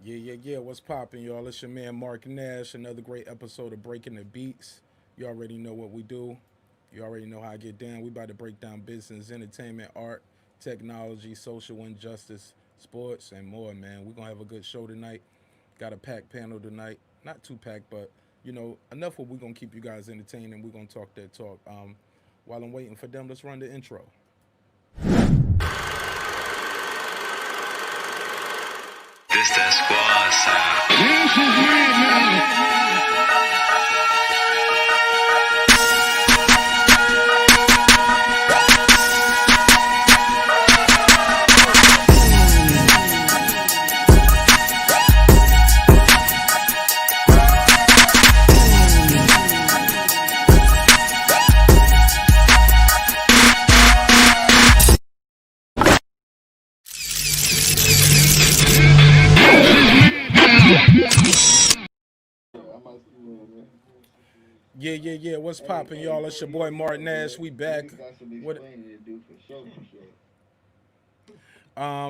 Yeah. What's poppin', y'all? It's your man Mark Nash. Another great episode of Breaking the Beats. You already know what we do. You already know how I get down. We about to break down business, entertainment, art, technology, social injustice, sports, and more, man. We're gonna have a good show tonight. Got a packed panel tonight. Not too packed, but enough where we're gonna keep you guys entertained and we're gonna talk that talk. While I'm waiting for them, let's run the intro. This that squad sound. Yeah. What's poppin', y'all? It's your boy Mark Nash. We back. What?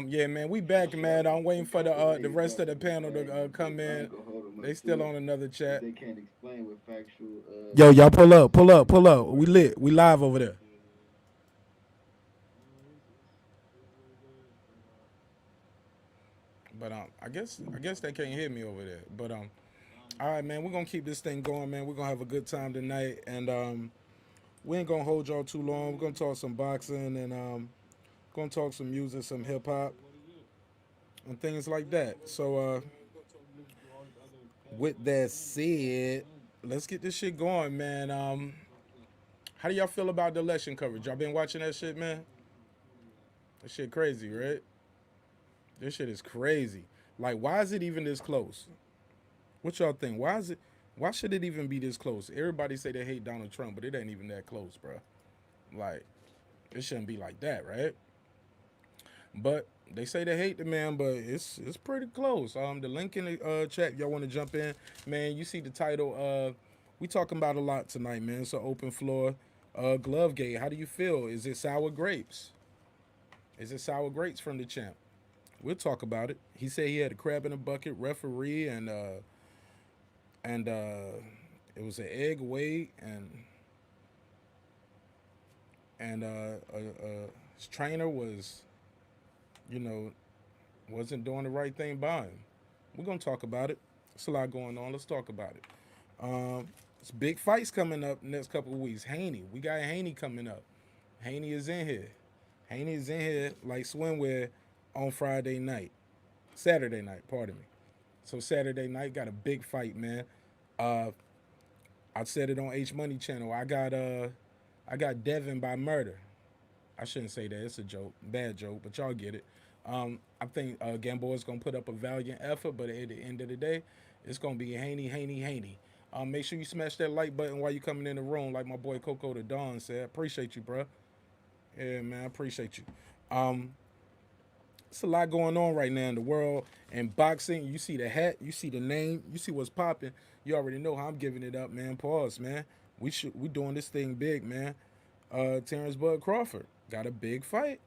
Yeah, man, we back, man. I'm waiting for the rest of the panel to come in. They still on another chat. Yo, y'all pull up. We lit. We live over there. But I guess they can't hear me over there. But all right, man, we're gonna keep this thing going, man. We're gonna have a good time tonight, and we ain't gonna hold y'all too long. We're gonna talk some boxing and gonna talk some music, some hip hop, and things like that. So with that said, let's get this shit going, man. How do y'all feel about the election coverage? Y'all been watching that shit, man? That shit crazy, right? This shit is crazy. Like, why is it even this close? What y'all think? Why is it? Why should it even be this close? Everybody say they hate Donald Trump, but it ain't even that close, bro. Like, it shouldn't be like that, right? But they say they hate the man, but it's pretty close. The link in the chat, y'all want to jump in, man? You see the title. We talking about a lot tonight, man. It's an open floor. Glovegate. How do you feel? Is it sour grapes? Is it sour grapes from the champ? We'll talk about it. He said he had a crab in a bucket referee and it was an egg weight and his trainer was you know wasn't doing the right thing by him. We're gonna talk about it. There's a lot going on. Let's talk about it. It's big fights coming up next couple of weeks. Haney, we got Haney coming up. Haney is in here. Haney is in here like swimwear on Friday night, Saturday night. Pardon me. So Saturday night got a big fight, man. Uh, I said it on H Money channel. I got Devin by murder. I shouldn't say that. It's a joke, bad joke, but y'all get it. I think Gamboa is gonna put up a valiant effort, but at the end of the day, it's gonna be Haney. Make sure you smash that like button while you coming in the room, like my boy Coco the Don said. Appreciate you, bro. Yeah, man, I appreciate you. Um, it's a lot going on right now in the world and boxing. You see the hat, you see the name, you see what's popping. You already know how I'm giving it up, man. Pause, man. We doing this thing big, man. Terrence Bud Crawford got a big fight.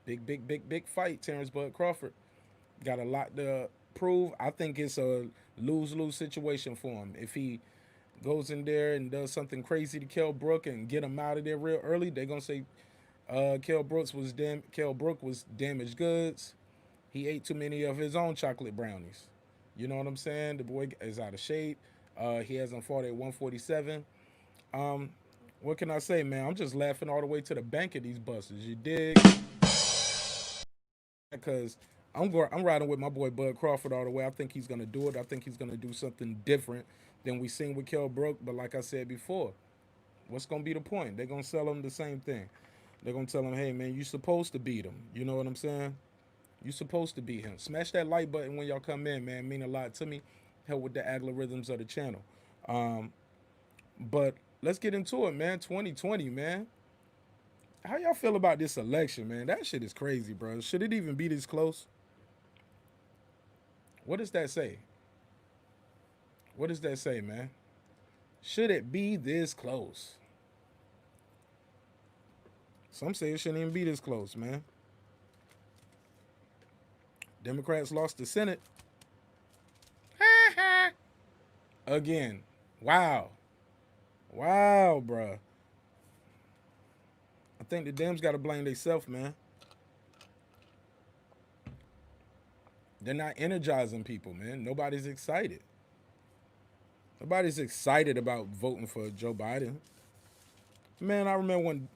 Big fight. Terrence Bud Crawford got a lot to prove. I think it's a lose-lose situation for him. If he goes in there and does something crazy to Kell Brook and get him out of there real early, they're gonna say Kell Brook was damaged goods. He ate too many of his own chocolate brownies. You know what I'm saying? The boy is out of shape. He hasn't fought at 147. Um, what can I say, man? I'm just laughing all the way to the bank of these buses. You dig? Because I'm riding with my boy Bud Crawford all the way. I think he's gonna do it. I think he's gonna do something different than we seen with Kell Brook. But like I said before, what's gonna be the point? They're gonna sell him the same thing. They're gonna tell him, hey man, you supposed to beat him. You know what I'm saying? You supposed to beat him. Smash that like button when y'all come in, man. It mean a lot to me. Help with the algorithms of the channel. Um, but let's get into it, man. 2020, man. How y'all feel about this election, man? That shit is crazy, bro. Should it even be this close? What does that say? What does that say, man? Should it be this close? Some say it shouldn't even be this close, man. Democrats lost the Senate. again. Wow. Wow, bruh. I think the Dems got to blame themselves, man. They're not energizing people, man. Nobody's excited. Nobody's excited about voting for Joe Biden. Man, I remember when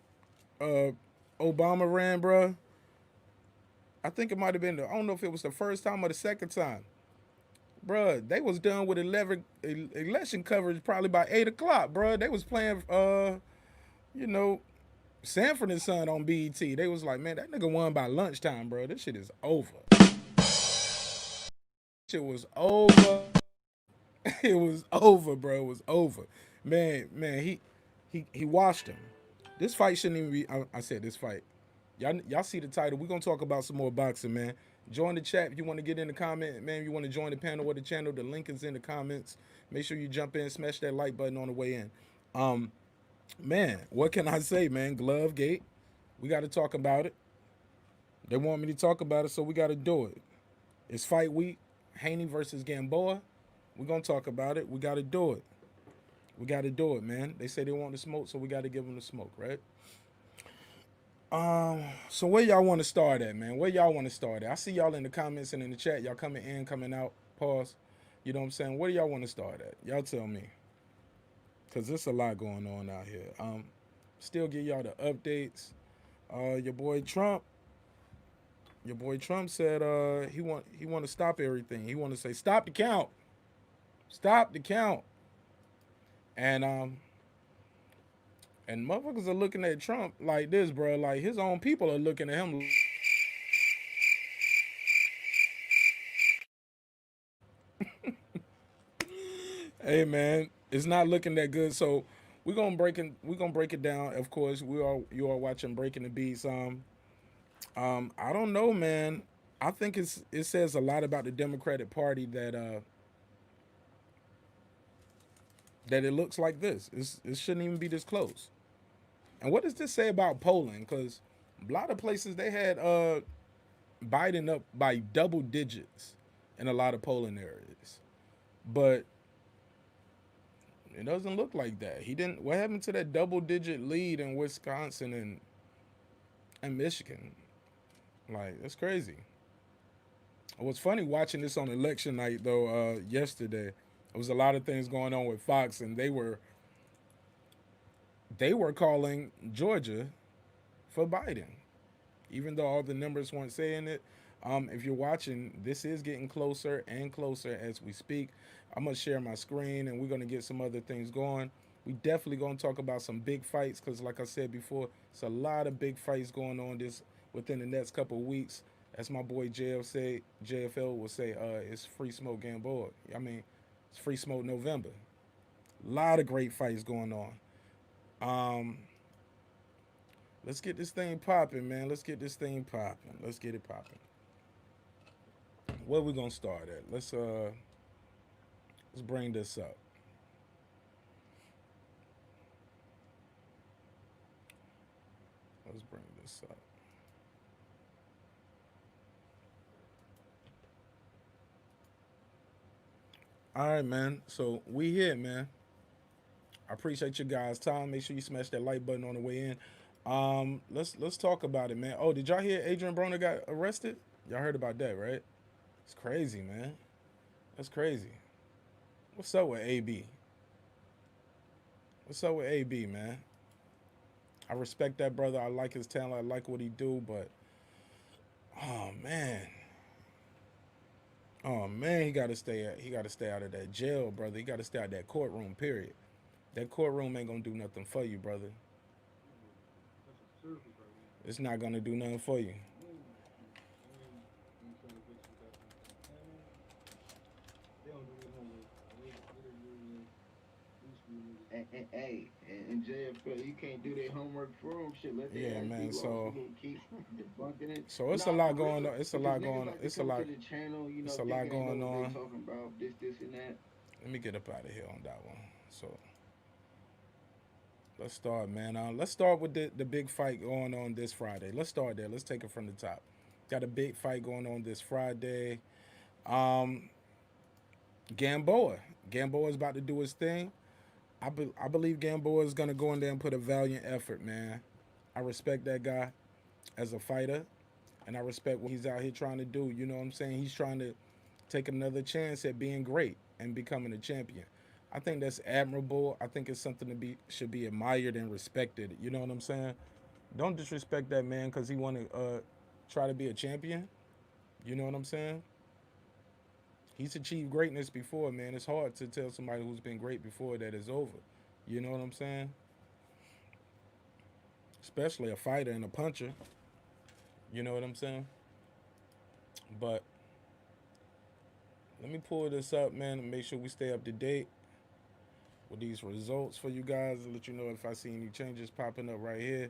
uh, Obama ran, bruh. I think it might have been, I don't know if it was the first time or the second time. Bruh, they was done with election coverage probably by 8 o'clock, bruh. They was playing, you know, Sanford and Son on BET. They was like, man, that nigga won by lunchtime, bro. This shit is over. Shit was over. It was over, bro. It was over. Man, he washed him. This fight shouldn't even be. I said this fight. Y'all see the title. We're gonna talk about some more boxing, man. Join the chat if you want to get in the comment, man. You want to join the panel or the channel. The link is in the comments. Make sure you jump in, smash that like button on the way in. Man, what can I say, man? Glovegate. We got to talk about it. They want me to talk about it, so we got to do it. It's fight week. Haney versus Gamboa. We're going to talk about it. We got to do it. We got to do it, man. They say they want the smoke, so we got to give them the smoke, right? So where y'all want to start at, man? Where y'all want to start at? I see y'all in the comments and in the chat. Y'all coming in, coming out. Pause. You know what I'm saying? Where do y'all want to start at? Y'all tell me. Because there's a lot going on out here. Still give y'all the updates. Your boy Trump said he want to stop everything. He want to say stop the count. Stop the count. And motherfuckers are looking at Trump like this, bro. Like his own people are looking at him. Hey man, it's not looking that good. So we're gonna break it down. Of course, you are watching Breaking the Beats. I don't know, man. I think it says a lot about the Democratic Party that it looks like this. It shouldn't even be this close. And what does this say about polling? Because a lot of places they had Biden up by double digits in a lot of polling areas, but it doesn't look like that. He didn't. What happened to that double-digit lead in Wisconsin and Michigan? Like that's crazy. It was funny watching this on election night though. Yesterday, there was a lot of things going on with Fox, and they were calling Georgia for Biden, even though all the numbers weren't saying it. If you're watching, this is getting closer and closer as we speak. I'm going to share my screen, and we're going to get some other things going. We definitely going to talk about some big fights because, like I said before, it's a lot of big fights going on within the next couple of weeks. As my boy JFL will say, it's Free Smoke Gamboa. I mean, it's Free Smoke November. A lot of great fights going on. Let's get this thing popping, man. Let's get this thing popping. Let's get it popping. Where we gonna start at? Let's bring this up. Let's bring this up. All right, man. So we here, man. I appreciate you guys' time. Make sure you smash that like button on the way in. Let's talk about it, man. Oh, did y'all hear Adrian Broner got arrested? Y'all heard about that, right? It's crazy, man. That's crazy. What's up with AB? What's up with AB, man? I respect that brother. I like his talent. I like what he do, but oh man. Oh man, he gotta stay out of that jail, brother. He gotta stay out of that courtroom, period. That courtroom ain't gonna do nothing for you, brother. It's not gonna do nothing for you. Hey, and JFL, you can't do their homework for them. Shit, let Yeah, man. keep debunking it. So it's a lot going on. It's a lot going on. It's a lot. To the channel, you know, it's a lot going on. Talking about this, and that. Let me get up out of here on that one. So let's start, man. Let's start with the big fight going on this Friday. Let's start there. Let's take it from the top. Got a big fight going on this Friday. Gamboa Gamboa is about to do his thing. I believe Gamboa is gonna go in there and put a valiant effort, man. I respect that guy as a fighter, and I respect what he's out here trying to do. You know what I'm saying? He's trying to take another chance at being great and becoming a champion. I think that's admirable. I think it's something to be should be admired and respected. You know what I'm saying? Don't disrespect that man because he want to try to be a champion. You know what I'm saying? He's achieved greatness before, man. It's hard to tell somebody who's been great before that it's over. You know what I'm saying? Especially a fighter and a puncher. You know what I'm saying? But let me pull this up, man, and make sure we stay up to date with these results for you guys and let you know if I see any changes popping up right here.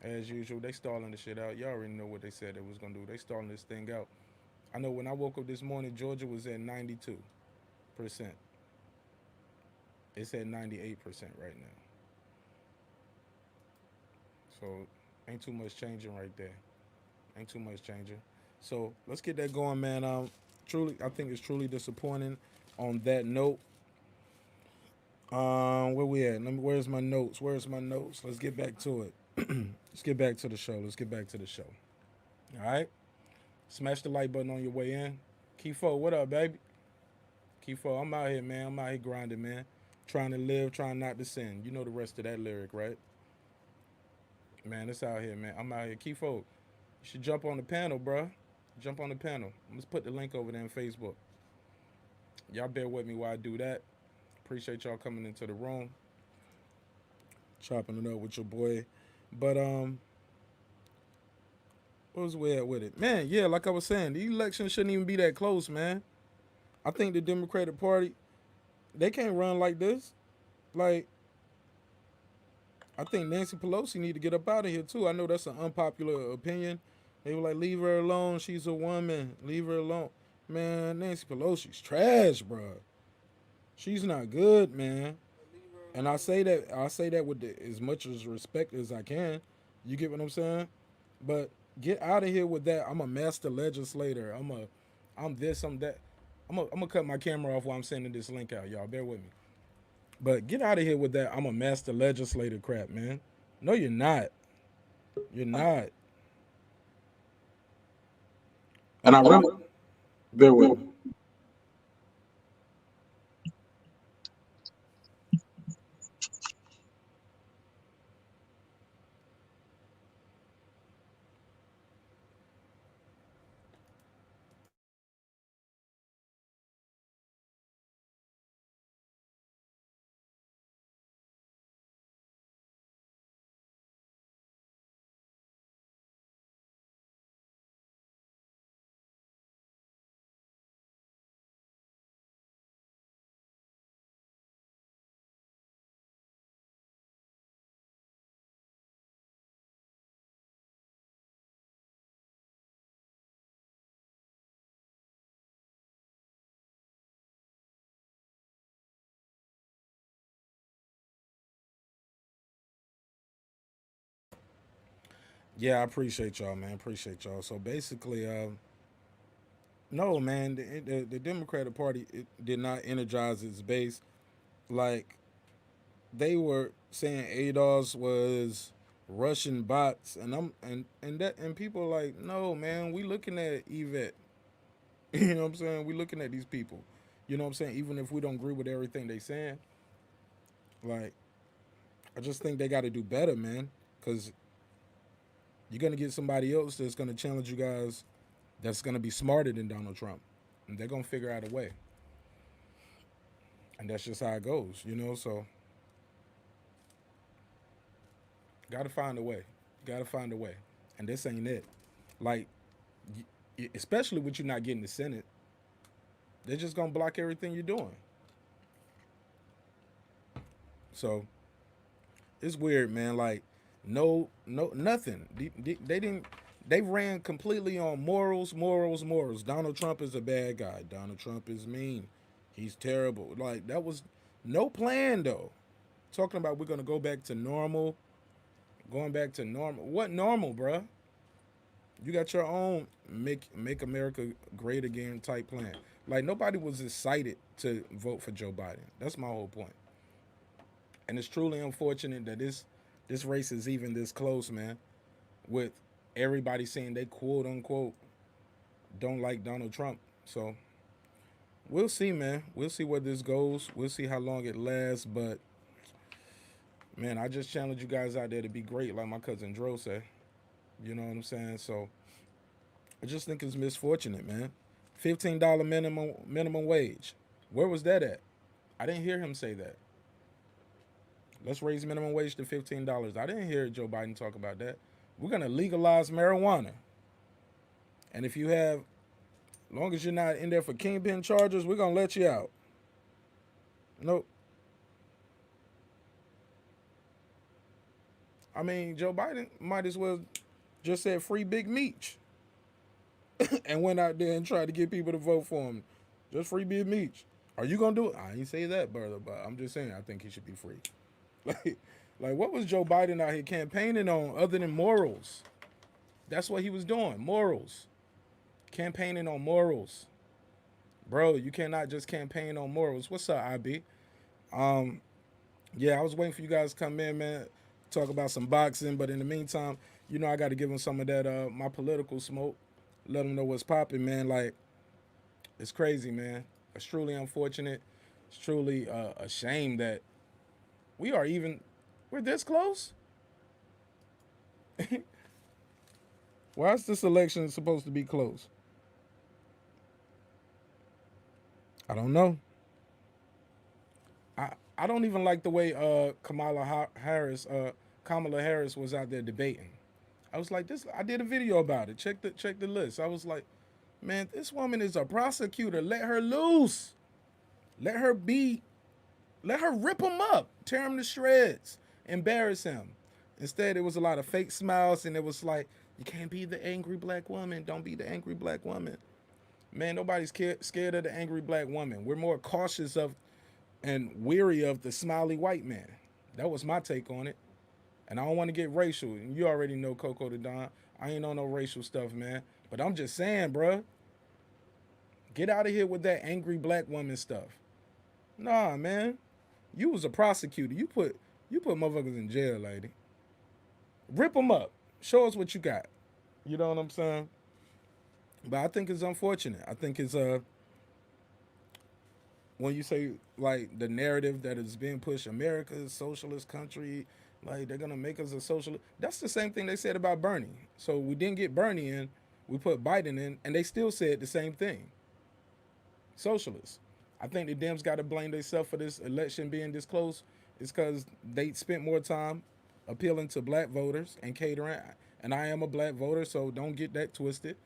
As usual, they stalling the shit out. Y'all already know what they said they was gonna do. They stalling this thing out. I know when I woke up this morning, Georgia was at 92%. It's at 98% right now. So ain't too much changing right there. Ain't too much changing. So let's get that going, man. Truly, I think it's truly disappointing. On that note, where we at? Where's my notes? Where's my notes? Let's get back to it. Let's get back to the show. Let's get back to the show. All right. Smash the like button on your way in. Kifo, what up, baby? Kifo, I'm out here, man. I'm out here grinding, man. Trying to live, trying not to sin. You know the rest of that lyric, right? Man, it's out here, man. I'm out here. Kifo, you should jump on the panel, bruh. Jump on the panel. Let's put the link over there on Facebook. Y'all bear with me while I do that. Appreciate y'all coming into the room. Chopping it up with your boy. But where's we at with it? Man, yeah, like I was saying, the election shouldn't even be that close, man. I think the Democratic Party, they can't run like this. Like, I think Nancy Pelosi need to get up out of here too. I know that's an unpopular opinion. They were like, leave her alone. She's a woman. Leave her alone. Man, Nancy Pelosi's trash, bro. She's not good, man. And I say that with as much as respect as I can. You get what I'm saying? But get out of here with that. I'm a master legislator. I'm this, I'm that. I'm gonna cut my camera off while I'm sending this link out, y'all. Bear with me. But get out of here with that. I'm a master legislator crap, man. No, you're not. You're not. And I really bear with me. Yeah, I appreciate y'all, man. Appreciate y'all. So basically, no, man, the Democratic Party did not energize its base. Like they were saying, ADOS was Russian bots, and people are like, no, man, we looking at Yvette. You know what I'm saying? We looking at these people. You know what I'm saying? Even if we don't agree with everything they saying, like I just think they got to do better, man. Because you're gonna get somebody else that's gonna challenge you guys. That's gonna be smarter than Donald Trump, and they're gonna figure out a way. And that's just how it goes, you know. So, gotta find a way. Gotta find a way. And this ain't it. Like, especially with you not getting the Senate, they're just gonna block everything you're doing. So it's weird, man. Like, no, nothing. They didn't. They ran completely on morals, morals, morals. Donald Trump is a bad guy. Donald Trump is mean. He's terrible. Like that was no plan though. Talking about we're gonna go back to normal. Going back to normal. What normal, bruh? You got your own make America great again type plan. Like nobody was excited to vote for Joe Biden. That's my whole point. And it's truly unfortunate that this race is even this close, man. With everybody saying they quote unquote don't like Donald Trump. So we'll see, man. We'll see where this goes. We'll see how long it lasts. But man, I just challenge you guys out there to be great, like my cousin Dro said. You know what I'm saying? So I just think it's misfortunate, man. $15 minimum wage. Where was that at? I didn't hear him say that. Let's raise minimum wage to $15. I didn't hear Joe Biden talk about that. We're gonna legalize marijuana. And if you have, as long as you're not in there for kingpin charges, we're gonna let you out. Nope. I mean, Joe Biden might as well just said free Big Meech and went out there and tried to get people to vote for him. Just free Big Meech. Are you gonna do it? I ain't say that, brother, but I'm just saying I think he should be free. Like what was Joe Biden out here campaigning on other than morals? That's what he was doing, morals. Campaigning on morals. Bro, you cannot just campaign on morals. What's up, IB? Yeah, I was waiting for you guys to come in, man, talk about some boxing, but in the meantime, you know I got to give them some of that my political smoke, let them know what's popping, man. Like, it's crazy, man. It's truly unfortunate. It's truly a shame that we're this close. Why is this election supposed to be close? I don't know. I don't even like the way Kamala Harris was out there debating. I was like, I did a video about it. Check the list. I was like, man, this woman is a prosecutor. Let her loose. Let her rip him up, tear him to shreds, embarrass him. Instead, it was a lot of fake smiles, and it was like, you can't be the angry black woman. Don't be the angry black woman. Man, nobody's scared of the angry black woman. We're more cautious of and weary of the smiley white man. That was my take on it. And I don't want to get racial. And you already know Coco the Don. I ain't on no racial stuff, man. But I'm just saying, bruh. Get out of here with that angry black woman stuff. Nah, man. You was a prosecutor. You put motherfuckers in jail, lady. Rip them up. Show us what you got. You know what I'm saying? But I think it's unfortunate. I think it's when you say like the narrative that is being pushed, America's socialist country, like they're gonna make us a socialist. That's the same thing they said about Bernie. So we didn't get Bernie in, we put Biden in, and they still said the same thing. Socialists. I think the Dems got to blame themselves for this election being this close. It's because they spent more time appealing to black voters and catering. And I am a black voter, so don't get that twisted.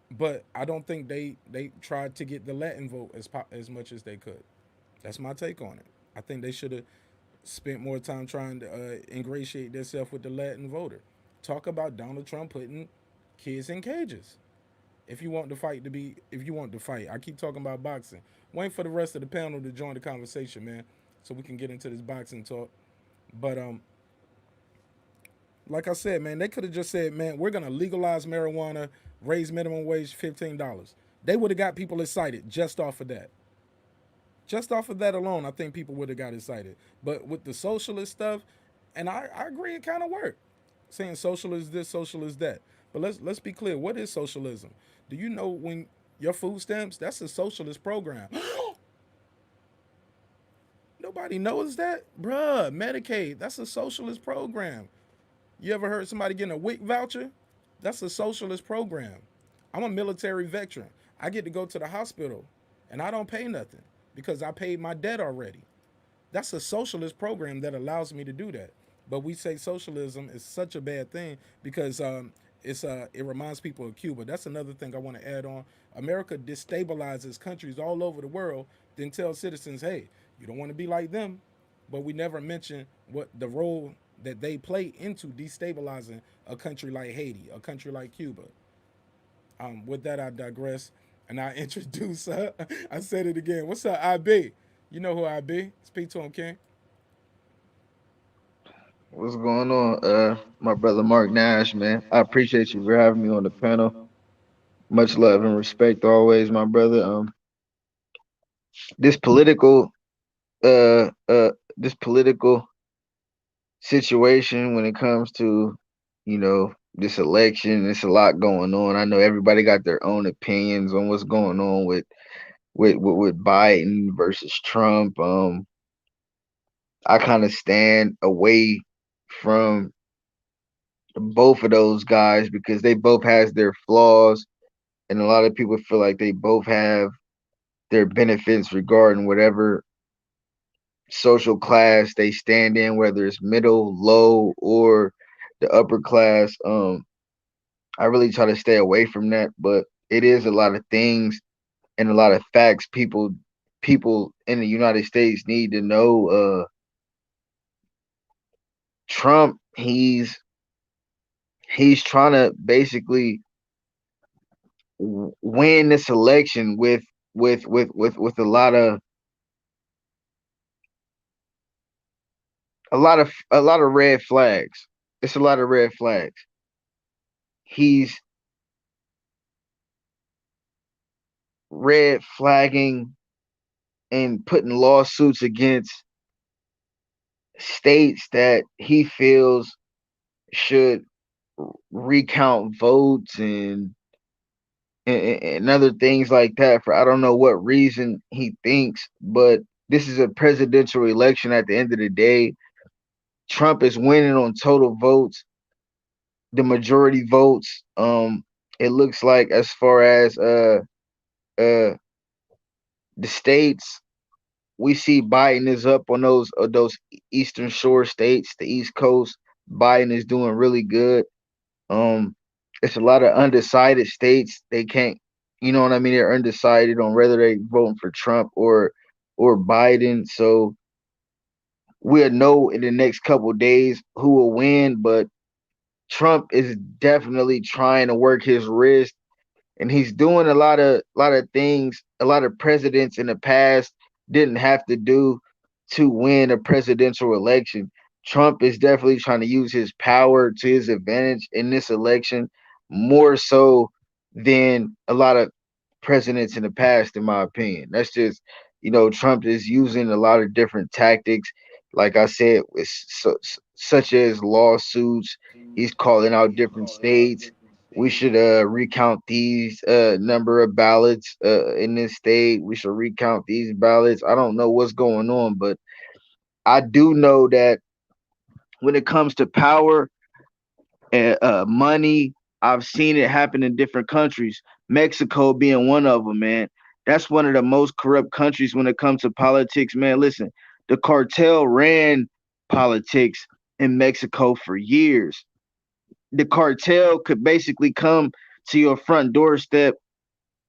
But I don't think they tried to get the Latin vote as much as they could. That's my take on it. I think they should have spent more time trying to ingratiate themselves with the Latin voter. Talk about Donald Trump putting kids in cages. If you want the fight, I keep talking about boxing. Waiting for the rest of the panel to join the conversation, man, so we can get into this boxing talk. But like I said, man, they could have just said, man, we're gonna legalize marijuana, raise minimum wage $15. They would have got people excited just off of that. Just off of that alone, I think people would have got excited. But with the socialist stuff, and I agree, it kind of worked. Saying socialist this, socialist that. But let's be clear. What is socialism? Do you know when your food stamps? That's a socialist program. Nobody knows that, bruh. Medicaid. That's a socialist program. You ever heard somebody getting a WIC voucher? That's a socialist program. I'm a military veteran. I get to go to the hospital, and I don't pay nothing because I paid my debt already. That's a socialist program that allows me to do that. But we say socialism is such a bad thing because it reminds people of Cuba. That's another thing I want to add on. America destabilizes countries all over the world, then tells citizens, hey, you don't want to be like them. But we never mention what the role that they play into destabilizing a country like Haiti, a country like Cuba. With that, I digress, and I introduce, I said it again. What's up, IB? You know who IB? Speak to him, King. What's going on, my brother MARQ NASH, man? I appreciate you for having me on the panel. Much love and respect always, my brother. This political, uh, uh, this political situation when it comes to, this election, it's a lot going on. I know everybody got their own opinions on what's going on with Biden versus Trump. I kind of stand away from both of those guys because they both has their flaws, and a lot of people feel like they both have their benefits regarding whatever social class they stand in, whether it's middle, low, or the upper class. I really try to stay away from that, but it is a lot of things and a lot of facts people in the United States need to know. Trump, he's trying to basically win this election with a lot of red flags. It's a lot of red flags. He's red flagging and putting lawsuits against states that he feels should recount votes and other things like that for I don't know what reason he thinks, but this is a presidential election at the end of the day. Trump is winning on total votes, the majority votes. It looks like as far as uh the states, we see Biden is up on those Eastern Shore states, the East Coast. Biden is doing really good. Um, it's a lot of undecided states. They can't, you know what I mean? They're undecided on whether they voting for Trump or Biden. So we'll know in the next couple of days who will win. But Trump is definitely trying to work his wrist, and he's doing a lot of things a lot of presidents in the past didn't have to do to win a presidential election. Trump is definitely trying to use his power to his advantage in this election more so than a lot of presidents in the past, in my opinion. That's just, Trump is using a lot of different tactics. Like I said, such as lawsuits. He's calling out different states. We should recount these number of ballots in this state. We should recount these ballots. I don't know what's going on, but I do know that when it comes to power and money, I've seen it happen in different countries. Mexico being one of them, man. That's one of the most corrupt countries when it comes to politics, man. Listen, the cartel ran politics in Mexico for years. The cartel could basically come to your front doorstep,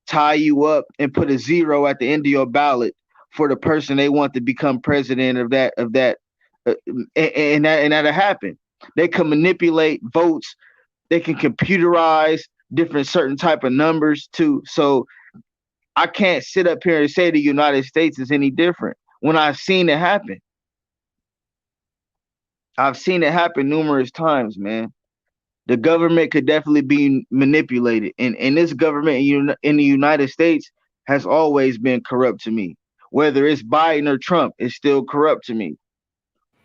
tie you up, and put a zero at the end of your ballot for the person they want to become president of that, uh, and that'll happen. They can manipulate votes. They can computerize different certain type of numbers too. So I can't sit up here and say the United States is any different when I've seen it happen. I've seen it happen numerous times, man. The government could definitely be manipulated, and this government in the United States has always been corrupt to me. Whether it's Biden or Trump, it's still corrupt to me.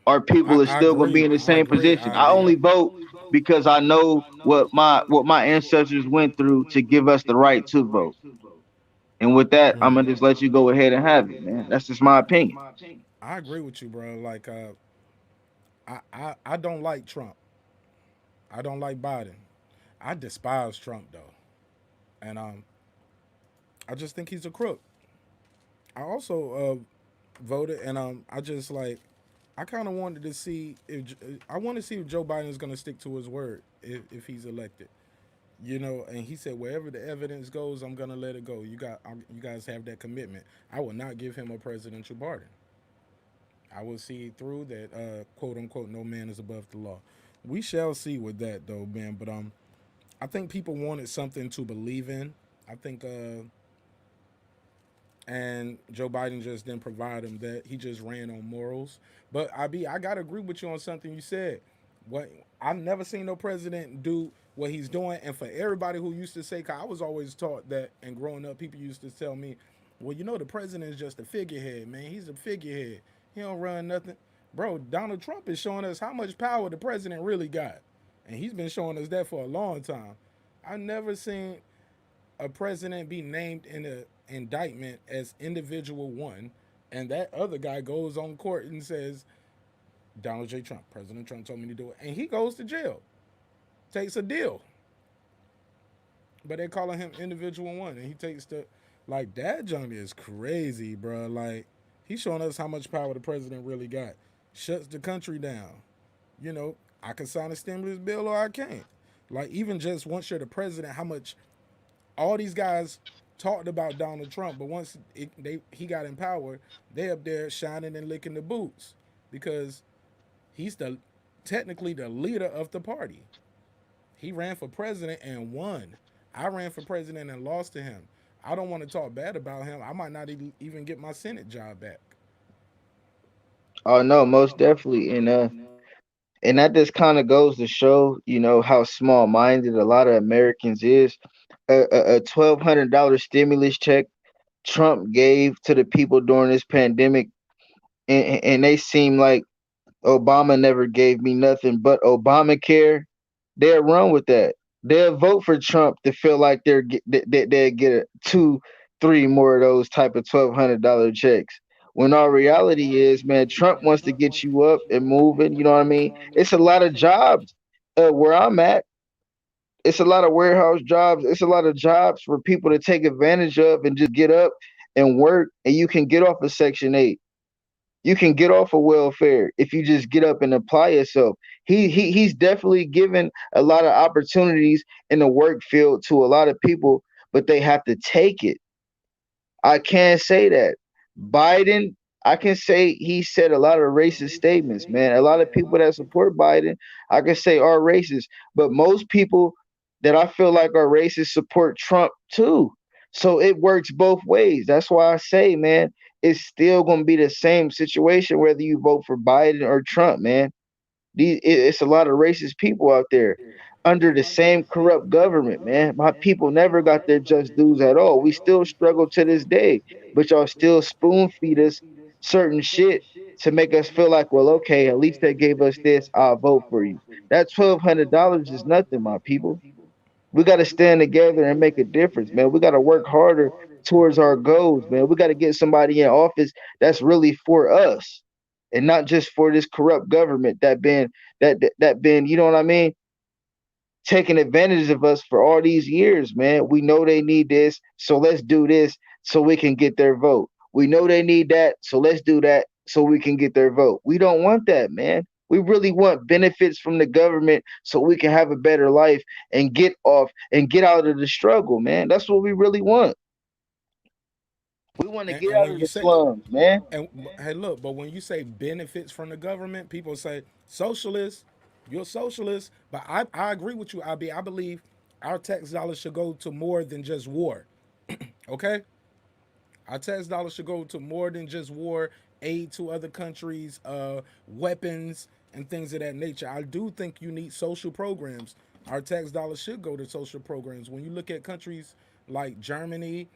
Our people are I still going to be agree. in the I same agree. position. I only vote because I know what my ancestors went through to give us the right to vote. And with that, I'm gonna just let you go ahead and have it, man. That's just my opinion. I agree with you, bro. Like, I don't like Trump. I don't like Biden. I despise Trump though, and I just think he's a crook. I also voted, and I just like I kind of wanted to see if I want to see if Joe Biden is going to stick to his word if he's elected. And he said wherever the evidence goes, I'm going to let it go. You guys have that commitment. I will not give him a presidential pardon. I will see through that, quote unquote, no man is above the law. We shall see with that though, man. But I think people wanted something to believe in. I think and Joe Biden just didn't provide him that. He just ran on morals. But I gotta agree with you on something you said. What I've never seen no president do what he's doing. And for everybody who used to say, 'cause I was always taught that, and growing up, people used to tell me, "Well, you know, the president is just a figurehead, man. He's a figurehead. He don't run nothing." Bro, Donald Trump is showing us how much power the president really got, and he's been showing us that for a long time. I never seen a president be named in a indictment as individual one, and that other guy goes on court and says, Donald J. Trump, President Trump told me to do it, and he goes to jail, takes a deal, but they calling him individual one, and he takes the, like, that junk is crazy, bro. Like, he's showing us how much power the president really got. Shuts the country down. You know, I can sign a stimulus bill or I can't. Like, even just once you're the president, how much all these guys talked about Donald Trump, but once he got in power, they up there shining and licking the boots because he's the technically the leader of the party. He ran for president and won. I ran for president and lost to him. I don't want to talk bad about him. I might not even get my Senate job back. Oh no, most definitely. And that just kind of goes to show, you know, how small minded a lot of Americans is. A $1,200 stimulus check Trump gave to the people during this pandemic, and they seem like Obama never gave me nothing but Obamacare. They'll run with that. They'll vote for Trump to feel like they'll get a two, three more of those type of $1,200 checks. When our reality is, man, Trump wants to get you up and moving. You know what I mean? It's a lot of jobs where I'm at. It's a lot of warehouse jobs. It's a lot of jobs for people to take advantage of and just get up and work. And you can get off of Section 8. You can get off of welfare if you just get up and apply yourself. He's definitely given a lot of opportunities in the work field to a lot of people, but they have to take it. I can't say that. Biden, I can say he said a lot of racist statements, man. A lot of people that support Biden, I can say are racist, but most people that I feel like are racist support Trump too. So it works both ways. That's why I say, man, it's still going to be the same situation whether you vote for Biden or Trump, man. It's a lot of racist people out there under the same corrupt government, man. My people never got their just dues at all. We still struggle to this day, but y'all still spoon feed us certain shit to make us feel like, well, okay, at least they gave us this. I'll vote for you. That $1,200 is nothing, my people. We got to stand together and make a difference, man. We got to work harder towards our goals, man. We got to get somebody in office that's really for us and not just for this corrupt government that been, you know what I mean, taking advantage of us for all these years, man. We know they need this, so let's do this so we can get their vote. We know they need that, so let's do that so we can get their vote. We don't want that, man. We really want benefits from the government so we can have a better life and get off and get out of the struggle, man. That's what we really want. We want to And, get and out when of you the say, slums, man. and hey, look, but when you say benefits from the government, people say socialist, you're a socialist. But I agree with you, I believe our tax dollars should go to more than just war. Okay? Our tax dollars should go to more than just war, aid to other countries, weapons, and things of that nature. I do think you need social programs. Our tax dollars should go to social programs. When you look at countries like Germany,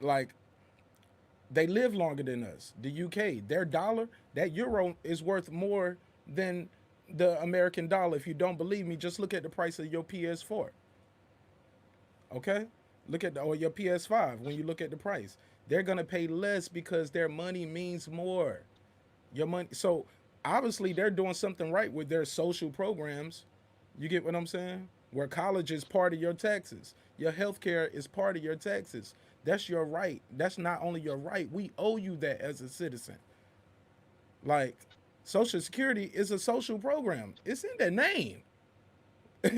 like they live longer than us. The UK, their dollar, that euro is worth more than the American dollar. If you don't believe me, just look at the price of your PS4. Okay? Look at or your PS5 when you look at the price. They're gonna pay less because their money means more. Your money so obviously they're doing something right with their social programs. You get what I'm saying? Where college is part of your taxes. Your health care is part of your taxes. That's your right. That's not only your right. We owe you that as a citizen. Like Social Security is a social program. It's in the name.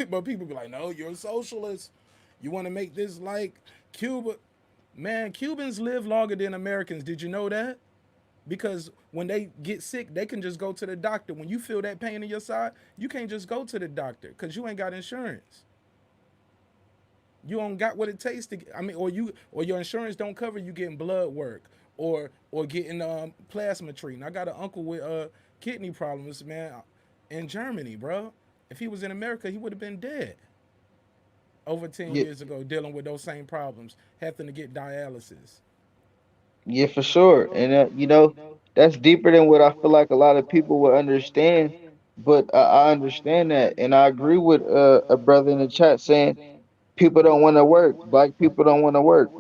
But people be like, no, you're a socialist. You want to make this like Cuba. Man, Cubans live longer than Americans. Did you know that? Because when they get sick, they can just go to the doctor. When you feel that pain in your side, you can't just go to the doctor because you ain't got insurance. You don't got what it takes to. I mean, or your insurance don't cover you getting blood work or getting plasma treatment. I got an uncle with kidney problems, man, in Germany, bro. If he was in America, he would have been dead over 10 Yeah, years ago, dealing with those same problems, having to get dialysis. yeah, for sure. And that's deeper than what I feel like a lot of people would understand. But I understand that, and I agree with a brother in the chat saying people don't want to work. Black people don't want to work.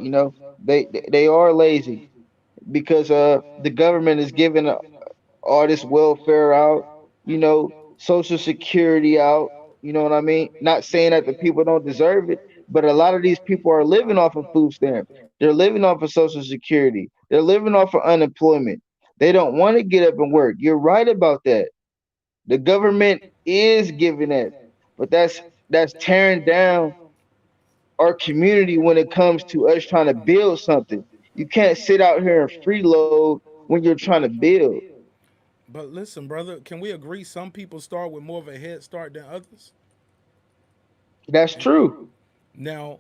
They are lazy because the government is giving all this welfare out, social security out, you know what I mean? Not saying that the people don't deserve it, but a lot of these people are living off of food stamps. They're living off of social security. They're living off of unemployment. They don't want to get up and work. You're right about that. The government is giving that, but that's tearing down our community when it comes to us trying to build something. You can't sit out here and freeload when you're trying to build. But listen, brother, can we agree some people start with more of a head start than others? That's true. Now,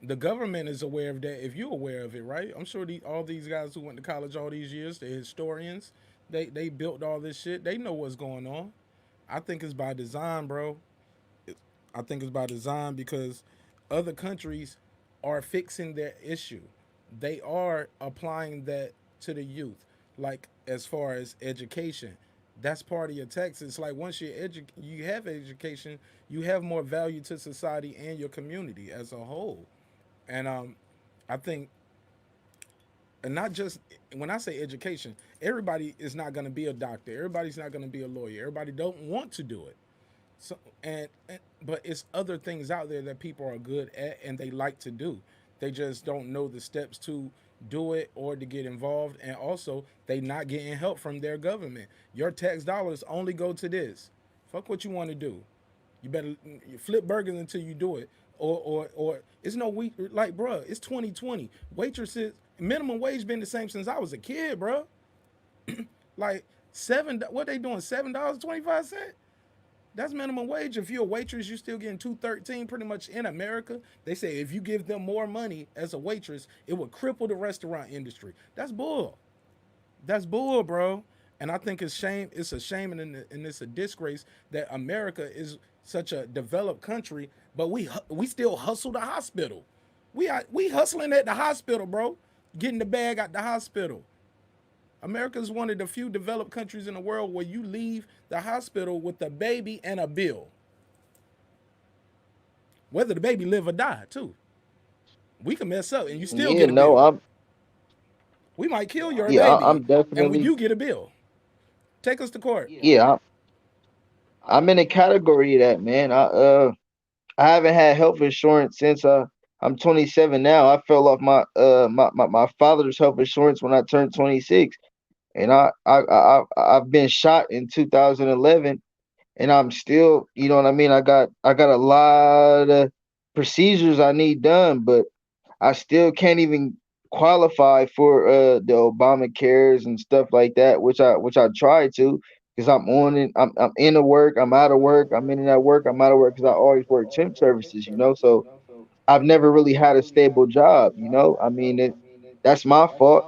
the government is aware of that. If you're aware of it, right? I'm sure all these guys who went to college all these years, the historians, they built all this shit. They know what's going on. I think it's by design, bro. I think it's by design because other countries are fixing their issue. They are applying that to the youth, like as far as education. That's part of your tax. It's like once you have education, you have more value to society and your community as a whole. And I think, and not just when I say education, everybody is not going to be a doctor. Everybody's not going to be a lawyer. Everybody don't want to do it. So and but it's other things out there that people are good at and they like to do. They just don't know the steps to do it or to get involved, and also they not getting help from their government. Your tax dollars only go to this. Fuck what you want to do. You better flip burgers until you do it. Or it's no we like, bruh, it's 2020. Waitresses minimum wage been the same since I was a kid, bruh. Like what they doing? $7.25. That's minimum wage. If you're a waitress, you're still getting 213 pretty much in America. They say if you give them more money as a waitress, it would cripple the restaurant industry. That's bull. That's bull, bro. And I think it's shame. It's a shame and it's a disgrace that America is such a developed country, but we still hustle the hospital. We hustling at the hospital, bro. Getting the bag out the hospital. America is one of the few developed countries in the world where you leave the hospital with a baby and a bill, whether the baby live or die, too. We can mess up and you still Yeah, get a no, bill. We might kill your baby I'm and definitely you get a bill. Take us to court. yeah, I'm in a category of that, man. I haven't had health insurance since I'm 27 now. I fell off my father's health insurance when I turned 26, and I've been shot in 2011, and I'm still, you know what I mean. I got a lot of procedures I need done, but I still can't even qualify for the Obama cares and stuff like that, which I try to because I'm on it. I'm into work. I'm out of work. I'm in and out of work. I'm out of work because I always work temp services, So I've never really had a stable job. I mean, that's my fault.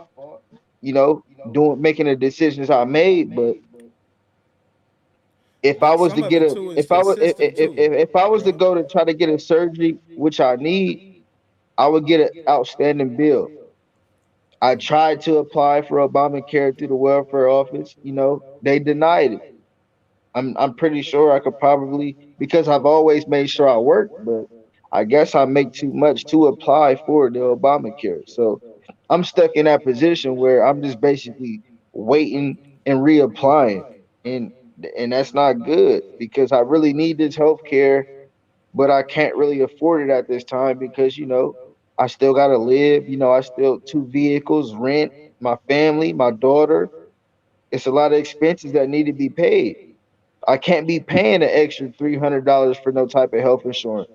Doing making the decisions I made, but if I But was to some of get it a too is if I the was system too, if I was to bro. go to try to get a surgery, which I need, I would get an outstanding bill. I tried to apply for Obamacare through the welfare office. They denied it. I'm pretty sure I could probably because I've always made sure I work, but I guess I make too much to apply for the Obamacare. So I'm stuck in that position where I'm just basically waiting and reapplying. And and that's not good because I really need this health care, but I can't really afford it at this time because I still gotta live. I still two vehicles, rent, my family, my daughter. It's a lot of expenses that need to be paid. I can't be paying an extra $300 for no type of health insurance.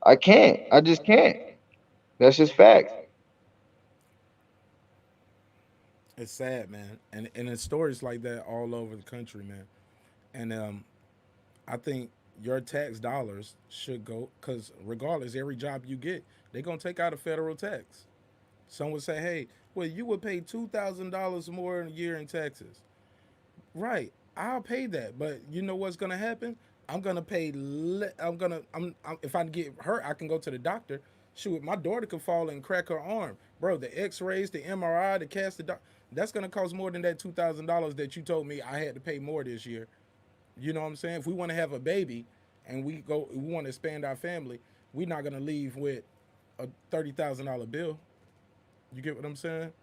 I can't. I just can't. That's just facts. It's sad, man. And it's stories like that all over the country, man. And I think your tax dollars should go because regardless, every job you get, they're gonna take out a federal tax. Some would say, "Hey, well, you would pay $2,000 more a year in taxes." Right, I'll pay that, but you know what's gonna happen? I'm gonna pay. If I get hurt, I can go to the doctor. Shoot, my daughter could fall and crack her arm, bro. The X-rays, the MRI, the cast, that's gonna cost more than that $2,000 that you told me I had to pay more this year. You know what I'm saying? If we want to have a baby, and we want to expand our family, we're not gonna leave with a $30,000 bill. You get what I'm saying?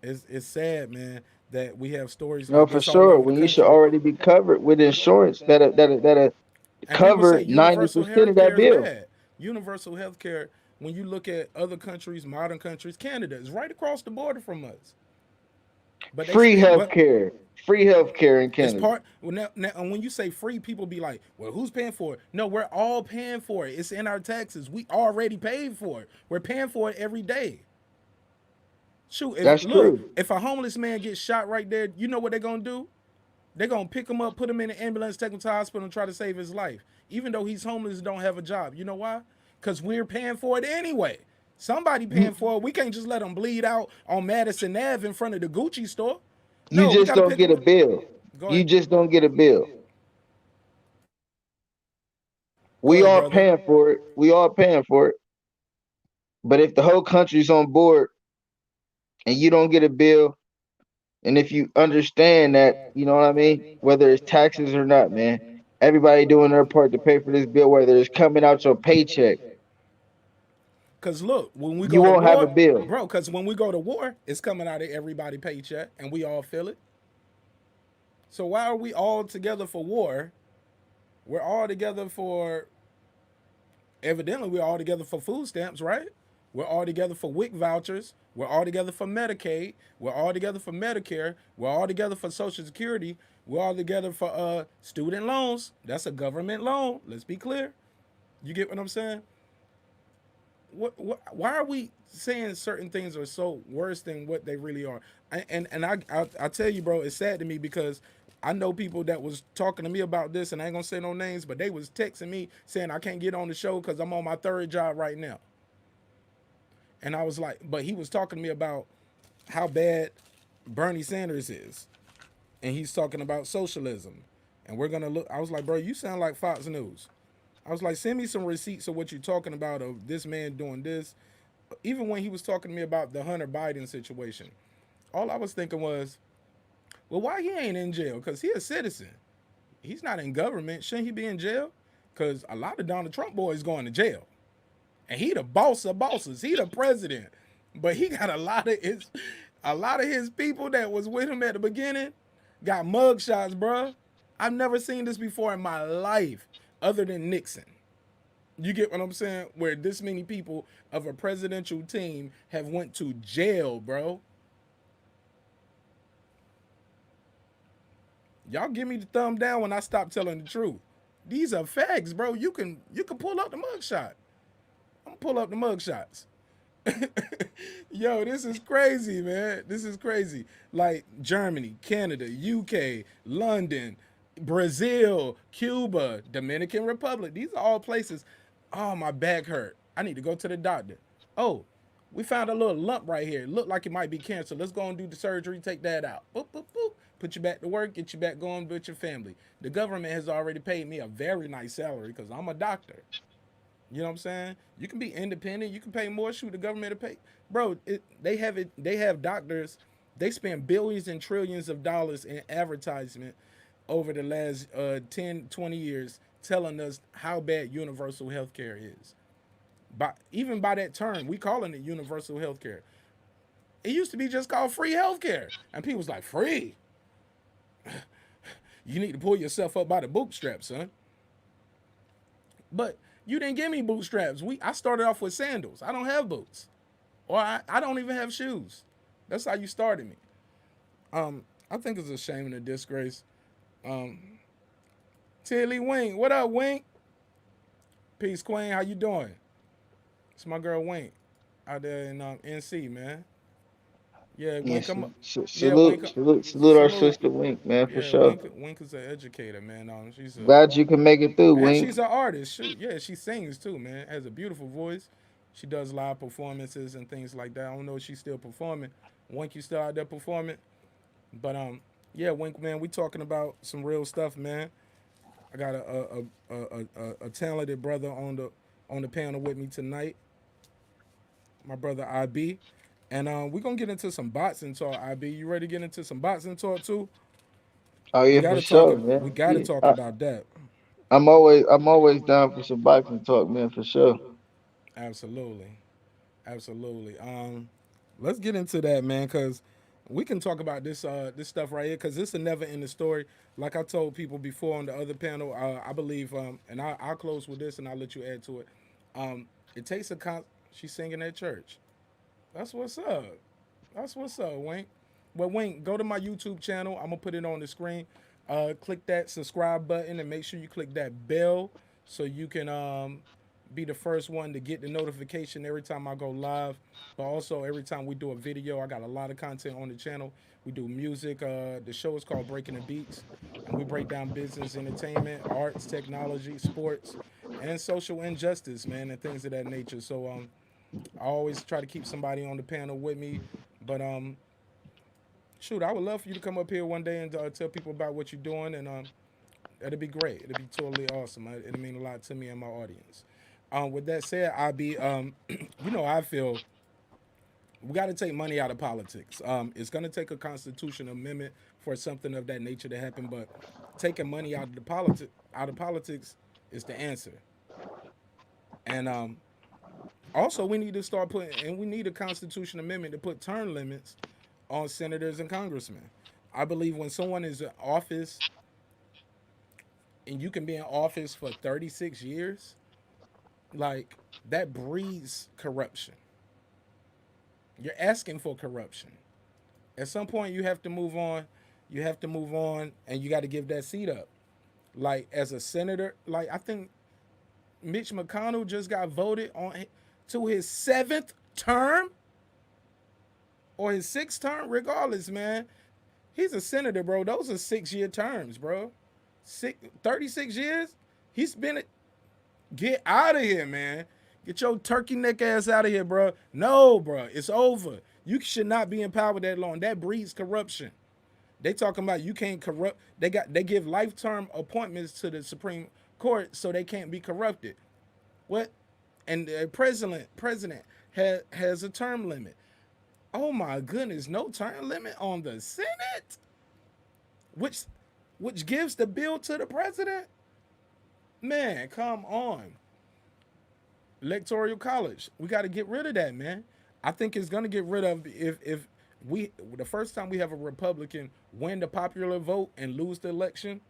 It's sad, man, that we have stories No, like for this all sure. over the When you should country. already be covered with insurance that And people say cover universal 90% of health that care is bill. bad. Universal health care, when you look at other countries, modern countries, Canada is right across the border from us. But they Free spend, but healthcare. Free healthcare in it's Canada. part. Well, now, and when you say free, people be like, "Well, who's paying for it?" No, we're all paying for it. It's in our taxes. We already paid for it. We're paying for it every day. Shoot, That's look, true. if a homeless man gets shot right there, you know what they're gonna do? They're gonna pick him up, put him in an ambulance, take him to the hospital, and try to save his life. Even though he's homeless and don't have a job. You know why? Because we're paying for it anyway. Somebody You paying for it. We can't just let them bleed out on Madison Ave in front of the Gucci store. you No, we just gotta don't pick get them a up. bill. Go You ahead. just don't get a bill. Go We ahead, all brother. paying for it. We all paying for it. But if the whole country's on board and you don't get a bill, and if you understand that, you know what I mean, whether it's taxes or not, man, everybody doing their part to pay for this bill, whether it's coming out your paycheck, Cause look, when we you go to won't have a war, bill. bro, cause when we go to war, it's coming out of everybody's paycheck and we all feel it. So why are we all together for war? We're all together for evidently we're all together for food stamps, right? We're all together for WIC vouchers. We're all together for Medicaid. We're all together for Medicare. We're all together for Social Security. We're all together for student loans. That's a government loan. Let's be clear. You get what I'm saying? Why are we saying certain things are so worse than what they really are? I tell you, bro, it's sad to me because I know people that was talking to me about this, and I ain't gonna say no names, but they was texting me saying I can't get on the show because I'm on my third job right now. And I was like, but he was talking to me about how bad Bernie Sanders is, and he's talking about socialism, and we're gonna look. I was like, bro, you sound like Fox News. I was like, send me some receipts of what you're talking about of this man doing this. Even when he was talking to me about the Hunter Biden situation, all I was thinking was, well, why he ain't in jail? Because he a citizen. He's not in government. Shouldn't he be in jail? Because a lot of Donald Trump boys going to jail. And he the boss of bosses. He the president. But he got a lot of his people that was with him at the beginning got mug shots, bruh. I've never seen this before in my life other than Nixon. You get what I'm saying? Where this many people of a presidential team have went to jail, bro. Y'all give me the thumb down when I stop telling the truth. These are facts, bro. You can pull up the mugshot. I'm gonna pull up the mugshots. Yo, this is crazy, man. This is crazy. Like Germany, Canada, UK, London, Brazil, Cuba, Dominican Republic. These are all places. Oh, my back hurt. I need to go to the doctor. Oh, we found a little lump right here. It looked like it might be cancer. Let's go and do the surgery, take that out. Boop, boop, boop. Put you back to work, get you back going with your family. The government has already paid me a very nice salary because I'm a doctor. You know what I'm saying? You can be independent. You can pay more. Shoot, the government to pay, bro. They have it. They have doctors. They spend billions and trillions of dollars in advertisement over the last 10, 20 years, telling us how bad universal health care is. Even by that term, we calling it universal health care. It used to be just called free health care, and people was like, free. You need to pull yourself up by the bootstraps, son. But you didn't give me bootstraps. I started off with sandals. I don't have boots. Or I don't even have shoes. That's how you started me. I think it's a shame and a disgrace. Um, Tilly Wink. What up, Wink? Peace, Queen. How you doing? It's my girl Wink out there in NC, man. Yeah, Wink. Yes, Yeah, Wink. salute our Salute. sister Wink, man, for Yeah, sure. Wink is an educator, man. Glad you can make it through, And Wink. she's an artist. Shoot, yeah, she sings too, man. Has a beautiful voice. She does live performances and things like that. I don't know if she's still performing. Wink, you still out there performing? But yeah, Wink, man, we talking about some real stuff, man. I got a talented brother on the panel with me tonight, my brother IB. And we're gonna get into some boxing talk. IB, you ready to get into some boxing talk too? Oh We yeah, for gotta talk. sure, We man. gotta Yeah, talk about that. I'm always down for some boxing talk, man, for sure. Absolutely, absolutely. Let's get into that, man, because we can talk about this stuff right here, because this is never in the story. Like I told people before on the other panel, I believe, and I'll close with this, and I'll let you add to it. It takes a She's singing at church. That's what's up. That's what's up, Wink. Well, Wink, go to my YouTube channel. I'm gonna put it on the screen. Click that subscribe button and make sure you click that bell so you can be the first one to get the notification every time I go live. But also every time we do a video, I got a lot of content on the channel. We do music. The show is called Breaking the Beats, and we break down business, entertainment, arts, technology, sports, and social injustice, man, and things of that nature. So I always try to keep somebody on the panel with me. But shoot, I would love for you to come up here one day and tell people about what you're doing, and that'd be great. It'd be totally awesome. It'd mean a lot to me and my audience. With that said, I be, I feel we got to take money out of politics. It's going to take a constitutional amendment for something of that nature to happen, but taking money out of politics is the answer. And also, we need to start putting, and we need a constitutional amendment to put term limits on senators and congressmen. I believe when someone is in office and you can be in office for 36 years, like that breeds corruption. You're asking for corruption. At some point, you have to move on. You have to move on, and you got to give that seat up. Like as a senator, like I think Mitch McConnell just got voted on to his seventh term or his sixth term, regardless, man. He's a senator, bro. Those are 6 year terms, bro. 36 years? He's been. Get out of here, man. Get your turkey neck ass out of here, bro. No, bro. It's over. You should not be in power that long. That breeds corruption. They talking about you can't corrupt. They give lifetime appointments to the Supreme Court so they can't be corrupted. What? And the president has a term limit. Oh my goodness, no term limit on the Senate, which gives the bill to the president. Man, come on. Electoral college, we got to get rid of that, man. I think it's gonna get rid of if we the first time we have a Republican win the popular vote and lose the election,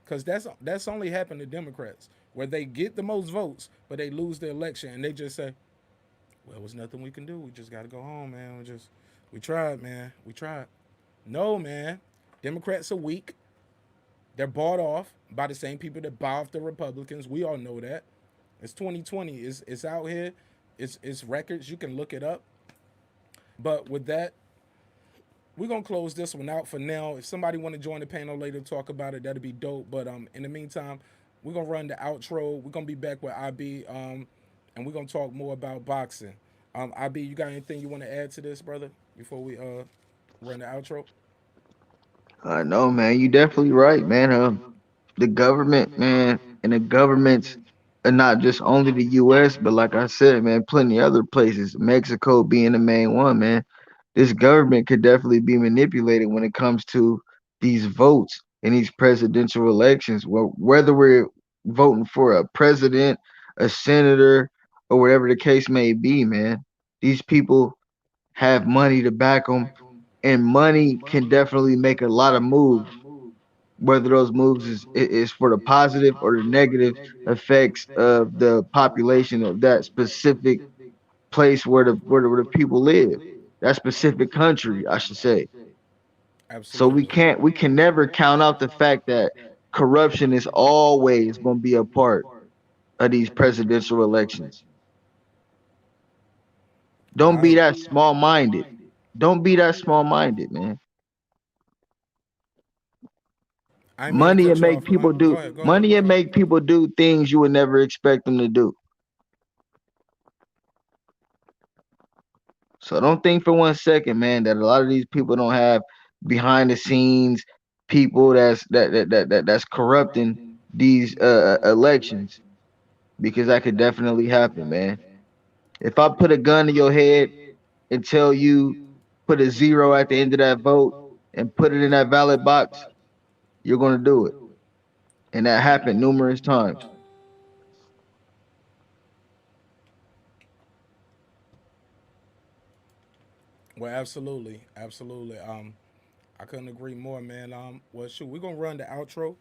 because that's only happened to Democrats where they get the most votes but they lose the election and they just say, well, there's nothing we can do. We just got to go home, man. We tried, man. We tried. No, man. Democrats are weak. They're bought off by the same people that buy off the Republicans. We all know that. It's 2020. It's out here. It's records. You can look it up. But with that, we're gonna close this one out for now. If somebody want to join the panel later, talk about it, that'd be dope. But in the meantime, we're gonna run the outro. We're gonna be back with IB, and we're gonna talk more about boxing. IB, you got anything you want to add to this, brother, before we run the outro? I know, man. You definitely right, man. The government, man, and the governments are not just only the U.S., but like I said, man, plenty other places. Mexico being the main one, man. This government could definitely be manipulated when it comes to these votes in these presidential elections. Well, whether we're voting for a president, a senator, or whatever the case may be, man, these people have money to back them, and money can definitely make a lot of moves. Whether those moves is for the positive or the negative effects of the population of that specific place where the people live, that specific country, I should say. So Absolutely. we can never count out the fact that corruption is always going to be a part of these presidential elections. Don't be I that small minded. Don't be that small minded, man. I ain't mean to cut you off. Go ahead. Go ahead. Money and make people do things you would never expect them to do. So don't think for 1 second, man, that a lot of these people don't have behind the scenes people that's corrupting these elections because that could definitely happen, man. If I put a gun to your head and tell you put a zero at the end of that vote and put it in that ballot box, you're gonna do it. And that happened numerous times. Well, absolutely, absolutely. I couldn't agree more, man. Well, shoot, we're gonna run the outro.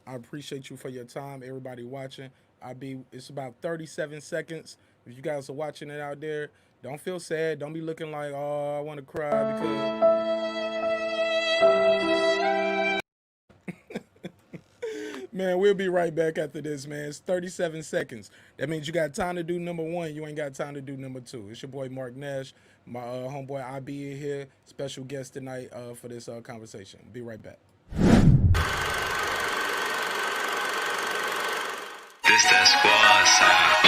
I appreciate you for your time, everybody watching. It's about 37 seconds. If you guys are watching it out there, don't feel sad. Don't be looking like, oh, I want to cry because man, we'll be right back after this, man. It's 37 seconds. That means you got time to do number one. You ain't got time to do number two. It's your boy MARQ NASH, my homeboy IB here, special guest tonight for this conversation. Be right back. This that squad sound.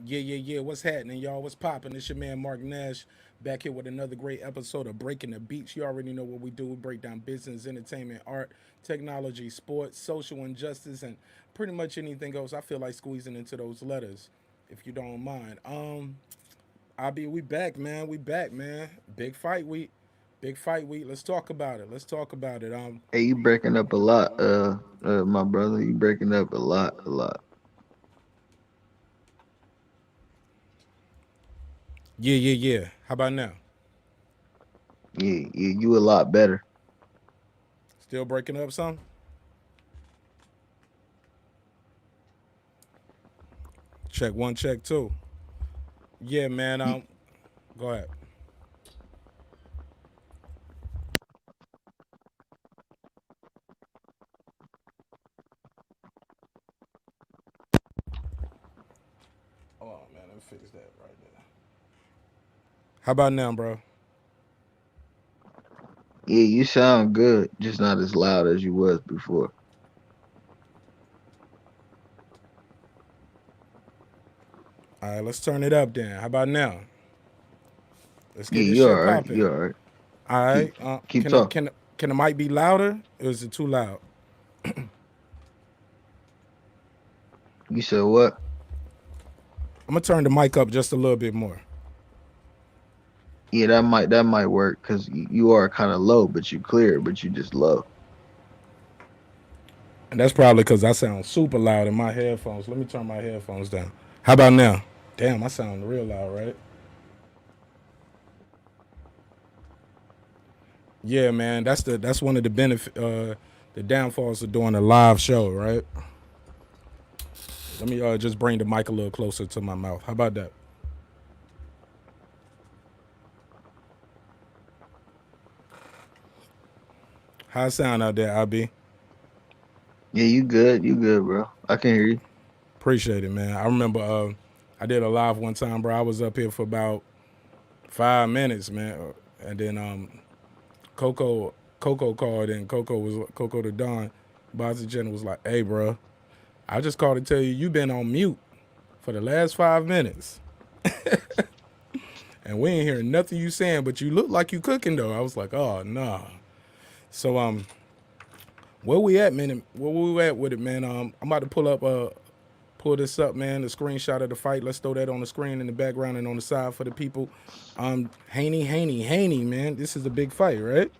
Yeah. What's happening, y'all? What's popping? It's your man MARQ NASH back here with another great episode of Breaking the Beats. You already know what we do. We break down business, entertainment, art, technology, sports, social injustice, and pretty much anything else. I feel like squeezing into those letters, if you don't mind. We back, man. We back, man. Big fight week. Big fight week. Let's talk about it. Let's talk about it. Hey, you breaking up a lot, my brother. You breaking up a lot. Yeah. How about now? Yeah, you a lot better. Still breaking up some? Check one, check two. Yeah, man. Go ahead. Oh man, let me fix that right there. How about now, bro? Yeah, you sound good, just not as loud as you was before. All right, let's turn it up then. How about now? Let's Yeah, get this you shit all right. popping. You all right. All Keep right. keep Can talking. can the mic be louder? Or is it too loud? You said what? I'm gonna turn the mic up just a little bit more. Yeah, that might work because you are kind of low, but you clear, but you just low. And that's probably because I sound super loud in my headphones. Let me turn my headphones down. How about now? Damn, I sound real loud, right? Yeah, man. That's one of the the downfalls of doing a live show, right? Let me just bring the mic a little closer to my mouth. How about that? How it sound out there, IB? Yeah, you good. You good, bro. I can hear you. Appreciate it, man. I remember I did a live one time, bro. I was up here for about 5 minutes, man, and then Coco called and Coco the Don. Bossy Jenner was like, "Hey, bro, I just called to tell you been on mute for the last 5 minutes, and we ain't hearing nothing you saying, but you look like you cooking though." I was like, "Oh nah." So where we at, man? Where we at with it, man? I'm about to pull this up, man. The screenshot of the fight. Let's throw that on the screen in the background and on the side for the people. Haney, man. This is a big fight, right?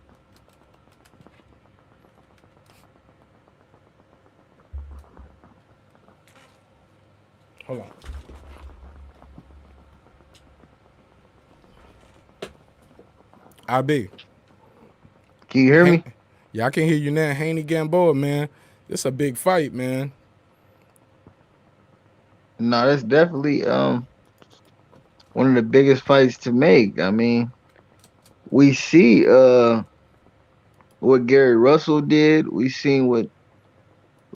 Hold on. IB. Can you hear me? Yeah, I can hear you now. Haney Gamboa, man. This a big fight, man. No, that's definitely one of the biggest fights to make. I mean, we see what Gary Russell did. We seen what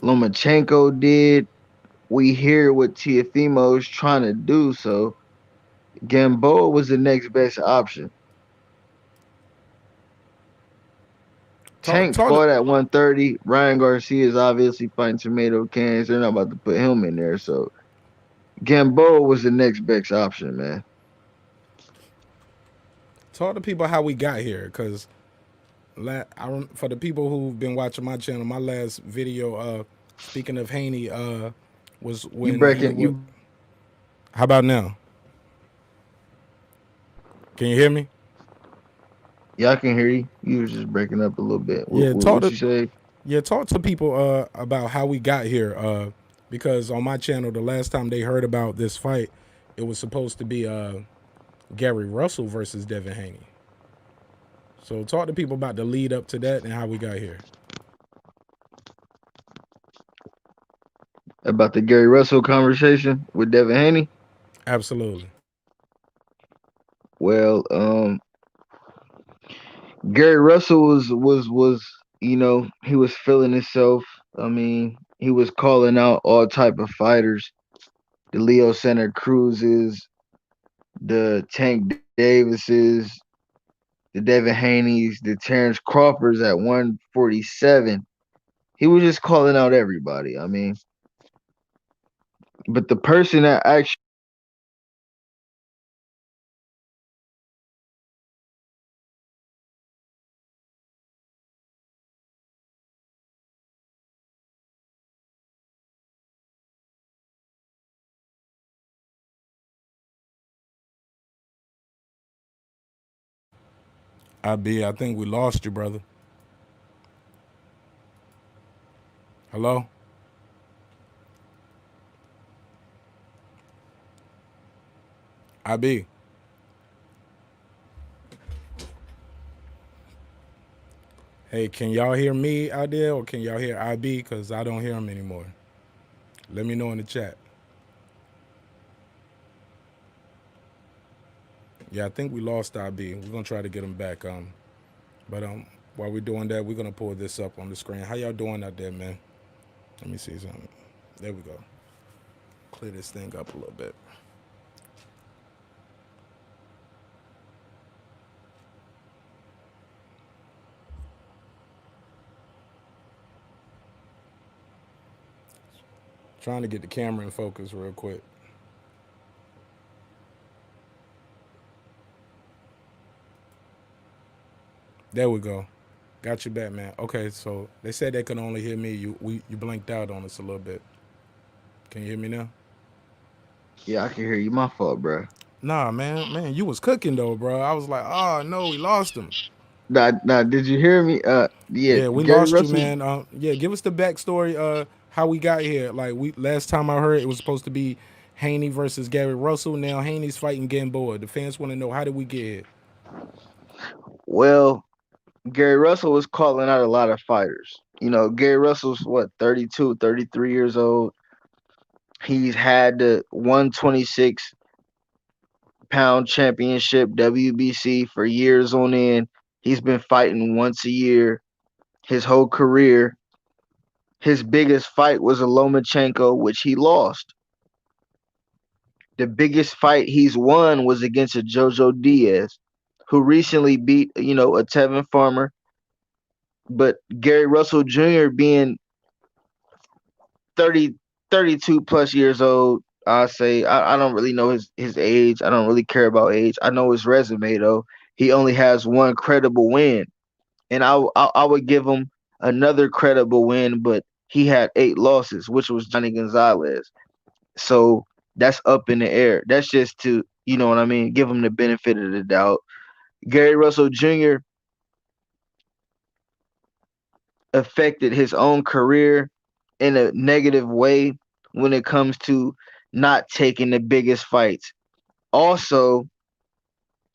Lomachenko did. We hear what Teofimo is trying to do. So Gamboa was the next best option. Talk, Tank talk. fought at 130. Ryan Garcia is obviously fighting tomato cans. They're not about to put him in there. So Gamboa was the next best option, man. Talk to people how we got here, cause for the people who've been watching my channel, my last video, speaking of Haney, was You when he breaking was. you How about now? Can you hear me? Yeah, I can hear you. You was just breaking up a little bit. What Yeah, what, talk what to you say? talk to people about how we got here. Because on my channel, the last time they heard about this fight, it was supposed to be Gary Russell versus Devin Haney. So talk to people about the lead up to that and how we got here. About the Gary Russell conversation with Devin Haney? Absolutely. Well, Gary Russell was he was feeling himself. I mean, he was calling out all type of fighters, the Leo Santa Cruzes, the Tank Davises, the Devin Haneys, the Terrence Crawfords at 147. He was just calling out everybody. I mean, but the person that actually I think we lost you, brother. Hello? IB. Hey, can y'all hear me out there or can y'all hear IB? Because I don't hear him anymore. Let me know in the chat. Yeah, I think we lost IB. We're gonna try to get him back. But while we're doing that, we're gonna pull this up on the screen. How y'all doing out there, man? Let me see something. There we go. Clear this thing up a little bit. Trying to get the camera in focus real quick. There we go. Got you back, man. Okay, so they said they could only hear me. You blanked out on us a little bit. Can you hear me now? yeah, I can hear you. My fault, bro. Nah, man, you was cooking though, bro. I was like, oh no, we lost him. Nah, did you hear me? Yeah, Yeah, we Gary lost you, Russell. man. Yeah, give us the backstory. How we got here. Like we last time I heard, it was supposed to be Haney versus Gary Russell. Now Haney's fighting Gamboa. The fans want to know, how did we get here? Well, Gary Russell was calling out a lot of fighters. Gary Russell's what, 32, 33 years old. He's had the 126-pound championship WBC for years on end. He's been fighting once a year his whole career. His biggest fight was a Lomachenko, which he lost. The biggest fight he's won was against a Jojo Diaz, who recently beat, a Tevin Farmer. But Gary Russell Jr. being 30, 32 plus years old, I say I don't really know his age. I don't really care about age. I know his resume though. He only has one credible win, and I would give him another credible win, but he had 8 losses, which was Johnny Gonzalez. So that's up in the air. That's just to, you know what I mean, give him the benefit of the doubt. Gary Russell Jr. affected his own career in a negative way when it comes to not taking the biggest fights. Also,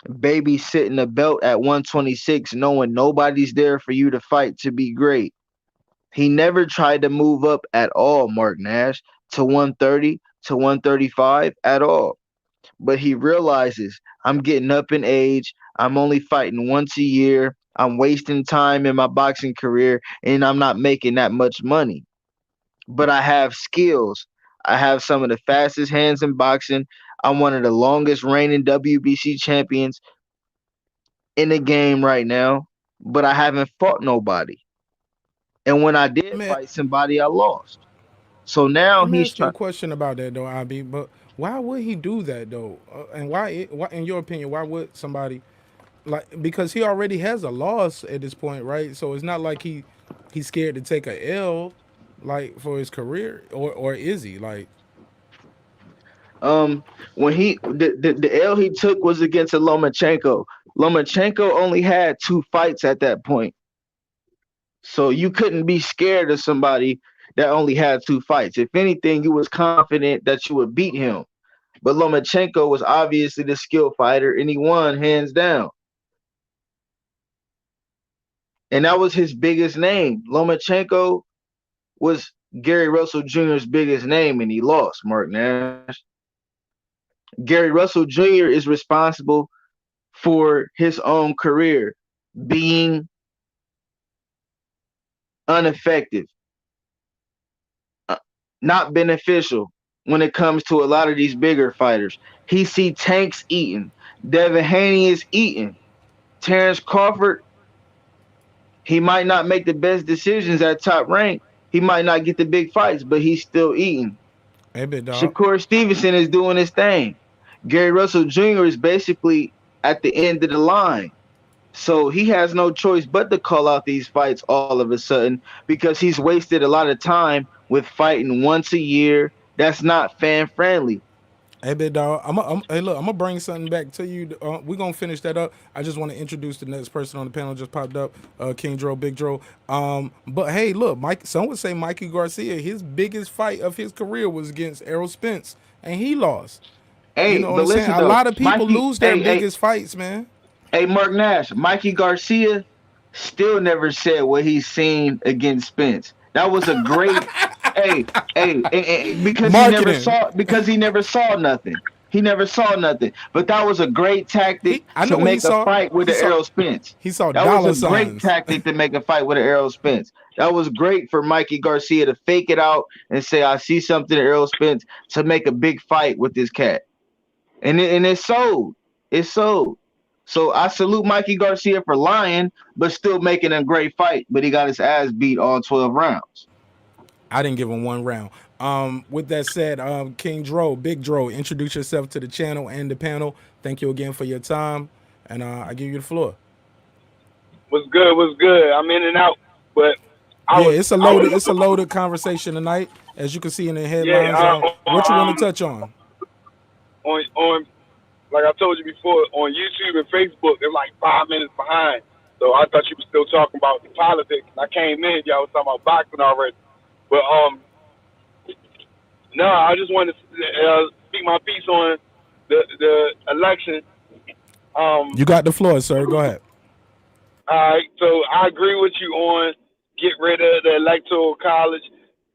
babysitting a belt at 126, knowing nobody's there for you to fight to be great. He never tried to move up at all, MARQ NASH, to 130, to 135 at all. But he realizes I'm getting up in age. I'm only fighting once a year. I'm wasting time in my boxing career and I'm not making that much money. But I have skills. I have some of the fastest hands in boxing. I'm one of the longest reigning WBC champions in the game right now, but I haven't fought nobody. And when I did Man, fight somebody, I lost. So now let me he's ask you a trying. question about that though, Abi. But why would he do that though? And why, in your opinion, why would somebody like? Because he already has a loss at this point, right? So it's not like he's scared to take a L, like for his career, or is he like? Um, when the L he took was against a Lomachenko. Lomachenko only had 2 fights at that point, so you couldn't be scared of somebody that only had 2 fights. If anything, you was confident that you would beat him. But Lomachenko was obviously the skill fighter, and he won hands down. And that was his biggest name. Lomachenko was Gary Russell Jr.'s biggest name, and he lost. MARQ NASH. Gary Russell Jr. is responsible for his own career being ineffective, uh, not beneficial when it comes to a lot of these bigger fighters. He see Tanks eating. Devin Haney is eating. Terrence Crawford, he might not make the best decisions at top rank. He might not get the big fights, but he's still eating. Hey, big dog. Shakur Stevenson is doing his thing. Gary Russell Jr. is basically at the end of the line. So he has no choice but to call out these fights all of a sudden because he's wasted a lot of time with fighting once a year. That's not fan friendly. Hey, big dog. Hey, look, I'm gonna bring something back to you. We're gonna finish that up. I just want to introduce the next person on the panel. Just popped up, King Dro, Big Dro. But hey, look, Mike. Some would say Mikey Garcia. His biggest fight of his career was against Errol Spence, and he lost. You Hey, know what but I'm saying? listen A though, lot of people Mikey, lose their hey, hey, biggest fights, man. hey, MARQ NASH, Mikey Garcia still never said what he's seen against Spence. That was a great, because Marketing. he never saw nothing. He never saw nothing. But that was a great tactic I to know what he make a saw. fight with He the saw Errol Spence. he saw That was dollar a great signs. tactic to make a fight with an Errol Spence. That was great for Mikey Garcia to fake it out and say, I see something in Errol Spence to make a big fight with this cat. And it sold. It sold. So I salute Mikey Garcia for lying, but still making a great fight. But he got his ass beat all 12 rounds. I didn't give him one round. With that said, King Dro, Big Dro, introduce yourself to the channel and the panel. Thank you again for your time, and I give you the floor. What's good? What's good? I'm in and out, but I Yeah, was, I it's a was, loaded conversation tonight, as you can see in the yeah. headlines. What you want to touch on? On like I told you before, on YouTube and Facebook, they're like 5 minutes behind. So I thought you were still talking about the politics. I came in, y'all was talking about boxing already. But no, I just wanted to speak my piece on the election. Um, You got the floor, sir. Go ahead. all right, so I agree with you on get rid of the electoral college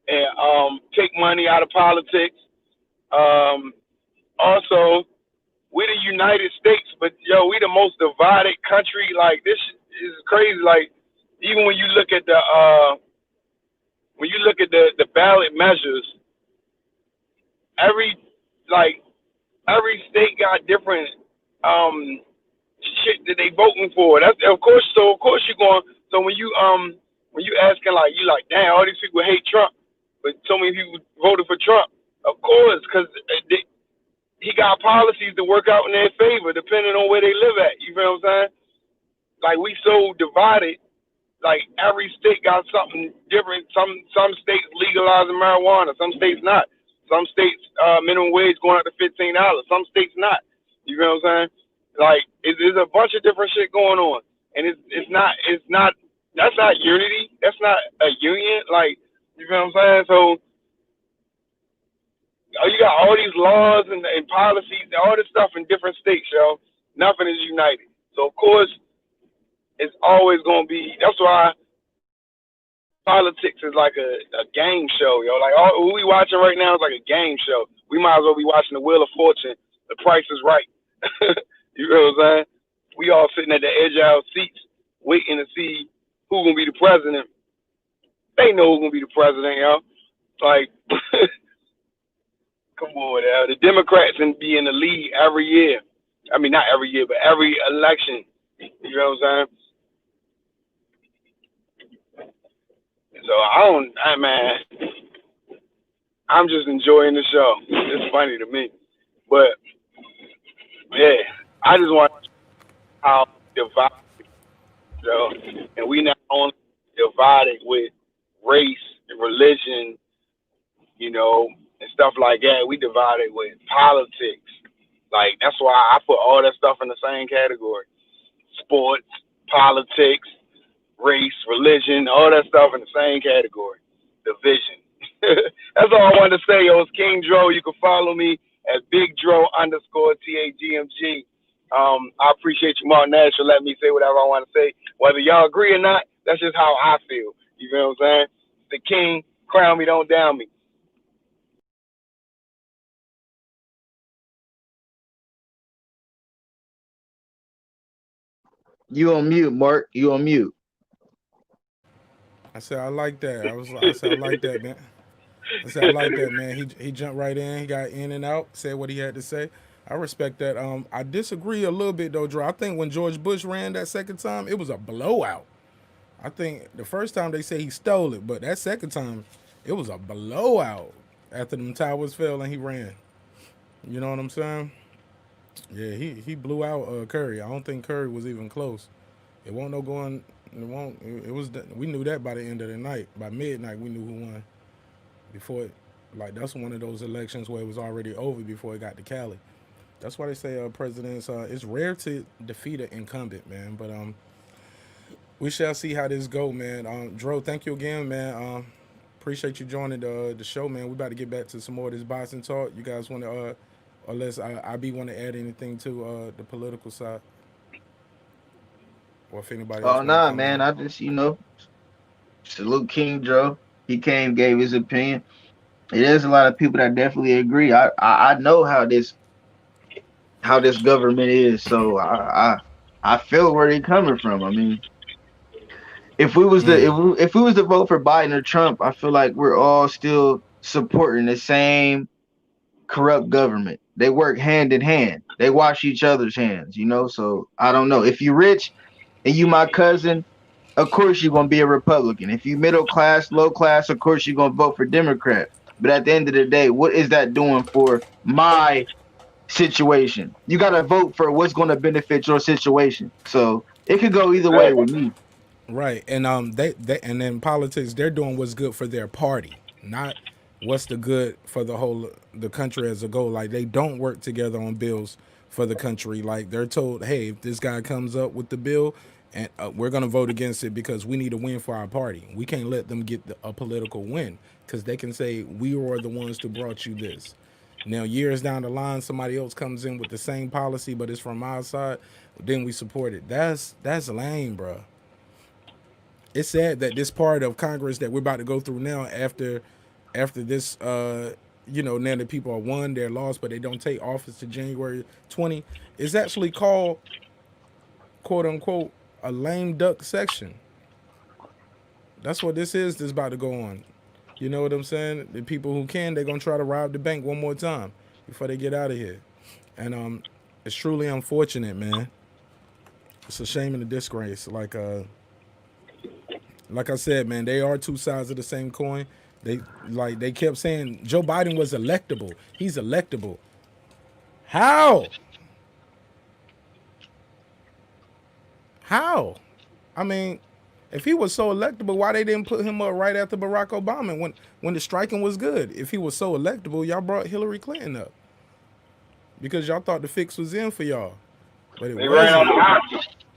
and take money out of politics. Um, Also, we the United States, but yo, we the most divided country. Like this is crazy. Like even when you look at the ballot measures, every like every state got different um shit that they voting for. That's of course. So of course you're going. So when you asking like you like, damn, all these people hate Trump, but so many people voted for Trump. Of course, because he got policies to work out in their favor, depending on where they live at. You feel what I'm saying? Like we so divided. Like every state got something different. Some states legalizing marijuana. Some states not. Some states minimum wage going up to $15. Some states not. You feel what I'm saying? Like there's a bunch of different shit going on, and it's not. That's not unity. That's not a union. Like you feel what I'm saying? So you got all these laws and policies, all this stuff in different states, yo. Nothing is united. So of course, it's always gonna be. That's why politics is like a game show, yo. Like all what we watching right now is like a game show. We might as well be watching the Wheel of Fortune. The Price is Right. You know what I'm saying? We all sitting at the edge of our seats waiting to see who's gonna be the president. They know who's gonna be the president, yo. Like, come on now. The Democrats can be in the lead every year. I mean, not every year, but every election. You know what I'm saying? So I'm just enjoying the show. It's funny to me. But yeah, I just want how divided, and we not only divided with race and religion, and stuff like that. We divided with politics. Like, that's why I put all that stuff in the same category: sports, politics, race, religion, all that stuff in the same category. Division. That's all I wanted to say. Yo, it's King Dro. You can follow me at BigDro_TAGMG. I appreciate you, Mark Nash, for letting me say whatever I want to say. Whether y'all agree or not, that's just how I feel. You know what I'm saying? The king, crown me, don't down me. You on mute, Mark. You on mute. I said I like that. I said I like that, man. I said I like that, man. He jumped right in. He got in and out. Said what he had to say. I respect that. I disagree a little bit though, Drew. I think when George Bush ran that second time, it was a blowout. I think the first time they say he stole it, but that second time, it was a blowout after them towers fell and he ran. You know what I'm saying? Yeah, he blew out Curry. I don't think Curry was even close. It won't no going. It won't. It was. We knew that by the end of the night. By midnight, we knew who won. Before it, like that's one of those elections where it was already over before it got to Cali. That's why they say presidents. It's rare to defeat an incumbent, man. But we shall see how this go, man. Dro, thank you again, man. Appreciate you joining the show, man. We about to get back to some more of this boxing talk. You guys want to, unless I want to add anything to the political side, or if anybody else. Oh nah, man. I just salute King Dro. He came, gave his opinion. There's a lot of people that definitely agree. I know how this government is, so I feel where they're coming from. I mean, if we was if we was to vote for Biden or Trump, I feel like we're all still supporting the same corrupt government. They work hand in hand. They wash each other's hands, So I don't know. If you rich and you my cousin, of course you're gonna be a Republican. If you middle class, low class, of course you're gonna vote for Democrat. But at the end of the day, what is that doing for my situation? You gotta vote for what's gonna benefit your situation. So it could go either way with me. Right, and they and in politics, they're doing what's good for their party, not what's the good for the country as a goal. Like they don't work together on bills for the country. Like they're told, hey, if this guy comes up with the bill, and we're gonna vote against it because we need a win for our party. We can't let them get a political win because they can say we were the ones who brought you this. Now years down the line, somebody else comes in with the same policy, but it's from our side. Then we support it. That's lame, bro. It's sad that this part of Congress that we're about to go through now, after this, now that people are won, they're lost, but they don't take office to January 20, is actually called, quote unquote, a lame duck section. That's what this is. This about to go on. You know what I'm saying? The people who can, they're gonna try to rob the bank one more time before they get out of here, and it's truly unfortunate, man. It's a shame and a disgrace. Like I said, man, they are two sides of the same coin. They kept saying Joe Biden was electable. He's electable. How? I mean, if he was so electable, why they didn't put him up right after Barack Obama when the striking was good? If he was so electable, y'all brought Hillary Clinton up because y'all thought the fix was in for y'all, but it wasn't.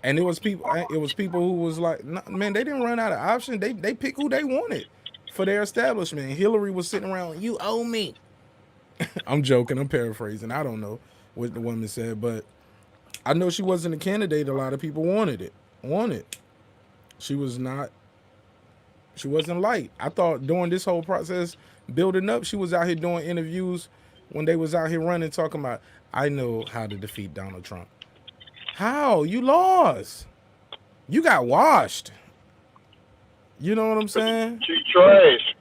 And it was people who was like, man, they didn't run out of options. They picked who they wanted for their establishment. Hillary was sitting around, you owe me. I'm joking. I'm paraphrasing. I don't know what the woman said, but I know she wasn't a candidate. A lot of people wanted. She wasn't light. I thought during this whole process building up, she was out here doing interviews when they was out here running, talking about, I know how to defeat Donald Trump. How? You lost. You got washed. You know what I'm saying? She trash.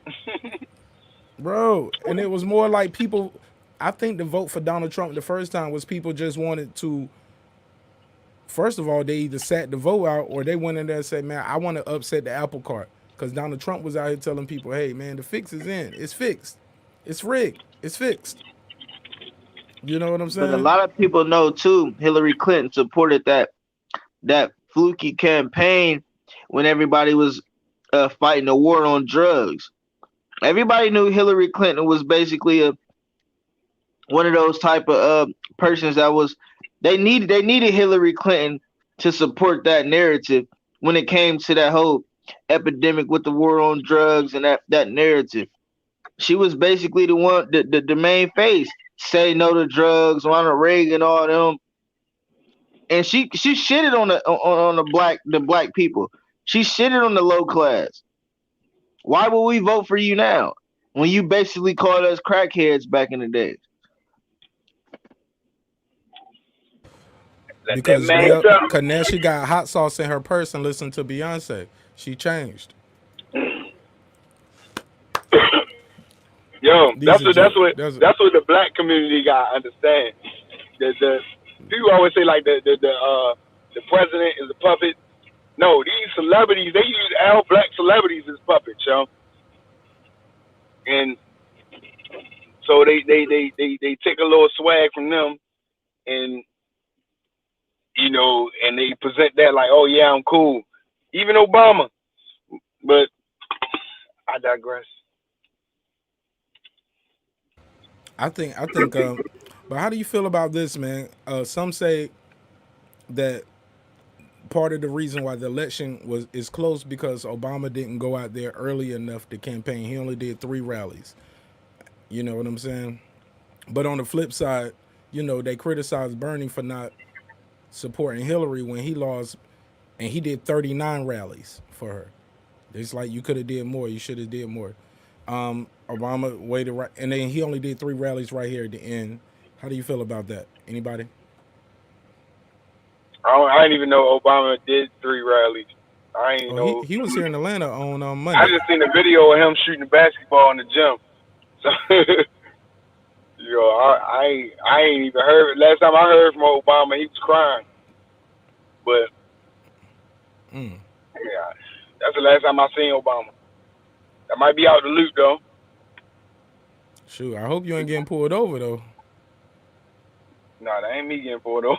Bro, and it was more like people. I think the vote for Donald Trump the first time was people just wanted to. First of all, they either sat the vote out or they went in there and said, "Man, I want to upset the apple cart," because Donald Trump was out here telling people, "Hey, man, the fix is in. It's fixed. It's rigged. It's fixed." You know what I'm But a saying? lot of people know too. Hillary Clinton supported that fluky campaign when everybody was fighting a war on drugs. Everybody knew Hillary Clinton was basically one of those type of persons that was they needed Hillary Clinton to support that narrative when it came to that whole epidemic with the war on drugs and that narrative. She was basically the main face. Say no to drugs, Ronald Reagan, all them, and she shitted on the black people. She shitted on the low class. Why would we vote for you now when you basically called us crackheads back in the day? Let that Because man talk. now she got hot sauce in her purse and listened to Beyonce. She changed. Yo, These are that's jokes. what the black community got to understand. The people always say like the president is a puppet. No, these celebrities, they use all black celebrities as puppets, yo. And so they take a little swag from them, and and they present that like, oh yeah, I'm cool. Even Obama. But I digress. I think. But how do you feel about this, man? Some say that part of the reason why the election is close because Obama didn't go out there early enough to campaign. He only did 3 rallies. You know what I'm saying? But on the flip side, they criticized Bernie for not supporting Hillary when he lost, and he did 39 rallies for her. It's like you could have did more. You should have did more. Obama waited right, and then he only did 3 rallies right here at the end. How do you feel about that? Anybody? I didn't even know Obama did 3 rallies. I ain't Oh, know. he was here in Atlanta on I Monday. just seen a video of him shooting the basketball in the gym. So, I ain't even heard. Last time I heard from Obama, he was crying. But Mm. yeah, that's the last time I seen Obama. That might be out the loop though. Shoot, I hope you ain't getting pulled over though. Nah, that ain't me getting pulled over.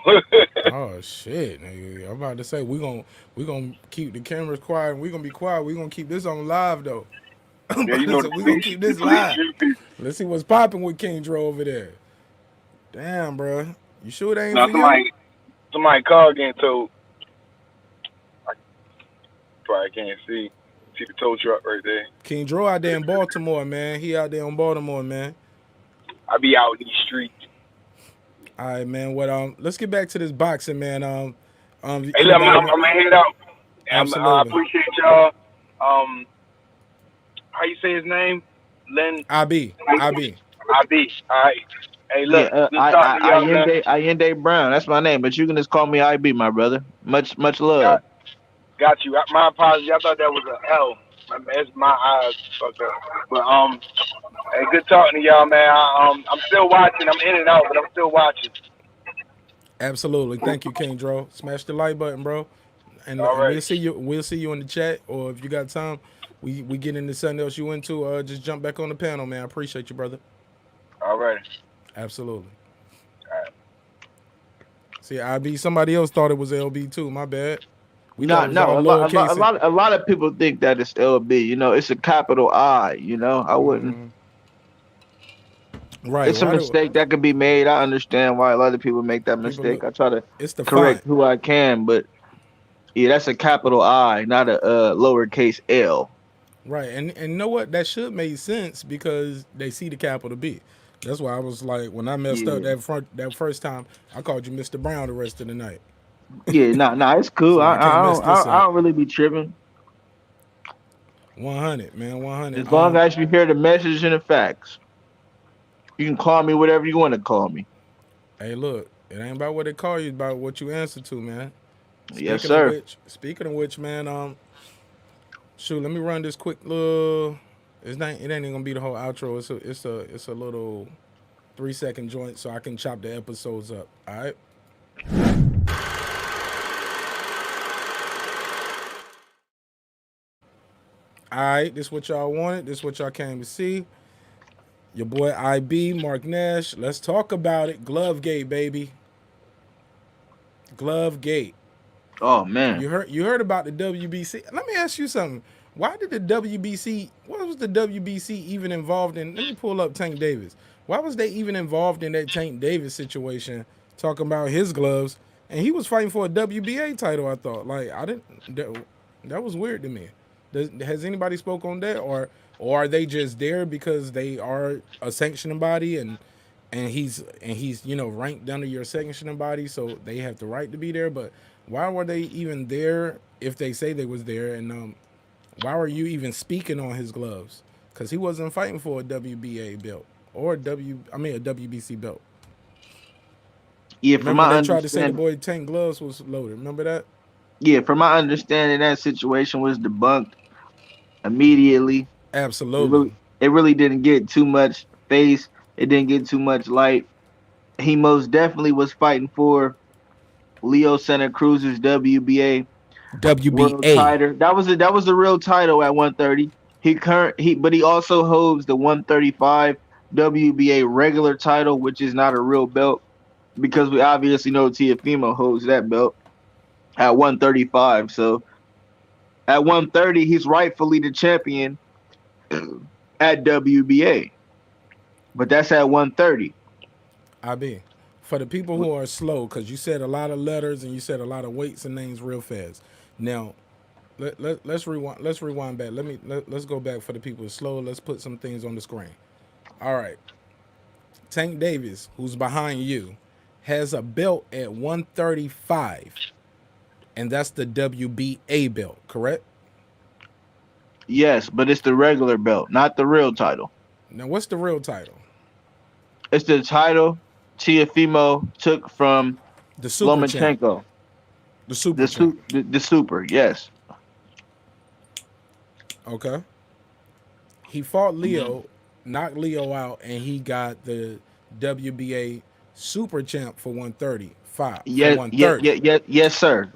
Oh shit, nigga. I'm about to say we gonna keep the cameras quiet and we gonna be quiet. We gonna keep this on live though. I'm Yeah, about you to know say we gonna keep the this police live. shoot people. Let's see what's popping with King Dro over there. Damn, bro. You sure it ain't Now for you? somebody car getting towed. I probably can't see the tow truck right there. King Dro out there in Baltimore, man. He out there in Baltimore, man. I be out in these streets. All right, man. What let's get back to this boxing, man. Hey, look, Anybody I'm want gonna head out. I absolutely. appreciate y'all. How you say his name? Len IB. IB. All right. Hey, Yeah, look, good talking to y'all, man. Allende Brown. That's my name, but you can just call me IB, my brother. Much love. Got you. My apologies. I thought that was an L. It's my eyes fucked up. But hey, good talking to y'all, man. I'm still watching. I'm in and out, but I'm still watching. Absolutely. Thank you, King Dro. Smash the like button, bro. And Alrighty. we'll see you in the chat, or if you got time, we get into something else you into, just jump back on the panel, man. I appreciate you, brother. Alrighty. Absolutely. All right. See, IB, somebody else thought it was LB too. My bad. We thought No, it was no, all lowercase. a lot of people think that it's LB. It's a capital I. I wouldn't. Right. It's a Why do mistake that could be made. I understand why a lot of people make that people mistake. look? I try to It's the correct font. who I can, but yeah, that's a capital I, not a lowercase L. Right. And you know what? That should make sense because they see the capital B. That's why I was like, when I messed up Yeah, that first time, I called you Mr. Brown the rest of the night. yeah, nah, it's cool. So I can't mess this I up. don't really be tripping 100, man. 100. as long as you hear the message and the facts. You can call me whatever you want to call me. Hey, look, it ain't about what they call you, it's about what you answer to, man. Yes, sir. Speaking of which, man, shoot, let me run this quick little. It ain't gonna be the whole outro. It's a little 3 second joint, so I can chop the episodes up. All right. All right. This what y'all wanted. This what y'all came to see. Your boy IB Mark Nash. Let's talk about it. Glovegate, baby. Glovegate. Oh man. You heard about the WBC. Let me ask you something. Why did the WBC? What was the WBC even involved in? Let me pull up Tank Davis. Why was they even involved in that Tank Davis situation? Talking about his gloves, and he was fighting for a WBA title. I thought, like, I didn't. That was weird to me. Has anybody spoke on that, or are they just there because they are a sanctioning body and he's ranked under your sanctioning body, so they have the right to be there? But why were they even there if they say they was there? And why were you even speaking on his gloves? Because he wasn't fighting for a WBA belt or a WBC belt. Yeah, from Remember my they tried to say the understanding. boy Tank gloves was loaded. Remember that? Yeah, from my understanding, that situation was debunked immediately. It Absolutely. really, it really didn't get too much face. It didn't get too much light. He most definitely was fighting for Leo Santa Cruz's WBA world WBA. title. That was the real title at 130. But he also holds the 135 WBA regular title, which is not a real belt because we obviously know Tiafimo holds that belt at 135. So at 130, he's rightfully the champion at WBA, but that's at 130. IB. For the people who are slow, because you said a lot of letters and you said a lot of weights and names real fast. Now, let's rewind. Let's rewind back. Let's go back for the people who are slow. Let's put some things on the screen. All right. Tank Davis, who's behind you, has a belt at 135, and that's the WBA belt, correct? Yes, but it's the regular belt, not the real title. Now, what's the real title? It's the title Tiafimo took from The super champ. Lomachenko. The super champ. The super, yes. Okay. He fought Leo, knocked Leo out, and he got the WBA super champ for 135. For Yes, yeah, 130. yeah, yeah, yes, sir.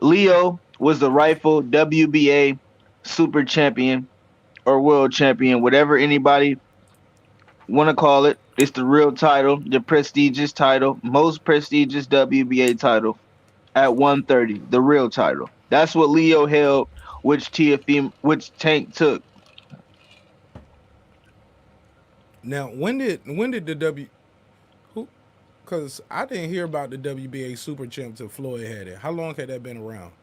Leo was the rightful WBA super champion or world champion, whatever anybody want to call it. It's the real title, the prestigious title, most prestigious WBA title at 130, the real title. That's what Leo held, which Tank took. Now, when did the who? Because I didn't hear about the WBA super champ till Floyd had it. How long had that been around?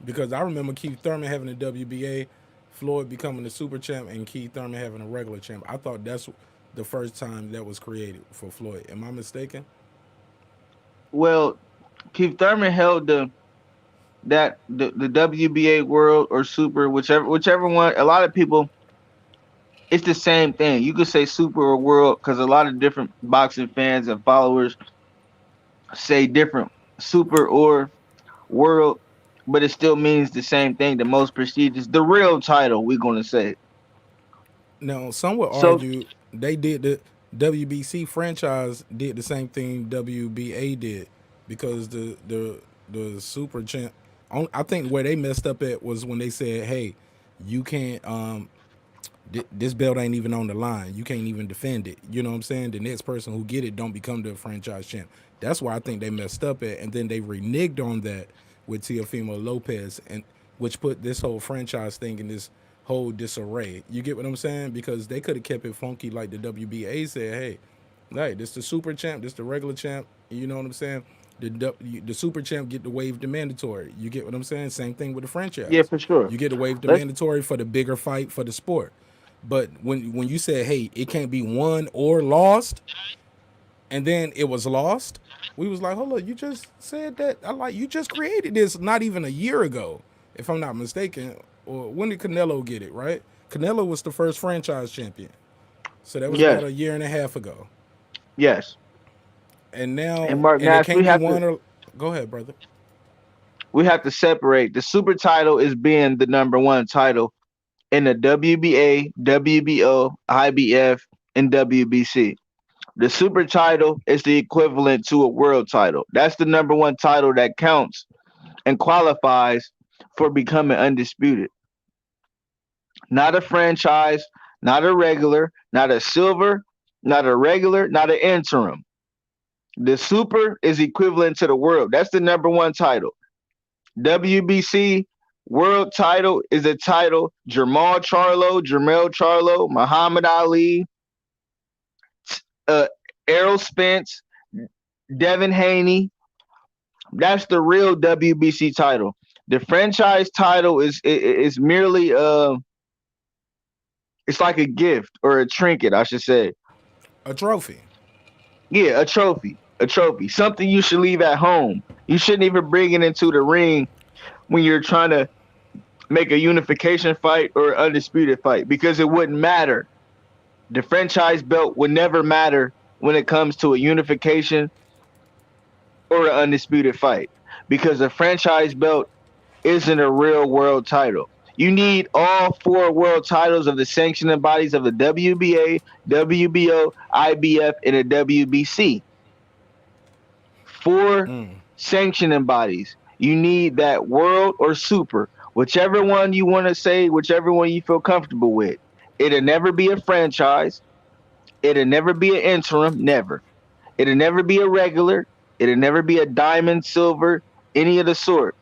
Because I remember Keith Thurman having the WBA, Floyd becoming the super champ, and Keith Thurman having a regular champ. I thought that's the first time that was created for Floyd. Am I mistaken? Well, Keith Thurman held the WBA world or super, whichever one. A lot of people, it's the same thing. You could say super or world because a lot of different boxing fans and followers say different, super or world, but it still means the same thing. The most prestigious, the real title, we're gonna say. Now, some would So argue they did the WBC franchise did the same thing WBA did because the super champ. I think where they messed up at was when they said, "Hey, you can't this belt ain't even on the line. You can't even defend it." You know what I'm saying? The next person who get it don't become the franchise champ. That's why I think they messed up at, and then they reneged on that with Teofimo Lopez, and which put this whole franchise thing in this whole disarray. You get what I'm saying? Because they could have kept it funky like the WBA said, "Hey, right, this the super champ, this the regular champ." You know what I'm saying? The super champ get to waive the mandatory. You get what I'm saying? Same thing with the yeah, franchise. for sure. You get to waive the Let's mandatory for the bigger fight for the sport. But when you said, "Hey, it can't be won or lost," and then it was lost, we was like, "Hold on, you just said that." I like you just created this not even a year ago, if I'm not mistaken. Or when did Canelo get it? Right? Canelo was the first franchise champion, so that was about yes, a year and a half ago. yes. And And now, Mark and it Nash, we can't be have won to. or Go ahead, brother. We have to separate. The super title is being the number one title in the WBA, WBO, IBF, and WBC. The super title is the equivalent to a world title. That's the number one title that counts and qualifies for becoming undisputed. Not a franchise, not a regular, not a silver, not a regular, not an interim. The super is equivalent to the world. That's the number one title. WBC world title is a title Jermell Charlo, Muhammad Ali, Errol Spence, Devin Haney. That's the real WBC title. The franchise title is merely it's like a gift or a trinket, I should say. A trophy. Yeah, a trophy. A trophy. Something you should leave at home. You shouldn't even bring it into the ring when you're trying to make a unification fight or an undisputed fight because it wouldn't matter. The franchise belt would never matter when it comes to a unification or an undisputed fight because a franchise belt isn't a real world title. You need all four world titles of the sanctioning bodies of the WBA, WBO, IBF, and the WBC. Four sanctioning bodies. You need that world or super, whichever one you want to say, whichever one you feel comfortable with. It'll never be a franchise. It'll never be an interim, never. It'll never be a regular. It'll never be a diamond, silver, any of the sort.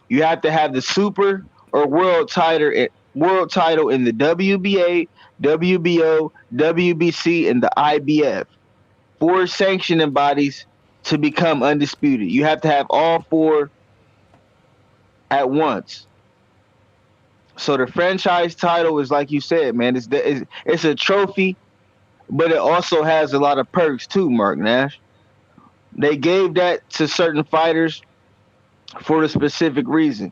You have to have the super or world title in the WBA, WBO, WBC, and the IBF. Four sanctioning bodies to become undisputed. You have to have all four at once. So the franchise title is like you said, man. It's a trophy, but it also has a lot of perks too, MARQ NASH. They gave that to certain fighters for a specific reason,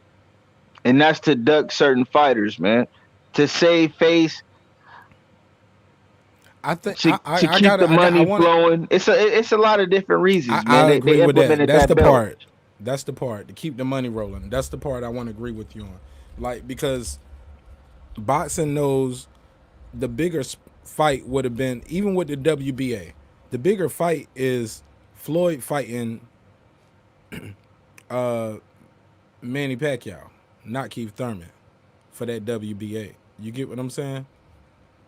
and that's to duck certain fighters, man, to save face. I think to keep the money flowing. It's a lot of different reasons, man. I agree with that. That's the belt. part. That's the part to keep the money rolling. That's the part I want to agree with you on. Like, because boxing knows the bigger fight would have been, even with the WBA, the bigger fight is Floyd fighting Manny Pacquiao, not Keith Thurman, for that WBA. You get what I'm saying?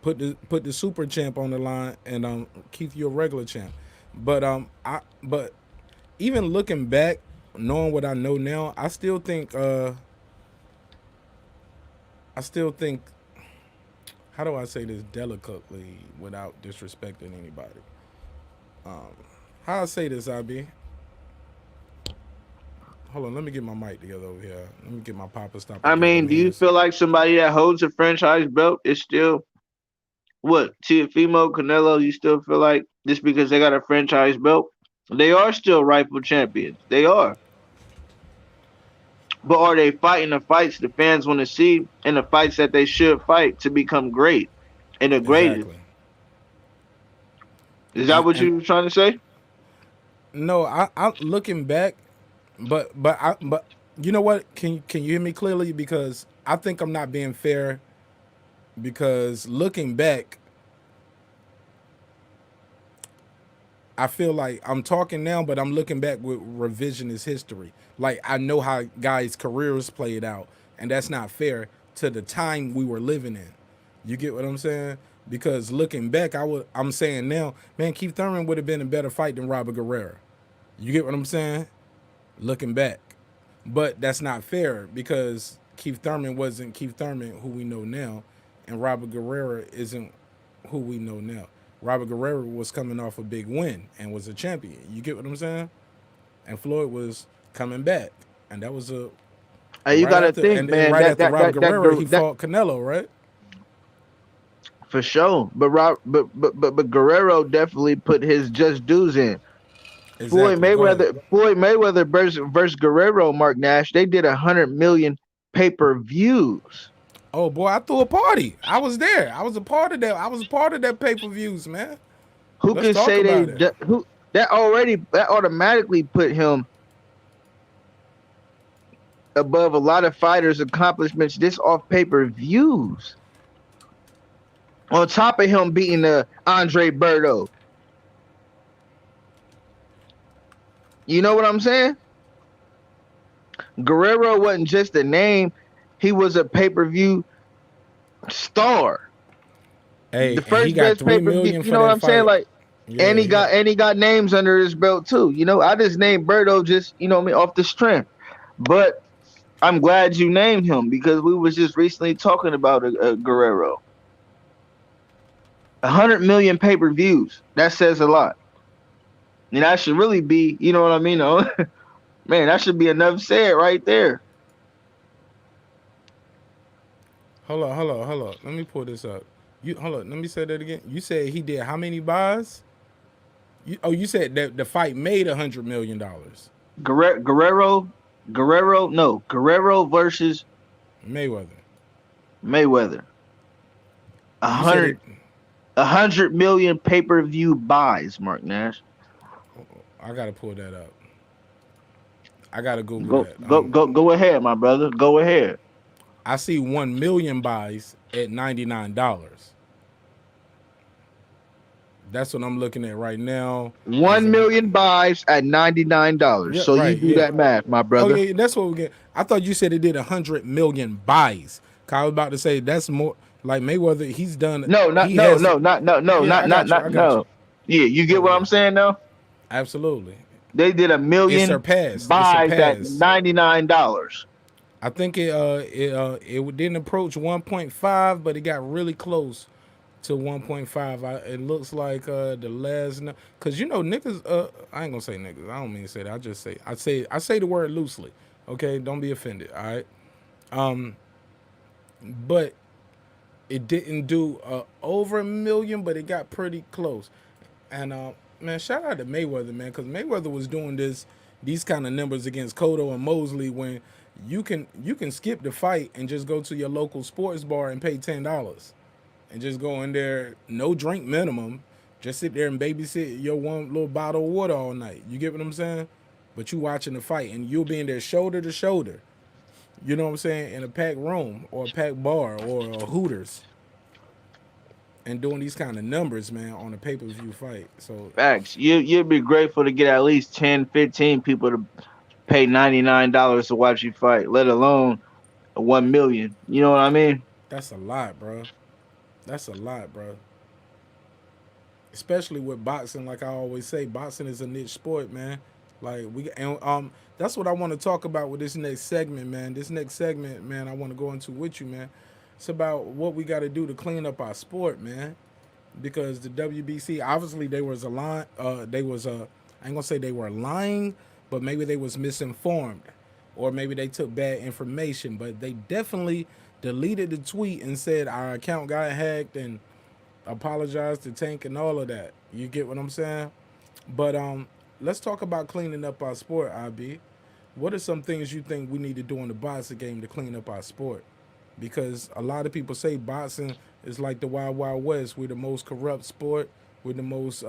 Put the super champ on the line, and Keith, you're a regular champ. But but even looking back, knowing what I know now, I still think how do I say this delicately without disrespecting anybody? How I say this, IB? Hold on, let me get my mic together over here. Let me get my Papa stop. I mean, do you feel like somebody that holds a franchise belt is still what? Teofimo, Canelo, you still feel like just because they got a franchise belt, they are still rightful champions. They are. But are they fighting the fights the fans want to see and the fights that they should fight to become great and the greatest? Exactly. Is that what you were trying to say? No, I'm looking back, but you know what? Can you hear me clearly? Because I think I'm not being fair. Because looking back, I feel like I'm talking now, but I'm looking back with revisionist history. Like, I know how guys' careers played out, and that's not fair to the time we were living in. You get what I'm saying? Because looking back, I'm saying now, man, Keith Thurman would have been a better fight than Robert Guerrero. You get what I'm saying? Looking back. But that's not fair because Keith Thurman wasn't Keith Thurman who we know now, and Robert Guerrero isn't who we know now. Robert Guerrero was coming off a big win and was a champion. You get what I'm saying? And Floyd was coming back, and that was a. You gotta think, man. Right after Robert Guerrero, he fought Canelo, right? For sure, but Guerrero definitely put his just dues in. Exactly. Floyd Mayweather versus Guerrero, MARQ NASH. They did 100 million pay-per-views. Oh boy, I threw a party. I was there. I was a part of that. I was a part of that pay-per-views, man. Who can say that automatically put him above a lot of fighters' accomplishments just off pay-per-views. On top of him beating Andre Berto. You know what I'm saying? Guerrero wasn't just a name, he was a pay-per-view star. Hey, The and he first got best 3 pay-per-view, million you for know what that I'm saying? fight. Like, Yeah, he got. and he got names under his belt too. You know, I just named Berto just, you know what I mean, off the strength. But I'm glad you named him because we was just recently talking about a Guerrero. 100 million pay-per-views. That says a lot. And that should really be, you know what I mean? Man, that should be enough said right there. Hold on. Let me pull this up. You hold on. Let me say that again. You said he did how many buys? You said that the fight made $100 million. Guerrero versus Mayweather. Mayweather. A You said hundred, it. 100 million pay-per-view buys, Mark Nash. I gotta pull that up. I gotta Google Go, that. go ahead, my brother. Go ahead. I see 1 million buys at $99. That's what I'm looking at right now. As 1 million buys at $99. yeah, So you right, do yeah. that math, my Oh brother. yeah, that's what we get. I thought you said it did 100 million buys. 'Cause I was about to say that's more like Mayweather. He's done. No, He has. Yeah, I got you. not I got you. no. Yeah, you get Oh what yeah, I'm saying though? absolutely. They did a It million surpassed. It buys at surpassed. $99. I think it didn't approach 1.5, but it got really close to 1.5. It looks like the last because you know niggas. I ain't gonna say niggas. I don't mean to say that. I say the word loosely. Okay, don't be offended. All right. But it didn't do over 1 million, but it got pretty close. And man, shout out to Mayweather, man, because Mayweather was doing these kind of numbers against Cotto and Mosley when you can skip the fight and just go to your local sports bar and pay $10 and just go in there, no drink minimum, just sit there and babysit your one little bottle of water all night. You get what I'm saying? But you watching the fight and you'll be in there shoulder to shoulder. You know what I'm saying? In a packed room or a packed bar or a Hooters and doing these kind of numbers, man, on a pay-per-view fight. So Facts. You'd be grateful to get at least 10, 15 people to pay $99 to watch you fight, let alone 1 million. You know what I mean? that's a lot, bro. That's a lot, bro. Especially with boxing, like I always say, boxing is a niche sport, man. Like that's what I want to talk about with this next segment, man. This next segment, man, I want to go into with you, man. It's about what we got to do to clean up our sport, man. Because the WBC, obviously, they was a lie. I ain't gonna say they were lying, but maybe they was misinformed, or maybe they took bad information. But they definitely deleted the tweet and said our account got hacked and apologized to Tank and all of that. You get what I'm saying? But let's talk about cleaning up our sport, IB. What are some things you think we need to do in the boxing game to clean up our sport? Because a lot of people say boxing is like the Wild Wild West. We're the most corrupt sport. We're the most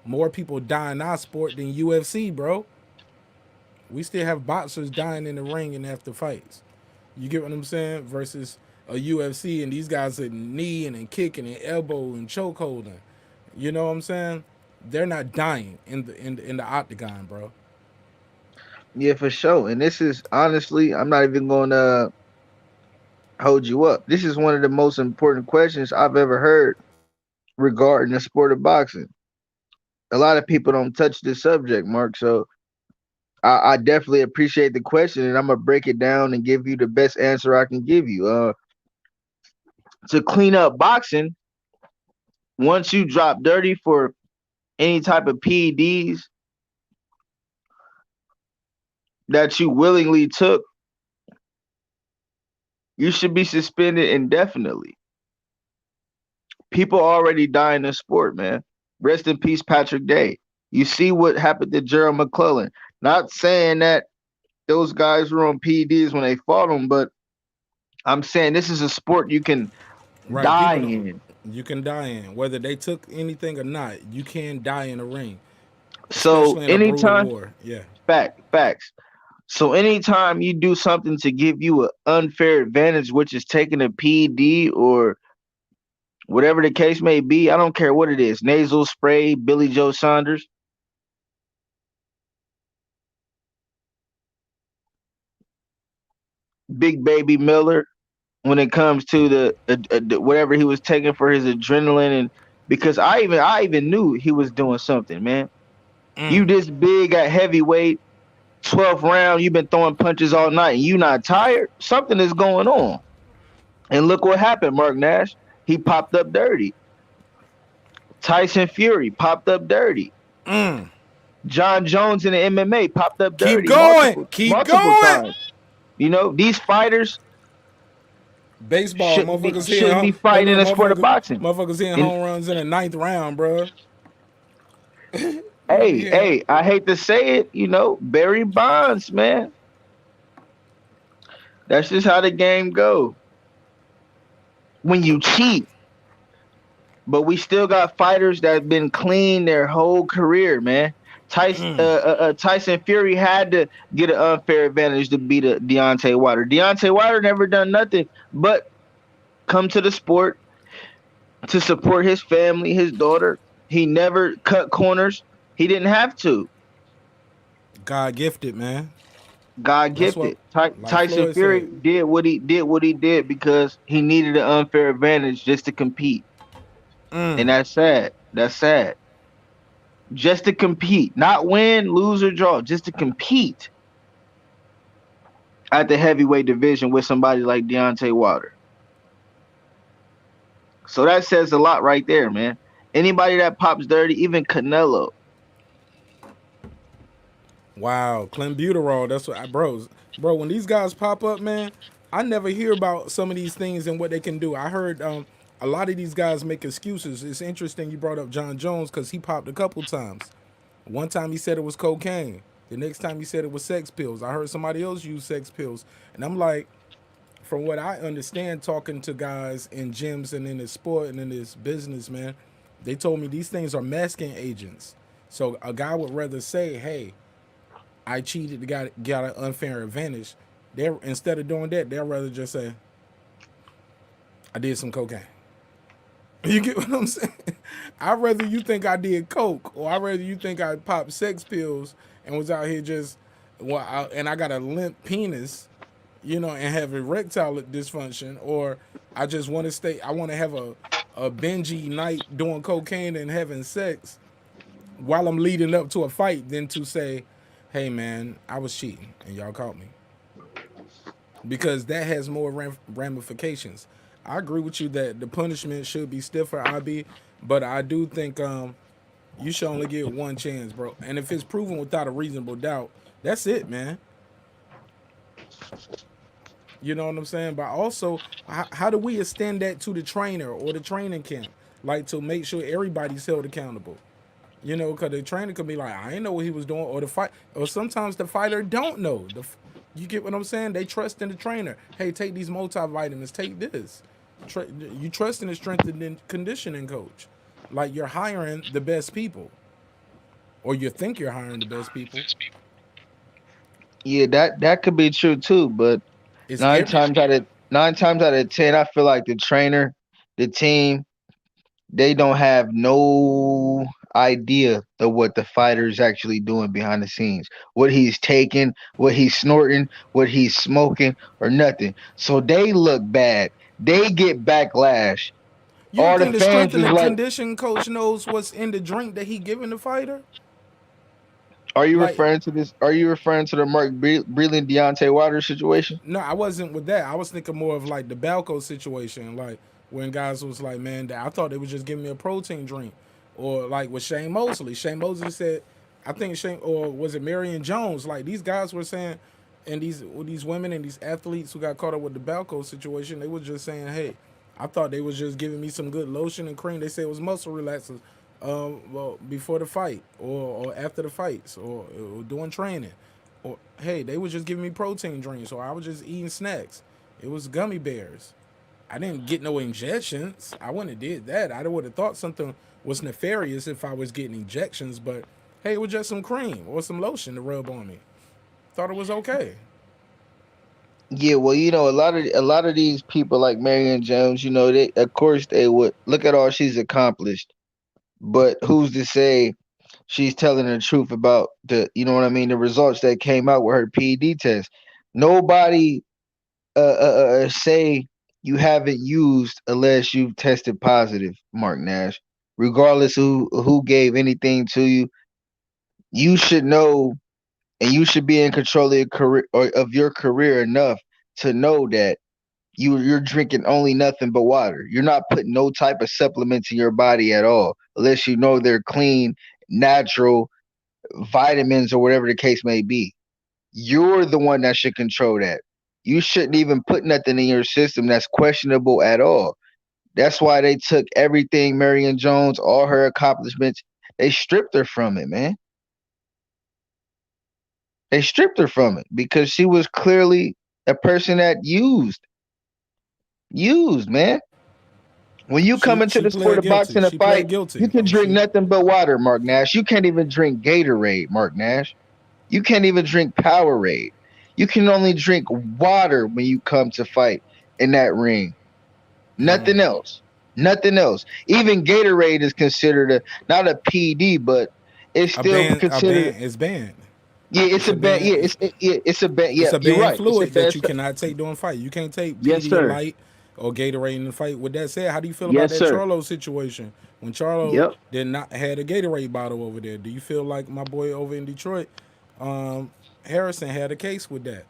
more people die in our sport than UFC, bro. We still have boxers dying in the ring and after fights. You get what I'm saying? Versus a UFC and these guys are kneeing and kicking and elbow and choke holding. You know what I'm saying? They're not dying in the octagon, bro. Yeah, for sure. And this is honestly, I'm not even going to hold you up. This is one of the most important questions I've ever heard regarding the sport of boxing. A lot of people don't touch this subject, Mark. So I definitely appreciate the question, and I'm gonna break it down and give you the best answer I can give you. To clean up boxing, once you drop dirty for any type of PEDs that you willingly took, you should be suspended indefinitely. People already die in the sport, man. Rest in peace, Patrick Day. You see what happened to Gerald McClellan. Not saying that those guys were on PEDs when they fought them, but I'm saying this is a sport you can Right. die People don't. in. You can die in. Whether they took anything or not, you can die in a ring. So Especially in a brutal anytime, war. Yeah. facts. So anytime you do something to give you an unfair advantage, which is taking a PD or whatever the case may be, I don't care what it is, nasal spray, Billy Joe Saunders, Big Baby Miller, when it comes to the whatever he was taking for his adrenaline, and because I even knew he was doing something, man. You this big at heavyweight, 12th round, you've been throwing punches all night, and you not tired. Something is going on. And look what happened, Mark Nash. He popped up dirty. Tyson Fury popped up dirty. John Jones in the MMA popped up Keep dirty going. multiple Keep multiple going. times. You know, these fighters Baseball, motherfuckers hitting shouldn't be look, fighting in look, the sport of boxing. motherfuckers hitting And home runs in the 9th round, bro. You be hitting, hey, I hate to say it, you know, Barry Bonds, man. That's just how the game go. When you cheat, but we still got fighters that have been clean their whole career, man. Tyson Fury had to get an unfair advantage to beat Deontay Wilder. Deontay Wilder never done nothing but come to the sport to support his family, his daughter. He never cut corners. He didn't have to. God gifted, man. God That's what, gifted. like Tyson Floyd said. Fury did what he did because he needed an unfair advantage just to compete. And that's sad. That's sad. Just to compete, not win, lose, or draw, just to compete at the heavyweight division with somebody like Deontay Wilder. So that says a lot right there, man. Anybody that pops dirty, even Canelo. Wow, clenbuterol. That's what bro. When these guys pop up, man, I never hear about some of these things and what they can do. I heard a lot of these guys make excuses. It's interesting you brought up John Jones because he popped a couple times. One time he said it was cocaine. The next time he said it was sex pills. I heard somebody else use sex pills, and I'm like, from what I understand, talking to guys in gyms and in this sport and in this business, man, they told me these things are masking agents. So a guy would rather say, "Hey, I cheated, got an unfair advantage." They instead of doing that, they'll rather just say, "I did some cocaine." You get what I'm saying? I'd rather you think I did coke, or I'd rather you think I popped sex pills and was out here just, and I got a limp penis, and have erectile dysfunction, or I just want to stay. I want to have a bingy night doing cocaine and having sex while I'm leading up to a fight, than to say, "Hey man, I was cheating and y'all caught me," because that has more ramifications. I agree with you that the punishment should be stiffer, but I do think you should only get one chance, bro. And if it's proven without a reasonable doubt, that's it, man. You know what I'm saying? But also, how do we extend that to the trainer or the training camp? Like, to make sure everybody's held accountable. Because the trainer could be like, "I didn't know what he was doing," or sometimes the fighter don't know. You get what I'm saying? They trust in the trainer. "Hey, take these multivitamins, take this." You trust in the strength and conditioning coach. Like, you're hiring the best people, or you think you're hiring the best people. Yeah, that could be true too, but It's nine times out of 10, I feel like the trainer, the team, they don't have no idea of what the fighter is actually doing behind the scenes, what he's taking, what he's snorting, what he's smoking, or nothing. So they look bad. They get backlash. You don't All the think the strength fans and is the like, condition coach knows what's in the drink that he giving the fighter? "Are you Like, referring to this? Are you referring to the Mark Breland Deontay Wilder situation?" no, I wasn't with that. I was thinking more of like the Balco situation, like when guys was like, "Man, I thought they was just giving me a protein drink," or like with Shane Mosley. Shane Mosley said, I think or was it Marion Jones? Like, these guys were saying, and these women and these athletes who got caught up with the Balco situation, they were just saying, "Hey, I thought they was just giving me some good lotion and cream." They said it was muscle relaxers, well, before the fight or after the fights or doing training. Or, hey, they was just giving me protein drinks, or I was just eating snacks. It was gummy bears. I didn't get no injections. I wouldn't have did that. I would have thought something was nefarious if I was getting injections, but hey, it was just some cream or some lotion to rub on me. Thought it was okay. Yeah, well, a lot of these people like Marion Jones, they of course they would look at all she's accomplished, but who's to say she's telling the truth about the results that came out with her PED test? Nobody say you haven't used unless you've tested positive, Mark Nash. Regardless who gave anything to you, you should know and you should be in control of your career enough to know that you're drinking only nothing but water. You're not putting no type of supplements in your body at all, unless you know they're clean, natural vitamins or whatever the case may be. You're the one that should control that. You shouldn't even put nothing in your system that's questionable at all. That's why they took everything Marion Jones, all her accomplishments, they stripped her from it, man. They stripped her from it because she was clearly a person that used, man. When you come into She the sport pled of guilty. boxing to She fight, pled you guilty. can drink She nothing but water, Mark Nash. You can't even drink Gatorade, Mark Nash. You can't even drink Powerade. You can only drink water when you come to fight in that ring. Nothing else. Nothing else. Even Gatorade is considered not a PD, but it's still a considered. ban is banned. Yeah, it's It's a a bad. ban. Yeah, it's a bad. It's Yeah, a you're banned right. It's a fluid bad. that you cannot take during fight. You can't take Yes, sir. Pedialyte or Gatorade in the fight. With that said, how do you feel about Yes, that sir. Charlo situation when Charlo Yep. did not had a Gatorade bottle over there? Do you feel like my boy over in Detroit, um, Harrison, had a case with that?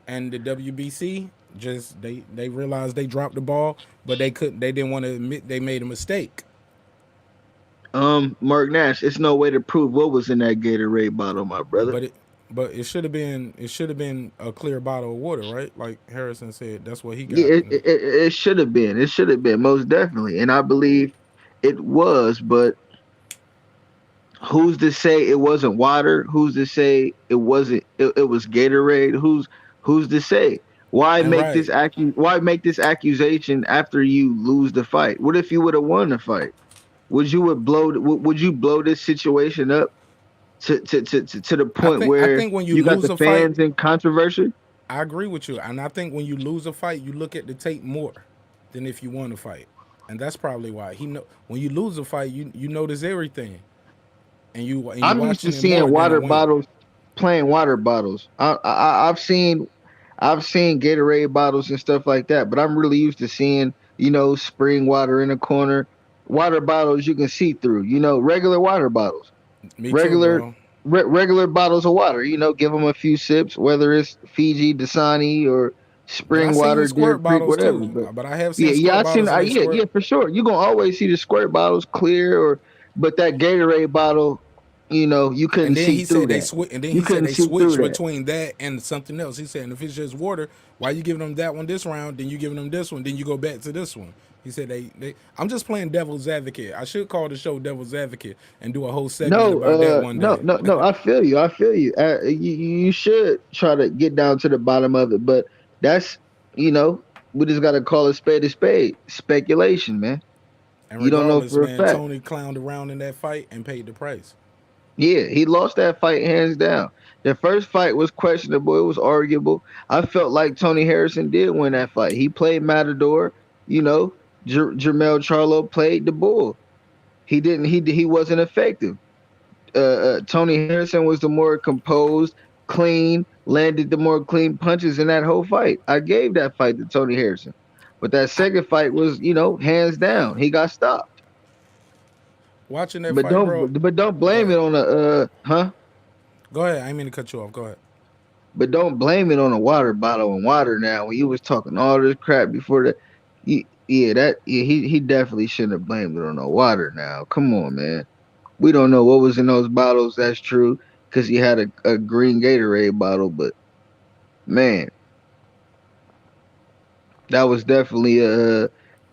And the WBC just they realized they dropped the ball, but they didn't want to admit they made a mistake. Mark Nash. It's no way to prove what was in that Gatorade bottle, my brother. But it should have been a clear bottle of water, right? Like Harrison said, that's what he got. Yeah, it should have been. It should have been most definitely, and I believe it was. But who's to say it wasn't water? Who's to say it wasn't? It was Gatorade. Who's to say? Why And make right, Why make this accusation after you lose the fight? What if you would have won the fight? Would you blow this situation up to the point I where think when you you got lose the a fight, fans in controversy? I agree with you, and I think when you lose a fight, you look at the tape more than if you won a fight, and that's probably why he know when you lose a fight, you notice everything, and you I'm used to watching it seeing more than a water win. bottles, plain water bottles. I've seen Gatorade bottles and stuff like that, but I'm really used to seeing spring water in a corner, water bottles you can see through. Regular water bottles, Me too, regular bro. regular bottles of water. Give them a few sips, whether it's Fiji, Dasani, or But I spring seen water, Deer squirt Creek, bottles whatever. too. But But I have seen yeah, yeah, squirt I seen. bottles and they Yeah, squirt. yeah, for sure. You're gonna always see the squirt bottles clear, but that Gatorade bottle, you couldn't And then see he through said that. You he said couldn't they see through switched that. between that and something else. He said, and if it's just water, why you giving them that one this round? Then you giving them this one. Then you go back to this one. He said they. I'm just playing devil's advocate. I should call the show devil's advocate and do a whole segment No, about that one no, day. no, no. I feel you. I feel you. You should try to get down to the bottom of it, but that's you know we just got to call a spade a spade. Speculation, man. And You don't know regardless, for a man, fact. Tony clowned around in that fight and paid the price. Yeah, he lost that fight hands down. The first fight was questionable. It was arguable. I felt like Tony Harrison did win that fight. He played Matador. You know, Jermell Charlo played the bull. He didn't. He wasn't effective. Tony Harrison was the more composed, clean, landed the more clean punches in that whole fight. I gave that fight to Tony Harrison, but that I, second fight was, hands down. He got stopped. watching that But fight, don't bro. but don't Go blame ahead. it on the huh. Go ahead. I didn't mean to cut you off. Go ahead. But don't blame it on a water bottle and water now. When you was talking all this crap before that, he definitely shouldn't have blamed it on no water. Now, come on, man. We don't know what was in those bottles. That's true because he had a green Gatorade bottle, but man, that was definitely a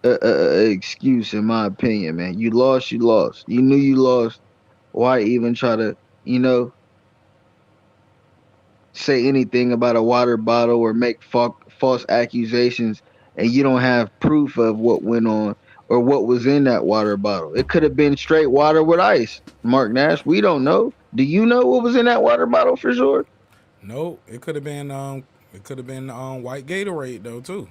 excuse in my opinion, man. You lost, you lost. You knew you lost. Why even try to, you know, say anything about a water bottle or make false accusations and you don't have proof of what went on or what was in that water bottle? It could have been straight water with ice, Mark Nash. We don't know. Do you know what was in that water bottle for sure? No, it could have been white Gatorade though too.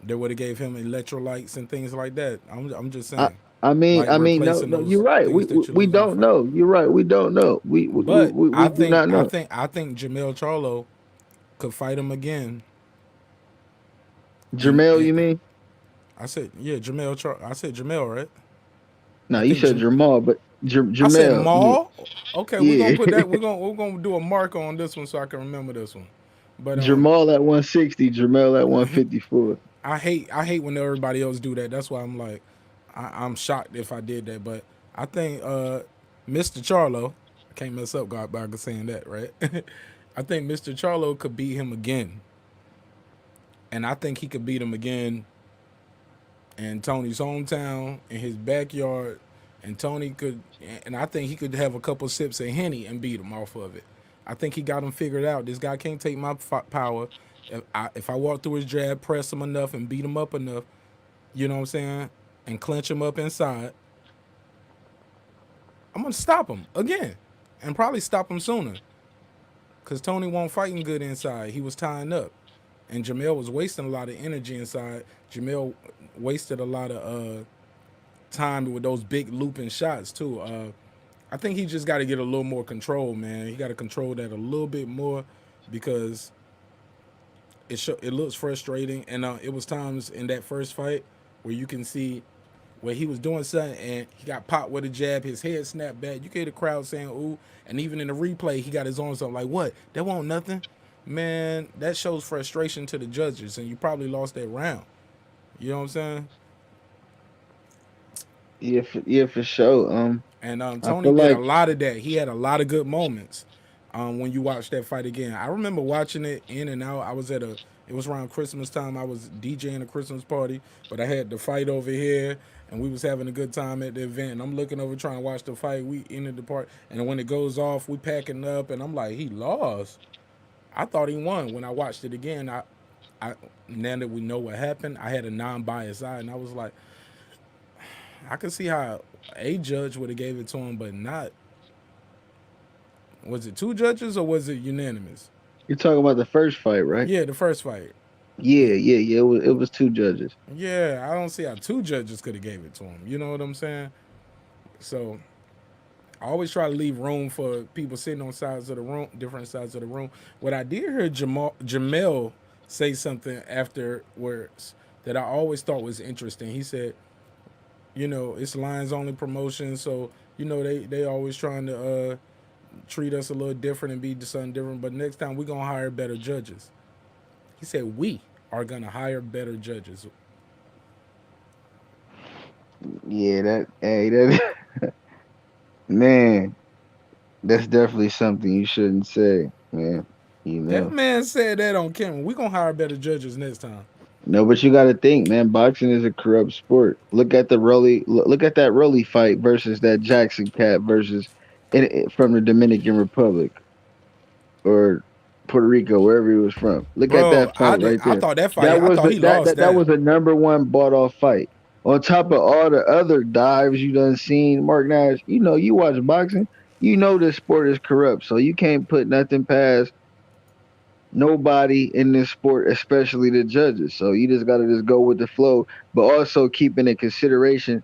They would have gave him electrolytes and things like that. I'm just I saying, I mean, like no, replacing no, you're those right. things that you We lose in the don't fight. know. You're right. We don't know. But We do not know. I think Jamel Charlo could fight him again. Jermel, And you mean? I said I said Jamel, right? No, I you think said Jamal, but I said Jamel, yeah, Maul. Okay, we're gonna yeah. put that. We're gonna do a mark on this one so I can remember this one. But Jamal at 160, Jamel at 154. I hate when everybody else do that. That's why I'm like, I'm shocked if I did that. But I think Mr. Charlo, I can't mess up God by saying that, right? I think Mr. Charlo could beat him again, and I think he could beat him again in Tony's hometown, in his backyard, and Tony could, and I think he could have a couple sips of Henny and beat him off of it. I think he got him figured out. This guy can't take my power. If I walk through his jab, press him enough, and beat him up enough, you know what I'm saying, and clench him up inside, I'm gonna stop him again, and probably stop him sooner. Cause Tony won't fighting good inside. He was tying up, and Jamel was wasting a lot of energy inside. Jamel wasted a lot of time with those big looping shots too. I think he just got to get a little more control, man. He got to control that a little bit more because it looks frustrating, and it was times in that first fight where you can see where he was doing something and he got popped with a jab, his head snapped back. You could hear the crowd saying "ooh," and even in the replay, he got his arms up like, "What? That won't nothing." Man, that shows frustration to the judges, and you probably lost that round. You know what I'm saying? Yeah, for sure. And I Tony feel did a like lot of that. He had a lot of good moments when you watch that fight again. I remember watching it in and out. It was around Christmas time. I was DJing a Christmas party, but I had the fight over here, and we was having a good time at the event. And I'm looking over trying to watch the fight. We ended the part, and when it goes off, we packing up, and I'm like, he lost. I thought he won. When I watched it again, I now that we know what happened, I had a non-biased eye, and I was like, I could see how a judge would have gave it to him, but not. Was it two judges or was it unanimous? you're talking about the first fight, right? Yeah, the first fight. Yeah. It was two judges. Yeah, I don't see how two judges could have gave it to him. You know what I'm saying? So I always try to leave room for people sitting on sides of the room, different sides of the room. What I did hear Jamel say something afterwards that I always thought was interesting. He said, it's lines only promotion, so they always trying to treat us a little different and be something different. But next time we're gonna hire better judges. He said we are gonna hire better judges. Yeah, that man, that's definitely something you shouldn't say, man. You That know. man said that on camera. We're gonna hire better judges next time. No, but you got to think, man. Boxing is a corrupt sport. Look at the look at that Rolly fight versus that Jackson cat versus from the Dominican Republic or Puerto Rico, wherever he was from. Look at Bro, that fight right I there. thought that fight. That I was thought he lost that that. was a number one bought off fight. On top of all the other dives you done seen, Mark Nash. You know, you watch boxing. You know this sport is corrupt, so you can't put nothing past nobody in this sport, especially the judges. So you just got to just go with the flow, but also keeping in consideration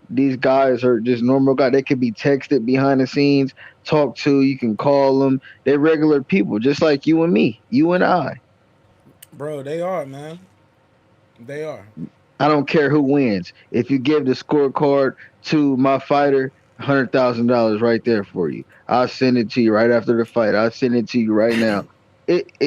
these guys are just normal guys. They could be texted behind the scenes, talk to. You can call them. They're regular people, just like you and me, you and I. Bro, they are, man. They are. I don't care who wins. If you give the scorecard to my fighter, $100,000 right there for you. I'll send it to you right after the fight. I'll send it to you right now.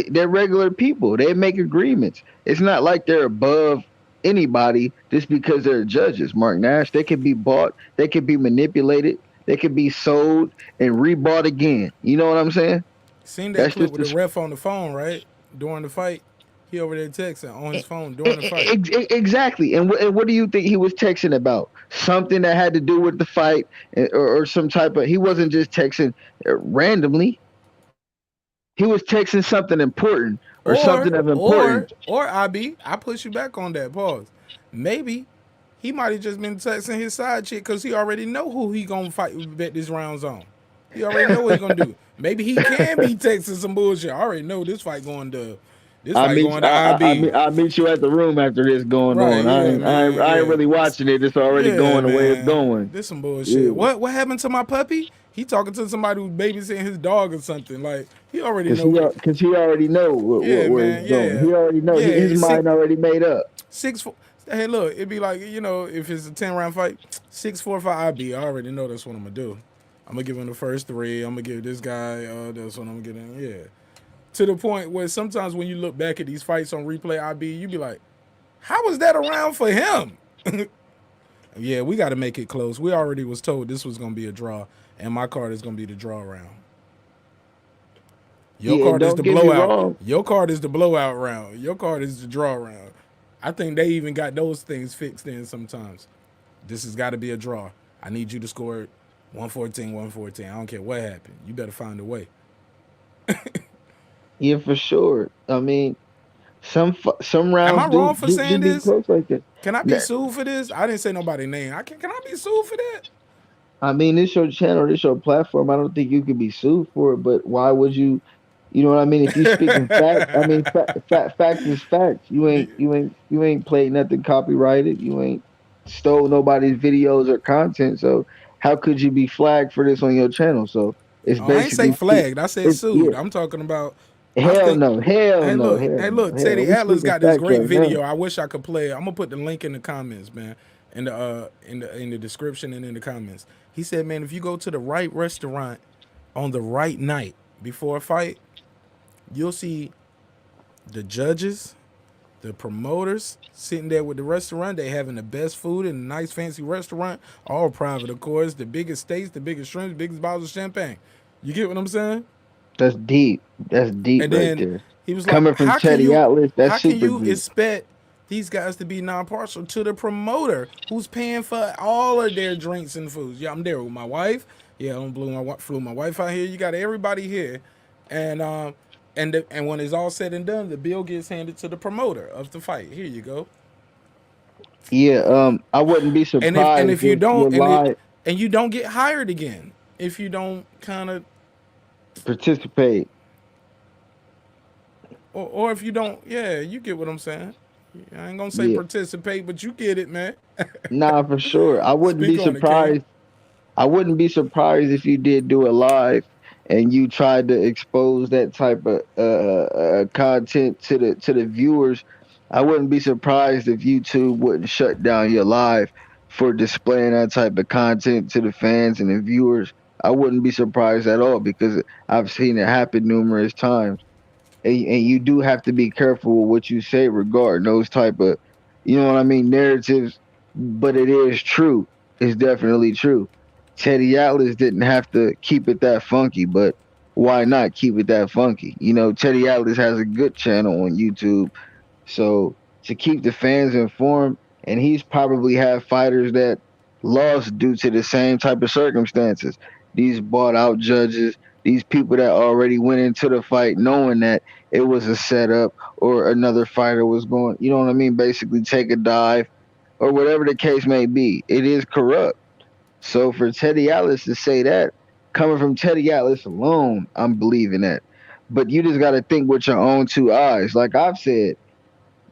They're regular people. They make agreements. It's not like they're above anybody just because they're judges. Mark Nash, they could be bought, they could be manipulated, they could be sold and rebought again. You know what I'm saying? Seen that That's clip just with the the ref on the phone, right? During the fight. He over there texting on his phone during the fight. Exactly. And what do you think he was texting about? Something that had to do with the fight, or some type of. He wasn't just texting randomly. He was texting something important or something of importance. Or I push you back on that. Pause. Maybe he might have just been texting his side chick because he already know who he gonna fight bet this rounds on. He already know what he gonna do. Maybe he can be texting some bullshit. I already know this fight going to IB. I meet you at the room after this going Right, on. yeah, man, I ain't yeah. really watching it. It's already Yeah, going the way it's man. going. This some bullshit. Yeah. What happened to my puppy? He talking to somebody who's babysitting his dog or something. Like he already Cause know what. cause he already know Yeah, where it's man. going. Yeah, He already know. yeah. His It's mind already made up. 6-4. Hey, look, it'd be like, if it's a 10-round fight, 6-4 for IB. I already know that's what I'm gonna do. I'm gonna give him the first 3. I'm gonna give this guy. That's what I'm getting. Yeah. To the point where sometimes when you look back at these fights on replay, IB, you be like, how was that around for him? Yeah, we got to make it close. We already was told this was gonna be a draw, and my card is gonna be the draw round. Your Yeah, and card is don't the get me blowout. wrong. Your card is the blowout round. Your card is the draw round. I think they even got those things fixed in sometimes. This has got to be a draw. I need you to score 114, 114. I don't care what happened. You better find a way. Yeah, for sure. I mean, some Am I rounds wrong for do saying be this? close like that. Can I be sued for this? I didn't say nobody's name. Can I be sued for that? I mean, this your channel, this your platform. I don't think you could be sued for it, but why would you? You know what I mean? If you speaking fact, I mean, fact is fact. You ain't played nothing copyrighted. You ain't stole nobody's videos or content. So how could you be flagged for this on your channel? So it's Oh, I ain't say basically, flagged. I said it's yeah. sued. I'm talking about. I Hell think. no, hell Hey, no, look. hell Hey, no, look. hell. Teddy We Atlas speaking got this facts great right now. video. I wish I could play it. I'm gonna put the link in the comments, man. In the description and in the comments. He said, man, if you go to the right restaurant on the right night before a fight, you'll see the judges, the promoters sitting there with the restaurant. They having the best food in a nice fancy restaurant, all private, of course. The biggest steaks, the biggest shrimps, the biggest bottles of champagne. You get what I'm saying? That's deep. That's deep And right then there. he was like, Coming from Teddy Atlas, how that's can super you deep. expect these guys to be non-partial to the promoter who's paying for all of their drinks and foods? Yeah, I'm there with my wife. Yeah, I flew my wife out here. You got everybody here, and and when it's all said and done, the bill gets handed to the promoter of the fight. Here you go. Yeah, I wouldn't be And surprised if you if your don't, live and you don't get hired again if you don't kind of, participate. or if you don't, yeah, you get what I'm saying. I ain't gonna say Yeah, participate, but you get it, man. nah, for sure. I wouldn't be Speak on it, King. surprised. I wouldn't be surprised if you did do it live and you tried to expose that type of content to the viewers. I wouldn't be surprised if YouTube wouldn't shut down your live for displaying that type of content to the fans and the viewers. I wouldn't be surprised at all because I've seen it happen numerous times. And you do have to be careful with what you say regarding those type of, you know what I mean, narratives. But it is true. It's definitely true. Teddy Atlas didn't have to keep it that funky, but why not keep it that funky? You know, Teddy Atlas has a good channel on YouTube, so to keep the fans informed, and he's probably had fighters that lost due to the same type of circumstances. These bought out judges, these people that already went into the fight knowing that it was a setup or another fighter was going, you know what I mean, basically take a dive or whatever the case may be. It is corrupt. So for Teddy Atlas to say that, coming from Teddy Atlas alone, I'm believing that. But you just got to think with your own 2 eyes. Like I've said,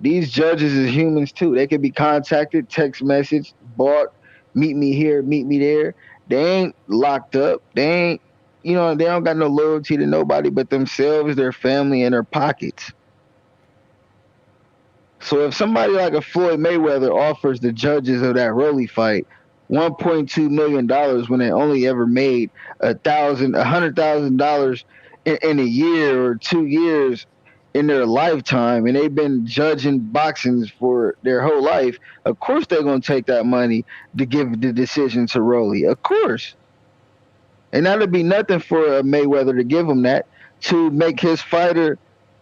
these judges is humans too. They can be contacted, text message, bought, meet me here, meet me there. They ain't locked up. They ain't, you know, they don't got no loyalty to nobody but themselves, their family, and their pockets. So if somebody like a Floyd Mayweather offers the judges of that Rolly fight $1.2 million when they only ever made $100,000 in a year or 2 years in their lifetime, and they've been judging boxings for their whole life, of course they're gonna take that money to give the decision to Rolly. Of course. And that'd be nothing for a Mayweather to give him that to make his fighter,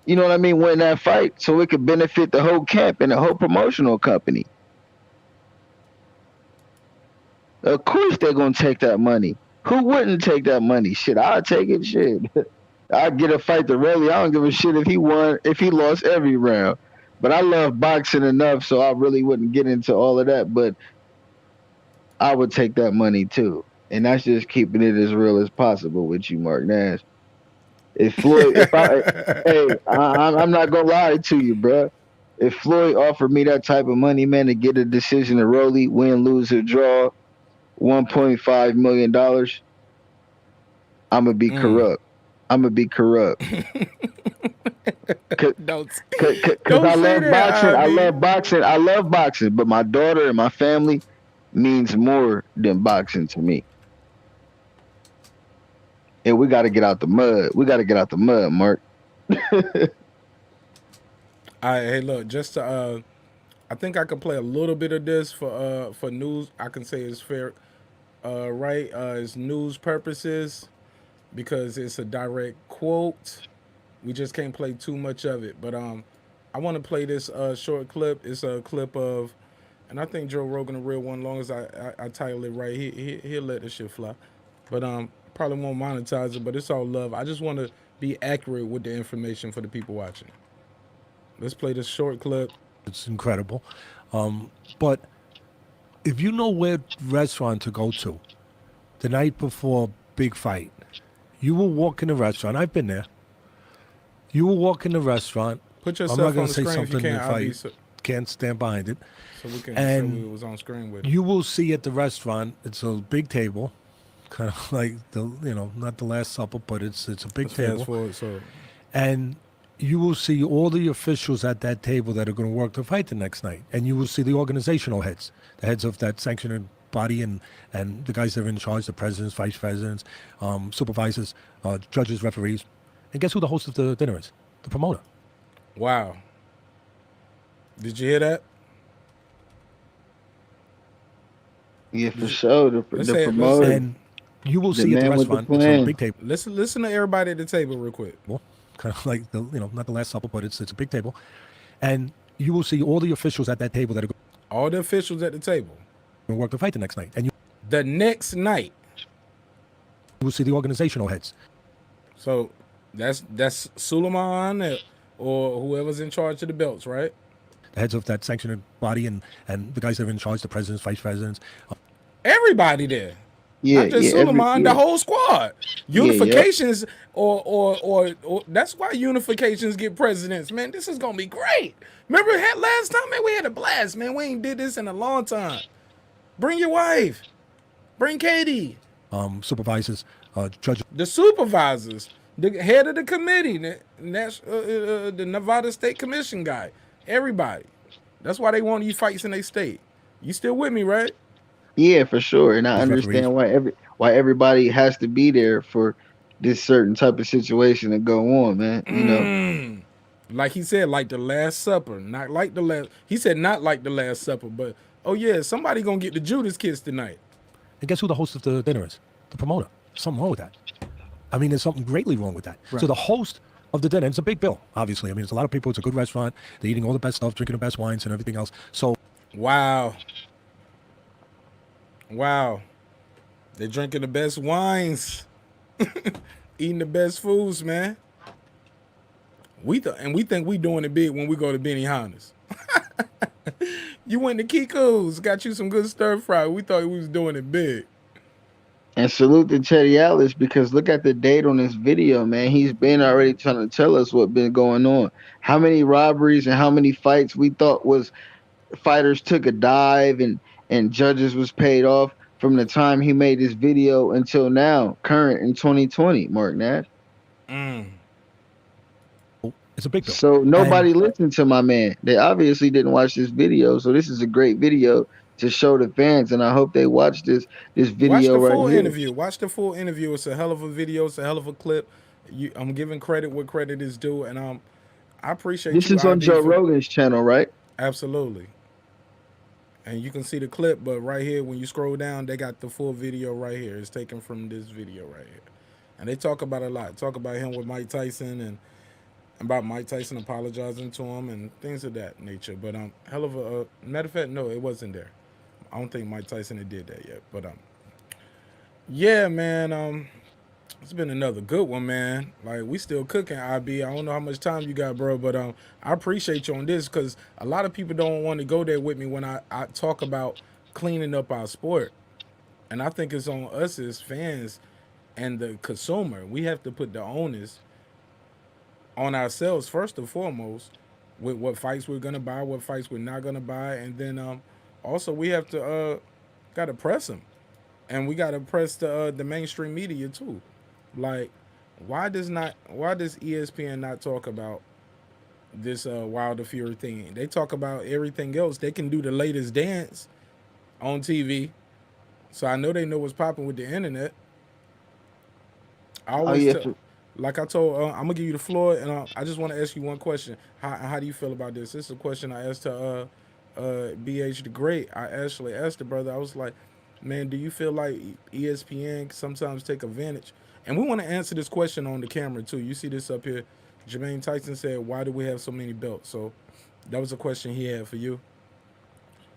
you know what I mean, win that fight so it could benefit the whole camp and the whole promotional company. Of course they're gonna take that money. Who wouldn't take that money? Shit, I'd take it. Shit, I'd get a fight to Rayleigh. I don't give a shit if he won, if he lost every round. But I love boxing enough, so I really wouldn't get into all of that. But I would take that money too. and that's just keeping it as real as possible with you, Mark Nash. If Floyd, if I, hey, I'm not gonna lie to you, bro. If Floyd offered me that type of money, man, to get a decision to Rolly, win, lose, or draw, $1.5 million, I'm gonna be Mm. corrupt. I'm gonna be corrupt. Cause, don't cause don't I say love boxing. that, I IB. love boxing. I love boxing. But my daughter and my family means more than boxing to me. And we got to get out the mud. We got to get out the mud, Mark. Hey, look, just to I think I could play a little bit of this for news. I can say it's fair, right? It's news purposes because it's a direct quote. We just can't play too much of it, but I want to play this short clip. It's a clip of, and I think Joe Rogan a real one. As long as I title it right, he'll let this shit fly. But probably won't monetize it. But it's all love. I just want to be accurate with the information for the people watching. Let's play this short clip. It's incredible. But if you know where restaurant to go to the night before big fight, you will walk in the restaurant. I've been there. You will walk in the restaurant. Put I'm yourself not on going the to say screen if you something can't, if I IB, so can't stand behind it. we can And show we was on screen with it. You will see at the restaurant, it's a big table, kind of like not the Last Supper, but it's a big Let's table. fast forward, so And you will see all the officials at that table that are going to work the fight the next night. And you will see the organizational heads, the heads of that sanctioning body and the guys that are in charge, the presidents, vice presidents, supervisors, judges, referees. And guess who the host of the dinner is? The promoter. wow. Did you hear that? Yeah, for sure. The say it, promoter, And you will the see at the man with the restaurant, it's a plan. big table. Listen to everybody at the table real quick. Kind of like not the Last Supper, but it's a big table. And you will see all the officials at that table that are going All the officials at the table. to work the fight the next night. And you The next night. will see the organizational heads. So that's Suleiman or whoever's in charge of the belts, right? The heads of that sanctioning body and the guys that are in charge, the presidents, vice presidents. Everybody there. Yeah, Not just yeah, Suleiman, the whole squad. Yeah, Unifications or that's why unifications get presidents, man. This is gonna be great. Remember last time, man, we had a blast, man. We ain't did this in a long time. Bring your wife. Bring Katie. Supervisors, judges. The supervisors, the head of the committee, the Nevada State Commission guy, everybody. That's why they want these fights in their state. You still with me, right? Yeah, for sure. And I Referees. understand why everybody has to be there for this certain type of situation to go on, man. You know. Like he said, like the Last Supper, not like the last. He said not like the Last Supper, but oh yeah, somebody gonna get the Judas kiss tonight. And guess who the host of the dinner is? The promoter. Something wrong with that. I mean, there's something greatly wrong with that. Right. So the host of the dinner, it's a big bill, obviously. I mean, it's a lot of people. It's a good restaurant. They're eating all the best stuff, drinking the best wines and everything else. So, wow. They're drinking the best wines, eating the best foods, man. We think we doing it big when we go to Benihana's. You went to Kiko's, got you some good stir fry. We thought we was doing it big. And salute to Teddy Atlas, because look at the date on this video, man. He's been already trying to tell us what's been going on. How many robberies and how many fights we thought was fighters took a dive and judges was paid off from the time he made this video until now, current in 2020, Mark Nash. it's a big bill. So nobody listened to my man. They obviously didn't watch this video. So this is a great video to show the fans, and I hope they watch this video Watch the right full here. interview. Watch the full interview. It's a hell of a video. It's a hell of a clip. I'm giving credit where credit is due, and I appreciate This you. is on IB, Joe Rogan's channel, right? Absolutely. And you can see the clip, but right here, when you scroll down, they got the full video right here. It's taken from this video right here. And they talk about it a lot. Talk about him with Mike Tyson and about Mike Tyson apologizing to him and things of that nature. But hell of a matter of fact, no, it wasn't there. I don't think Mike Tyson had did that yet. But yeah, man, it's been another good one, man. Like, we still cooking, IB. I don't know how much time you got, bro, but I appreciate you on this, because a lot of people don't want to go there with me when I talk about cleaning up our sport. And I think it's on us as fans and the consumer. We have to put the onus on ourselves first and foremost with what fights we're gonna buy, what fights we're not gonna buy, and then also we have to gotta press them, and we gotta press the mainstream media too. Like, why does ESPN not talk about this Wilder Fury thing? They talk about everything else. They can do the latest dance on TV, so I know they know what's popping with the internet. I Oh always yeah, tell, like I told, I'm gonna give you the floor, and I just want to ask you one question. How do you feel about this? This is a question I asked to BH the Great. I actually asked the brother. I was like, man, do you feel like ESPN sometimes take advantage? And we want to answer this question on the camera too. You see this up here. Jermaine Tyson said, "Why do we have so many belts?" So that was a question he had for you.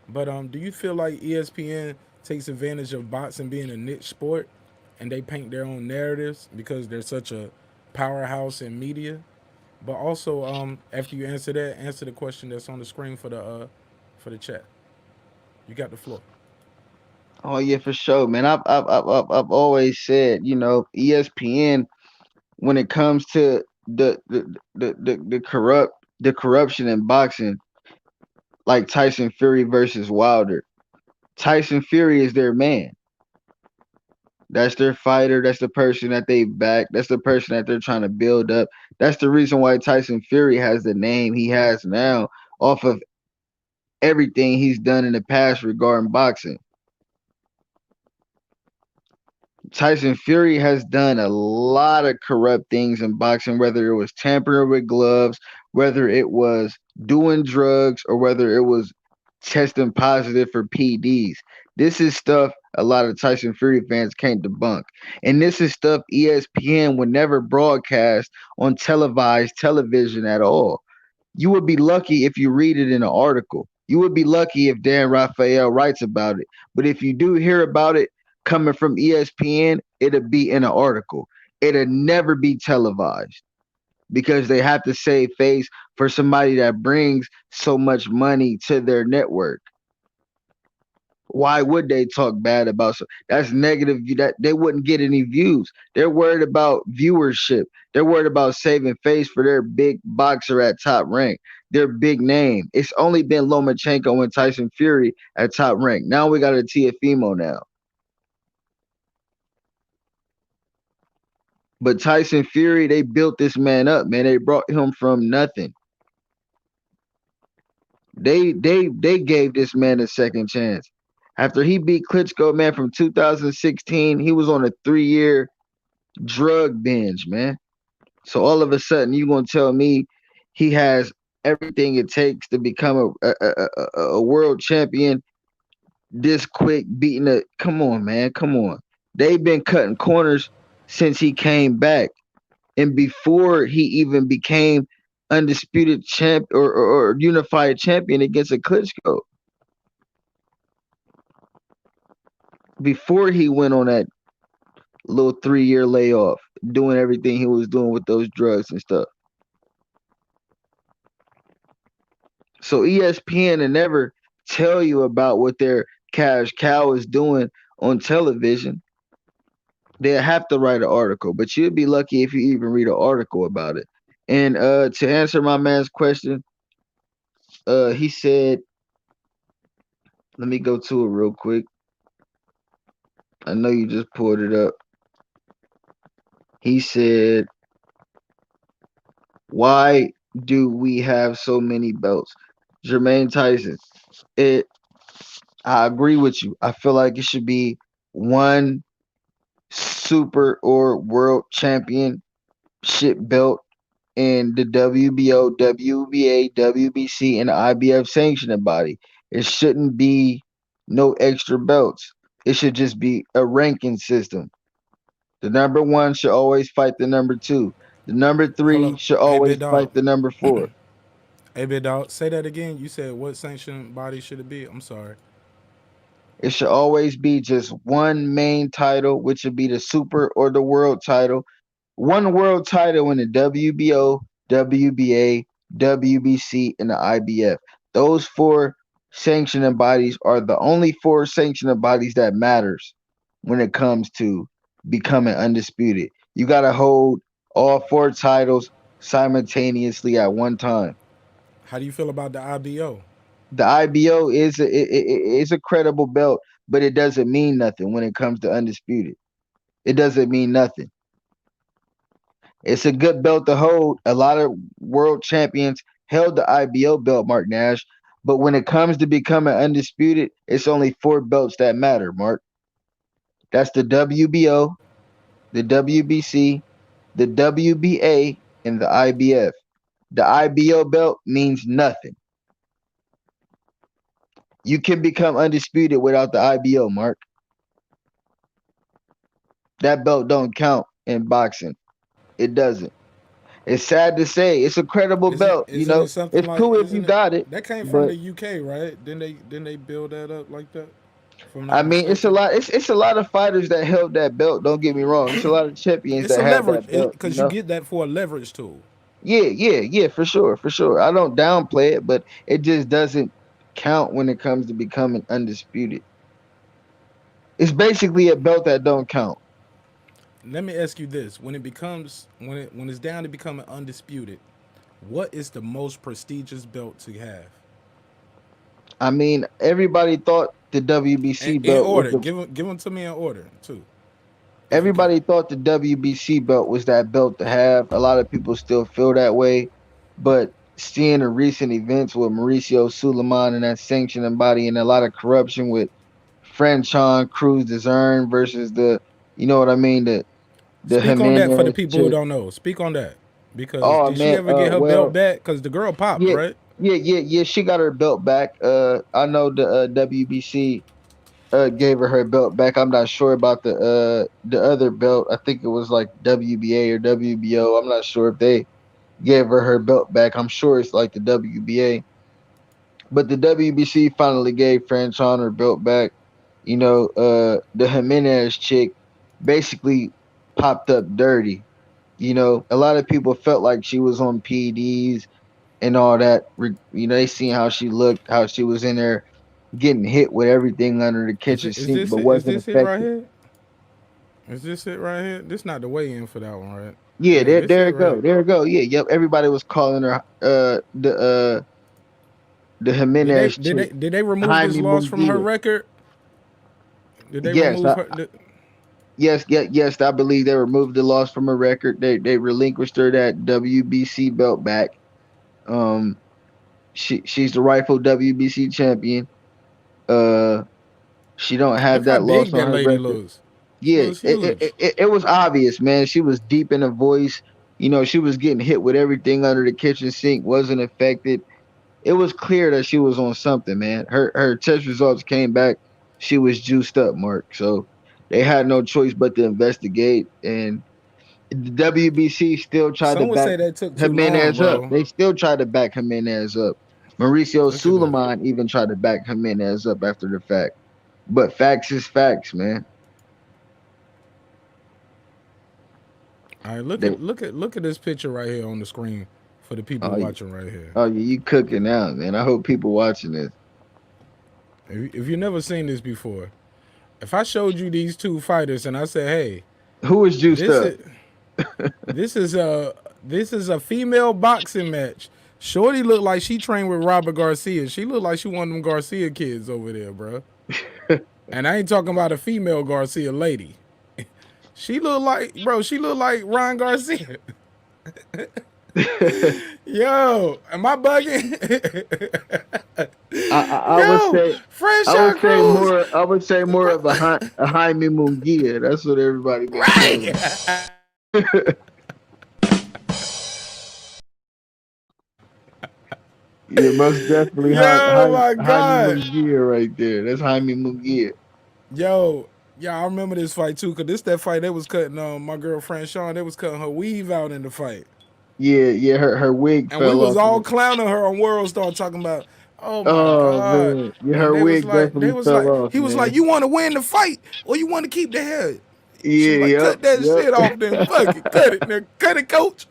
But do you feel like ESPN takes advantage of boxing being a niche sport, and they paint their own narratives because they're such a powerhouse in media? But also, after you answer that, answer the question that's on the screen for the chat. You got the floor. oh yeah, for sure, man. I've always said, ESPN, when it comes to the corruption in boxing, like Tyson Fury versus Wilder. Tyson Fury is their man. That's their fighter. That's the person that they back. That's the person that they're trying to build up. That's the reason why Tyson Fury has the name he has now, off of everything he's done in the past regarding boxing. Tyson Fury has done a lot of corrupt things in boxing, whether it was tampering with gloves, whether it was doing drugs, or whether it was testing positive for PDs. This is stuff a lot of Tyson Fury fans can't debunk. And this is stuff ESPN would never broadcast on televised television at all. You would be lucky if you read it in an article. You would be lucky if Dan Raphael writes about it. But if you do hear about it coming from ESPN, it'll be in an article. It'll never be televised because they have to save face for somebody that brings so much money to their network. Why would they talk bad about that's negative? That they wouldn't get any views. They're worried about viewership. They're worried about saving face for their big boxer at Top Rank, their big name. It's only been Lomachenko and Tyson Fury at Top Rank. Now we got a Tiafimo now. But Tyson Fury, they built this man up, man. They brought him from nothing. They gave this man a second chance. After he beat Klitschko, man, from 2016, he was on a 3-year drug binge, man. So all of a sudden, you gonna tell me he has everything it takes to become a world champion this quick, beating a come on, man, come on. They've been cutting corners since he came back. And before he even became undisputed champ or unified champion against a Klitschko. Before he went on that little 3-year layoff, doing everything he was doing with those drugs and stuff. So ESPN will never tell you about what their cash cow is doing on television. They'll have to write an article, but you'd be lucky if you even read an article about it. And to answer my man's question, he said, let me go to it real quick. I know you just pulled it up. He said, why do we have so many belts? Jermaine Tyson. I agree with you. I feel like it should be one super or world championship belt in the WBO, WBA, WBC, and the IBF sanctioning body. It shouldn't be no extra belts. It should just be a ranking system. The number one should always fight the number two. The number Hold three up. should Hey, always big dog. fight the number four. Hey, big dog. Say that again. You said what sanctioned body should it be? I'm sorry. It should always be just one main title, which would be the super or the world title. One world title in the WBO, WBA, WBC, and the IBF. Those four sanctioning bodies are the only four sanctioning bodies that matters. when it comes to becoming undisputed. You got to hold all 4 titles simultaneously at one time. How do you feel about the IBO? The IBO is a credible belt, but it doesn't mean nothing when it comes to undisputed. It doesn't mean nothing. It's a good belt to hold. A lot of world champions held the IBO belt, Mark Nash. But when it comes to becoming undisputed, it's only 4 belts that matter, Mark. That's the WBO, the WBC, the WBA, and the IBF. The IBO belt means nothing. You can become undisputed without the IBO, Mark. That belt don't count in boxing. It doesn't. It's sad to say. It's a credible belt. Isn't it something It's like? cool if you Isn't it got it, that came from but the UK, right? Didn't they build that up like that? If I'm I not mean, it's a mistaken. lot. It's a lot of fighters that held that belt. Don't get me wrong. It's a lot of champions It's that a have leverage that belt. because you get that for a leverage tool. Yeah, for sure, for sure. I don't downplay it, but it just doesn't count when it comes to becoming undisputed. It's basically a belt that don't count. Let me ask you this: when it's down to becoming undisputed, what is the most prestigious belt to have? I mean, everybody thought the And WBC in belt was order, the give them to me in order too, if you can. everybody thought the WBC belt was that belt to have. A lot of people still feel that way, but seeing the recent events with Mauricio Suleiman and that sanctioning body and a lot of corruption with Franchon Cruz Dezern versus you know what I mean, the Speak on that for the Jimenez people who chick. don't know. Speak on that because Oh did she man, ever get her belt well, back? Because the girl popped, yeah, right? yeah. She got her belt back. I know the WBC gave her belt back. I'm not sure about the other belt. I think it was like WBA or WBO. I'm not sure if they gave her belt back. I'm sure it's like the WBA. But the WBC finally gave Franchon her belt back. The Jimenez chick basically popped up dirty. A lot of people felt like she was on PDs and all that. They seen how she looked, how she was in there getting hit with everything under the kitchen sink, but Is wasn't this it right affected. here? Is this it right here? This not the way in for that one, right? Yeah, Yeah, this there it it go, right. there it go. Yeah, yep. Everybody was calling her the Jimenez chick Did they remove this Jaime loss from her Munguia. record? Did they Yes, remove her? yes. I believe they removed the loss from her record. They relinquished her that WBC belt back. Um, she's the rightful WBC champion. Uh, she don't have Look how that loss big on that her lady record. looks. She Yeah, looks huge. it was obvious, man. She was deep in the voice. She was getting hit with everything under the kitchen sink, wasn't affected. It was clear that she was on something, man. Her test results came back. She was juiced up, Mark. So they had no choice but to investigate. And the WBC still tried to Some would back say that took too long, Jimenez up. bro. They still tried to back Jimenez up. Mauricio Look at this. Suleiman even tried to back Jimenez up after the fact. But facts is facts, man. All right, They, look at this picture right here on the screen for the people oh, watching right here. oh, yeah, you cooking out, man. I hope people watching this. If you've never seen this before, if I showed you these two fighters and I said, "Hey, Who is juiced this up? is this is a female boxing match." Shorty looked like she trained with Robert Garcia. She looked like she one of them Garcia kids over there, bro. And I ain't talking about a female Garcia lady. She looked like, bro. She looked like Ron Garcia. Yo, am I bugging? I would Yo, say Franchon Cruz. I would say more of a Jaime Munguia. That's what everybody been saying. Right. Yeah, most definitely Yo, my Jaime God. Munguia right there. That's Jaime Munguia. Yo, yeah, I remember this fight too, cause this that fight they was cutting my girl Franchon, they was cutting her weave out in the fight. Yeah, her wig And we fell was off. all clowning her on World Star talking about, oh my Oh God. man, yeah, And her wig they definitely was fell like, off, he was like, man. you want to win the fight or you want to keep the head? She was like, Yeah, cut that yep, shit off then. Fuck it. Cut it, yep. nigga. Cut it, coach.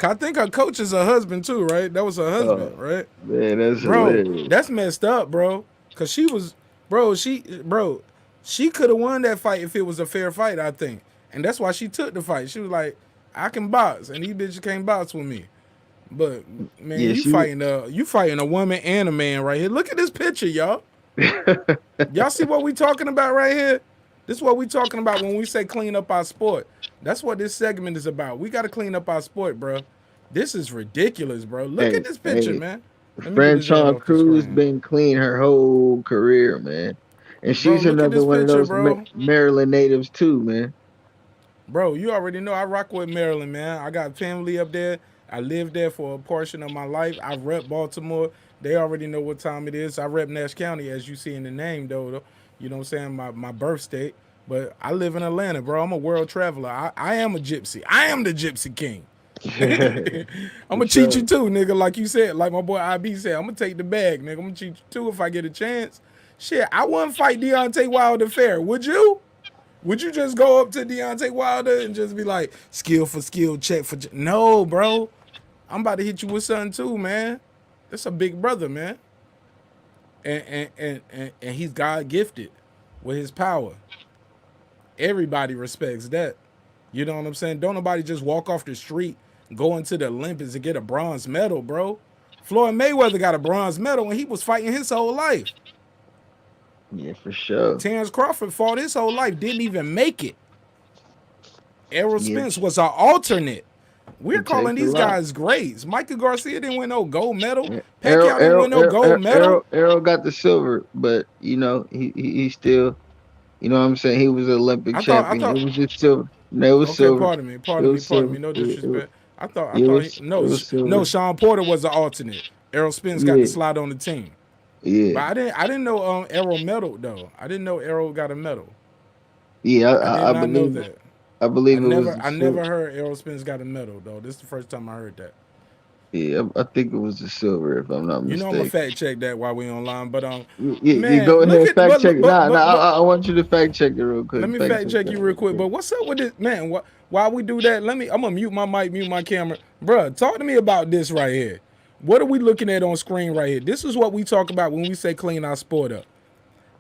I think her coach is her husband too, right? That was her husband, Oh right? man, that's Bro, hilarious. that's messed up, bro. Cause she was, bro, She could have won that fight if it was a fair fight, I think. And that's why she took the fight. She was like, I can box, and these bitches can't box with me. But man, Yeah, you fighting a woman and a man right here. Look at this picture, y'all. Y'all see what we talking about right here? This is what we talking about when we say clean up our sport. That's what this segment is about. We got to clean up our sport, bro. This is ridiculous, bro. Look at this picture, man. Let me get this Franchon off the Cruz screen. been clean her whole career, man. And Bro, she's look at another this one of picture, those bro. Maryland natives too, man. Bro, you already know I rock with Maryland, man. I got family up there. I lived there for a portion of my life. I rep Baltimore. They already know what time it is. I rep Nash County, as you see in the name, though. You know what I'm saying? My birth state. But I live in Atlanta, bro. I'm a world traveler. I am a gypsy. I am the gypsy king. I'm going to cheat you too, nigga, like you said. Like my boy IB said, I'm going to take the bag, nigga. I'm going to cheat you too if I get a chance. Shit, I wouldn't fight Deontay Wilder fair. Would you? Would you just go up to Deontay Wilder and just be like, skill for skill, check for check? No, bro. I'm about to hit you with something too, man. That's a big brother, man. And he's God gifted with his power. Everybody respects that. You know what I'm saying? Don't nobody just walk off the street, go into the Olympics and get a bronze medal, bro. Floyd Mayweather got a bronze medal when he was fighting his whole life. Yeah, for sure. Terrence Crawford fought his whole life, didn't even make it. Errol Spence was our alternate. We're calling these guys greats. Michael Garcia didn't win no gold medal. Pacquiao didn't win no gold medal. Errol got the silver, but you know he still, you know what I'm saying, he was an Olympic champion. It was just silver. No, it was silver. Pardon me. No disrespect. I thought no. Sean Porter was the alternate. Errol Spence got the slot on the team. Yeah, but I didn't know Errol medal though. I didn't know Errol got a medal. Yeah, I did not know that. I believe I never heard Errol Spence got a medal though. This is the first time I heard that. Yeah, I think it was the silver, if I'm not mistaken. You know I'm gonna fact check that while we online, but man, you go ahead and fact check it. I want you to fact check it real quick. Let me fact check you real quick. But what's up with this, man? While we do that, I'm gonna mute my mic, mute my camera, bruh. Talk to me about this right here. What are we looking at on screen right here? This is what we talk about when we say clean our sport up.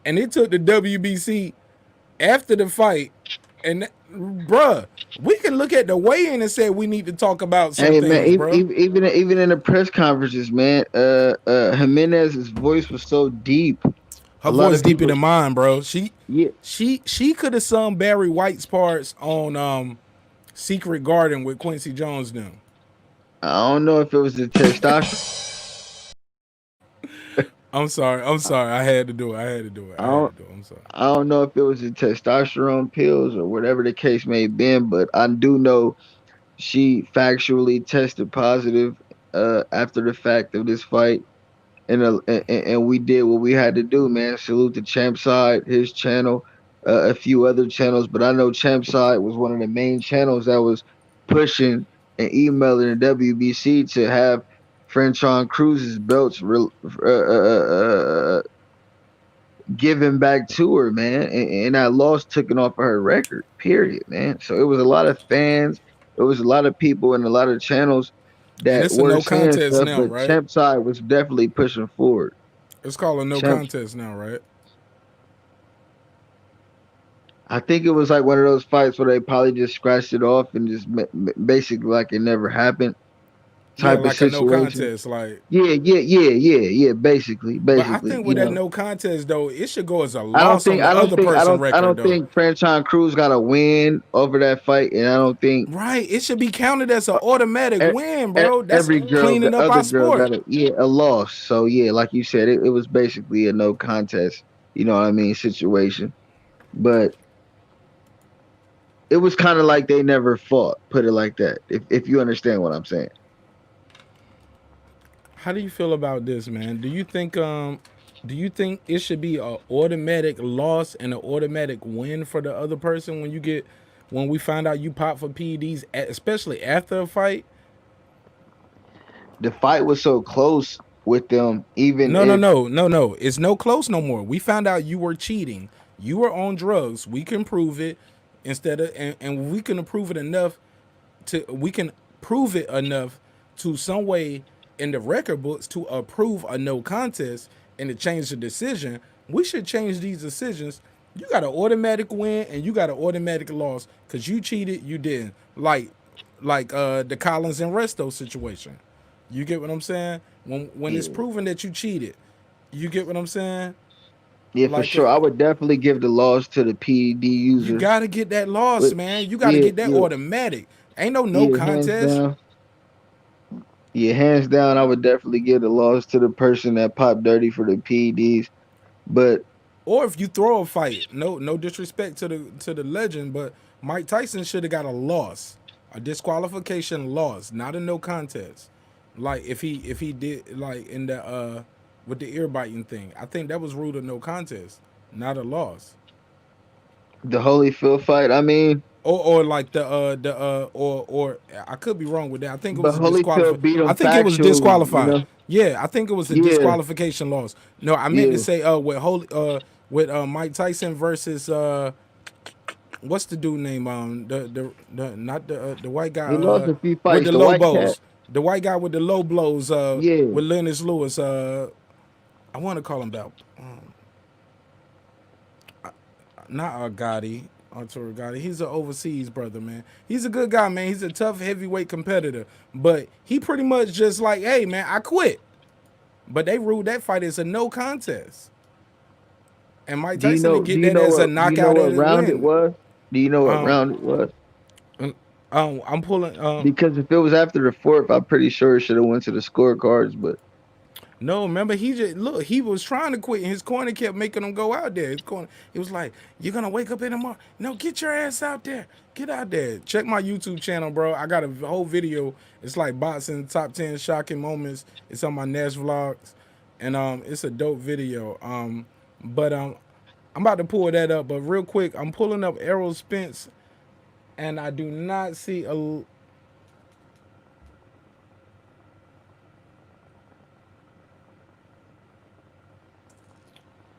And it took the WBC after the fight, and bruh, we can look at the weigh-in and say we need to talk about some things, man, bro. Even in the press conferences, man, Jimenez's voice was so deep. Her voice deeper than mine, bro. She could have sung Barry White's parts on Secret Garden with Quincy Jones now. I don't know if it was the testosterone. I'm sorry. I had to do it. I'm sorry. I don't know if it was the testosterone pills or whatever the case may have been, but I do know she factually tested positive after the fact of this fight, and we did what we had to do, man. Salute to Champside, his channel, a few other channels, but I know Champside was one of the main channels that was pushing and emailing the WBC to have Franchon Cruz's belts given back to her, man, and that loss took it off of her record, period, man. So it was a lot of fans, it was a lot of people, and a lot of channels that were no contest stuff, now, but right? Champside was definitely pushing forward. It's called a no contest now, right? I think it was like one of those fights where they probably just scratched it off and just basically like it never happened. Type like of situation. A no contest, like basically. But I think with that no contest though, it should go as a loss on the other person's record. I don't think Franchon Cruz got a win over that fight, and I don't think it should be counted as an automatic win, bro. That's cleaning up our sport. A loss. So like you said, it was basically a no contest. You know what I mean? Situation, but it was kind of like they never fought. Put it like that. If you understand what I'm saying. How do you feel about this, man? Do you think it should be an automatic loss and an automatic win for the other person when we find out you pop for PEDs, especially after a fight? The fight was so close with them, even No. It's no close no more. We found out you were cheating. You were on drugs. We can prove it and we can prove it enough to some way in the record books to approve a no contest and to change the decision. We should change these decisions You got an automatic win and you got an automatic loss because you cheated, you didn't. Like the Collins and Resto situation. You get what I'm saying? When it's Yeah, proven that you cheated, you get what I'm saying? yeah, for Like sure. I would definitely give the loss to the PED you users. gotta get that loss, But man. You gotta yeah, get that yeah, automatic. Ain't no yeah, hands contest. down. Yeah, hands down, I would definitely give the loss to the person that popped dirty for the PEDs. But Or if you throw a fight, no disrespect to the legend, but Mike Tyson should have got a loss, a disqualification loss, not a no contest. Like if he did like in the with the ear biting thing, I think that was ruled a no contest, not a loss. the Holyfield fight, I mean, Or like or I could be wrong with that. I think it but was a disqualify. Holyfield beat I him think it was factually, you disqualified. know? Yeah, I think it was a Yeah, disqualification loss. No, I meant to yeah. say with Mike Tyson versus what's the dude name the not the white guy He lost a few with fights. the The low white cat, blows. The white guy with the low blows yeah. with Lennox Lewis I want to call him about not Gotti, Arturo Gotti. He's an overseas brother, man. He's a good guy, man. He's a tough heavyweight competitor, but he pretty much just like, hey, man, I quit. But they ruled that fight as a no contest, and Mike Tyson to Do get you that know as a what knockout at a round it win. was? Do you know what Um, round it was? I'm pulling. Because if it was after the fourth, I'm pretty sure it should have went to the scorecards. But No, remember he just look. He was trying to quit, and his corner kept making him go out there. His corner, he was like, "You're gonna wake up in the morning. No, get your ass out there. Get out there. Check my YouTube channel, bro. I got a whole video. It's like boxing top 10 shocking moments. It's on my Nash vlogs, and it's a dope video. But I'm about to pull that up. But real quick, I'm pulling up Errol Spence, and I do not see a.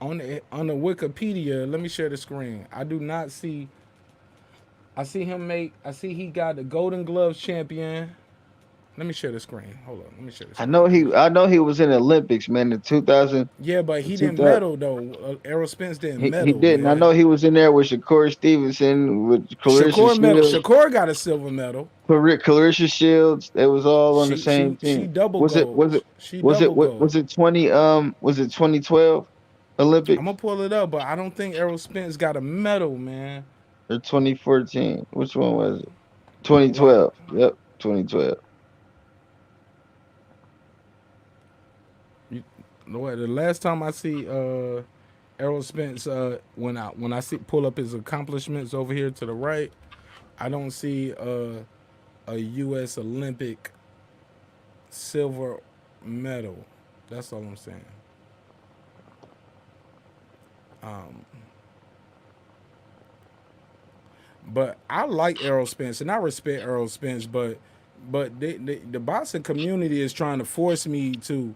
On the Wikipedia, let me share the screen. I do not see. I see him make. I see he got the Golden Gloves champion. Let me share the screen. Hold on. Let me share the screen. I know he was in the Olympics, man. In 2000, Yeah, but in he didn't 2000 medal though. Errol Spence didn't he medal. didn't. I Yeah. know he was in there with Shakur Stevenson, with Clarissa Shakur medal. Shields, Shakur got a silver medal. Clarissa Shields. They was all on the She same she she team. double Was it? Was golds. it? She Was it? double What gold. was it? 20. Was it 2012 I'm gonna Olympics pull it up, but I don't think Errol Spence got a medal, man. or 2014? Which one was it? What? 2012. Yep, 2012. You, what? The last time I see Errol Spence, when I see pull up his accomplishments over here to the right, I don't see a U.S. Olympic silver medal. That's all I'm saying. But I like Errol Spence and I respect Errol Spence, but the boxing community is trying to force me to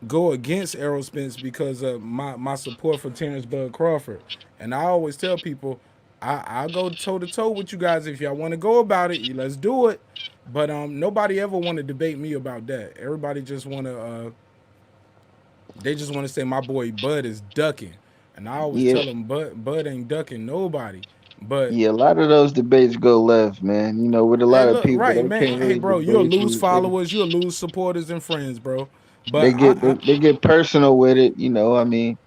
go against Errol Spence because of my support for Terrence Bud Crawford. And I always tell people, I'll go toe to toe with you guys if y'all want to go about it. Let's do it. But nobody ever want to debate me about that. Everybody just want to they just want to say my boy Bud is ducking, and I always Yeah, tell them Bud ain't ducking nobody. But yeah. A lot of those debates go left, man. You know, with a hey, lot of look, people, right, they man. can't Hey, really bro, you'll debate lose you. followers, you'll lose supporters and friends, bro. But They get they get personal with it. You know, I mean,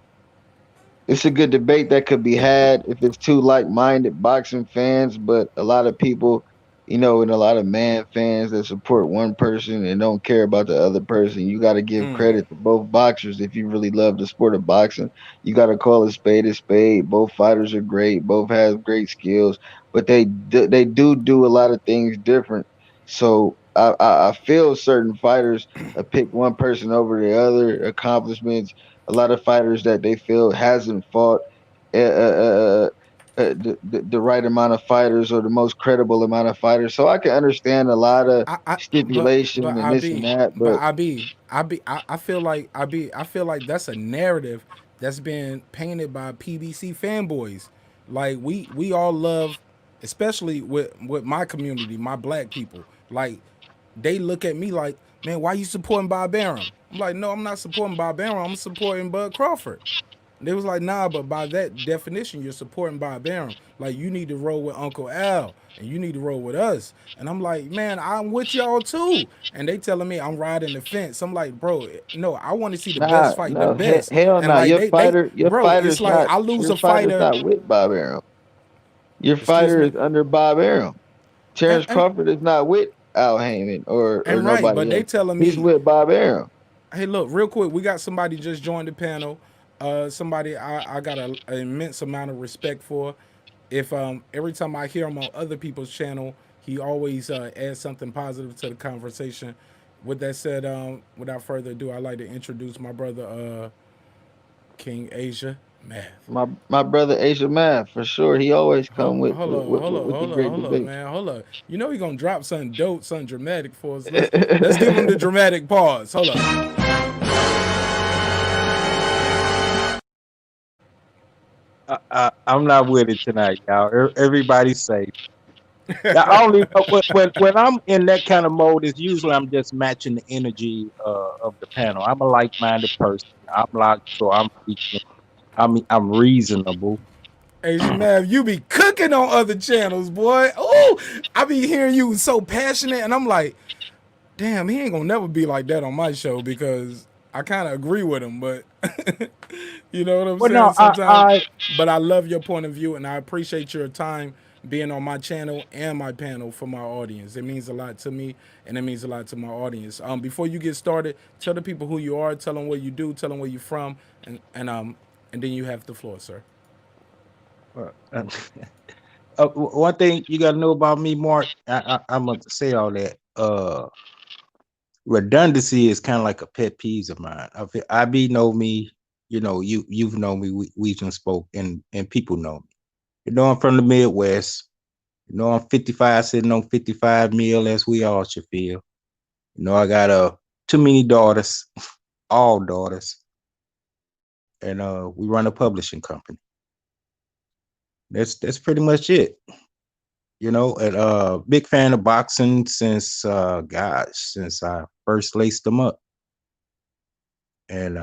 it's a good debate that could be had if it's two like-minded boxing fans, but a lot of people, you know, and a lot of man fans that support one person and don't care about the other person. You got to give credit to both boxers if you really love the sport of boxing. You got to call a spade a spade. Both fighters are great. Both have great skills, but they do a lot of things different. So I feel certain fighters pick one person over the other accomplishments, a lot of fighters that they feel hasn't fought the right amount of fighters or the most credible amount of fighters. So I can understand a lot of I but stipulation and I this and be that, but but I feel like I feel like that's a narrative that's been painted by PBC fanboys. Like we all love, especially with my community, my black people. Like they look at me like, man, why you supporting Bob Arum? I'm like, no, I'm not supporting Bob Arum. I'm supporting Bud Crawford. They was like, nah, but by that definition, you're supporting Bob Arum. Like, you need to roll with Uncle Al, and you need to roll with us. And I'm like, man, I'm with y'all too. And they telling me I'm riding the fence. I'm like, bro, no, I want to see the Nah, best fight the no, best. hell And nah. like bro, it's like I lose Your a fighter's fighter. not with Bob Arum. Your Excuse fighter me. is under Bob Arum. And Terrence and Crawford is not with Al Heyman or and right, but nobody they else. telling He's me, with Bob Arum. hey, look, real quick, we got somebody just joined the panel. Somebody I got an immense amount of respect for. If every time I hear him on other people's channel, he always adds something positive to the conversation. With that said, without further ado, I'd like to introduce my brother, King Asia Math. My brother Asia Man, for sure. He always come with the great Hold up, debate. man, hold up. You know he gonna drop something dope, something dramatic for us. Let's give him the dramatic pause. Hold up. I'm not with it tonight, y'all. Everybody's safe. I only when I'm in that kind of mode is usually I'm just matching the energy of the panel. I'm a like-minded person. I'm logical. I'm reasonable. Asia Mav, you be cooking on other channels, boy. Oh, I be hearing you so passionate, and I'm like, damn, he ain't gonna never be like that on my show because I kind of agree with him, but you know what I'm Well, saying no, sometimes. But I love your point of view, and I appreciate your time being on my channel and my panel for my audience. It means a lot to me, and it means a lot to my audience. Before you get started, tell the people who you are, tell them what you do, tell them where you're from, and then you have the floor, sir. one thing you gotta know about me, Mark. I'm gonna say all that. Redundancy is kind of like a pet peeve of mine. I be know me, you've known me. We've been spoke, and people know me. You know I'm from the Midwest. You know I'm 55, sitting on 55 mil, as we all should feel. You know I got too many daughters, all daughters, and we run a publishing company. That's pretty much it. You know, and big fan of boxing since since I first laced them up, and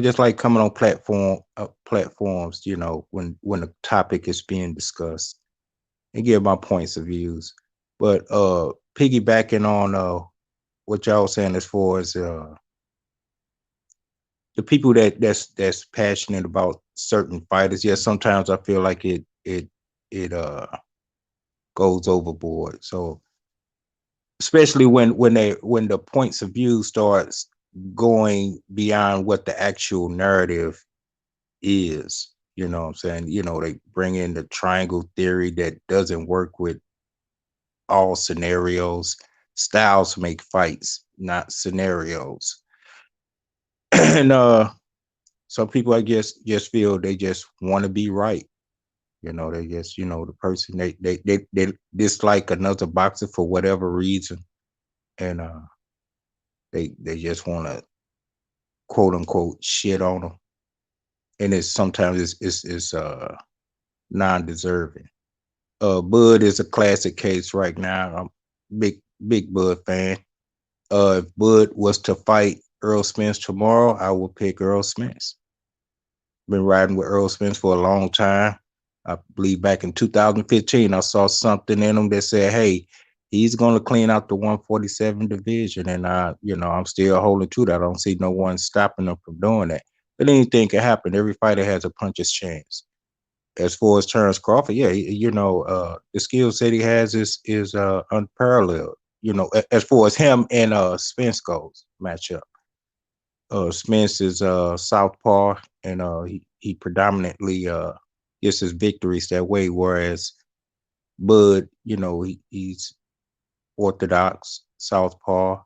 just like coming on platforms, when the topic is being discussed and give my points of views. But piggybacking on what y'all saying as far as the people that's passionate about certain fighters, yes, sometimes I feel like it goes overboard. So especially when the points of view starts going beyond what the actual narrative is. You know what I'm saying? They bring in the triangle theory that doesn't work with all scenarios. Styles make fights, not scenarios. And some people, I guess, just feel they just want to be right. They just, the person they dislike another boxer for whatever reason, and they just want to quote unquote shit on them, and it's sometimes it's non-deserving. Bud is a classic case right now. I'm big Bud fan. If Bud was to fight Earl Spence tomorrow, I would pick Earl Spence. Been riding with Earl Spence for a long time. I believe back in 2015, I saw something in him that said, "Hey, he's going to clean out the 147 division," and I'm still holding to that. I don't see no one stopping him from doing that. But anything can happen. Every fighter has a puncher's chance. As far as Terrence Crawford, yeah, the skill set he has is unparalleled. As far as him and Spence goes, matchup. Spence is southpaw, and he predominantly gets his victories that way. Whereas Bud, he's orthodox southpaw.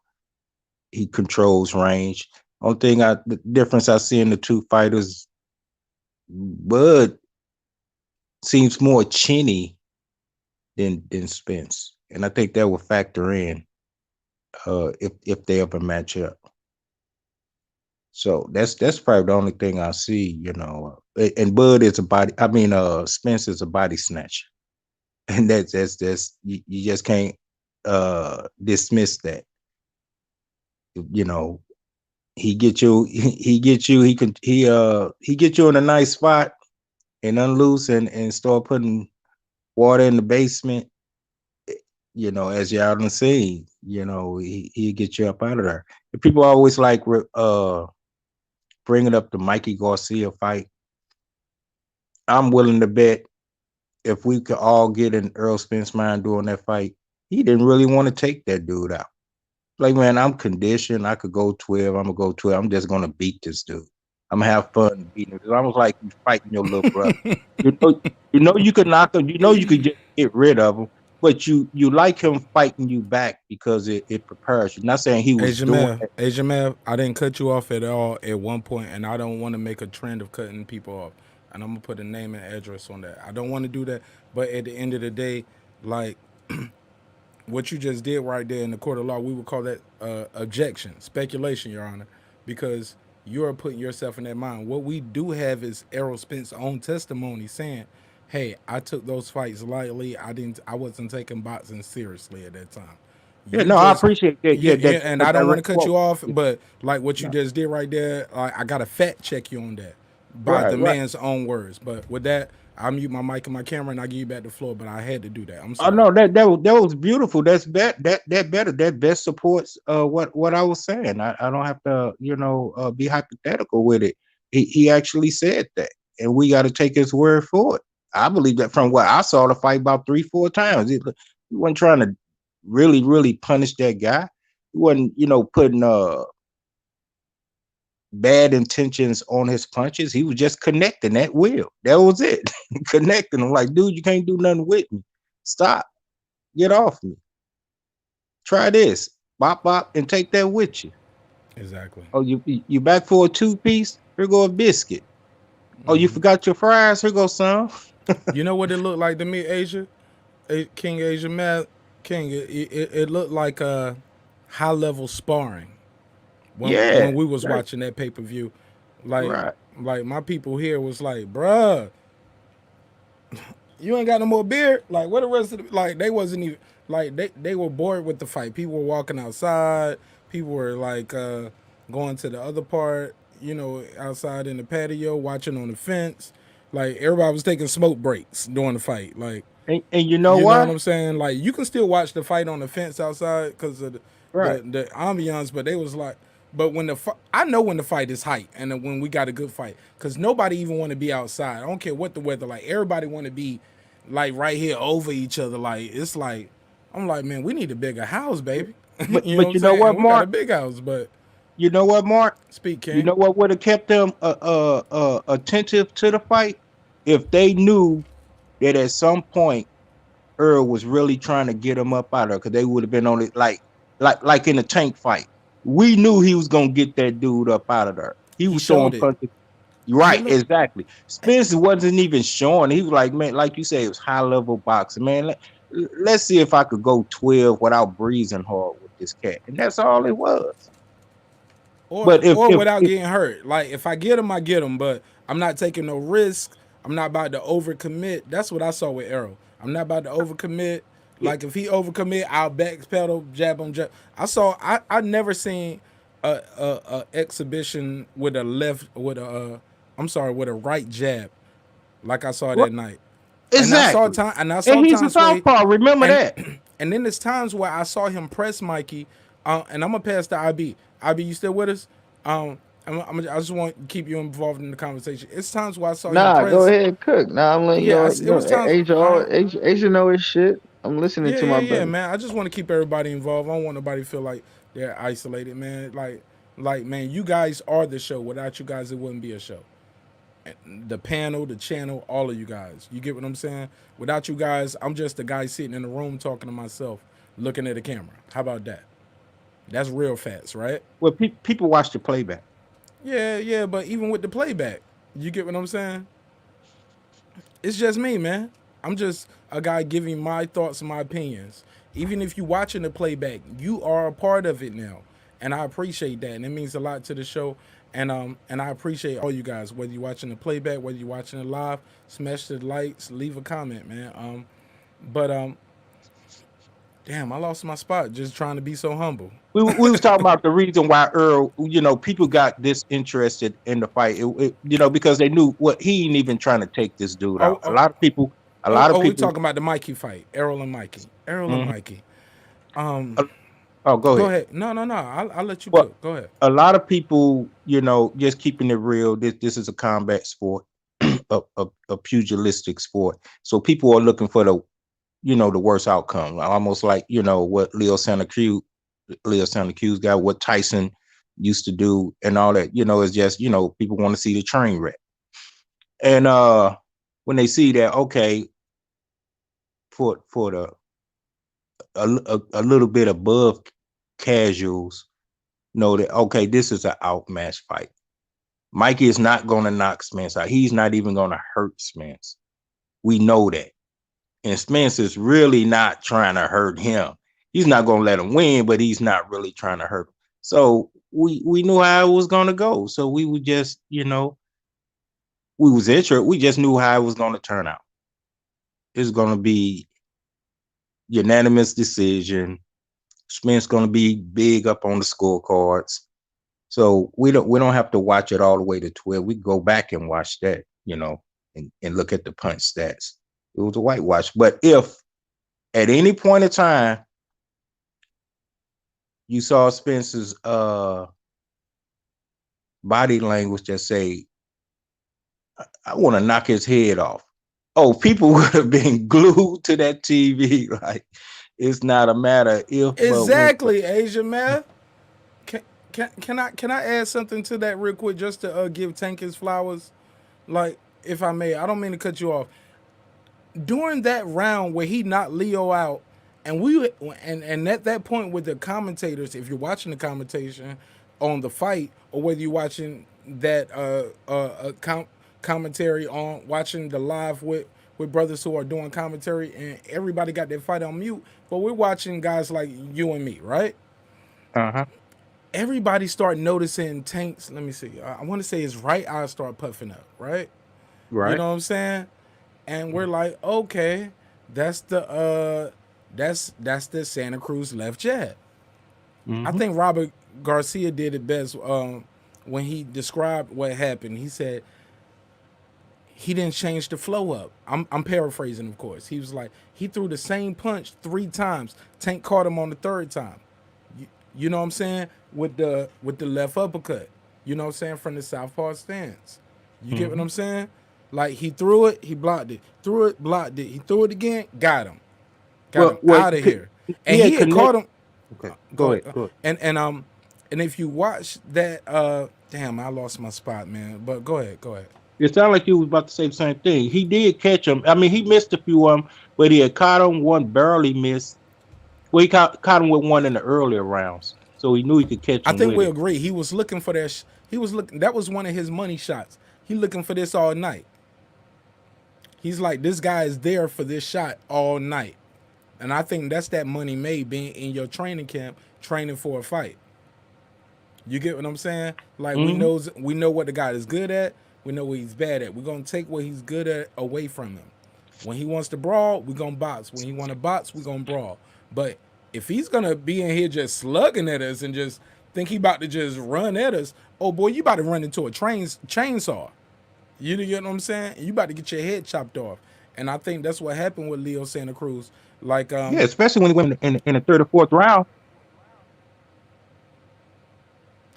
He controls range. The difference I see in the two fighters, Bud seems more chinny than Spence, and I think that will factor in if they ever match up. So that's probably the only thing I see, And Bud is a body. I mean, Spence is a body snatcher, and that's you just can't dismiss that. You know, he get you, he get you, he get you in a nice spot and unloose and start putting water in the basement. You know, as y'all done seen, you know, he get you up out of there. And people always like bringing up the Mikey Garcia fight. I'm willing to bet if we could all get in Earl Spence mind during that fight, he didn't really want to take that dude out. Like, man, I'm conditioned. I could go 12. I'm gonna go 12. I'm just gonna beat this dude. I'm gonna have fun beating him. It's almost like you fighting your little brother. You know you could knock him. You know you could just get rid of him, but you like him fighting you back because it prepares you. Not saying he was doing that. Asian Mav, I didn't cut you off at all at one point, and I don't want to make a trend of cutting people off. And I'm gonna put a name and address on that. I don't want to do that, but at the end of the day, like what you just did right there in the court of law, we would call that objection, speculation, Your Honor, because you are putting yourself in that mind. What we do have is Errol Spence's own testimony saying, "Hey, I took those fights lightly. I wasn't taking boxing seriously at that time." Yeah, You no, I just, appreciate that. Yeah, yeah, and that I don't want to direct cut you quote. off, but like what you just did right there, like, I gotta fact check you on that by the Right. man's own words. But with that, I mute my mic and my camera, and I give you back the floor. But I had to do that. I'm Oh sorry. no, that was beautiful. That's that better. That best supports what I was saying. I don't have to, you know, be hypothetical with it. He actually said that, and we got to take his word for it. I believe that from what I saw the fight about 3-4 times. He wasn't trying to really punish that guy. He wasn't, you know, putting bad intentions on his punches. He was just connecting at will. That was it. Connecting him like, dude, you can't do nothing with me. Stop. Get off me. Try this. Bop bop and take that with you. Exactly. Oh, you back for a 2-piece? Here go a biscuit. Oh, you forgot your fries? Here go some. You know what it looked like to me, Asia? King Asia Matt King. It looked like high level sparring Yeah. when we was Right. watching that pay-per-view. Like Right. like my people here was like, bruh, you ain't got no more beer. Like, what the rest of the, like, they wasn't even, like, they were bored with the fight. People were walking outside. People were like going to the other part, you know, outside in the patio, watching on the fence. Like, everybody was taking smoke breaks during the fight. Like, And you know you know what why? I'm saying? Like, you can still watch the fight on the fence outside because of Right. the ambiance, but they was like, but when I know when the fight is hype and then when we got a good fight, because nobody even want to be outside. I don't care what the weather like. Everybody want to be like right here over each other. Like, it's like, I'm like, man, we need a bigger house, baby. You know what But I'm you know saying? what, And we got a Mark? big house, but You know what, Mark? speak, You King. know what would have kept them attentive to the fight if they knew that at some point Earl was really trying to get him up out of there, because they would have been on it like in a tank fight. We knew he was gonna get that dude up out of there. He He was throwing showed it. punches. I mean, Right, look, exactly. Spence wasn't even showing. He was like, man, like you say, it was high level boxing. Man, let's see if I could go 12 without breathing hard with this cat. And that's all it was. But or without getting hurt. Like, if I get him, I get him, but I'm not taking no risk. I'm not about to overcommit. That's what I saw with Arrow. I'm not about to overcommit. it, Like, if he overcommit, I'll backpedal, jab on jab. I never seen a exhibition with a I'm sorry, with a right jab like I saw what that night. exactly. And I saw And he's a times where southpaw. Remember and that. and then there's times where I saw him press Mikey, and I'm gonna pass to IB. IB, you still with us? I just want to keep you involved in the conversation. It's times where I saw him Nah, go press. ahead, cook. Nah, I'm letting Yeah, your it was times. Asia know his shit. I'm listening to my Yeah, brother. man. I just want to keep everybody involved. I don't want nobody to feel like they're isolated, man. Man, you guys are the show. Without you guys, it wouldn't be a show. The panel, the channel, all of you guys. You get what I'm saying? Without you guys, I'm just a guy sitting in the room talking to myself, looking at a camera. How about that? That's real facts, right? Well, people watch the playback. Yeah, but even with the playback, you get what I'm saying? It's just me, man. I'm just a guy giving my thoughts and my opinions. Even if you're watching the playback, you are a part of it now. And I appreciate that. And it means a lot to the show. And I appreciate all you guys, whether you're watching the playback, whether you're watching it live, smash the likes, leave a comment, man. But Damn, I lost my spot just trying to be so humble. We was talking about the reason why Earl, people got disinterested in the fight. Because they knew what he ain't even trying to take this dude Oh, out. oh, A lot of we people. talking about the Mikey fight, Errol and Mikey. Errol and Mhm. Mikey. Um, Oh, go Go ahead. ahead. No, no, no. I'll let you Well, go. Go ahead. a lot of people, just keeping it real. This is a combat sport, a pugilistic sport. So people are looking for the worst outcome, almost like what Leo Santa Cruz got, what Tyson used to do, and all that. Is just people want to see the train wreck, and when they see that, okay, for the a little bit above casuals know that, okay, this is an outmatch fight. Mikey is not going to knock Spence out. He's not even going to hurt Spence. We know that. And Spence is really not trying to hurt him. He's not going to let him win, but he's not really trying to hurt him. So we knew how it was going to go. So we would just, we was interested. We just knew how it was going to turn out. It's going to be unanimous decision. Spence going to be big up on the scorecards. So we don't have to watch it all the way to 12. We go back and watch that, and look at the punch stats. It was a whitewash. But if at any point in time you saw Spence's body language just say, I want to knock his head off. Oh, people would have been glued to that TV. Like, it's not a matter if, Exactly, Asia Math. Can I add something to that real quick just to give Tank his flowers? Like, if I may, I don't mean to cut you off. During that round where he knocked Leo out, and at that point with the commentators, if you're watching the commentation on the fight, or whether you're watching that commentary on watching the live with brothers who are doing commentary, and everybody got their fight on mute, but we're watching guys like you and me, right? uh-huh. Everybody start noticing Tank's. Let me see. I want to say his right eye start puffing up, right? You Right. know what I'm saying? And we're like, okay, that's the Santa Cruz left jab. I Mm-hmm. think Robert Garcia did it best when he described what happened. He said he didn't change the flow up. I'm paraphrasing, of course. He was like, he threw the same punch 3 times. Tank caught him on the 3rd time. You know what I'm saying? With the left uppercut. You know what I'm saying? From the southpaw stance. You get what I'm saying? Like, he threw it, he blocked it. Threw it, blocked it. He threw it again, got him. Got him Well, out of here. And he he had had caught him. Okay, go ahead. And if you watch that, damn, I lost my spot, man. But go ahead. It sounded like you was about to say the same thing. He did catch him. I mean, he missed a few of them, but he had caught him. One barely missed. Well, he caught him with one in the earlier rounds, so he knew he could catch I him think with we it. agree. He was looking for that. He was looking. That was one of his money shots. He looking for this all night. He's like, this guy is there for this shot all night. And I think that's that money made being in your training camp, training for a fight. You get what I'm saying? Like, we know what the guy is good at. We know what he's bad at. We're gonna take what he's good at away from him. When he wants to brawl, we're gonna box. When he want to box, we're gonna brawl. But if he's gonna be in here just slugging at us and just think he about to just run at us, oh boy, you about to run into a chainsaw. You get what I'm saying? You about to get your head chopped off. And I think that's what happened with Leo Santa Cruz. Like, Yeah, especially when he went in the 3rd or 4th round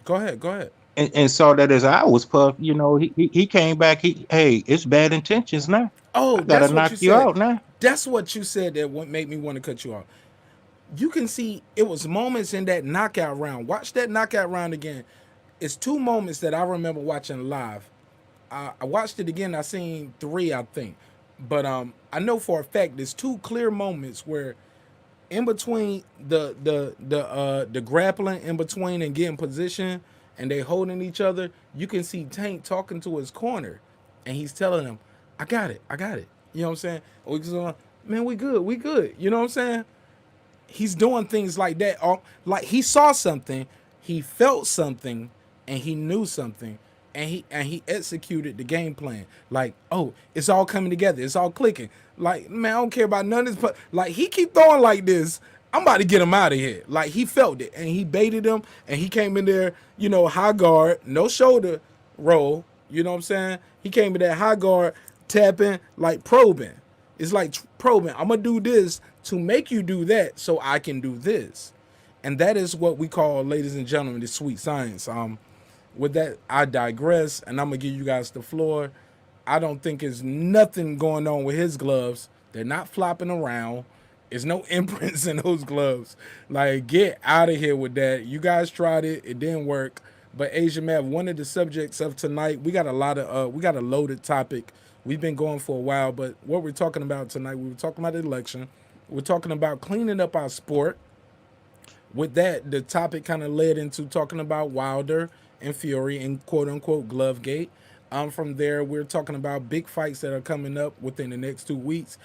go ahead. and saw that his eye was puffed. He came back. Hey, it's bad intentions now. Oh, I gotta that's what knock you you said. out now. That's what you said that what made me want to cut you off. You can see it was moments in that knockout round. Watch that knockout round again. It's 2 moments that I remember watching live. I watched it again. I seen 3, I think, but I know for a fact there's 2 clear moments where, in between the grappling, in between and getting position, and they holding each other, you can see Tank talking to his corner, and he's telling him, "I got it." You know what I'm saying? Or he's going, "Man, we good." You know what I'm saying? He's doing things like that. Like, he saw something, he felt something, and he knew something, and he executed the game plan. Like, oh, it's all coming together, it's all clicking. Like, man, I don't care about none of this. But like, he keep throwing like this. I'm about to get him out of here. Like, he felt it, and he baited him, and he came in there, high guard, no shoulder roll. You know what I'm saying? He came in there high guard, tapping, like probing. It's like probing. I'm gonna do this to make you do that, so I can do this, and that is what we call, ladies and gentlemen, the sweet science. With that, I digress, and I'm gonna give you guys the floor. I don't think there's nothing going on with his gloves. They're not flopping around. There's no imprints in those gloves. Like, get out of here with that. You guys tried it. It didn't work. But Asia Mav, one of the subjects of tonight, we got a loaded topic. We've been going for a while, but what we're talking about tonight, we were talking about the election. We're talking about cleaning up our sport. With that, the topic kind of led into talking about Wilder and Fury and quote unquote Glovegate. From there, we're talking about big fights that are coming up within the next 2 weeks.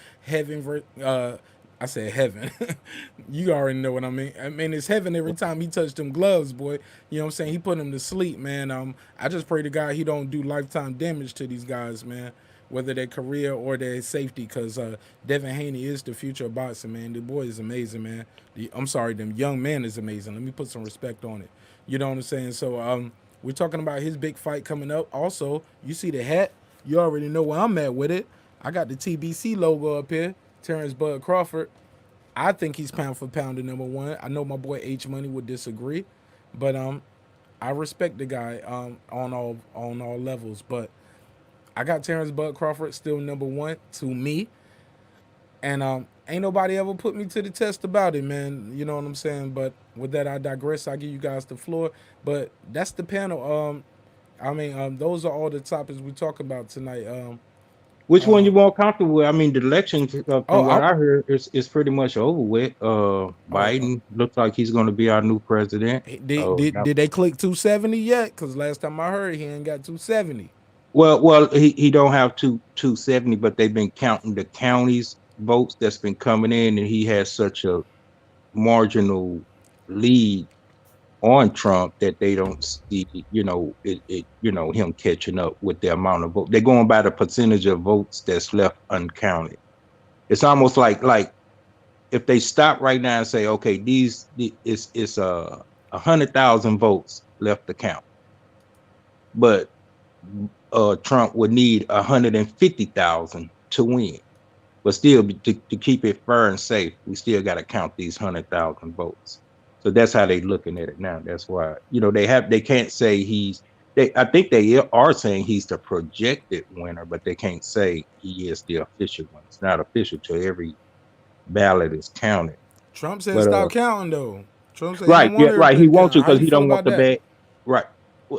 I said heaven. You already know what I mean. I mean, it's heaven every time he touched them gloves, boy. You know what I'm saying? He put him to sleep, man. I just pray to God he don't do lifetime damage to these guys, man, whether their career or their safety, because Devin Haney is the future of boxing, man. The boy is amazing, man. I'm sorry, them young man is amazing. Let me put some respect on it. You know what I'm saying? So we're talking about his big fight coming up. Also, you see the hat. You already know where I'm at with it. I got the TBC logo up here. Terrence Bud Crawford. I think he's pound for pound the number one. I know my boy H Money would disagree, but I respect the guy on all levels. But I got Terrence Bud Crawford still number one to me, and ain't nobody ever put me to the test about it, man. You know what I'm saying? But with that, I digress. I give you guys the floor. But that's the panel. Those are all the topics we talk about tonight. Which one you more comfortable with? I mean, the election, Oh, from what I heard, is pretty much over with. Biden looks like he's going to be our new president. Did they click 270 yet? Because last time I heard, he ain't got 270. Well, he don't have 270, but they've been counting the counties votes that's been coming in, and he has such a marginal lead on Trump that they don't see, him catching up with the amount of votes. They're going by the percentage of votes that's left uncounted. It's almost like if they stop right now and say, okay, it's 100,000 votes left to count, but Trump would need 150,000 to win. But still, to keep it fair and safe, we still got to count these 100,000 votes. So that's how they looking at it now. That's why, they can't say I think they are saying he's the projected winner, but they can't say he is the official one. It's not official till every ballot is counted. Trump said But stop counting, though. Trump said right, he don't want right. He everything wants to counted. How because you he feel don't want about the that? bad. Right.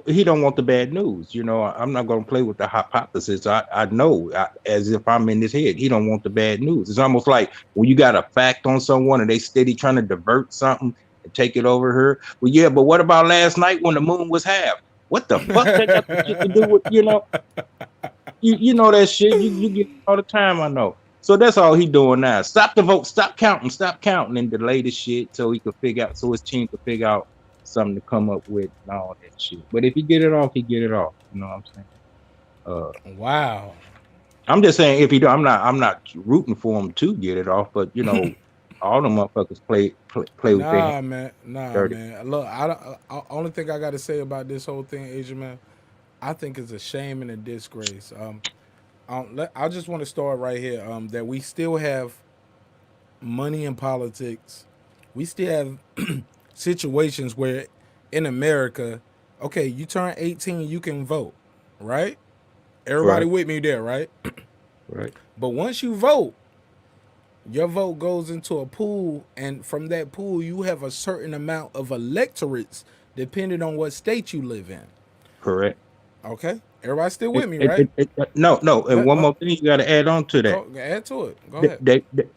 He don't want the bad news. I'm not going to play with the hypothesis. I know as if I'm in his head. He don't want the bad news. It's almost like when you got a fact on someone and they steady trying to divert something and take it over her. Well, yeah, but what about last night when the moon was half? What the fuck that got the shit to do with, you know that shit. You get it all the time, I know. So that's all he doing now. Stop the vote, stop counting and delay the shit so his team could figure out something to come up with and all that shit. But if he get it off, he get it off. You know what I'm saying? Wow. I'm just saying if he do, I'm not rooting for him to get it off, but all the motherfuckers play with their hands Nah, man. dirty. Look, only thing I got to say about this whole thing, Asian man, I think it's a shame and a disgrace. I just want to start right here. That we still have money in politics. We still have situations where in America, okay, you turn 18, you can vote, right? Everybody Right, with me there, right? right. But once you vote, your vote goes into a pool, and from that pool, you have a certain amount of electorates depending on what state you live in. Correct. Okay, everybody still with me, right? No, and one more thing you got to add on to that. Go add to it. Go the, ahead.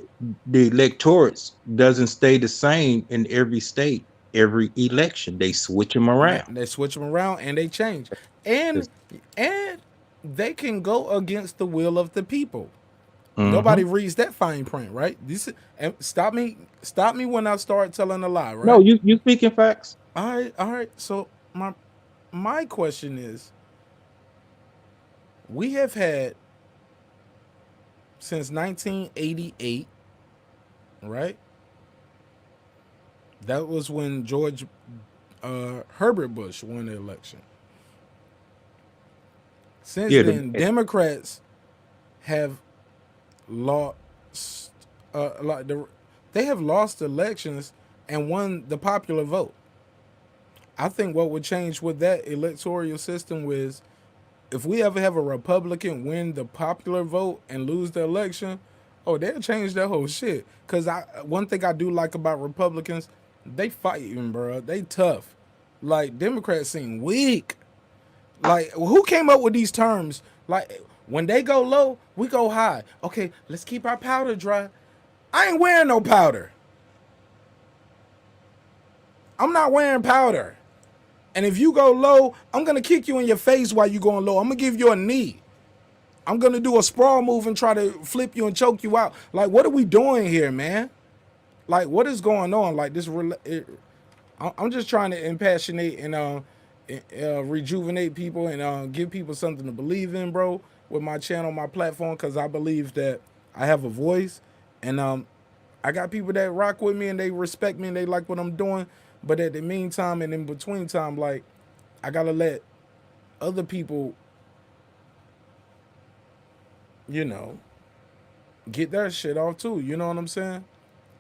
the electorates doesn't stay the same in every state. Every election, they switch them around. They switch them around and they change, and they can go against the will of the people. Nobody reads that fine print, right? And stop me when I start telling a lie, right? No, you speaking facts. All right. So my question is, we have had since 1988, right? That was when George Herbert Bush won the election. Since Yeah, then, Democrats have lost they have lost elections and won the popular vote. I think what would change with that electoral system was if we ever have a Republican win the popular vote and lose the election, oh, they'll change that whole shit. Cause one thing I do like about Republicans, they fighting, bro. They tough. Like Democrats seem weak. Like who came up with these terms? Like when they go low, we go high. Okay, let's keep our powder dry. I ain't wearing no powder. I'm not wearing powder. And if you go low, I'm gonna kick you in your face while you going low. I'm gonna give you a knee. I'm gonna do a sprawl move and try to flip you and choke you out. Like, what are we doing here, man? Like, what is going on? Like this, I'm just trying to impassionate and rejuvenate people and give people something to believe in, bro. With my channel, my platform, because I believe that I have a voice, and I got people that rock with me and they respect me and they like what I'm doing. But at the meantime and in between time, like I gotta let other people, you know, get their shit off too. You know what I'm saying?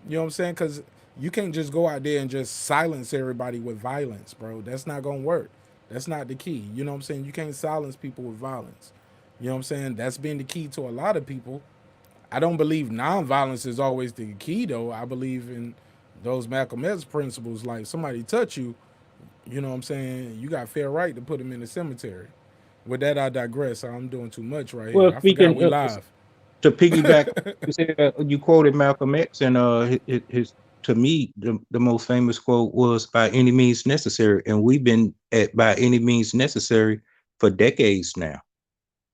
You know what I'm saying? Because you can't just go out there and just silence everybody with violence, bro. That's not gonna work. That's not the key. You know what I'm saying? You can't silence people with violence. You know what I'm saying? That's been the key to a lot of people. I don't believe nonviolence is always the key, though. I believe in those Malcolm X principles. Like somebody touch you, you know what I'm saying? You got fair right to put them in the cemetery. With that, I digress. I'm doing too much right well, here. I forgot speaking we live. to piggyback, you said you quoted Malcolm X, and his to me the most famous quote was "by any means necessary," and we've been at by any means necessary for decades now.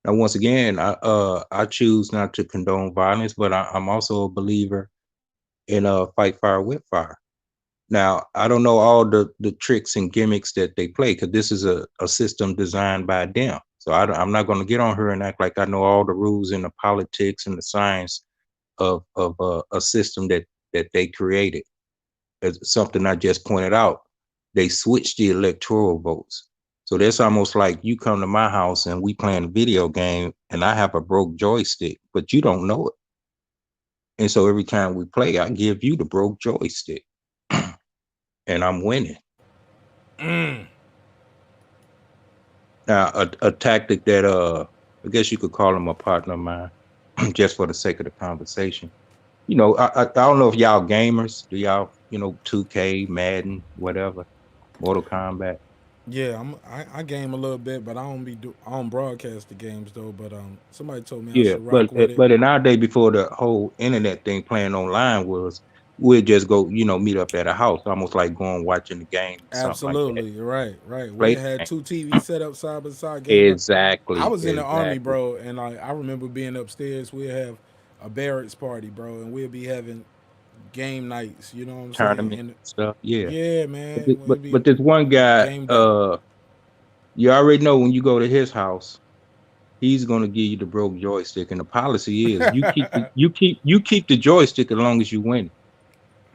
Now, once again, I choose not to condone violence, but I'm also a believer in fight fire with fire. Now, I don't know all the tricks and gimmicks that they play because this is a system designed by them. So I'm not going to get on here and act like I know all the rules and the politics and the science of a system that they created. As something I just pointed out, they switched the electoral votes. So that's almost like you come to my house and we playing a video game and I have a broke joystick, but you don't know it. And so every time we play, I give you the broke joystick and I'm winning. Now, a tactic that I guess you could call him a partner of mine, just for the sake of the conversation. You know, I don't know if y'all gamers. Do y'all, 2K, Madden, whatever, Mortal Kombat? Yeah, I game a little bit, but I don't broadcast the games though. But somebody told me I Yeah, should rock with it. but in our day before the whole internet thing playing online was, we'd just go, meet up at a house, almost like going watching the game or something like that. Absolutely, you're right, right. We Play had the two TVs set up side by side, game. game. I Exactly, was in the army, exactly. bro, and I remember being upstairs. We'd have a barracks party, bro, and we'd be having game nights. You know what I'm saying? Tournament And stuff. Yeah. yeah, man, we'd be But this one guy, game day. you already know when you go to his house, he's gonna give you the broke joystick, and the policy is you keep the joystick as long as you win.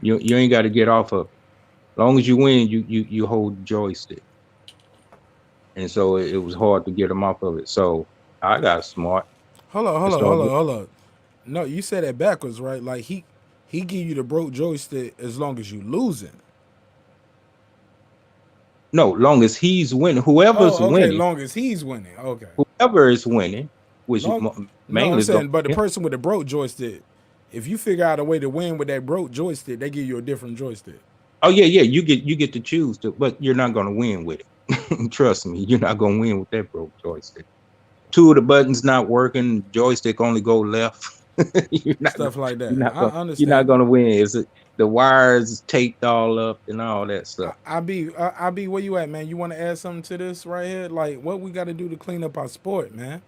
You ain't got to get off of it. As long as you win, you hold the joystick. And so it was hard to get him off of it. So I got smart Hold on, and hold on, hold started. on, hold on. No, you said that backwards, right? Like he give you the broke joystick as long as you losing. No, long as he's winning, whoever's Oh, okay. winning, Long as he's winning. Okay. whoever is winning, which Long. No, I'm mainly is going. saying, but the Yeah. person with the broke joystick, if you figure out a way to win with that broke joystick, they give you a different joystick. Oh yeah, yeah. You get to choose to, but you're not gonna win with it. Trust me, you're not gonna win with that broke joystick. Two of the buttons not working, joystick only go left. you're not gonna, Stuff like you're that. not I gonna you're not understand it. gonna win. The wires taped all up and all that stuff. I be where you at, man? You want to add something to this right here? Like what we got to do to clean up our sport, man?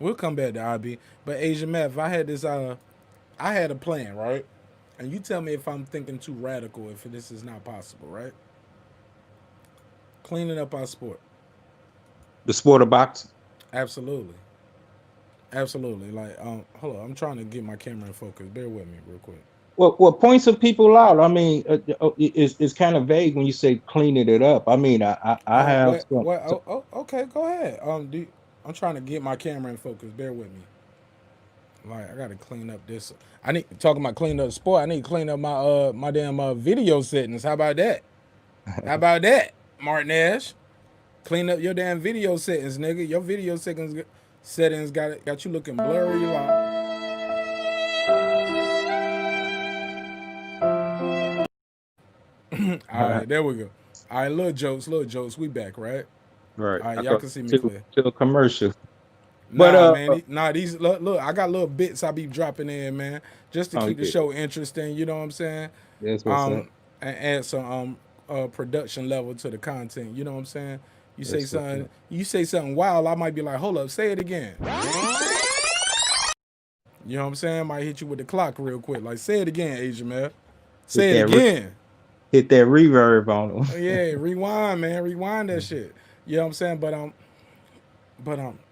We'll come back to IB. But Asian Math, I had this I had a plan, right? And you tell me if I'm thinking too radical, if this is not possible, right? Cleaning up our sport. The sport of boxing. Absolutely. Absolutely. Like, hold on. I'm trying to get my camera in focus. Bear with me real quick. What points some people out? I mean, it's kind of vague when you say cleaning it up. I mean, I have What? Oh, okay. Go ahead. I'm trying to get my camera in focus. Bear with me. Like, I gotta clean up this. I need talking about cleaning up the sport. I need to clean up my damn video settings. How about that? How about that, MARQ NASH? Clean up your damn video settings, nigga. Your video settings got you looking blurry. Like, all right, there we go. All right, little jokes. We back, right? right. All right, I y'all thought can see me clear. to a commercial, but Nah, man. These look. I got little bits I be dropping in, man, just to oh keep the yeah, show interesting. You know what I'm saying? that's what's up. And add some production level to the content. You know what I'm saying? That's what's up. You say something wild, I might be like, hold up, say it again. You know what I'm saying? I might hit you with the clock real quick. Like, say it again, Asian man. Hit Say it that again. hit that reverb on them. Yeah, rewind, man. Rewind that shit. You know what I'm saying? But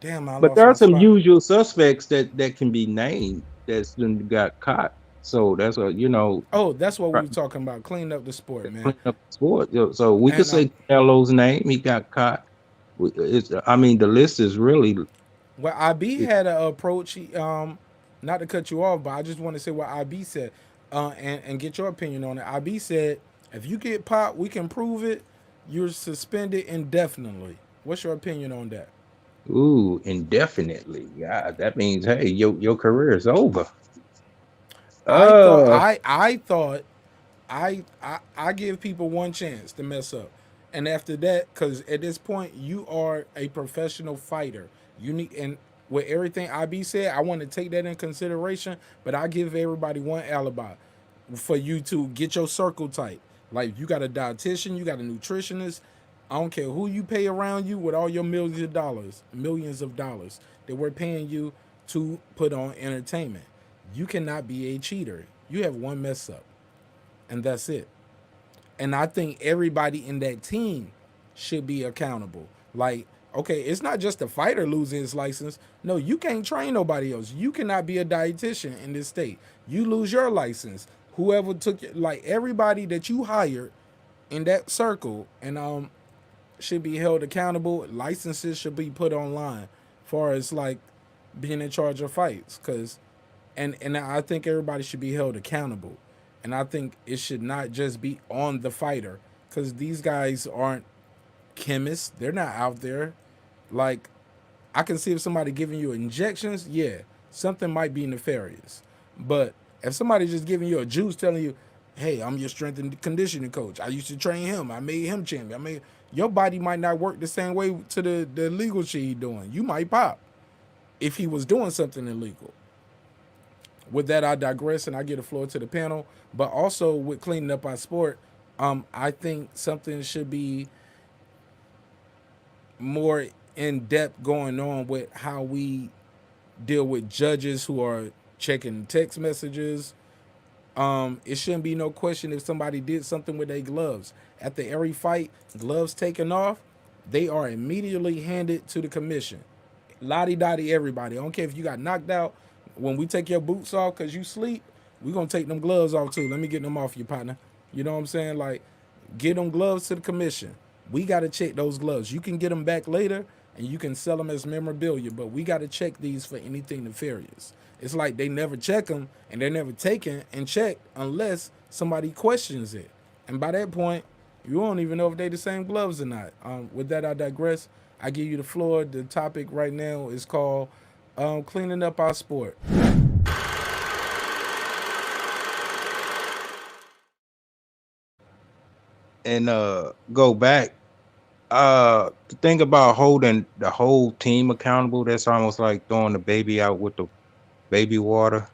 damn, I But lost there are my some spot. usual suspects that can be named that's been got caught. So that's what Oh, that's what we right, were talking about. Clean up the sport, man. clean up the sport. So we could And say Canelo's name. He got caught. I mean, the list is really. well, IB had an approach. Not to cut you off, but I just want to say what IB said, and get your opinion on it. IB said, if you get popped, we can prove it. You're suspended indefinitely. What's your opinion on that? Ooh, indefinitely. Yeah, that means hey, your career is over. I thought Uh, I thought I give people one chance to mess up, and after that, because at this point you are a professional fighter. You need and with everything IB said, I want to take that in consideration, but I give everybody one alibi for you to get your circle tight. Like you got a dietitian, you got a nutritionist. I don't care who you pay around you with all your millions of dollars that we're paying you to put on entertainment. You cannot be a cheater. You have one mess up, and that's it. And I think everybody in that team should be accountable. Like, okay, it's not just the fighter losing his license. No, you can't train nobody else. You cannot be a dietitian in this state. You lose your license. Whoever took it, like everybody that you hired in that circle, and should be held accountable. Licenses should be put online, far as like being in charge of fights, cause and I think everybody should be held accountable, and I think it should not just be on the fighter, cause these guys aren't chemists. They're not out there. Like, I can see if somebody giving you injections, yeah, something might be nefarious. But if somebody just giving you a juice, telling you, "Hey, I'm your strength and conditioning coach. I used to train him. I made him champion. Your body might not work the same way to the legal shit he doing. You might pop if he was doing something illegal." With that, I digress and I give the floor to the panel. But also with cleaning up our sport, I think something should be more in depth going on with how we deal with judges who are checking text messages. It shouldn't be no question if somebody did something with their gloves. After every fight, gloves taken off, they are immediately handed to the commission. Lottie dottie everybody. I don't care if you got knocked out. When we take your boots off because you sleep, we gonna take them gloves off too. Let me get them off you, partner. You know what I'm saying? Like, get them gloves to the commission. We gotta check those gloves. You can get them back later and you can sell them as memorabilia, but we gotta check these for anything nefarious. It's like they never check them and they're never taken and checked unless somebody questions it. And by that point, you don't even know if they the same gloves or not. With that, I digress. I give you the floor. The topic right now is called cleaning up our sport. and go back. The thing about holding the whole team accountable, that's almost like throwing the baby out with the baby water.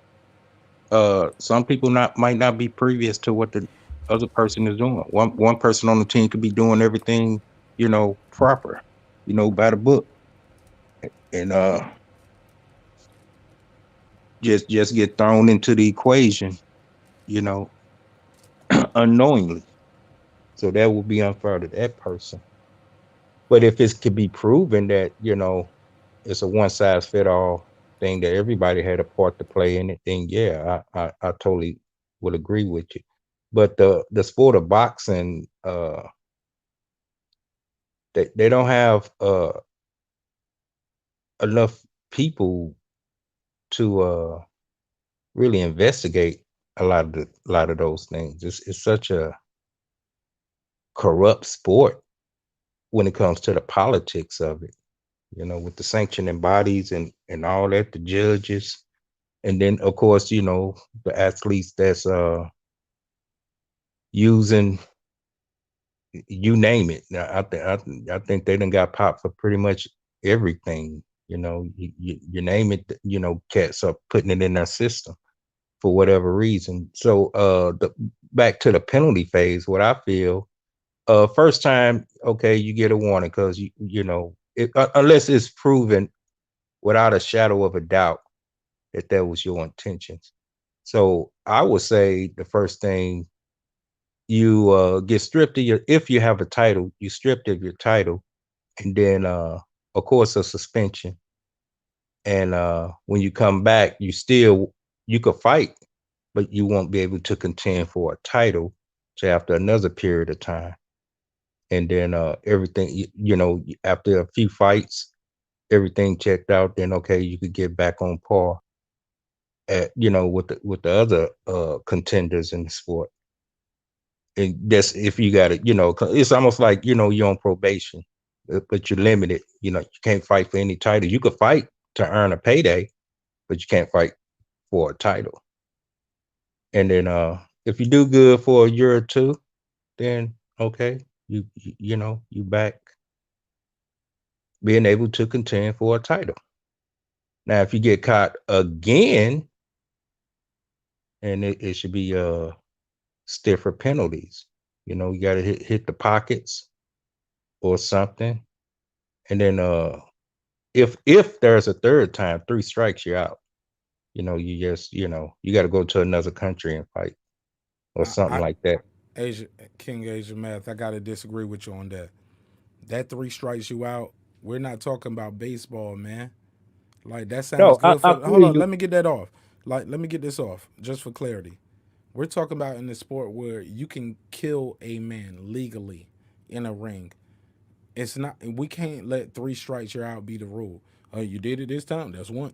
Some people might not be previous to what the other person is doing. One person on the team could be doing everything, proper, by the book, and just get thrown into the equation, you know, unknowingly. So that would be unfair to that person. But if it could be proven that, it's a one size fit all, thing that everybody had a part to play in it, then yeah, I totally would agree with you. But the sport of boxing, they don't have enough people to really investigate a lot of those things. It's such a corrupt sport when it comes to the politics of it, with the sanctioning bodies and all that, the judges, and then of course, the athletes that's using, you name it. Now, I think they done got popped for pretty much everything. You name it. Cats are putting it in their system for whatever reason. So, back to the penalty phase. What I feel, first time, okay, you get a warning because unless it's proven without a shadow of a doubt that was your intentions. So I would say the first thing, you get stripped of if you have a title, you stripped of your title, and then of course a suspension. And when you come back, you could fight, but you won't be able to contend for a title till after another period of time. And then everything, after a few fights, everything checked out, then okay, you could get back on par with the other contenders in the sport. And that's if you got it, 'cause it's almost like, you're on probation, but you're limited. You can't fight for any title. You could fight to earn a payday, but you can't fight for a title. And then if you do good for a year or two, then okay, you back being able to contend for a title. Now, if you get caught again, and it should be stiffer penalties. You got to hit the pockets or something, and then if there's a third time, 3 strikes, you're out. You just you got to go to another country and fight or something I like that. Asia King Asia Math, I gotta disagree with you on that. That 3 strikes you out. We're not talking about baseball, man. Like that sounds No, good I for. Hold feel on, you. let me get that off. Like, let me get this off just for clarity. We're talking about in the sport where you can kill a man legally in a ring. It's not. We can't let 3 strikes you're out be the rule. You did it this time. That's one.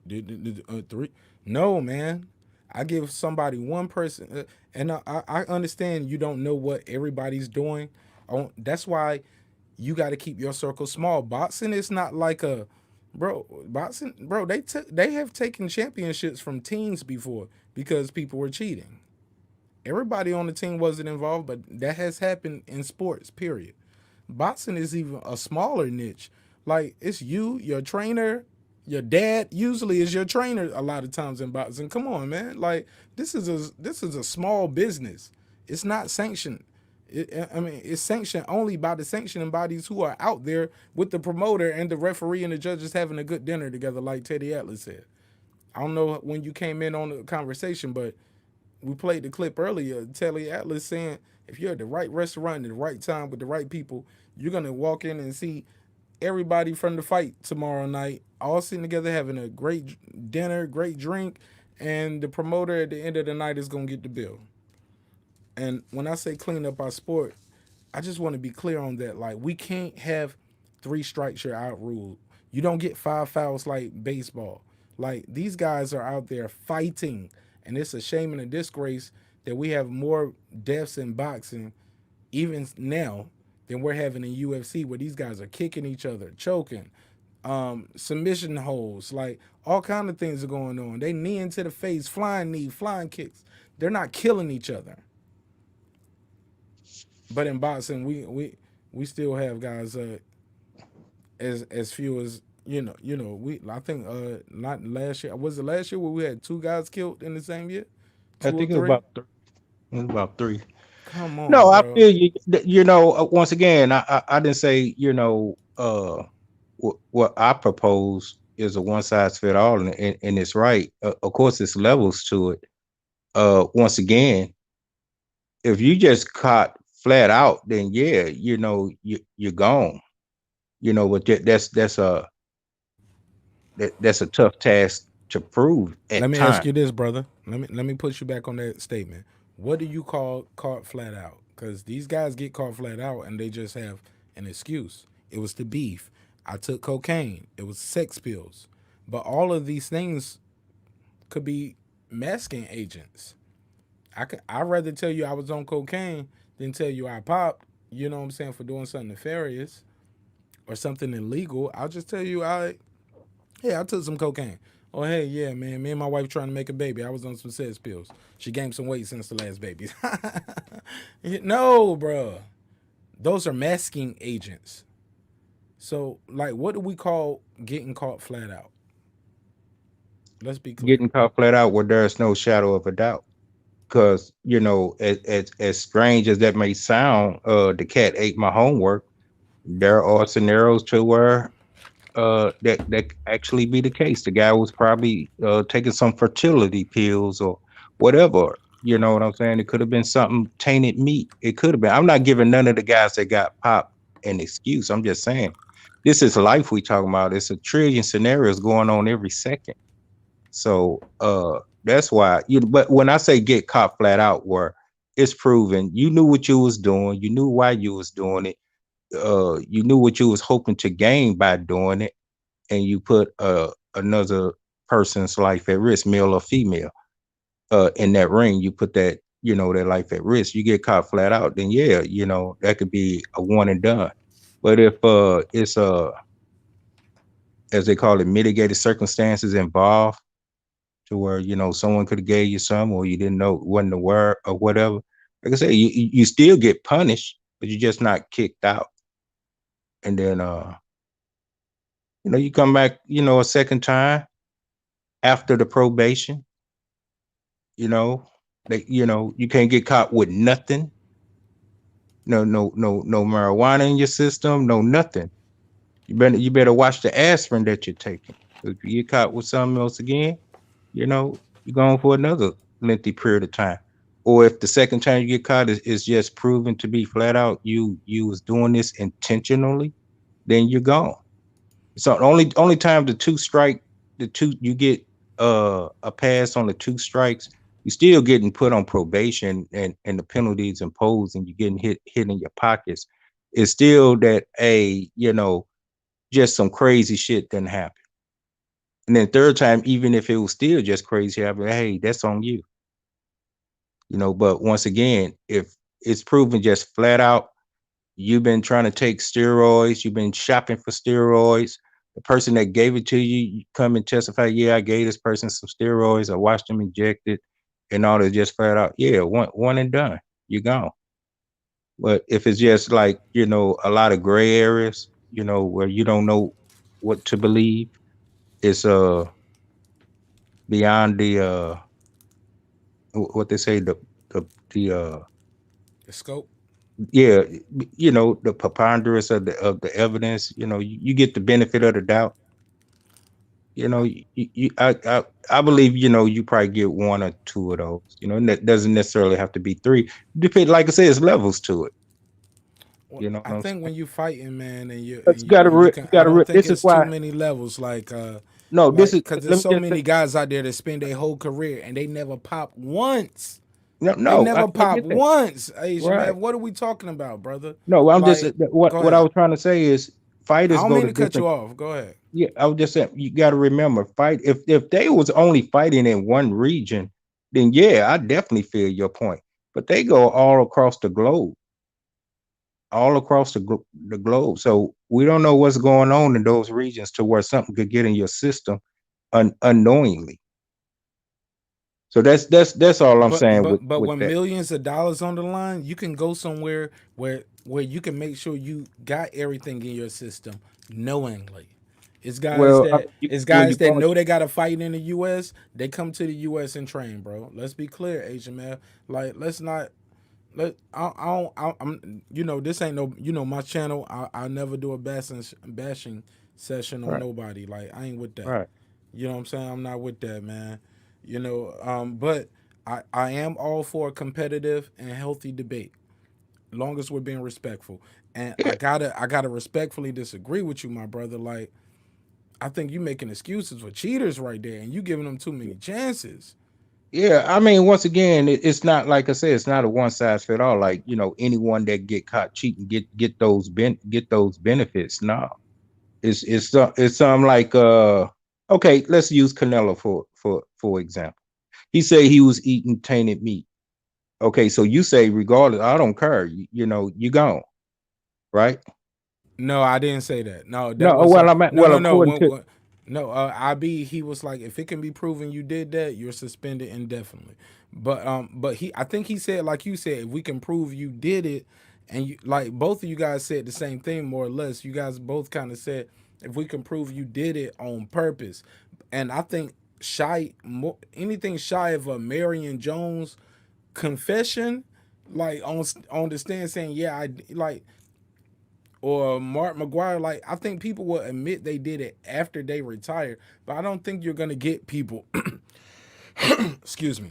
Three. No, man. I give somebody one person, and I understand you don't know what everybody's doing. That's why you got to keep your circle small. Boxing is not like a, bro. Boxing, bro. They have taken championships from teams before because people were cheating. Everybody on the team wasn't involved, but that has happened in sports. Period. Boxing is even a smaller niche. Like, it's you, your trainer, your dad usually is your trainer a lot of times in boxing. Come on, man. Like, this is a small business. It's not sanctioned. I mean, it's sanctioned only by the sanctioning bodies who are out there with the promoter and the referee and the judges having a good dinner together, like Teddy Atlas said. I don't know when you came in on the conversation, but we played the clip earlier. Telly Atlas saying if you're at the right restaurant at the right time with the right people, you're gonna walk in and see everybody from the fight tomorrow night, all sitting together having a great dinner, great drink, and the promoter at the end of the night is gonna get the bill. And when I say clean up our sport, I just want to be clear on that. Like, we can't have 3 strikes you're out rule. You don't get 5 fouls like baseball. Like, these guys are out there fighting, and it's a shame and a disgrace that we have more deaths in boxing, even now, than we're having in UFC, where these guys are kicking each other, choking, submission holds, like all kind of things are going on. They knee into the face, flying knee, flying kicks. They're not killing each other. But in boxing, we still have guys as few as we I think not last year. Was it last year where we had 2 guys killed in the same year? I 2 or think it was 3? about it was about 3. Come on, No, I bro. feel you. Once again, I didn't say, what I propose is a one size fit all, and it's right. Of course, it's levels to it. Once again, if you just caught flat out, then yeah, you're gone. But that's a tough task to prove Let at me ask time. you this, brother. Let me put you back on that statement. What do you call caught flat out? Because these guys get caught flat out and they just have an excuse. It was the beef. I took cocaine. It was sex pills. But all of these things could be masking agents. I'd rather tell you I was on cocaine than tell you I popped. You know what I'm saying, for doing something nefarious or something illegal. I'll just tell you I took some cocaine. Oh, hey, yeah, man. Me and my wife trying to make a baby. I was on some sex pills. She gained some weight since the last baby. No, bro. Those are masking agents. So, like, what do we call getting caught flat out? Let's be clear. Getting caught flat out where there's no shadow of a doubt. Because, you know, as strange as that may sound, the cat ate my homework. There are scenarios to where that actually be the case. The guy was probably taking some fertility pills or whatever. You know what I'm saying? It could have been something tainted meat. It could have been. I'm not giving none of the guys that got popped an excuse. I'm just saying this is life we talking about. It's a trillion scenarios going on every second. So that's why you. But when I say get caught flat out, where it's proven you knew what you was doing, you knew why you was doing it, you knew what you was hoping to gain by doing it, and you put another person's life at risk, male or female, in that ring. You put that, you know, their life at risk. You get caught flat out, then yeah, you know, that could be a one and done. But if it's as they call it, mitigated circumstances involved, to where, you know, someone could have gave you some, or you didn't know, wasn't aware or whatever. Like I say, you still get punished, but you're just not kicked out. And then you know, you come back, you know, a second time after the probation. You know, you know, you can't get caught with nothing. No marijuana in your system, no nothing. You better watch the aspirin that you're taking. If you get caught with something else again, you know, you're going for another lengthy period of time. Or if the second time you get caught is just proven to be flat out you was doing this intentionally, then you're gone. So only time the two you get a pass on the two strikes, you still getting put on probation, and the penalties imposed, and you're getting hit in your pockets. It's still that you know, just some crazy shit didn't happen. And then third time, even if it was still just crazy happening, hey, that's on you. You know, but once again, if it's proven just flat out, you've been trying to take steroids, you've been shopping for steroids. The person that gave it to you, you come and testify, yeah, I gave this person some steroids, I watched them inject it, and all that, just flat out, yeah, one and done, you're gone. But if it's just like, you know, a lot of gray areas, you know, where you don't know what to believe, it's beyond the what they say, the The scope. yeah, you know, the preponderance of the evidence, you know, you get the benefit of the doubt. You know, I believe, you know, you probably get one or two of those, you know, and that doesn't necessarily have to be three. Depend, like I said, it's levels to it. Well, You know I what I'm think when saying? you fighting, man, and But you gotta you can, I don't think this is it's too why, many levels. no, this is, Cause there's let me so just say, many guys out there that spend their whole career and they never pop once. They no, never I pop get that. once. Hey, Right. man, what are we talking about, brother? No, I'm just, Like, go what I ahead. was trying to say is I fighters don't go mean to to cut you different. off. Go ahead. Yeah, I was just saying, you got to remember, if they was only fighting in one region, then yeah, I definitely feel your point. But they go all across the globe, all across the globe. So we don't know what's going on in those regions to where something could get in your system unknowingly. So that's all I'm saying But with when that. millions of dollars on the line, you can go somewhere where you can make sure you got everything in your system knowingly. Well, I mean, It's when guys you that going, know they got to fight in the U.S. They come to the U.S. and train, bro. Let's be clear, Asian man. Like, let's not let I don't I'm you know, this ain't no, you know, my channel. I never do a bashing session on right, nobody. Like, I ain't with that. right. You know what I'm saying? I'm not with that, man. You know, but I am all for a competitive and healthy debate, long as we're being respectful. And Yeah, I gotta respectfully disagree with you, my brother. Like, I think you making excuses for cheaters right there, and you giving them too many chances. Yeah, I mean, once again, it's not like I said, it's not a one size fit all. Like, anyone that get caught cheating get those benefits. No, it's something like okay, let's use Canelo for example. He said he was eating tainted meat. Okay, so you say regardless, I don't care. You gone, right? No, I didn't say that. No, that No, wasn't. No, well, no, no. according to No, IB, he was like, if it can be proven you did that, you're suspended indefinitely. But I think he said, like you said, if we can prove you did it, and you like both of you guys said the same thing more or less. You guys both kind of said if we can prove you did it on purpose, and I think anything shy of a Marion Jones confession, like on the stand saying, yeah, I like, or Mark McGuire, like I think people will admit they did it after they retire, but I don't think you're gonna get people. Excuse me,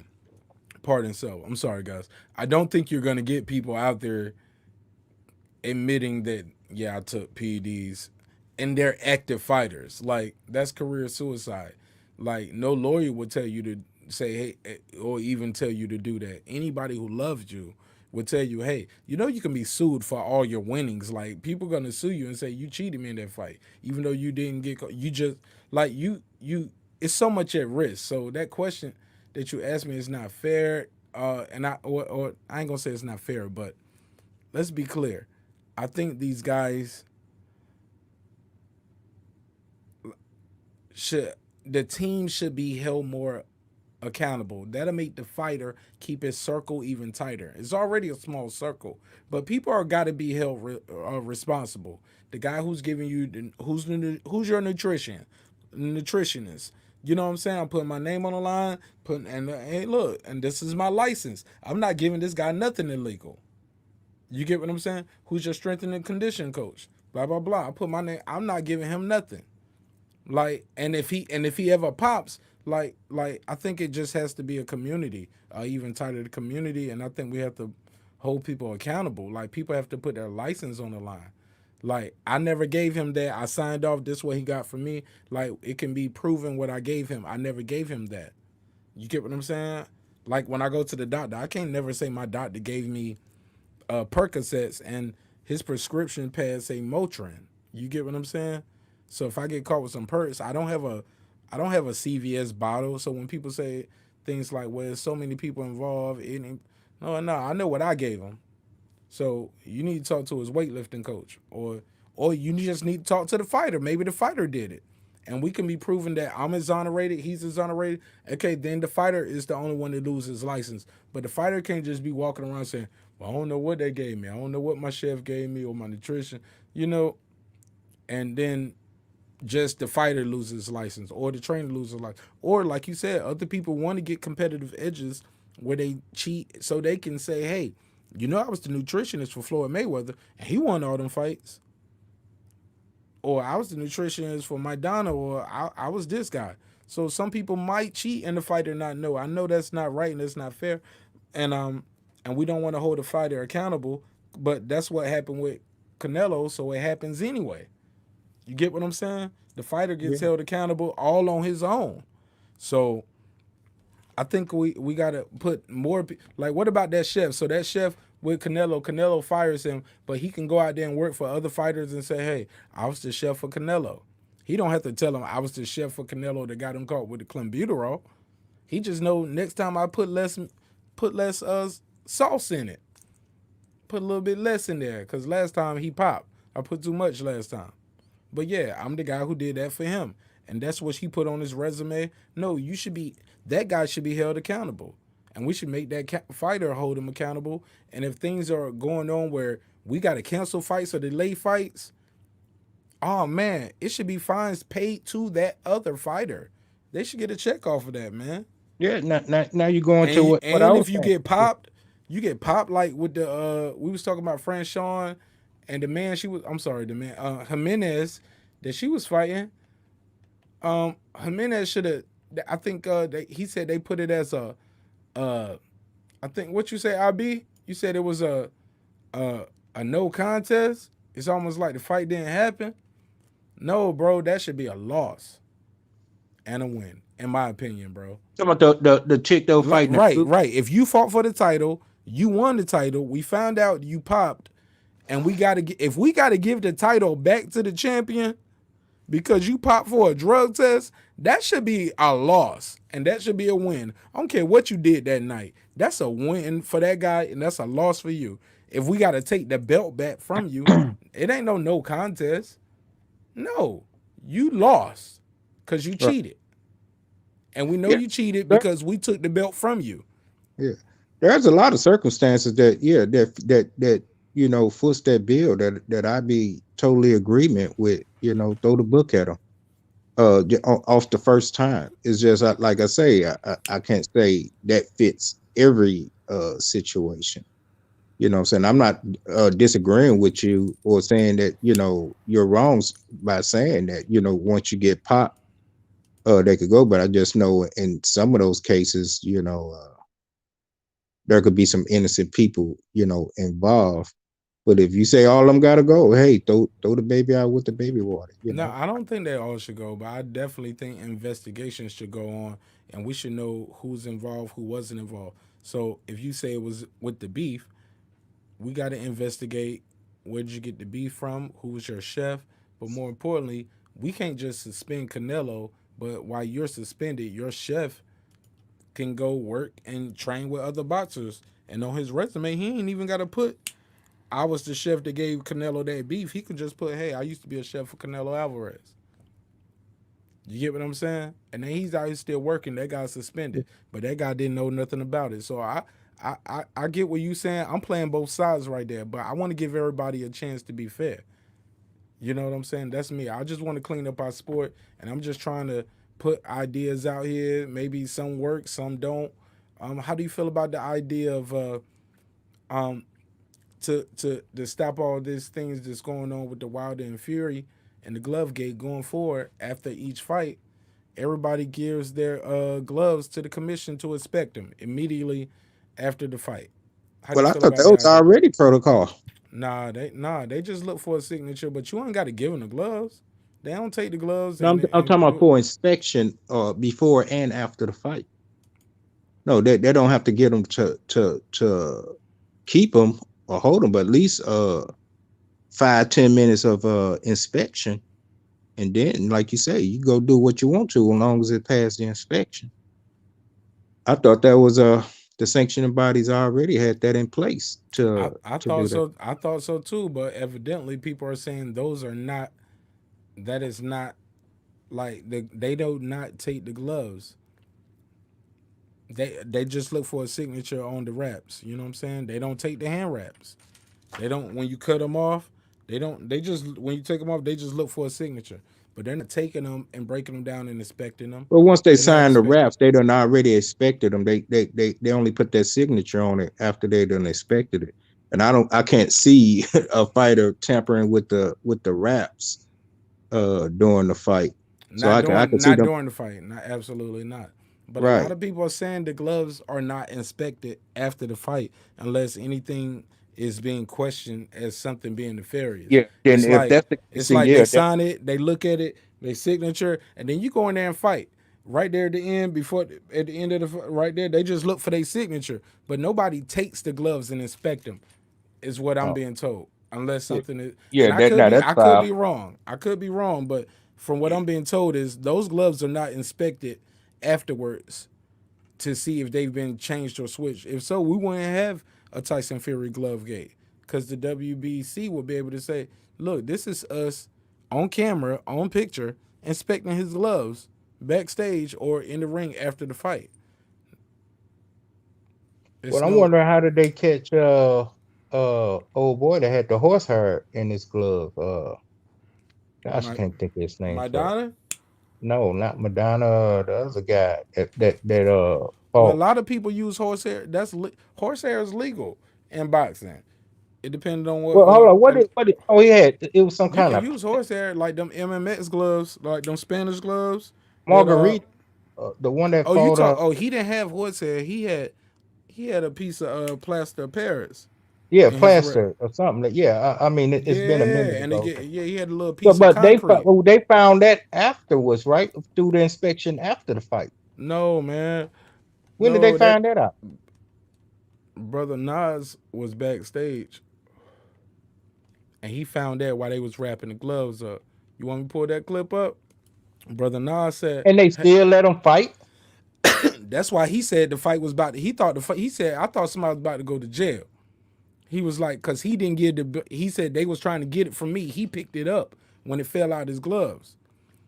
pardon. So I'm sorry, guys. I don't think you're gonna get people out there admitting that yeah, I took PEDs, and they're active fighters. Like that's career suicide. Like no lawyer would tell you to say hey, or even tell you to do that. Anybody who loves you would tell you, hey, you can be sued for all your winnings. Like people gonna sue you and say you cheated me in that fight, even though you didn't get. You just like you. It's so much at risk. So that question that you asked me is not fair. And or I ain't gonna say it's not fair, but let's be clear. I think these guys should the team should be held more accountable. That'll make the fighter keep his circle even tighter. It's already a small circle, but people are got to be held responsible. The guy who's giving you who's your nutritionist. You know what I'm saying? I'm putting my name on the line. Hey, look, and this is my license. I'm not giving this guy nothing illegal. You get what I'm saying? Who's your strength and condition coach? Blah blah blah. I put my name. I'm not giving him nothing. Like, and if he ever pops, like I think it just has to be a community, even tighter the community, and I think we have to hold people accountable. Like people have to put their license on the line. Like I never gave him that. I signed off. This is what he got from me. Like it can be proven what I gave him. I never gave him that. You get what I'm saying? Like when I go to the doctor, I can't never say my doctor gave me Percocets and his prescription pads say Motrin. You get what I'm saying? So if I get caught with some perks, I don't have a CVS bottle. So when people say things like, "Well, there's so many people involved," no, I know what I gave him. So you need to talk to his weightlifting coach, or you just need to talk to the fighter. Maybe the fighter did it, and we can be proven that I'm exonerated, he's exonerated. Okay, then the fighter is the only one that loses his license. But the fighter can't just be walking around saying, "Well, I don't know what they gave me. I don't know what my chef gave me or my nutrition," and then just the fighter loses his license or the trainer loses his license. Or like you said, other people want to get competitive edges where they cheat so they can say, hey, I was the nutritionist for Floyd Mayweather and he won all them fights. Or I was the nutritionist for Maidana, or I was this guy. So some people might cheat and the fighter not know. I know that's not right and that's not fair. And we don't want to hold the fighter accountable, but that's what happened with Canelo, so it happens anyway. You get what I'm saying? The fighter gets held accountable all on his own. So I think we got to put more. Like, what about that chef? So that chef with Canelo fires him, but he can go out there and work for other fighters and say, hey, I was the chef for Canelo. He don't have to tell him I was the chef for Canelo that got him caught with the clenbuterol. He just know next time I put less sauce in it. Put a little bit less in there because last time he popped. I put too much last time. But yeah, I'm the guy who did that for him. And that's what he put on his resume. No, that guy should be held accountable. And we should make that fighter hold him accountable. And if things are going on where we got to cancel fights or delay fights, oh man, it should be fines paid to that other fighter. They should get a check off of that, man. Yeah, now you're going to what I And was if you saying. you get popped like with the we was talking about Fran Sean and the man Jimenez that she was fighting. Jimenez should have. I think he said they put it as a. I think what you say, IB. You said it was a no contest. It's almost like the fight didn't happen. No, bro, that should be a loss and a win, in my opinion, bro. Talking about the chick though fighting the Right, dude. right. If you fought for the title, you won the title. We found out you popped, and if we gotta give the title back to the champion because you popped for a drug test, that should be a loss and that should be a win. I don't care what you did that night. That's a win for that guy and that's a loss for you. If we got to take the belt back from you, it ain't no contest. No, you lost because you Right. cheated. And we know Yeah. you cheated There- because we took the belt from you. yeah. There's a lot of circumstances that foots that bill that I be totally agreement with. Throw the book at them. Off the first time. It's just like I say, I can't say that fits every situation. You know what I'm saying? I'm not disagreeing with you or saying that, you're wrong by saying that, once you get popped, they could go. But I just know in some of those cases, there could be some innocent people, involved. But if you say all of them gotta go, hey, throw the baby out with the baby water. No, I don't think they all should go, but I definitely think investigations should go on and we should know who's involved, who wasn't involved. So if you say it was with the beef, we got to investigate where did you get the beef from, who was your chef, but more importantly, we can't just suspend Canelo, but while you're suspended, your chef can go work and train with other boxers. And on his resume, he ain't even got to put, I was the chef that gave Canelo that beef. He could just put, hey, I used to be a chef for Canelo Alvarez. You get what I'm saying? And then he's out here still working. That guy's suspended, but that guy didn't know nothing about it. So I get what you saying. I'm playing both sides right there, but I want to give everybody a chance to be fair. You know what I'm saying? That's me. I just want to clean up our sport, and I'm just trying to put ideas out here. Maybe some work, some don't. How do you feel about the idea of to stop all these things that's going on with the Wilder and Fury and the Glovegate going forward after each fight? Everybody gives their gloves to the commission to inspect them immediately after the fight. How do Well, you I feel thought about that that was idea? already protocol. They just look for a signature, but you ain't got to give them the gloves. They don't take the gloves No, I'm talking about do it. for inspection before and after the fight. No, they don't have to get them to keep them or hold them, but at least 5-10 minutes of inspection, and then, like you say, you go do what you want to as long as it passed the inspection. I thought that was the sanctioning bodies already had that in place I to do thought that. so. I thought so too. But evidently, people are saying those are not. That is not like they do not take the gloves. They just look for a signature on the wraps. You know what I'm saying? They don't take the hand wraps. They don't when you cut them off. They don't. They just when you take them off, they just look for a signature. But they're not taking them and breaking them down and inspecting them. But once they They're not sign the inspecting. wraps, they done already inspected them. They only put that signature on it after they done inspected it. And I can't see a fighter tampering with the wraps during the fight. So I can see Not them. during the fight. Not absolutely not. But a lot Right. of people are saying the gloves are not inspected after the fight unless anything is being questioned as something being nefarious. Yeah. Then if that's the case, It's then like they yeah, sign it, they look at it, they signature, and then you go in there and fight. Right there at the end, at the end of right there, they just look for their signature, but nobody takes the gloves and inspect them. Is what I'm oh, being told. Unless yeah, something is, yeah, and that now that's I could foul. be wrong. I could be wrong, but from what I'm being told is those gloves are not inspected afterwards to see if they've been changed or switched. If so, we wouldn't have a Tyson Fury glove gate because the WBC will be able to say, look, this is us on camera, on picture, inspecting his gloves backstage or in the ring after the fight. It's Well, I'm no wondering how did they catch old boy that had the horse hair in his glove. Gosh, I my can't think of his name for it. Madonna. No, not Madonna. The other guy that Well, a fought. lot of people use horsehair. Horsehair is legal in boxing. It depends on Well, hold on. What did oh he had it was some you kind can of use horsehair like them MMX gloves, like them Spanish gloves. That margarita. The one that oh fought he didn't have horsehair. He had a piece of plaster of Paris. Yeah, in his rep. plaster or something. Yeah, I mean, it's been a Yeah, minute and ago. he had a little So, piece of but concrete. they found that afterwards, right? Through the inspection after the fight. No, man. When did they No, that find that out? brother Nas was backstage and he found that while they was wrapping the gloves up. You want me to pull that clip up? Brother Nas said, And they hey, still let them fight? that's why he said the fight was about to, he thought the fight, he said, I thought somebody was about to go to jail. He was like, cause he didn't get the, he said they was trying to get it from me. He picked it up when it fell out his gloves.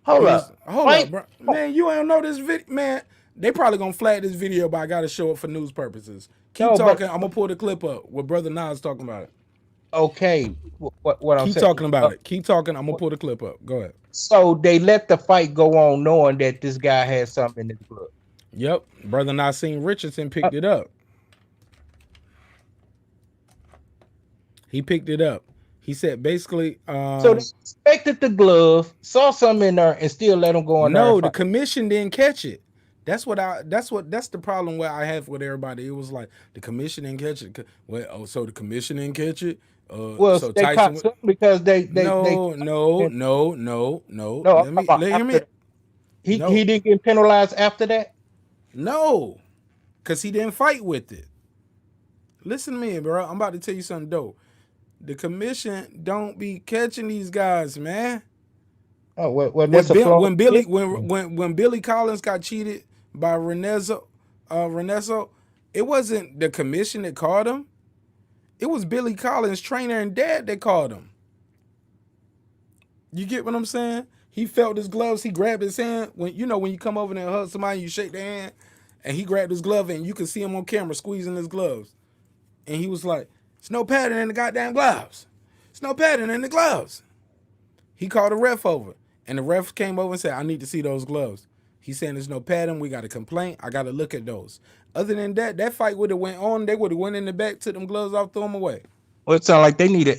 Hold And it's, up. hold up, Fight? bro. Man, you ain't know this video, man. They probably gonna flag this video, but I gotta show it for news purposes. Keep No, talking. but I'm gonna pull the clip up with Brother Nas talking about it. okay. What I'm Keep saying. talking about it. Keep talking. I'm gonna pull the clip up. Go ahead. So they let the fight go on, knowing that this guy had something in his blood. Yep. Brother Nassim Richardson Uh, picked it up. He picked it up. He said basically, So they inspected the glove, saw something in there, and still let him go in there and no, the fight. commission didn't catch it. That's the problem where I have with everybody. It was like the commission didn't catch it. Well, oh, so the commission didn't catch it. Well, So they Tyson caught was, something because they no, no, no, no, no. no, I'm Let talking me about let hear after me. that. No, He didn't get penalized after that. no, because he didn't fight with it. Listen to me, bro. I'm about to tell you something dope. The commission don't be catching these guys, man. Oh well, that's a flaw. When Billy Collins got cheated by Renesso, it wasn't the commission that caught him. It was Billy Collins' trainer and dad that caught him. You get what I'm saying? He felt his gloves. He grabbed his hand. When you come over there and hug somebody, you shake their hand, and he grabbed his glove, and you can see him on camera squeezing his gloves. And he was like, "There's no pattern in the goddamn gloves. There's no pattern in the gloves." He called a ref over, and the ref came over and said, "I need to see those gloves." He's saying there's no pattern. We got a complaint. I got to look at those. Other than that, that fight would have went on. They would have went in the back, took them gloves off, threw them away. Well, it sounds like they need an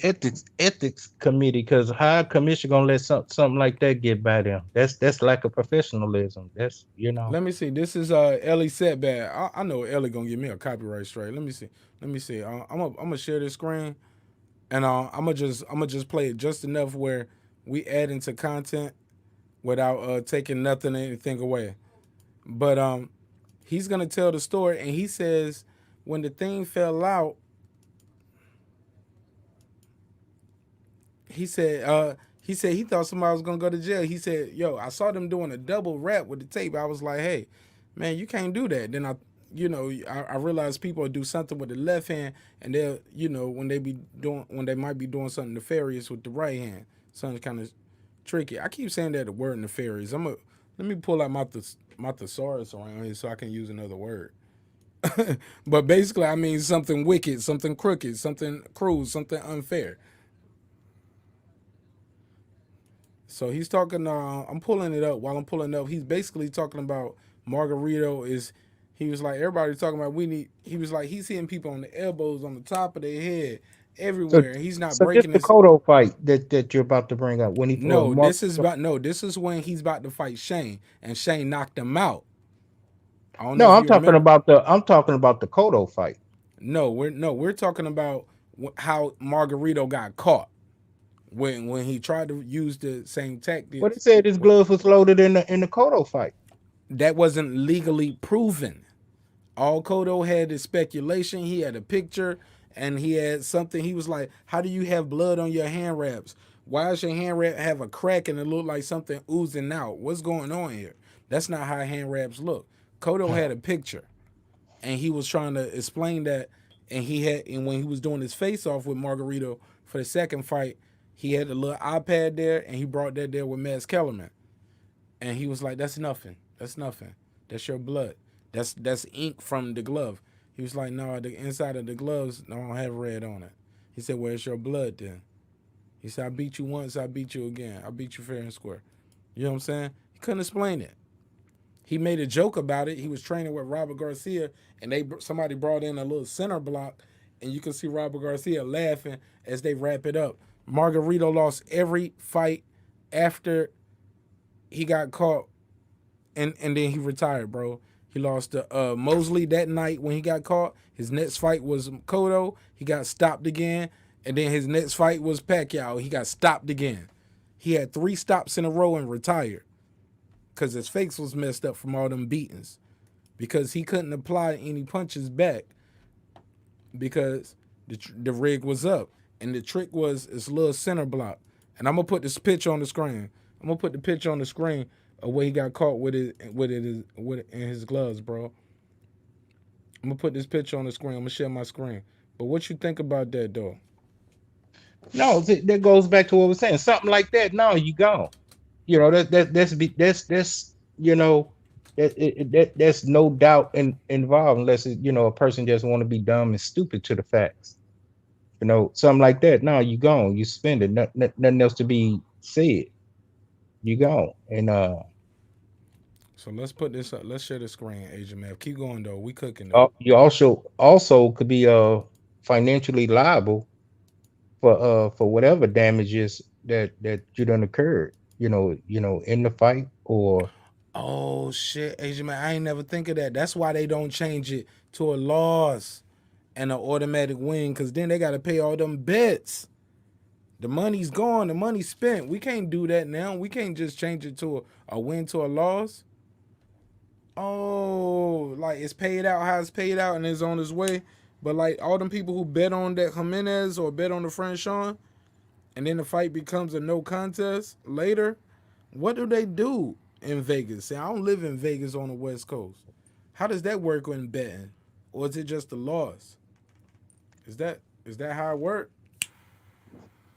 ethics committee because how a commission gonna let something like that get by them? That's lack of professionalism. That's Let me see. This is Ellie Setbad. I know Ellie gonna give me a copyright strike. Let me see. I'm gonna share this screen, and I'm gonna just play it just enough where we add into content without taking anything away. But he's gonna tell the story, and he says when the thing fell out, he said he thought somebody was gonna go to jail. He said, "Yo, I saw them doing a double wrap with the tape. I was like, hey, man, you can't do that." Then I realized people do something with the left hand, and they'll, when they might be doing something nefarious with the right hand, something kind of tricky. I keep saying that the word nefarious. Let me pull out my thesaurus around here so I can use another word. But basically, I mean something wicked, something crooked, something cruel, something unfair. So he's talking. I'm pulling it up. While I'm pulling it up, he's basically talking about Margarito is. He was like everybody's talking about we need. He was like he's hitting people on the elbows, on the top of their head, so everywhere. He's not so just breaking the this. Cotto fight that you're about to bring up when he No, Mark. this is when he's about to fight Shane, and Shane knocked him out. I don't know No, if I'm you talking remember. about the Cotto fight. We're talking about how Margarito got caught when he tried to use the same What he tactics. said his glove was loaded in the Cotto fight. That wasn't legally proven. All Kodo had is speculation. He had a picture and he had something. He was like, how do you have blood on your hand wraps? Why does your hand wrap have a crack and it look like something oozing out? What's going on here? That's not how hand wraps look. Kodo had a picture and he was trying to explain that. And when he was doing his face off with Margarito for the second fight, he had a little iPad there and he brought that there with Max Kellerman. And he was like, that's nothing. That's nothing. That's your blood. That's ink from the glove. He was like, no, the inside of the gloves don't have red on it. He said, well, it's your blood then. He said, I beat you once, I beat you again. I beat you fair and square. You know what I'm saying? He couldn't explain it. He made a joke about it. He was training with Robert Garcia, and somebody brought in a little center block, and you can see Robert Garcia laughing as they wrap it up. Margarito lost every fight after he got caught, and then he retired, bro. He lost to Mosley that night when he got caught. His next fight was Cotto. He got stopped again. And then his next fight was Pacquiao. He got stopped again. He had 3 stops in a row and retired because his face was messed up from all them beatings, because he couldn't apply any punches back because the rig was up. And the trick was this little center block. And I'm going to put this pitch on the screen. I'm going to put the pitch on the screen of where he got caught with it in his gloves, bro. I'm going to put this pitch on the screen. I'm going to share my screen. But what you think about that, though? No, that goes back to what we're saying. Something like that. No, you gone. You know, that's you know, that's no doubt involved, unless it, you know, a person just want to be dumb and stupid to the facts. You know, something like that. No, you gone. You spend it. Nothing else to be said. You gone. And So let's put this up. Let's share the screen, Agent Mav. Keep going, though. We cooking, though. you also could be financially liable for whatever damages that you done occurred. You know, in the fight or. Oh, shit, Agent Mav. I ain't never think of that. That's why they don't change it to a loss and an automatic win, because then they got to pay all them bets. The money's gone. The money's spent. We can't do that now. We can't just change it to a win to a loss. Oh, like it's paid out how it's paid out and it's on its way. But like all them people who bet on that Jimenez or bet on the Franchon, and then the fight becomes a no contest later, what do they do in Vegas? See, I don't live in Vegas on the West Coast. How does that work when betting? Or is it just a loss? Is that how it works?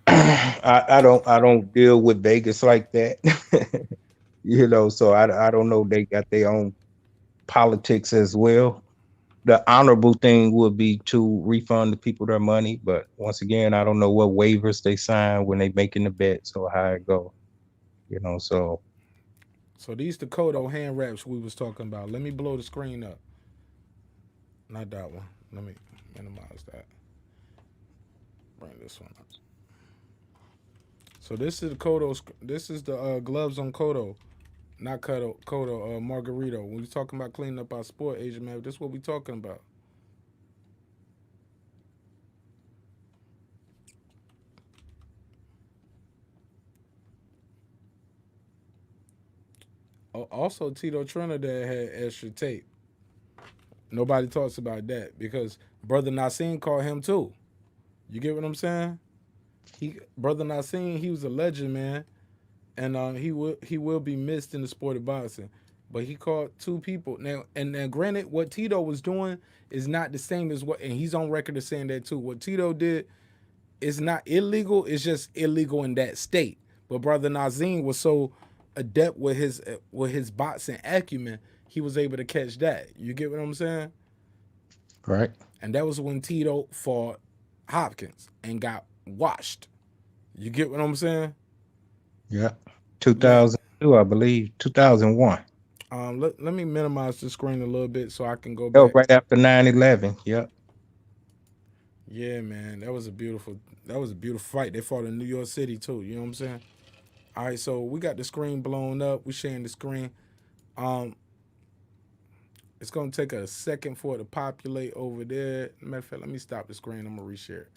I don't deal with Vegas like that. You know, so I don't know. They got their own politics as well. The honorable thing would be to refund the people their money, but once again, I don't know what waivers they sign when they making the bets or how it go. You know, so these the Cotto hand wraps we was talking about. Let me blow the screen up. Not that one. Let me minimize that. Bring this one up. So this is the Cotto. This is the gloves on Cotto, not Cotto. Margarito. When we talking about cleaning up our sport, Asian man, this is what we talking about. Also, Tito Trinidad had extra tape. Nobody talks about that because Brother Nassim called him too. You get what I'm saying? Brother Nassim, he was a legend, man, and he will be missed in the sport of boxing. But he caught 2 people now. And granted, what Tito was doing is not the same as what, and he's on record as saying that too. What Tito did is not illegal. It's just illegal in that state. But Brother Nazim was so adept with his boxing acumen, he was able to catch that. You get what I'm saying? right. And that was when Tito fought Hopkins and got washed. You get what I'm saying? Yeah. Man, 2002, I believe. 2001. let me minimize the screen a little bit so I can go That was back. right after 9/11. Yep. Yeah, man, that was a beautiful fight. They fought in New York City too. You know what I'm saying? All right, so we got the screen blown up. We sharing the screen. It's gonna take a second for it to populate over there. Matter of fact, let me stop the screen. I'm gonna reshare it.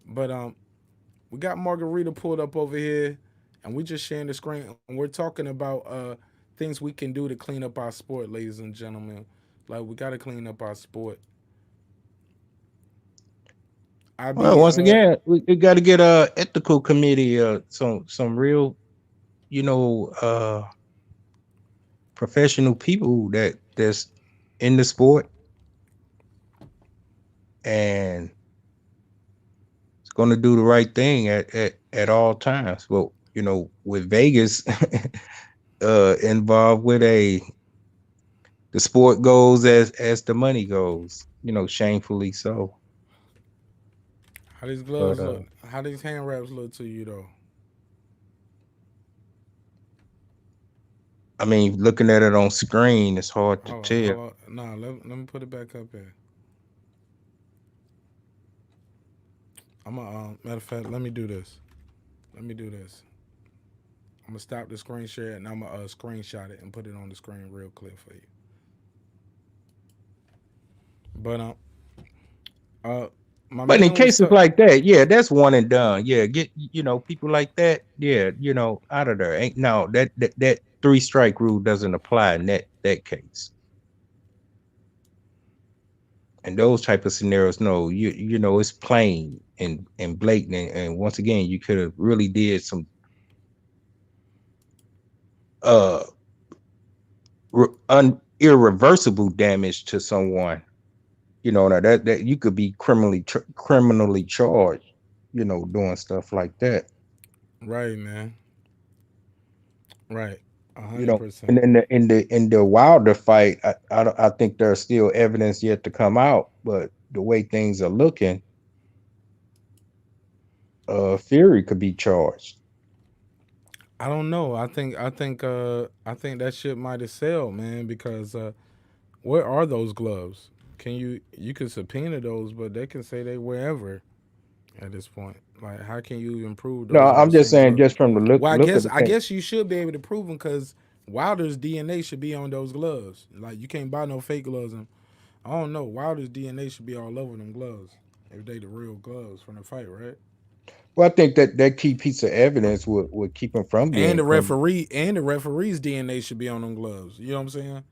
But we got Margarita pulled up over here, and we just sharing the screen. And we're talking about things we can do to clean up our sport, ladies and gentlemen. Like we gotta clean up our sport. Well, once again, we got to get a ethical committee, some real, you know, professional people that's in the sport and it's going to do the right thing at all times. Well, you know, with Vegas involved with the sport goes as the money goes, you know, shamefully so. How these But gloves look? How these hand wraps look to you though? I mean, looking at it on screen, it's hard to Hold tell. on. Nah, let me put it back up here. Matter of fact, let me do this. I'm gonna stop the screen share and I'm gonna screenshot it and put it on the screen real clear for you. But uh, my But in man was cases like that, yeah, that's one and done. Yeah, get people like that, yeah, out of there. Ain't no that 3 strike rule doesn't apply in that case. And those type of scenarios, no, it's plain and blatant. And once again, you could have really did some uh irreversible damage to someone. Now that you could be criminally charged, doing stuff like that. right, man. Right, you know 100%. and in the Wilder fight, I think there's still evidence yet to come out, but the way things are looking, Fury could be charged. I don't know. I think that shit might have sailed, man, because where are those gloves? You can subpoena those, but they can say they wherever at this point. Like, how can you even prove No, those are the I'm just same saying, gloves? just from the look Well, I look of guess the I thing. guess you should be able to prove them because Wilder's DNA should be on those gloves. Like, you can't buy no fake gloves. And I don't know. Wilder's DNA should be all over them gloves if they the real gloves from the fight, right? Well, I think that key piece of evidence would keep him from And being the criminal. referee's DNA should be on them gloves. You know what I'm saying?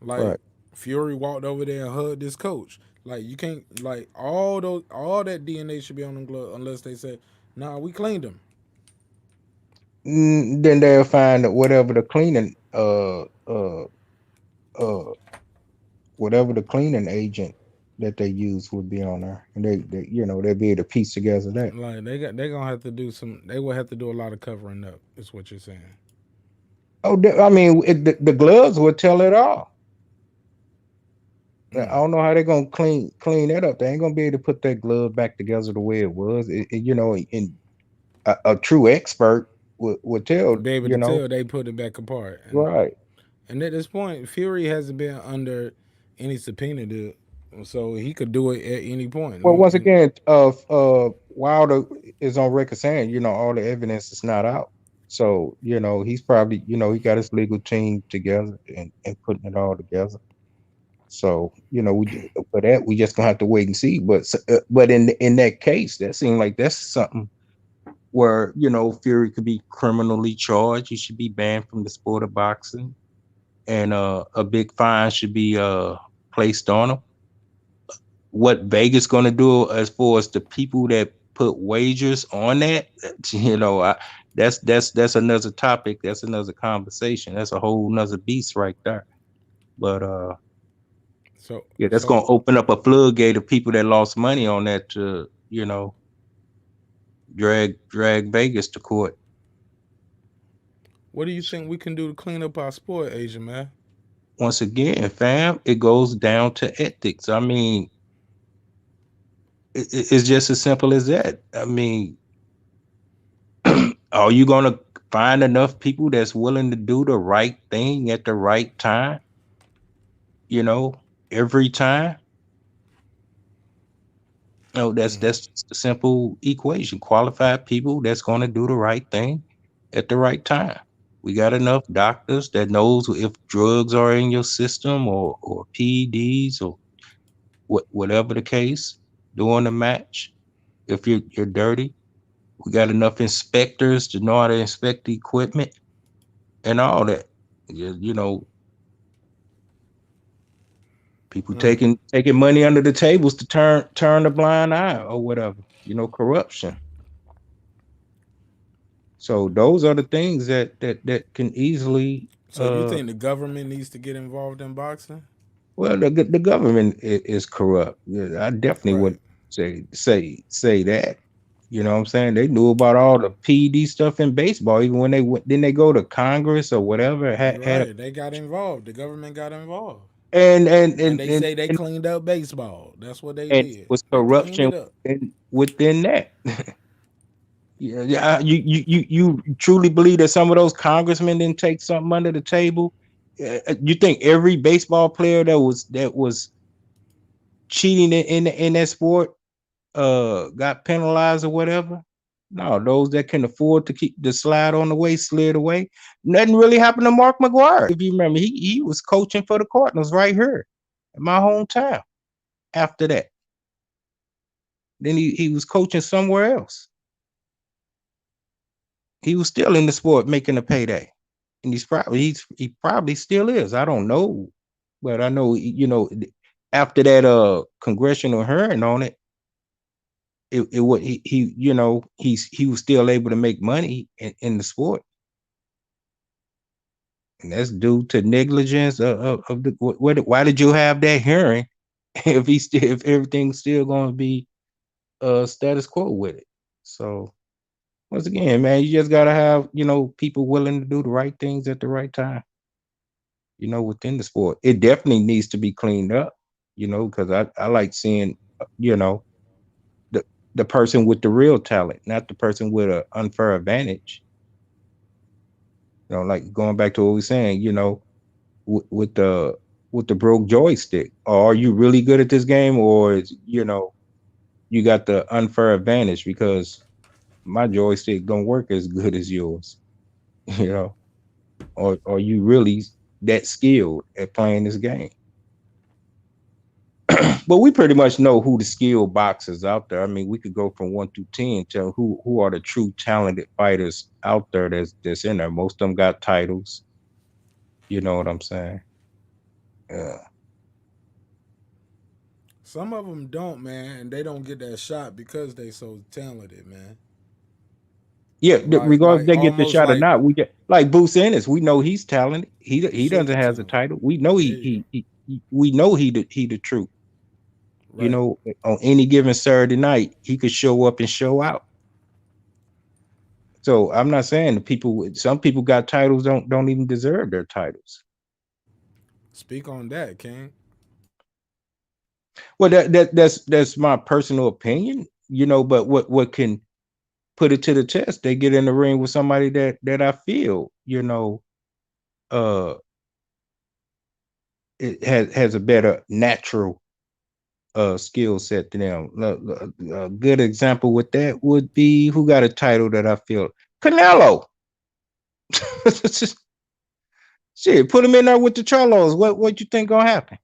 Like, Right. Fury walked over there and hugged this coach. Like, you can't, like, all that DNA should be on them gloves unless they say, nah, we cleaned them. Then they'll find that uh whatever the cleaning agent that they use would be on there, and they'll be able to piece together that. Like, they gonna have to do some. They will have to do a lot of covering up. Is what you're saying. Oh, I mean, the gloves would tell it all. I don't know how they're gonna clean that up. They ain't gonna be able to put that glove back together the way it was. And a true expert would tell. Be able to tell they put it back apart. Right. And at this point, Fury hasn't been under any subpoena, so he could do it at any point. Well, once again, Wilder is on record saying, all the evidence is not out. So, he's probably, he got his legal team together and putting it all together. So, for that, we just gonna have to wait and see. But in that case, that seemed like that's something where, Fury could be criminally charged. He should be banned from the sport of boxing, and a big fine should be placed on him. What Vegas going to do as far as the people that put wagers on that, that's another topic. That's another conversation. That's a whole nother beast right there. But yeah, that's going to open up a floodgate of people that lost money on that to, drag Vegas to court. What do you think we can do to clean up our sport, Asian man? Once again, fam, it goes down to ethics. I mean, it's just as simple as that. I mean, are you going to find enough people that's willing to do the right thing at the right time? Every time? No, that's just a simple equation. Qualified people that's going to do the right thing at the right time. We got enough doctors that knows if drugs are in your system or PEDs or whatever the case during the match. If you're dirty, we got enough inspectors to know how to inspect the equipment and all that. People taking money under the tables to turn a blind eye or whatever. Corruption. So those are the things that can easily. So you think the government needs to get involved in boxing? Well, the government is corrupt. Yeah, I definitely would say that. You know what I'm saying? They knew about all the PD stuff in baseball, even when didn't they go to Congress or whatever? They got involved. The government got involved. And They say they cleaned up baseball. That's what they and did. was They cleaned corruption it up. within that. Yeah, you truly believe that some of those congressmen didn't take something under the table? You think every baseball player that was cheating in that sport got penalized or whatever? No, those that can afford to keep the slide on the way slid away. Nothing really happened to Mark McGwire. If you remember, he was coaching for the Cardinals right here in my hometown. after that. Then he was coaching somewhere else. He was still in the sport making a payday. And he probably still is. I don't know. But I know, after that congressional hearing on it, it was he was still able to make money in the sport. And that's due to negligence of the why did you have that hearing if everything's still going to be status quo with it? So once again, man, you just gotta have people willing to do the right things at the right time. Within the sport, it definitely needs to be cleaned up. Because I like seeing the the person with the real talent, not the person with an unfair advantage. Like going back to what we were saying, with the broke joystick. Are you really good at this game, or you got the unfair advantage because my joystick don't work as good as yours, or are you really that skilled at playing this game? But we pretty much know who the skilled boxers out there. I mean, we could go from 1 through 10, tell who are the true talented fighters out there that's in there. Most of them got titles. You know what I'm saying? Yeah. Some of them don't, man, and they don't get that shot because they so talented, man. Yeah, regardless if Like they get the almost shot or like not, we get like Bruce Ennis. We know he's talented. He super doesn't have the talented. title. We know Yeah, we know he the truth. right. On any given Saturday night, he could show up and show out. So I'm not saying some people got titles don't even deserve their titles. Speak on that, King. Well, that's my personal opinion, but what can put it to the test? They get in the ring with somebody that I feel, uh it has a better natural skill set than them. A good example with that would be who got a title that I feel Canelo. Shit, put him in there with the Charlos. What you think gonna happen?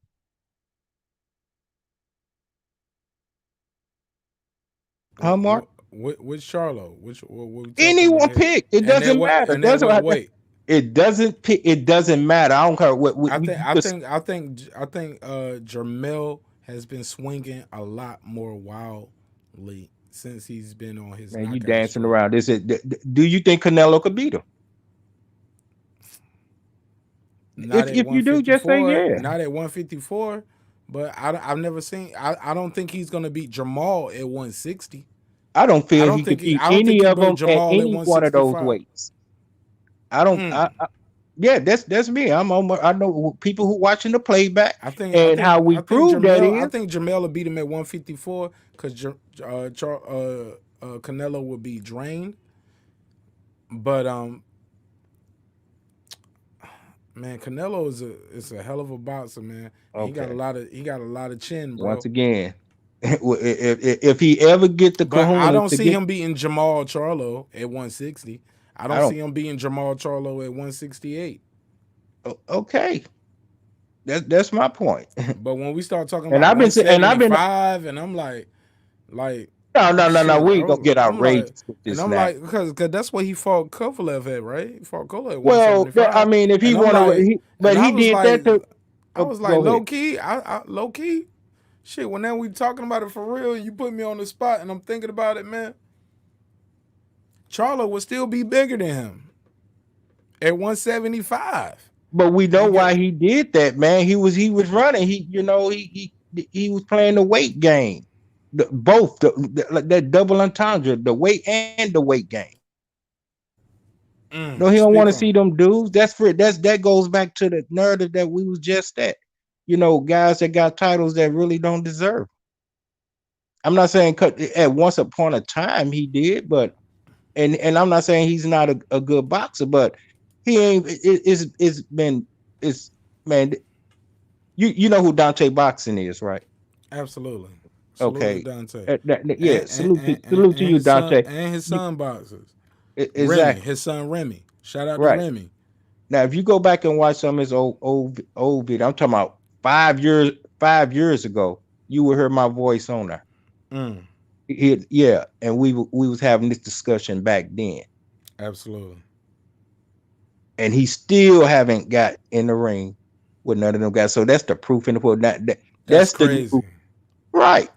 Huh, Mark? Which Charlo? What we talking Anyone about here? pick. It And then doesn't what? matter. And then That's what? what Wait. it doesn't pick. It doesn't matter. I don't care what I we think I just think I think I think Jermel has been swinging a lot more wildly since he's been on his man, you knockout dancing streak. around. Do you think Canelo could beat him? Not at If you do, just say 154. yeah. Not at 154. But I've never seen. I don't think he's gonna beat Jamal at 160. I don't I feel don't he could think he. beat I don't think any he of beat them at Jamal at any one of those 165. weights. I don't. Mm. Yeah, that's me. I know people who watching the playback I think I and how think we I think prove that Jamel I is. think Jamel will beat him at 154 because Canelo will be drained. But man, Canelo is a hell of a boxer, man. And Okay. he got a lot of chin, Once bro. again, if he ever get the But I kahunas don't to see get, him beating Jamal Charlo at 160. I I don't don't. see him beating Jamal Charlo at 168. Okay, that's my point. But when we start talking And about I've been saying, and I've been 175, and I'm like no. shit, We ain't gonna get I'm like, outrageous with and this I'm now. like, because that's what he fought Kovalev at, right? He fought Kovalev at Well, I 175, mean, if he and I'm want like, to, but and he did that to. I was like, Go ahead. low key, low key, shit. When now we talking about it for real, and you put me on the spot, and I'm thinking about it, man. Charlo would still be bigger than him at 175. But we know You why get he did that, man. He was running. He was playing the weight game. Both like that double entendre, the weight and the weight game. No, he don't want speak to on see it. them dudes. That goes back to the narrative that we was just at. Guys that got titles that really don't deserve. I'm not saying at once upon a time he did, but and I'm not saying he's not a good boxer, but he ain't. It's been it's man. You know who Dante Boxing is, right? Absolutely, salute to Okay. Dante, Yeah, salute to you, Dante. and his You- son boxers. Remy, exactly. his son Remy. Shout out to Right. Remy. Now, if you go back and watch some of his old video, I'm talking about 5 years ago. you would hear my voice on there. Mm, Yeah, and we was having this discussion back then, absolutely. and he still haven't got in the ring with none of them guys. So that's the proof in the pudding. That's That's the new, crazy. right.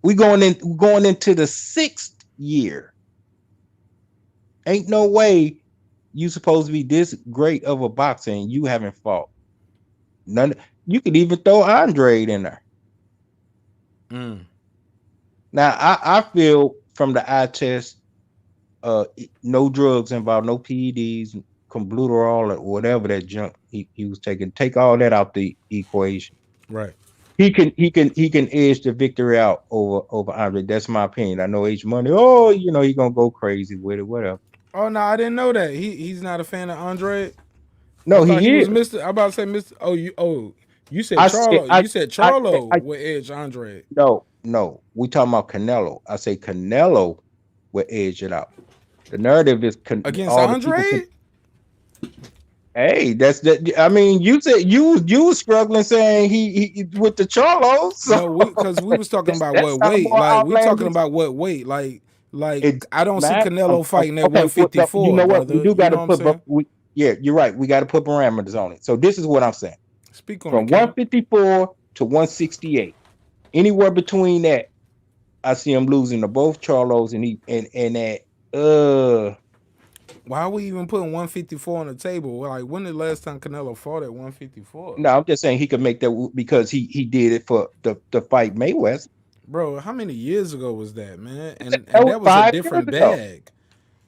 We going into the 6th year. Ain't no way you supposed to be this great of a boxer and you haven't fought. None. You could even throw Andre in there. Mm. Now I feel from the eye test, no drugs involved, no PEDs, clenbuterol or whatever that junk he was taking. Take all that out the equation. Right. He can edge the victory out over Andre. That's my opinion. I know H Money. Oh, he gonna go crazy with it. Whatever. Oh no, I didn't know that. He's not a fan of Andre. I No, thought he he was is. Mr. I about to say Mr. You said I said Charlo. You said Charlo I with Edge Andre no. We talking about Canelo. I say Canelo will edge it out. The narrative is against all the people. Andre. Hey, that's that. I mean, you said you was struggling saying he with the Charlos. So No, because we was talking about that what sound weight. more Like we talking outlandish. about what weight. Like It I don't see matter. Canelo fighting at Okay, well, no, you 154, know what? We brother. do You got know to what I'm put. saying? Yeah, you're right. We got to put parameters on it. So this is what I'm saying. Speak on it, From King. 154 to 168, anywhere between that, I see him losing to both Charlos and that. Why are we even putting 154 on the table? Like when the last time Canelo fought at 154? No, I'm just saying he could make that because he did it for the fight Mayweather. Bro, how many years ago was that, man? And That was that was a 5 years different ago. bag.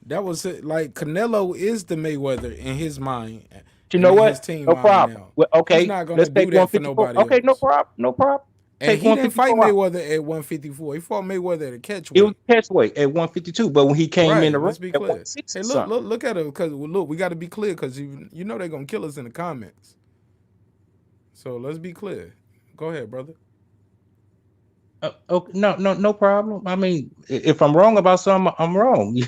That was it. Like Canelo is the Mayweather in his mind You and know in his what? team No mind problem. now. Well, He's okay, not gonna let's do take that for 154. nobody Okay, no else. problem. No problem. And Take he didn't fight 154 out. Mayweather at 154. He fought Mayweather at a It was catchweight. catch weight at 152, but when he came in the Right. ring Let's be at clear. 160 Hey, something. look at it, because look, we got to be clear because you know they're gonna kill us in the comments. So let's be clear. Go ahead, brother. Okay, no problem. I mean, if I'm wrong about something, I'm wrong,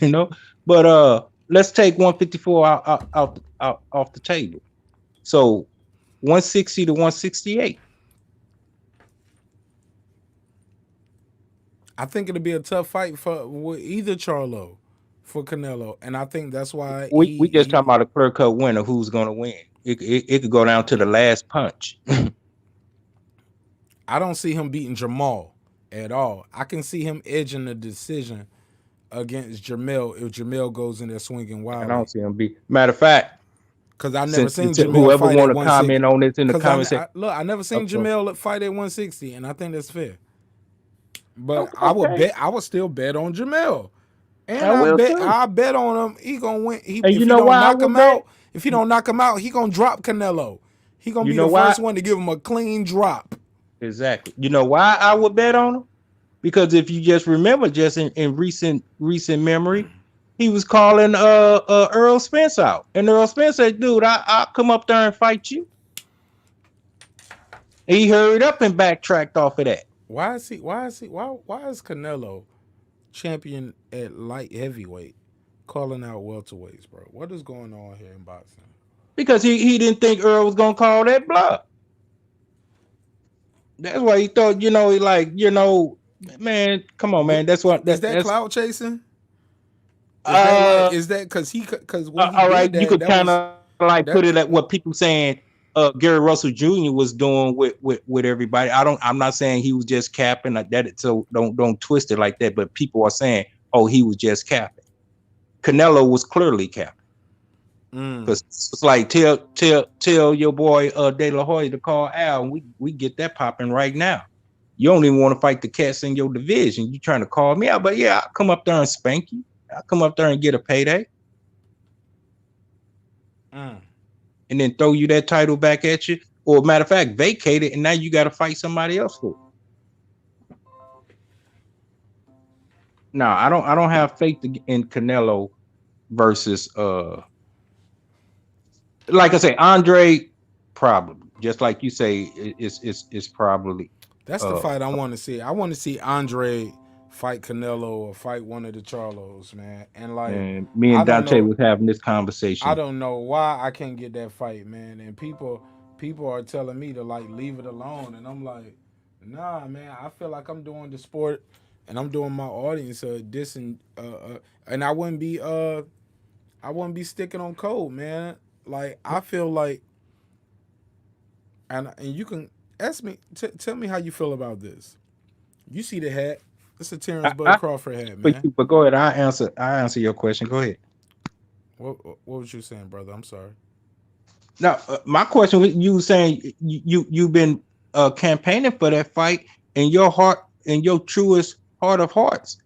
But let's take 154 out off the table. So 160 to 168. I think it'll be a tough fight with either Charlo for Canelo, and I think that's why We just talking about a clear cut winner. Who's going to win? It could go down to the last punch. I don't see him beating Jamal at all. I can see him edging the decision against Jamel if Jamel goes in there swinging And I wildly. don't see him be. Matter of fact, Because I never seen since Jamel whoever fight at want to 160. comment on this in the Because comments, I never seen okay, Jamel fight at 160, and I think that's fair. But I okay, would still bet on Jamel. And I will too. I bet on him. He gonna win. And If you he know don't why I knock will him bet? out, he gonna drop Canelo. He gonna You be know the why? first one to give him a clean drop. Exactly. You know why I would bet on him? Because if you just remember, just in recent memory, he was calling Earl Spence out, and Earl Spence said, "Dude, I'll come up there and fight you." He hurried up and backtracked off of that. Why is Canelo champion at light heavyweight calling out welterweights, bro? What is going on here in boxing? Because he didn't think Earl was gonna call that bluff. That's why he thought, man, come on, man. That's what Is that that's clout chasing? Is that because when he all did right, you could that kind was of like that put it at what people saying Gary Russell Jr. was doing with everybody. I'm not saying he was just capping like that, so don't twist it like that, but people are saying, oh, he was just capping. Canelo was clearly capping. Because it's like tell your boy De La Hoya to call Al, and we get that popping right now. You don't even want to fight the cats in your division. You trying to call me out, but yeah, I'll come up there and spank you. I'll come up there and get a payday. And then throw you that title back at you. Or matter of fact, vacate it, and now you got to fight somebody else for it. No, I don't have faith in Canelo versus like I say, Andre probably, just like you say, it's probably. That's the fight I want to see. I want to see Andre fight Canelo or fight one of the Charlos, man. And And me and Dante was having this conversation. I don't know why I can't get that fight, man. And people people are telling me to like leave it alone, and I'm like, nah, man. I feel like I'm doing the sport, and I'm doing my audience and I wouldn't be sticking on code, man. Like I feel like, and you can ask me, tell me how you feel about this. You see the hat? It's a Terrence Bud I Crawford hat, but, man. but go ahead. I answer your question. Go ahead. What was you saying, brother? I'm sorry. Now, my question was, you saying you've been campaigning for that fight in your heart, in your truest heart of hearts.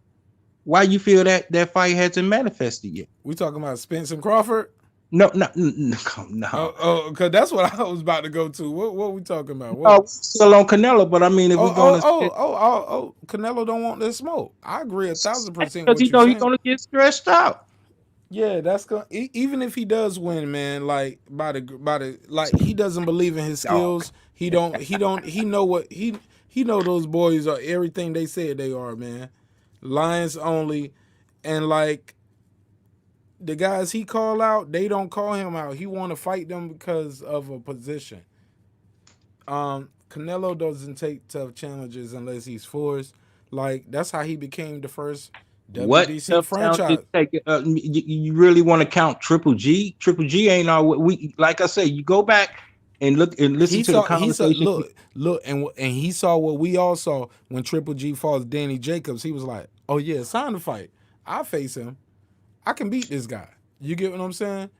Why you feel that fight hasn't manifested yet? We talking about Spence and Crawford? No, no. Because that's what I was about to go to. What we talking about? Oh, still on Canelo, but I mean, if we're going to, Canelo don't want this smoke. I agree 1,000% because what he you're know he's saying. gonna get stressed out. Yeah, that's gonna even if he does win, man. Like like he doesn't believe in his Dog. skills. He know what he know those boys are everything they said they are, man. Lions only, and like the guys he call out, they don't call him out. He want to fight them because of a position. Canelo doesn't take tough challenges unless he's forced. Like that's how he became the first What WBC tough challenges franchise. take? You really want to count Triple G? Triple G ain't all we like. I say, you go back and look and listen to the He saw conversation. look and he saw what we all saw when Triple G fought Danny Jacobs. He was like, "Oh yeah, it's time to fight. I face him. I can beat this guy." You get what I'm saying?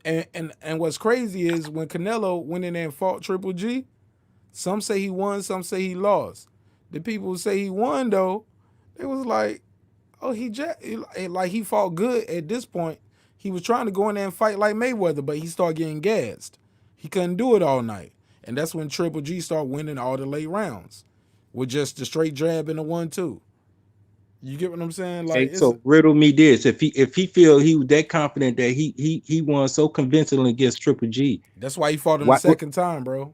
And what's crazy is when Canelo went in there and fought Triple G, some say he won, some say he lost. The people who say he won though, it was like, oh like he fought good at this point. He was trying to go in there and fight like Mayweather, but he started getting gassed. He couldn't do it all night. And that's when Triple G started winning all the late rounds with just the straight jab and the 1-2. You get what I'm saying? Like Okay, so riddle me this: if he feel he was that confident that he won so convincingly against Triple G, that's why he fought him the why? second time, bro.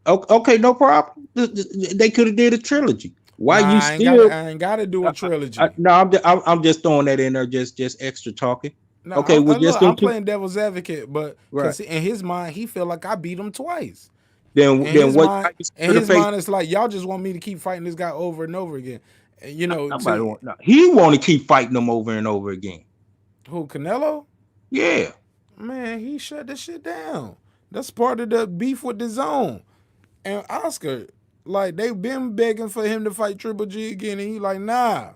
Okay, no problem. They could have did a trilogy. Why Nah, you still? I ain't gotta do a trilogy. No, I'm just throwing that in there, just extra talking. No, Okay, well, just look, them I'm two. playing devil's advocate, but Right. because in his mind, he feel like I beat him twice. Then what? Why you In still his face? mind, it's like y'all just want me to keep fighting this guy over and over again. And, you know, Nobody want. No, he want to keep fighting them over and over again. who Canelo? Yeah. Man, he shut this shit down. That's part of the beef with the zone. And Oscar, like they've been begging for him to fight Triple G again, and he like, nah.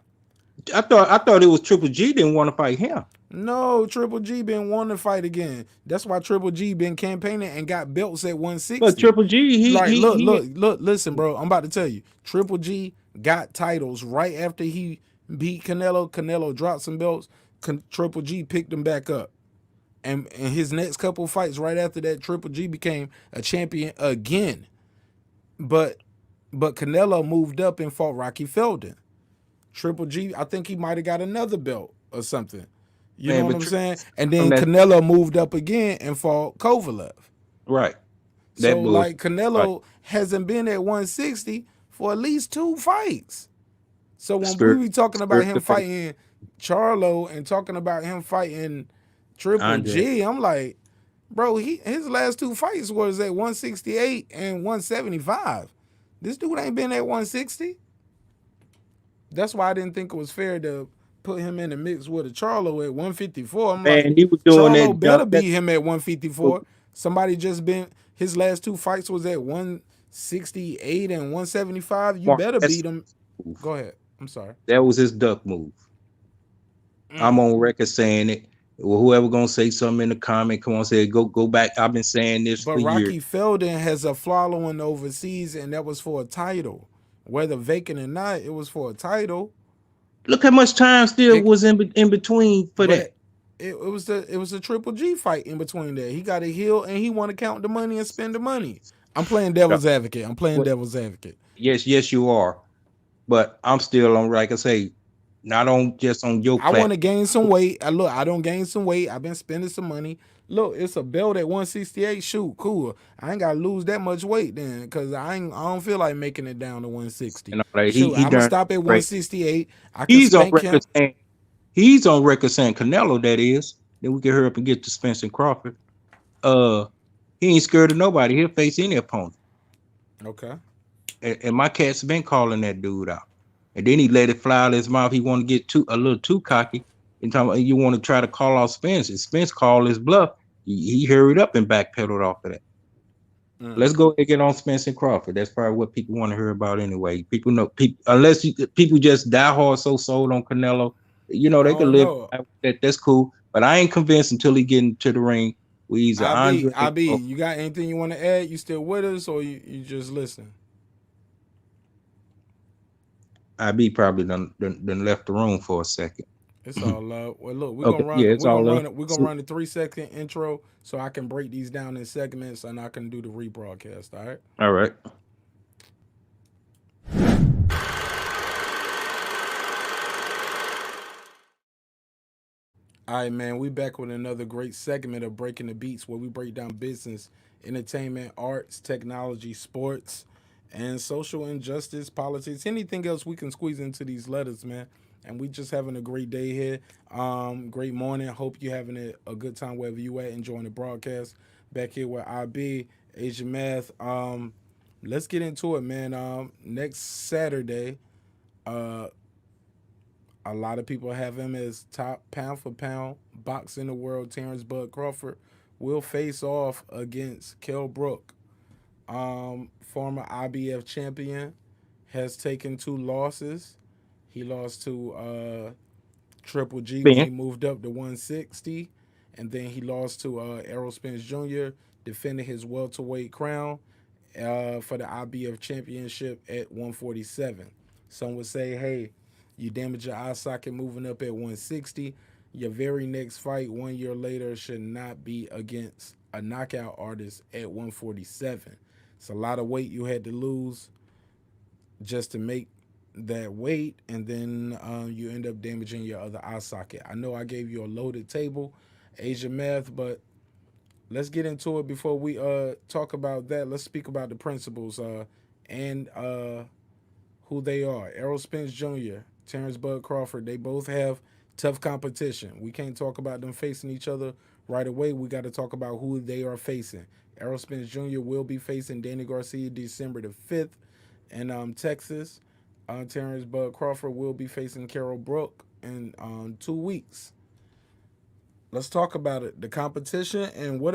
I thought it was Triple G didn't want to fight him. No, Triple G been wanting to fight again. That's why Triple G been campaigning and got belts at 160. But Triple G, look, listen, bro. I'm about to tell you. Triple G got titles right after he beat Canelo. Canelo dropped some belts. Triple G picked them back up. And his next couple fights right after that, Triple G became a champion again. But Canelo moved up and fought Rocky Feldon. Triple G, I think he might have got another belt or something. You know what I'm saying? And then Canelo moved up again and fought Kovalev. Right. So like Canelo hasn't been at 160 for at least 2 fights. So when we be talking about him fighting Charlo and talking about him fighting Triple G, I'm like, bro, his last 2 fights was at 168 and 175. This dude ain't been at 160. That's why I didn't think it was fair to put him in the mix with a Charlo at 154. I'm like, he was doing Charlo that, better beat him at 154. Somebody just been, his last 2 fights was at 168 and 175. You better beat him. Go ahead. I'm sorry. That was his duck move. I'm on record saying it. Well, whoever gonna say something in the comment, come on, say go back. I've been saying this for years. But Rocky Feldon has a following overseas, and that was for a title. Whether vacant or not, it was for a title. Look how much time still was in between for that. It was a Triple G fight in between there. He got a heel and he want to count the money and spend the money. I'm playing devil's advocate. Devil's advocate. Yes, you are. But I'm still on, like I say, not on just on your platform. I want to gain some weight. I don't gain some weight. I've been spending some money. Look, it's a belt at 168. Shoot, cool. I ain't gotta lose that much weight then, because I don't feel like making it down to 160. Shoot, I'm gonna stop at 168. He's on record saying Canelo, that is. Then we can hurry up and get to Spence and Crawford. He ain't scared of nobody. He'll face any opponent. Okay. And my cat's been calling that dude out. And then he let it fly out of his mouth. He want to get a little too cocky. And talking about you want to try to call out Spence. And Spence called his bluff. He hurried up and backpedaled off of that. Let's go and get on Spence and Crawford. That's probably what people want to hear about anyway. People know people unless people just die hard so sold on Canelo. You know, I they could don't live know. that's cool. But I ain't convinced until he get into the ring with either Andre or You got anything you want to add? You still with us, or you just listening? IB probably done left the room for a second. It's all love. Well, look, Okay, yeah, it's all love. We're gonna run a 3-second intro so I can break these down in segments and I can do the rebroadcast. All right. All right. All right, man. We back with another great segment of Breaking the Beats, where we break down business, entertainment, arts, technology, sports, and social injustice, politics, anything else we can squeeze into these letters, man. And we just having a great day here. Great morning. Hope you're having a good time wherever you at, enjoying the broadcast. Back here with IB, Asian Math. Let's get into it, man. Next Saturday, a lot of people have him as top pound for pound boxer in the world. Terrence Bud Crawford will face off against Kell Brook. Former IBF champion, has taken 2 losses. He lost to Triple G when he moved up to 160, and then he lost to Errol Spence Jr., defending his welterweight crown for the IBF championship at 147. Some would say, hey, you damage your eye socket moving up at 160. Your very next fight 1 year later should not be against a knockout artist at 147. It's a lot of weight you had to lose just to make that weight, and then you end up damaging your other eye socket. I know I gave you a loaded table, Asian Math, but let's get into it before we talk about that. Let's speak about the principles and who they are. Errol Spence Jr., Terrence Bud Crawford, they both have tough competition. We can't talk about them facing each other right away. We got to talk about who they are facing. Errol Spence Jr. will be facing Danny Garcia December the 5th in Texas. Terrence Bud Crawford will be facing Kell Brook in 2 weeks. Let's talk about it. The competition and what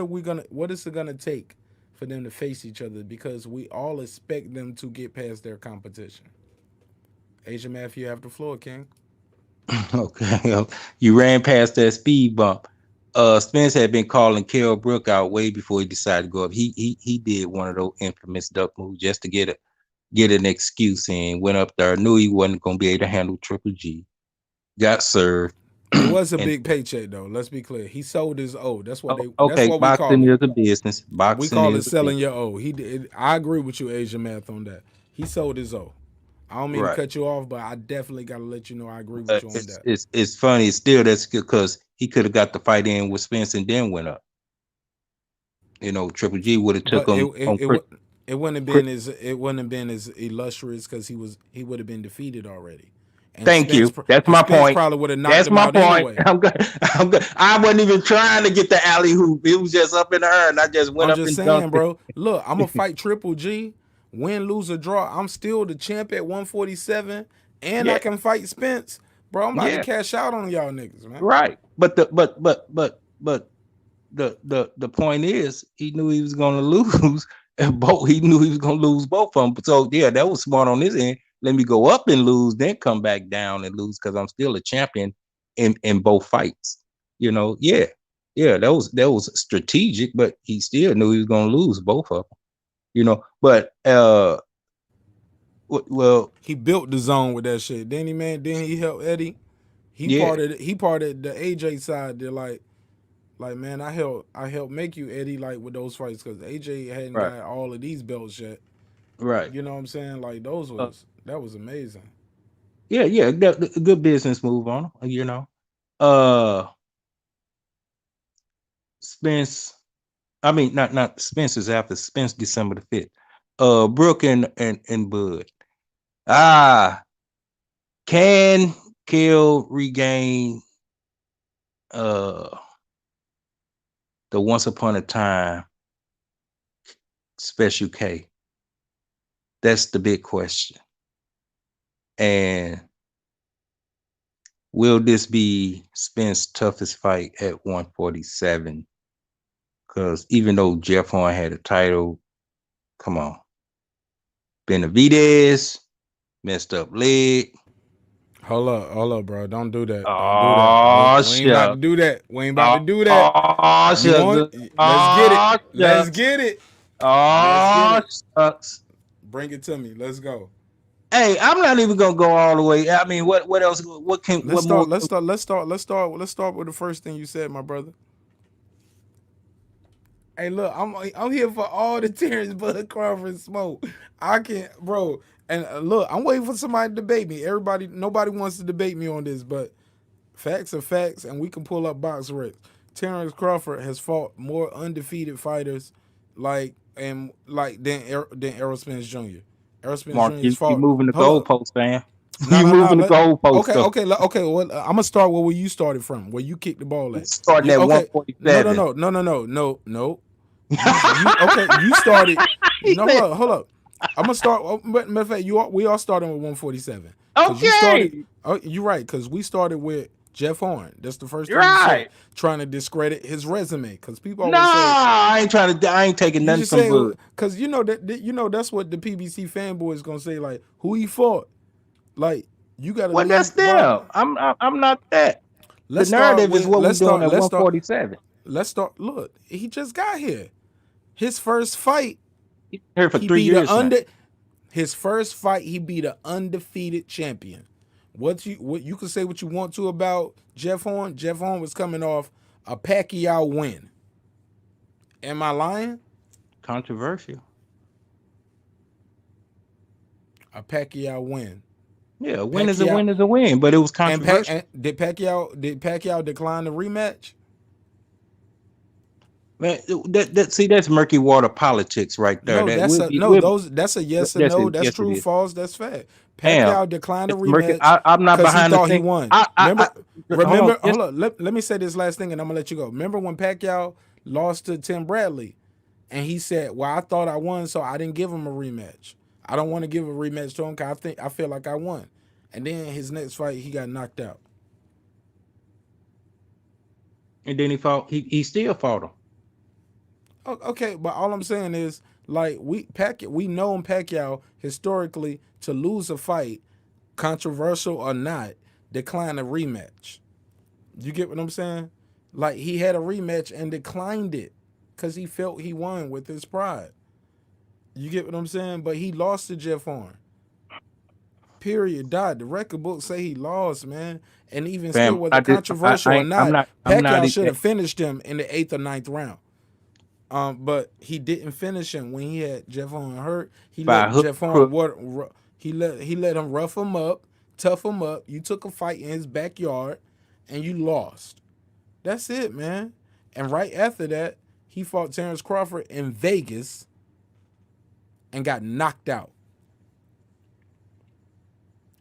is it gonna take for them to face each other, because we all expect them to get past their competition. Asian Math, you have the floor, King. Okay. You ran past that speed bump. Spence had been calling Kell Brook out way before he decided to go up. He did one of those infamous duck moves just to get an excuse in. Went up there, knew he wasn't gonna be able to handle Triple G. Got served. It was a And big paycheck, though. Let's be clear. He sold his O. That's what okay, we call boxing it. is a business. We Boxing call it is a selling business. your O. He did. I agree with you, Asian Math, on that. He sold his O. I don't mean to Right. cut you off, but I definitely got to let you know I agree with you on that. It's funny. Still, that's because he could have got the fight in with Spence and then went up. You know, Triple G would have took But him on. it wouldn't have been as illustrious because he would have been defeated already. And Thank you. That's my Spence point. probably would have knocked That's him my out point. anyway. I'm good. I'm good. I wasn't even trying to get the alley hoop. It was just up in the air, and I just went I'm up just and saying, dunked it. bro. Look, I'm gonna fight Triple G, win, lose, or draw. I'm still the champ at 147, and I Yeah, can fight Spence, bro. I'm about to yeah, cash out on y'all niggas, man. right. But the point is, he knew he was gonna lose, and he knew he was gonna lose both of them. So yeah, that was smart on his end. Let me go up and lose, then come back down and lose because I'm still a champion in both fights. You know, yeah, that was strategic, but he still knew he was gonna lose both of them. You know, but well, He built the zone with that shit. Then he helped Eddie. He yeah, parted the AJ side. They're like man, I helped make you Eddie, like with those fights, because AJ hadn't right, got all of these belts yet. right. You know what I'm saying? Like that was amazing. Yeah, good business move on him. You know, uh, Spence. I mean, not Spence is after Spence December the 5th. Brook and Bud. Can Kell regain the once upon a time Special K? That's the big question. And will this be Spence's toughest fight at 147? Because even though Jeff Horn had a title, come on. Benavidez, messed up leg. Hold up, bro. Don't do that. Don't do that. Oh, We ain't about to shit. do that. We ain't about to do that. Oh, You want? sugar. Let's get it. Oh, Let's shucks. get it. Let's get Oh, it. shucks. Bring it to me. Let's go. Hey, I'm not even gonna go all the way. I mean, what else? What more? Let's start with the first thing you said, my brother. Hey, look, I'm here for all the Terrence Bud Crawford smoke. I can't, bro. And look, I'm waiting for somebody to debate me. Nobody wants to debate me on this, but facts are facts, and we can pull up box recs. Terrence Crawford has fought more undefeated fighters, than Errol Spence Jr. Errol Spence Mark, Jr. you has fought. moving the Hold up. goalpost, man. No, You no, no. moving the goalpost. Okay. Well, I'm gonna start where you started from, where you kicked the ball at. Starting at Okay. 147. No. You started. No, hold up. I'm gonna start. Matter of fact, we all starting with 147. You started. Oh, you're right, because we started with Jeff Horn. That's the first thing you said, trying to discredit his resume. Because people always say, I ain't taking you nothing just from say, Bud. because that's what the PBC fanboys gonna say, like, who he fought. Like, you gotta Well, that's them. I'm not that. The narrative is what we're doing at 147. Let's start. Look, he just got here. His first fight, He's here for he 3 beat years now. His first fight, he beat an undefeated champion. What you can say what you want to about Jeff Horn. Jeff Horn was coming off a Pacquiao win. Am I lying? Controversial. A Pacquiao win. Yeah, a win is a win is a win, but it was controversial. Did Pacquiao decline the rematch? Man, that's murky water politics right there. No, that's a yes or no. That's true, false. That's fact. Pacquiao declined the rematch. I'm not behind he the thought thing. he won. Hold on. Let me say this last thing, and I'm gonna let you go. Remember when Pacquiao lost to Tim Bradley, and he said, "Well, I thought I won, so I didn't give him a rematch. I don't want to give a rematch to him because I feel like I won." And then his next fight, he got knocked out. And then he fought. He still fought him. Okay, but all I'm saying is, like, we known Pacquiao historically to lose a fight, controversial or not, decline a rematch. You get what I'm saying? Like, he had a rematch and declined it because he felt he won with his pride. You get what I'm saying? But he lost to Jeff Horn. Period. The record books say he lost, man. And even still, whether controversial or not, Pacquiao should have finished him in the 8th or 9th round. But he didn't finish him when he had Jeff Horn hurt. He let Jeff Horn he let him rough him up, tough him up. You took a fight in his backyard, and you lost. That's it, man. And right after that, he fought Terrence Crawford in Vegas and got knocked out.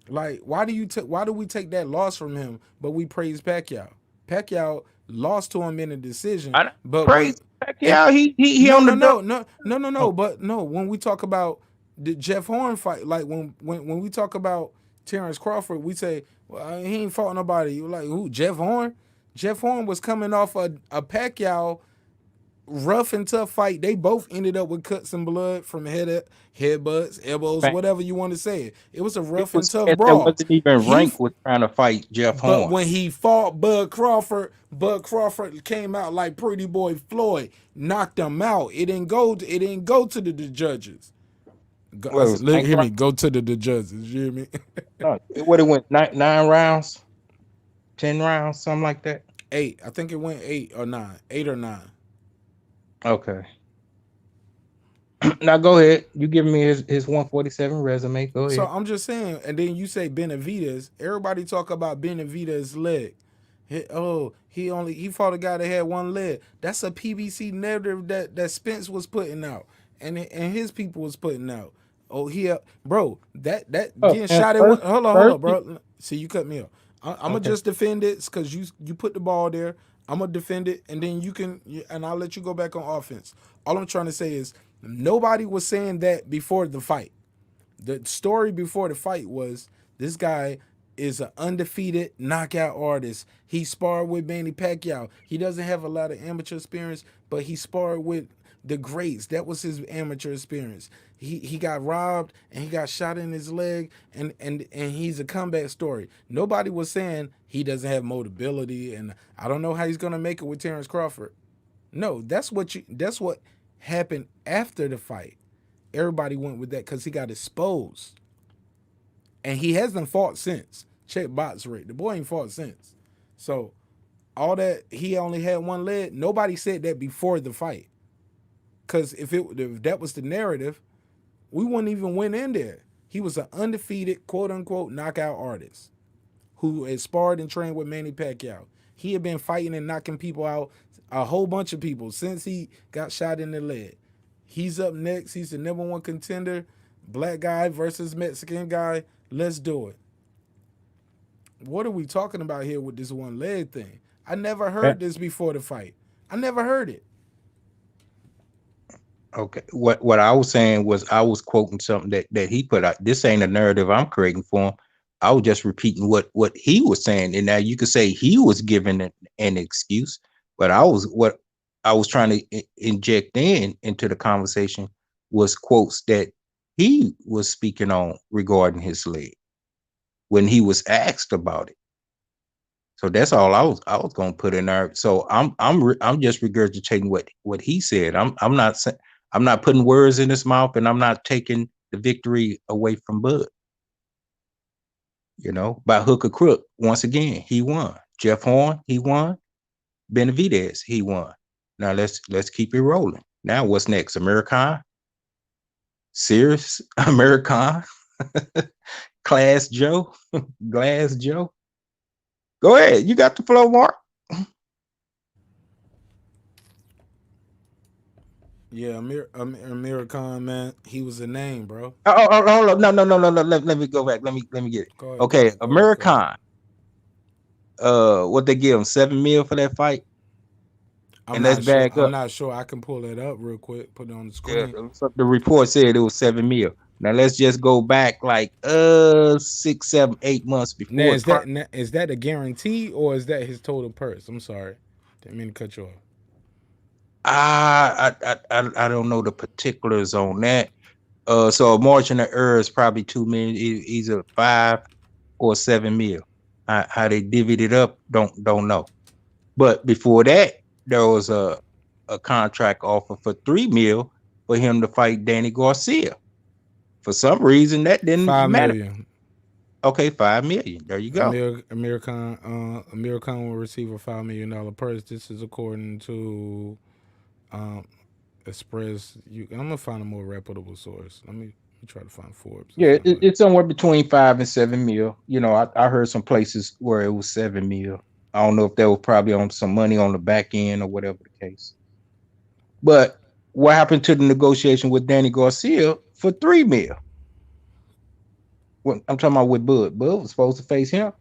Like, why do we take that loss from him, but we praise Pacquiao? Pacquiao lost to him in a decision. But praise Pacquiao. He on the no. But no, when we talk about the Jeff Horn fight, like when we talk about Terrence Crawford, we say, well, he ain't fought nobody. You're like, who? Jeff Horn? Jeff Horn was coming off a Pacquiao rough and tough fight. They both ended up with cuts and blood from headbutts, elbows, whatever you want to say. It was a rough and tough brawl. Wasn't even ranked with trying to fight Jeff Horn. But when he fought Bud Crawford came out like Pretty Boy Floyd, knocked him out. It didn't go to the judges. Hear me, go to the judges. You hear me? What it went 9 rounds, 10 rounds, something like that. 8. I think it went 8 or 9. 8 or 9. Okay. Now go ahead. You give me his 147 resume. Go ahead. So I'm just saying, and then you say Benavidez. Everybody talk about Benavidez' leg. He fought a guy that had one leg. That's a PBC narrative that Spence was putting out, and his people was putting out. Bro, that getting shot at. Hold on, bro. See, you cut me off. I'm gonna just defend it because you put the ball there. I'm gonna defend it, and then and I'll let you go back on offense. All I'm trying to say is Nobody was saying that before the fight. The story before the fight was this guy is an undefeated knockout artist. He sparred with Manny Pacquiao. He doesn't have a lot of amateur experience, but he sparred with the greats. That was his amateur experience. He got robbed and he got shot in his leg, and he's a comeback story. Nobody was saying he doesn't have mobility, and I don't know how he's gonna make it with Terrence Crawford. No, that's what happened after the fight. Everybody went with that because he got exposed. And he hasn't fought since. Check box rate. The boy ain't fought since. So all that, he only had one leg. Nobody said that before the fight. Because if that was the narrative, we wouldn't even went in there. He was an undefeated, quote unquote, knockout artist who had sparred and trained with Manny Pacquiao. He had been fighting and knocking people out, a whole bunch of people, since he got shot in the leg. He's up next. He's the number one contender. Black guy versus Mexican guy. Let's do it. What are we talking about here with this one leg thing? I never heard this before the fight. I never heard it. Okay. What I was saying was I was quoting something that he put out. This ain't a narrative I'm creating for him. I was just repeating what he was saying. And now you could say he was giving an excuse, but what I was trying to inject into the conversation was quotes that he was speaking on regarding his leg when he was asked about it. So that's all I was going to put in there. So I'm just regurgitating what he said. I'm not putting words in his mouth, and I'm not taking the victory away from Bud. You know, by hook or crook. Once again, he won. Jeff Horn, he won. Benavidez, he won. Now let's keep it rolling. Now what's next? American? Serious American? Class Joe? Glass Joe? Go ahead. You got the flow, Mark. Yeah, Amir Khan, man, he was a name, bro. Hold on. No. Let me go back. Let me get it. Go ahead, Okay, go ahead. American. What they give him, $7 million for that fight? I'm And let's not sure. back I'm up. not sure. I can pull that up real quick. Put it on the Yeah, screen. the report said it was $7 million. Now let's just go back like 6, 7, 8 months Now before. is that a guarantee or is that his total purse? I'm sorry, didn't mean to cut you off. I don't know the particulars on that. So a margin of error is probably 2 million, either 5 or 7 mil. How they divvied it up, don't know. But before that, there was a contract offer for 3 mil for him to fight Danny Garcia. For some reason, that didn't 5 matter. million. Okay, 5 million. There you go. Amir Khan will receive a $5 million purse. This is according to Express. I'm gonna find a more reputable source. Let me try to find Forbes. Yeah, it's somewhere between 5 and 7 mil. You know, I heard some places where it was 7 mil. I don't know if that was probably on some money on the back end or whatever the case. But what happened to the negotiation with Danny Garcia for 3 mil? Well, I'm talking about with Bud. Bud was supposed to face him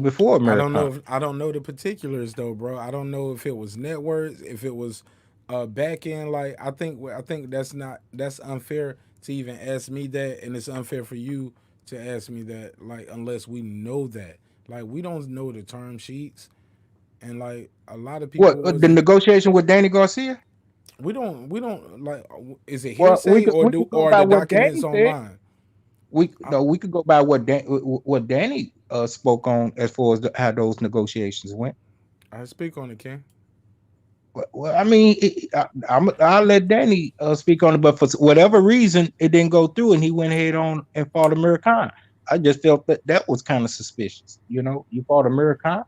before American. I don't know the particulars though, bro. I don't know if it was networks, if it was back end. Like I think that's unfair to even ask me that, and it's unfair for you to ask me that. Like unless we know that, like we don't know the term sheets, and like a lot of people What the negotiation with Danny Garcia? we don't like. Is it Well, hearsay we could go or by the what documents Danny said. online? We could go by what Danny spoke on as far as how those negotiations went. I speak on it, Ken. Well, I mean, I'll let Danny speak on it, but for whatever reason, it didn't go through, and he went ahead on and fought American. I just felt that was kind of suspicious. You know, you fought American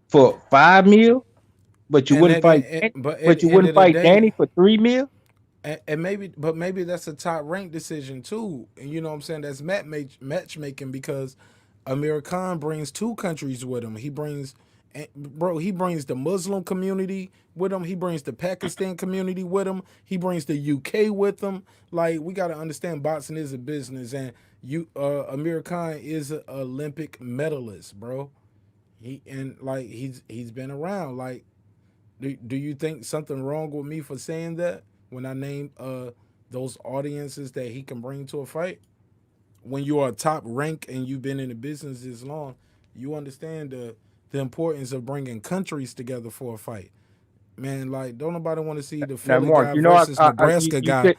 for 5 mil, but you And wouldn't at fight, but at but the you end wouldn't of the fight day, Danny for 3 mil. and maybe that's a top rank decision too. And you know what I'm saying? That's matchmaking because Amir Khan brings two countries with him. He brings the Muslim community with him. He brings the Pakistan community with him. He brings the UK with him. Like we got to understand, boxing is a business, and Amir Khan is an Olympic medalist, bro. He's been around. Like Do you think something wrong with me for saying that when I name those audiences that he can bring to a fight? When you are top rank and you've been in the business this long, you understand the importance of bringing countries together for a fight. Man, like don't nobody want to see the Now, Philly Mark, guy you know, versus you, Nebraska you guy, said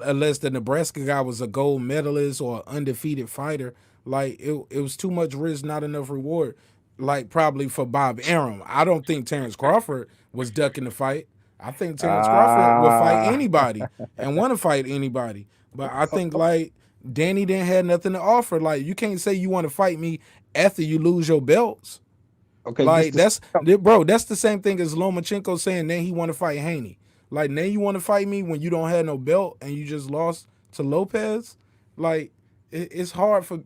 unless the Nebraska guy was a gold medalist or undefeated fighter. Like it was too much risk, not enough reward. Like probably for Bob Arum. I don't think Terrence Crawford was ducking the fight. I think Terrence Crawford would fight ah, anybody and want to fight anybody. But I think like Danny didn't have nothing to offer. Like you can't say you want to fight me after you lose your belts. okay, Like this bro, that's the same thing as Lomachenko saying then he want to fight Haney. Like now you want to fight me when you don't have no belt and you just lost to Lopez. Like it's hard for,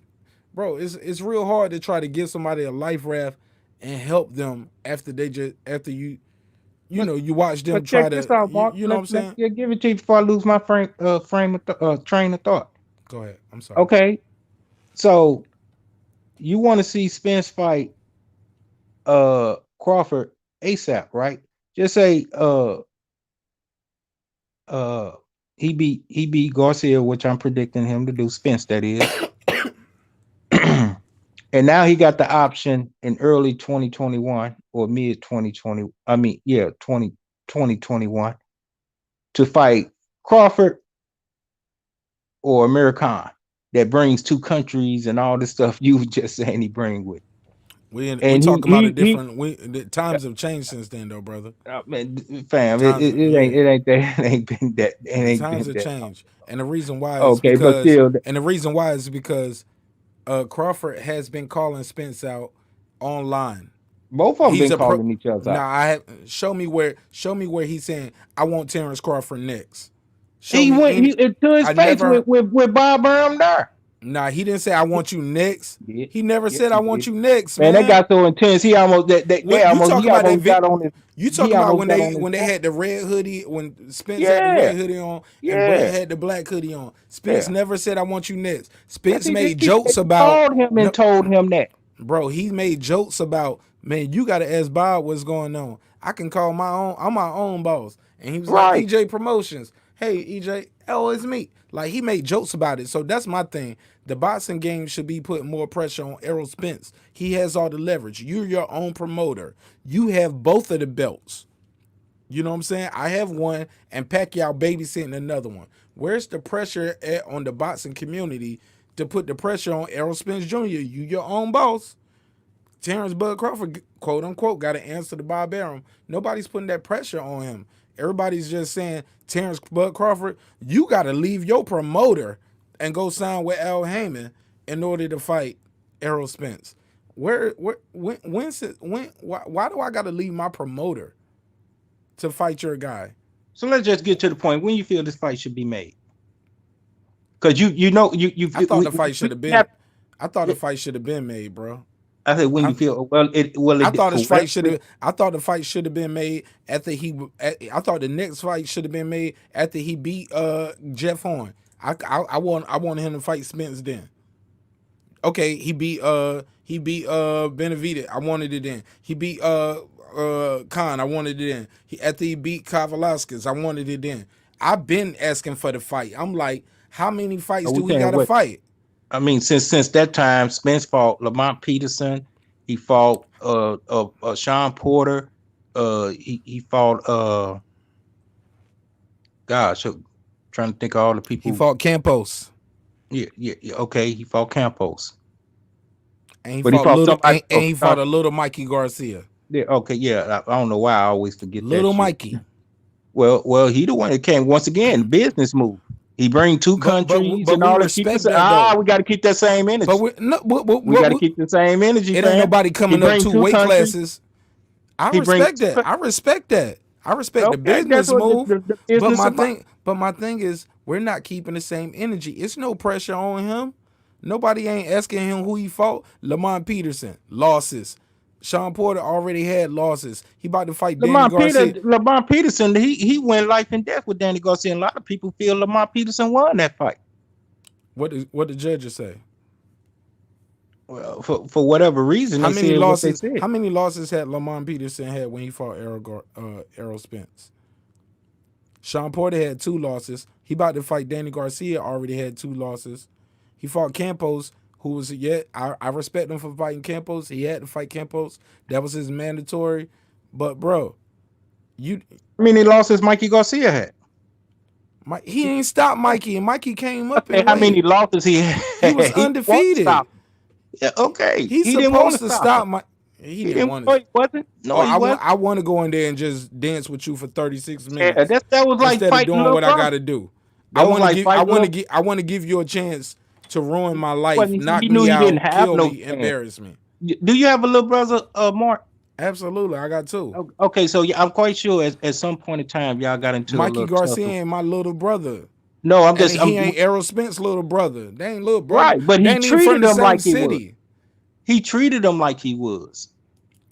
bro. It's real hard to try to give somebody a life raft and help them after after you but know you watch them but try check this to out, Mark. you know what I'm Let saying. me give it to you before I lose my train of thought. Go ahead. I'm sorry. Okay, so you want to see Spence fight Crawford ASAP, right? Just say uh he beat Garcia, which I'm predicting him to do, Spence that is. And now he got the option in early 2021 or mid 2020. I mean, yeah, 2021 to fight Crawford or American that brings two countries and all this stuff you were just saying he bring with. We And talking about a he different. The times have changed since then, though, brother. man, fam, Times, yeah. it ain't that it ain't been that it The ain't times been have that. changed, and the reason why is Okay, but because, still, Crawford has been calling Spence out online. both of them He's been a pro. calling each other Nah, out. I have show me where he's saying I want Terrence Crawford next. Show He me went any. to his I face never. with Bob Burnham there. Nah, he didn't say I want you next. Yeah, He never yes, said I he want did. you next, Man, that man. got so intense. He almost When you he talking about that almost got on his you he talking about almost got on his when they phone. had the red hoodie, when Spence had the Yeah, red hoodie on and Brett yeah, had the black hoodie on. Spence yeah. never said I want you next. Yes, Spence he did. made He jokes said he about called him no, and told him that. bro. He made jokes about, man, you gotta ask Bob what's going on. I can call my own. I'm my own boss. And he was like, Right. EJ Promotions. Hey, EJ, oh, it's me. Like he made jokes about it. So that's my thing. The boxing game should be putting more pressure on Errol Spence. He has all the leverage. You're your own promoter. You have both of the belts. You know what I'm saying? I have one, and Pacquiao babysitting another one. Where's the pressure on the boxing community to put the pressure on Errol Spence Jr.? You your own boss. Terrence Bud Crawford, quote unquote, got to answer to Bob Arum. Nobody's putting that pressure on him. Everybody's just saying, Terrence Bud Crawford, you got to leave your promoter and go sign with Al Heyman in order to fight Errol Spence. Why do I got to leave my promoter to fight your guy? So let's just get to the point. When you feel this fight should be made, because you know you I thought the fight we should have been. have. I thought the fight should have been made, bro. I said when I you feel well I it thought his for fight should whatever. have. I thought the fight should have been made after he. I thought the next fight should have been made after he beat Jeff Horn. I wanted him to fight Spence then. Okay, he beat Benavidez. I wanted it then. He beat Khan. I wanted it then. After he beat Kavalauskas, I wanted it then. I've been asking for the fight. I'm like, how many fights do We we can't gotta wait. fight? I mean, since that time, Spence fought Lamont Peterson. He fought Sean Porter. He fought gosh, trying to think of all the He people. fought Campos. Yeah. Okay, he fought Campos, And he but he fought fought little somebody. and he fought a little Mikey Garcia. Yeah, okay, yeah. I don't know why I always forget that Little shit. Mikey. Well, he the one that came once again. Business move. He bring two countries But and we all that. Keep respect this. that though. We got to keep that same But energy. we no, We got to keep the same energy, it ain't fam. nobody He coming up bring two two weight countries. classes. I He bring respect that. I respect that. I respect the okay. That's business what move. the business about. But my thing is we're not keeping the same energy. It's no pressure on him. Nobody ain't asking him who he fought. Lamont Peterson, losses. Sean Porter already had losses. He about to fight Danny Garcia. Lamont Peterson, he went life and death with Danny Garcia. And a lot of people feel Lamont Peterson won that fight. What the judges say? Well, for whatever reason, How they many said what they losses? said. How many losses had Lamont Peterson had when he fought Errol Spence? Sean Porter had 2 losses. He about to fight Danny Garcia. Already had 2 losses. He fought Campos, who was I respect him for fighting Campos. He had to fight Campos. That was his mandatory. But bro, How many losses Mikey Garcia had? he ain't stopped Mikey, and Mikey came up Hey, in how many weight. losses he had? He was He won't undefeated. stop. Yeah, okay. He's He didn't want supposed to to stop stop him. my. He He didn't didn't. want No, to. he wasn't. No, Oh, he wasn't. I want to go in there and just dance with you for 36 Yeah, minutes that was like instead of fighting doing little what I brother. got to do. That was like fighting little. I want to give you a chance to ruin my life, Wasn't knock he knew me he didn't out, have kill no me, chance. embarrass me. Do you have a little brother, Mark? Absolutely, I got 2. Okay, so I'm quite sure at some point in time y'all got into a Mikey little Garcia tussle. ain't my little brother. No, And he ain't Errol Spence's little brother. They ain't little brother. right, but They he ain't even from treated the him same like he was. city. He treated him like he was.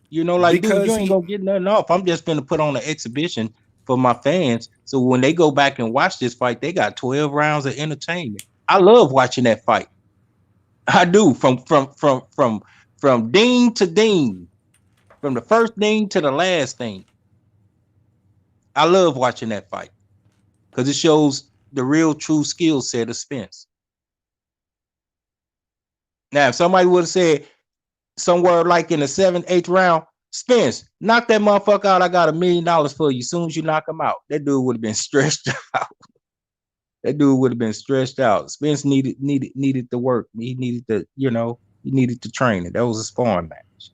You know, like, dude, you Because ain't gonna get nothing off. I'm just gonna put on an exhibition for my fans. So when they go back and watch this fight, they got 12 rounds of entertainment. I love watching that fight. I do. From ding to ding, from the first ding to the last thing. I love watching that fight because it shows the real true skill set of Spence. Now, if somebody would have said somewhere like in the 7th, 8th round, Spence, knock that motherfucker out. I got $1 million for you. As soon as you knock him out, that dude would have been stressed out. That dude would have been stressed out. Spence needed the work. He needed the, he needed the training. That was a sparring match.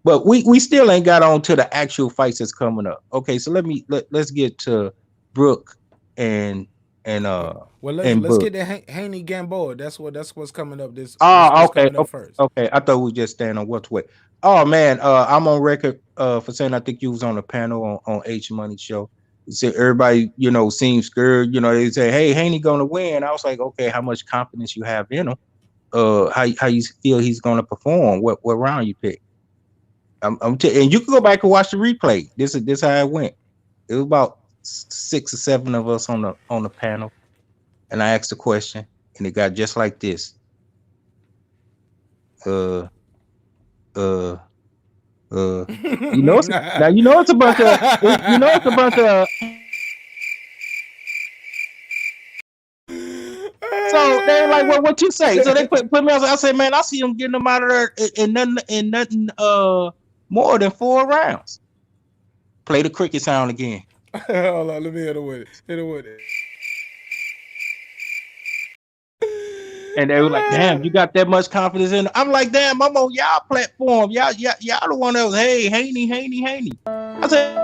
But we still ain't got on to the actual fights that's coming up. Okay, so let's get to Brook and let's Brook. get to Haney Gamboa. That's what's coming up. Okay. Coming up first. Okay, I thought we just stand on what's what. Oh man, I'm on record for saying I think you was on the panel on H Money show. You said everybody, seems scared. They say, "Hey, Haney gonna win." I was like, "Okay, how much confidence you have in him? How you feel he's gonna perform? What round you pick?" And you can go back and watch the replay. This how it went. It was about 6 or 7 of us on the panel, and I asked the question, and it got just like this. Now it's a bunch of so they're like, well, what you say? So they put me on. I said, man, I see them getting them out of there in nothing more than 4 rounds. Play the cricket sound again. Hold on, let me hit it with it. And they were like, damn, you got that much confidence in it? I'm like, damn, I'm on y'all platform. Y'all the one that was, hey, Haney. I said,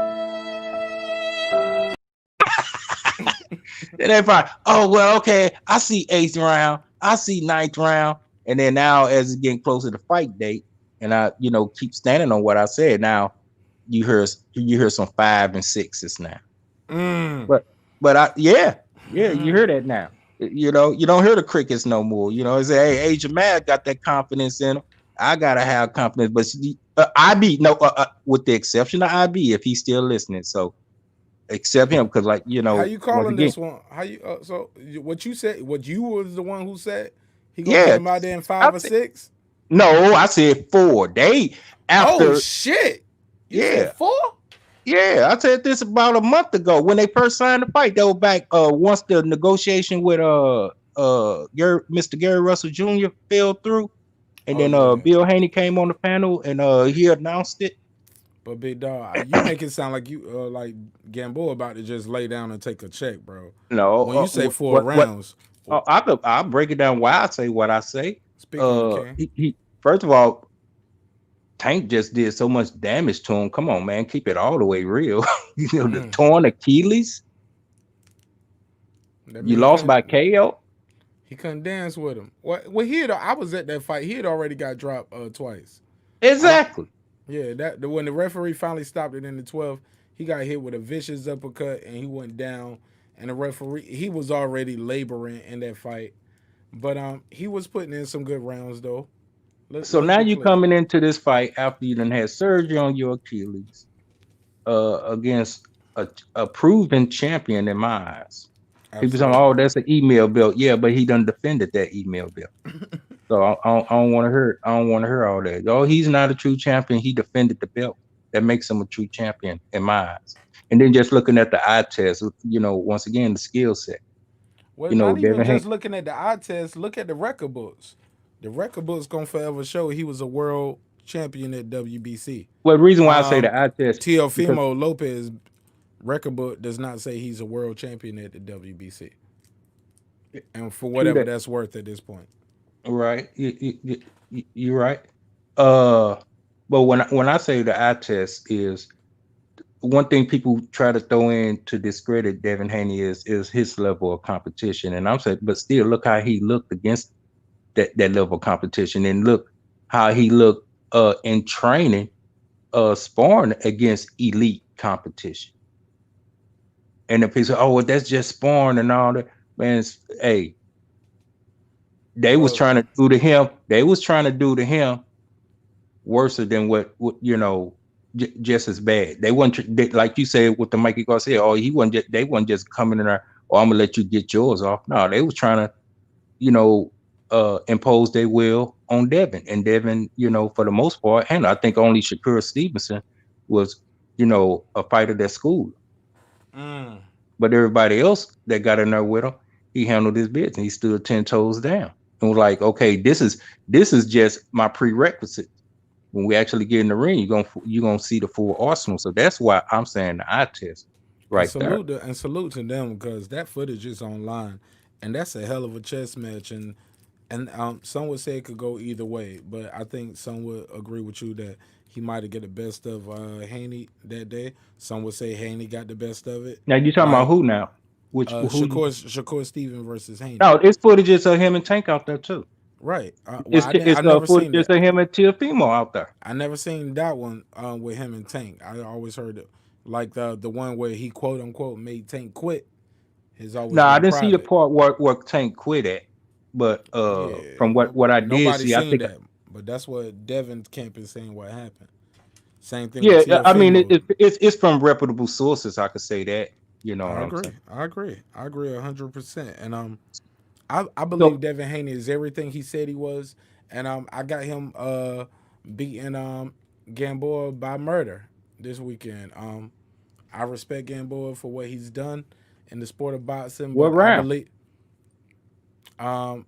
then everybody, oh, well, okay, I see 8th round, I see 9th round. And then now as it's getting closer to fight date, and I, keep standing on what I said, now you hear some 5 and 6s now. But you hear that now. You don't hear the crickets no more. It's hey, Agent Mad got that confidence in him. I gotta have confidence, but IB, with the exception of IB, if he's still listening. So accept him because, like, how you calling this one? How you? So what you said? What you was the one who said he gonna put him out there in 5 or 6? No, I said 4. They after. Oh shit! You said 4? Yeah, I said this about a month ago when they first signed the fight. They were back once the negotiation with Mr. Gary Russell Jr. fell through, and then Bill Haney came on the panel and he announced it. But big dog, you make it sound like you like Gamboa about to just lay down and take a check, bro. No, when you say 4 rounds, I'll break it down why I say what I say. He first of all, Tank just did so much damage to him. Come on, man, keep it all the way real. The torn Achilles. You lost by KO. He couldn't dance with him. Well, I was at that fight. He had already got dropped twice. Exactly. When the referee finally stopped it in the 12th, he got hit with a vicious uppercut and he went down. And the referee, he was already laboring in that fight, but he was putting in some good rounds though. So now you're coming into this fight after you done had surgery on your Achilles, against a proven champion in my eyes. People saying, "Oh, that's an email belt." Yeah, but he done defended that email belt. So I don't want to hear. I don't want to hear all that. Oh, he's not a true champion. He defended the belt. That makes him a true champion in my eyes. And then just looking at the eye test, once again the skill set. Well, not even Devin just Haney. looking at the eye test. Look at the record books. The record books gonna forever show he was a world champion at WBC. Well, the reason why I say Um, the eye test because Teofimo Lopez record book does not say he's a world champion at the WBC, and for true whatever that, that's worth at this point. right? You're right. Uh, but when I say the eye test is one thing people try to throw in to discredit Devin Haney is his level of competition, and I'm saying, but still, look how he looked against that level of competition, and look how he looked in training, sparring against elite competition. And if people say, "Oh, well, that's just sparring and all that," man, hey, they was Well, trying to do to him. They was trying to do to him worse than what just as bad. They wasn't like you said with the Mikey Garcia. Oh, he wasn't. They wasn't just coming in there. Oh, I'm gonna let you get yours off. No, they was trying to, impose their will on Devin. And Devin, for the most part, and I think only Shakur Stevenson was, a fighter that schooled. mm, But everybody else that got in there with him, he handled his business. He stood 10 toes down and was like, okay, this is just my prerequisite. When we actually get in the ring, you're gonna see the full arsenal. So that's why I'm saying the eye test and right there. salute to them because that footage is online, and that's a hell of a chess match. And some would say it could go either way, but I think some would agree with you that he might have get the best of Haney that day. Some would say Haney got the best of it. Now you talking about Like who now? Who you? Shakur Steven versus Haney. No, it's footages of him and Tank out there too. Right. Well, It's I didn't. it's I never seen footages that. of him and Teofimo out there. I never seen that one with him and Tank. I always heard it like the one where he quote unquote made Tank quit. Has always No, I been didn't see the private. part where Tank quit at, but Yeah, from what I did nobody see, I seen think that, but that's what Devin Camp is saying. What happened? Same thing with yeah. I mean, Teofimo. it's from reputable sources. I could say that. You know what I I'm agree. saying? I agree. I agree 100%. And I believe So Devin Haney is everything he said he was. And I got him beating Gamboa by murder this weekend. I respect Gamboa for what he's done in the sport of boxing, what but I round? believe um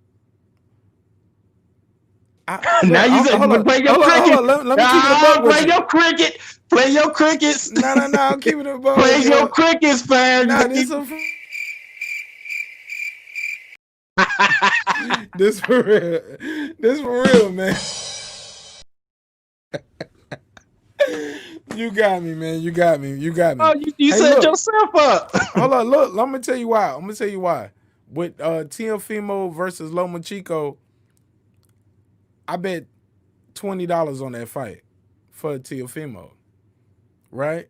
Now look, you said hold on, play your hold cricket. on. Let me keep it a buck with Play you. your cricket. Play your crickets. No, no, no. I'm keeping it a buck Play with your you. crickets, fam. Nah, this for real. This for real, man. You got me, man. You got me. You got me. Oh, you Hey, set look. yourself up. Hold on. Look. Let me tell you why. I'm gonna tell you why. With Teofimo versus Loma Chico, I bet $20 on that fight for Teofimo. Right.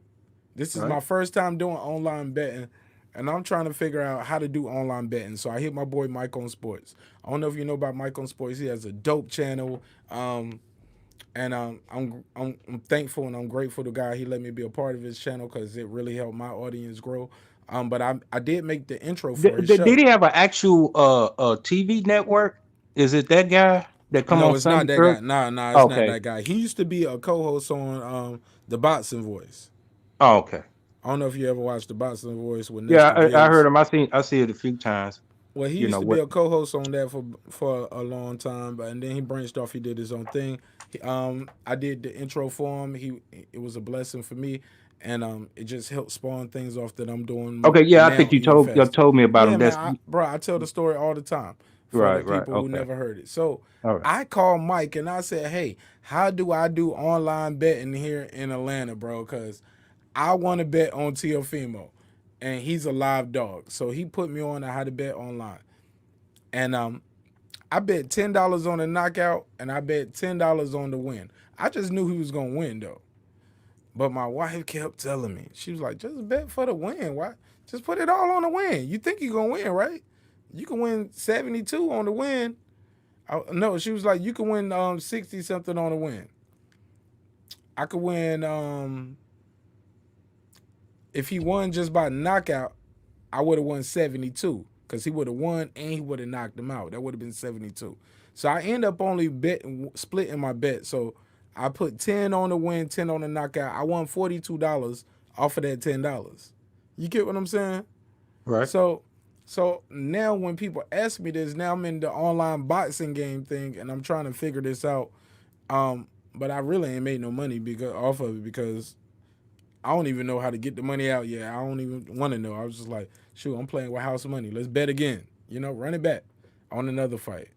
This is Right. my first time doing online betting, and I'm trying to figure out how to do online betting. So I hit my boy Mike on Sports. I don't know if you know about Mike on Sports. He has a dope channel. And I'm thankful and I'm grateful to God he let me be a part of his channel because it really helped my audience grow. But I did make the intro for his Did show. he have an actual TV network? Is it that guy that come No, on it's not Sunday that early? guy. Nah, it's not Okay. that guy. He used to be a co-host on the Boxing Voice. Oh, okay. I don't know if you ever watched the Boxing Voice with Yeah, Nestor I heard Gibbs. him. I see it a few times. Well, he You used know to be what? a co-host on that for a long time, and then he branched off. He did his own thing. I did the intro for him. It was a blessing for me, and it just helped spawn things off that I'm doing Okay, yeah, I now think you even you faster. told me about Yeah, him. man, That's bro, I tell the story all the time for the right. people who Okay. never heard it. So All right. I called Mike and I said, "Hey, how do I do online betting here in Atlanta, bro? Because I want to bet on Teofimo, and he's a live dog. So he put me on how to bet online, and I bet $10 on the knockout, and I bet $10 on the win. I just knew he was gonna win though. But my wife kept telling me, she was like, just bet for the win. Why? Just put it all on the win. You think you're gonna win, right? You can win 72 on the win. No, she was like, you can win 60 something on the win. I could win if he won just by knockout, I would have won 72 because he would have won and he would have knocked him out. That would have been 72. So I end up only splitting my bet. So I put 10 on the win, 10 on the knockout. I won $42 off of that $10. You get what I'm saying? Right. So now when people ask me this, now I'm in the online boxing game thing and I'm trying to figure this out. But I really ain't made no money off of it because I don't even know how to get the money out yet. I don't even want to know. I was just like, shoot, I'm playing with house money. Let's bet again. Run it back on another fight.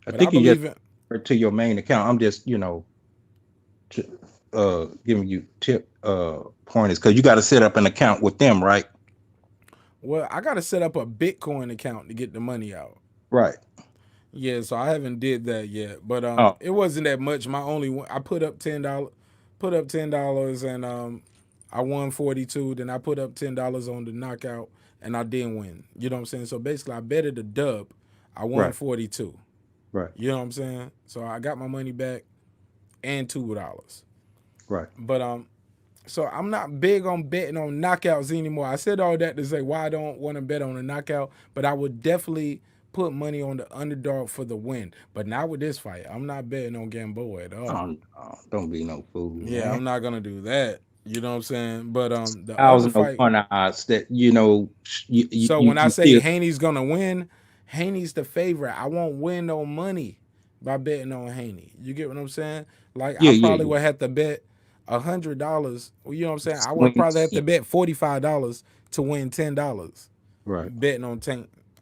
I But think I you believe just it. to your main account. I'm just, giving you tip pointers because you got to set up an account with them, right? Well, I got to set up a Bitcoin account to get the money out. Right. Yeah, so I haven't did that yet, but Oh, it wasn't that much. I put up $10, and I won 42. Then I put up $10 on the knockout, and I didn't win. You know what I'm saying? So basically, I betted a dub. I won right. 42. Right. You know what I'm saying? So I got my money back and $2. Right. But so I'm not big on betting on knockouts anymore. I said all that to say why I don't want to bet on a knockout, but I would definitely put money on the underdog for the win. But not with this fight. I'm not betting on Gamboa at all. Oh, don't be no fool. Yeah, Man. I'm not gonna do that. You know what I'm saying? But the I was other in the fight. one odds that So when I say still, Haney's gonna win, Haney's the favorite. I won't win no money by betting on Haney. You get what I'm saying? Like I probably would have to bet $100. You know what I'm saying? I would probably have to bet $45 to win $10. Right. Betting on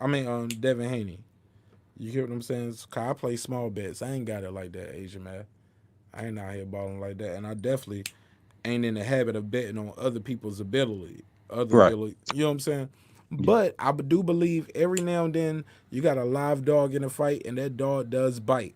on Devin Haney. You get what I'm saying? 'Cause I play small bets. I ain't got it like that, Asian man. I ain't out here balling like that, and I definitely ain't in the habit of betting on other people's ability. Right. You know what I'm saying? But I do believe every now and then you got a live dog in a fight, and that dog does bite.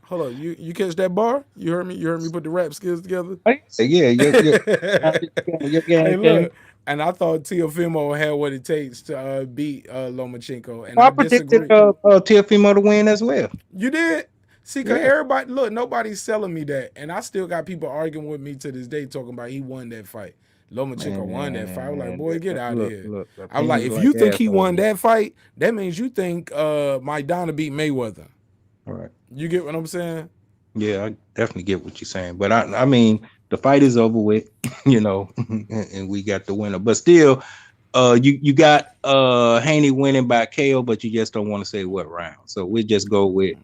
Hold on, you catch that bar? You heard me? You heard me put the rap skills together? Yeah. Your Hey, game came. look, and I thought Teofimo had what it takes to beat Lomachenko, and Well, I I predicted disagree. Teofimo to win as well. You did? See, cause Yeah. everybody nobody's selling me that, and I still got people arguing with me to this day talking about he won that fight. Lomachenko won that fight. I was like, boy, get out of here. Look, I was like, if you think he won that fight, that means you think Maidana beat Mayweather. All right. You get what I'm saying? Yeah, I definitely get what you're saying, but I mean, the fight is over with, and we got the winner. But still, you got Haney winning by KO, but you just don't want to say what round. So we just go with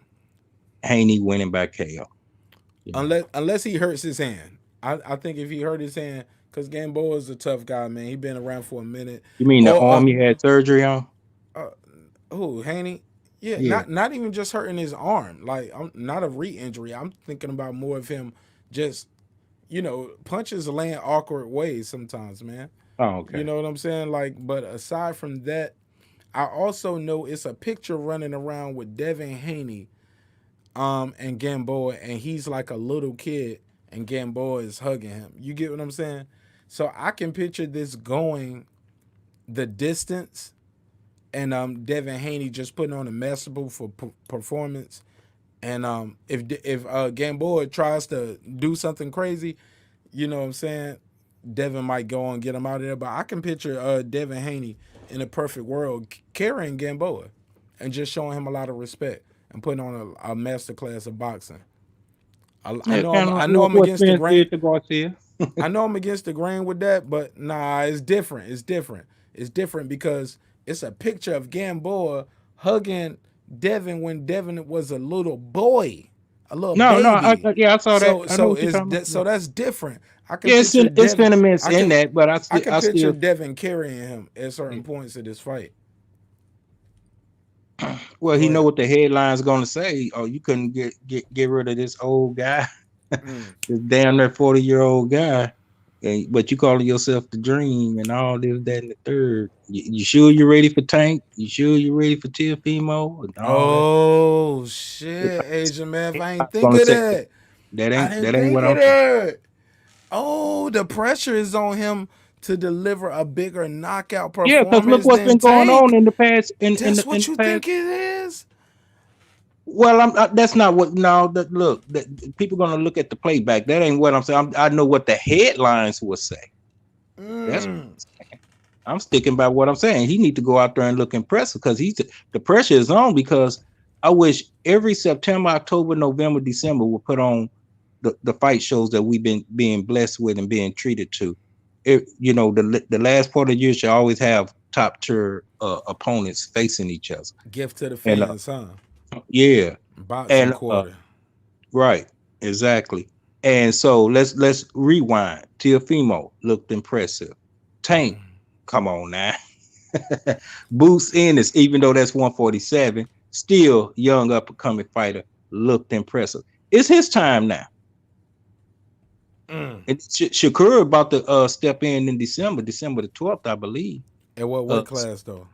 Haney winning by KO. Unless he hurts his hand. I think if he hurt his hand, because Gamboa is a tough guy, man. He been around for a minute. You mean the arm you had surgery on? Who, Haney? Yeah, Yeah. not even just hurting his arm. Like, I'm not a re-injury. I'm thinking about more of him just, punches land awkward ways sometimes, man. Oh, okay. You know what I'm saying? Like, but aside from that, I also know it's a picture running around with Devin Haney and Gamboa, and he's like a little kid, and Gamboa is hugging him. You get what I'm saying? So I can picture this going the distance, and Devin Haney just putting on a masterful performance. And if Gamboa tries to do something crazy, you know what I'm saying, Devin might go and get him out of there. But I can picture Devin Haney in a perfect world carrying Gamboa and just showing him a lot of respect and putting on a master class of boxing. I know I'm against the grain. I know I'm against the grain with that, but nah, it's different. It's different because it's a picture of Gamboa hugging Devin when Devin was a little boy, a little baby. I saw that. So that's different. I can it's sentiments in that, but I can picture still Devin carrying him at certain points of this fight. Well, he know what the headline's gonna say. Oh, you couldn't get rid of this old guy, this damn near 40-year-old guy, but you calling yourself the Dream and all this, that, and the third. You sure you're ready for Tank? You sure you're ready for Teofimo? Oh shit, Asian man! If I ain't think of that, that ain't what I'm saying. Oh, the pressure is on him to deliver a bigger knockout performance. Yeah, because look what's been going on in the past. That's what you think it is. Well, that's not what. No, look, people gonna look at the playback. That ain't what I'm saying. I know what the headlines will say. That's what I'm saying. I'm sticking by what I'm saying. He need to go out there and look impressive because the pressure is on because I wish every September, October, November, December would put on the fight shows that we've been being blessed with and being treated to. The last part of the year should always have top tier opponents facing each other. Gift to the And fans, huh? yeah, Boxing and quarter. right, exactly. And so let's rewind. Teofimo looked impressive. Tank, come on now. Boost Ennis, even though that's 147, still young up and coming fighter, looked impressive. It's his time now. And Shakur about to step in December the 12th, I believe. And what weight class though?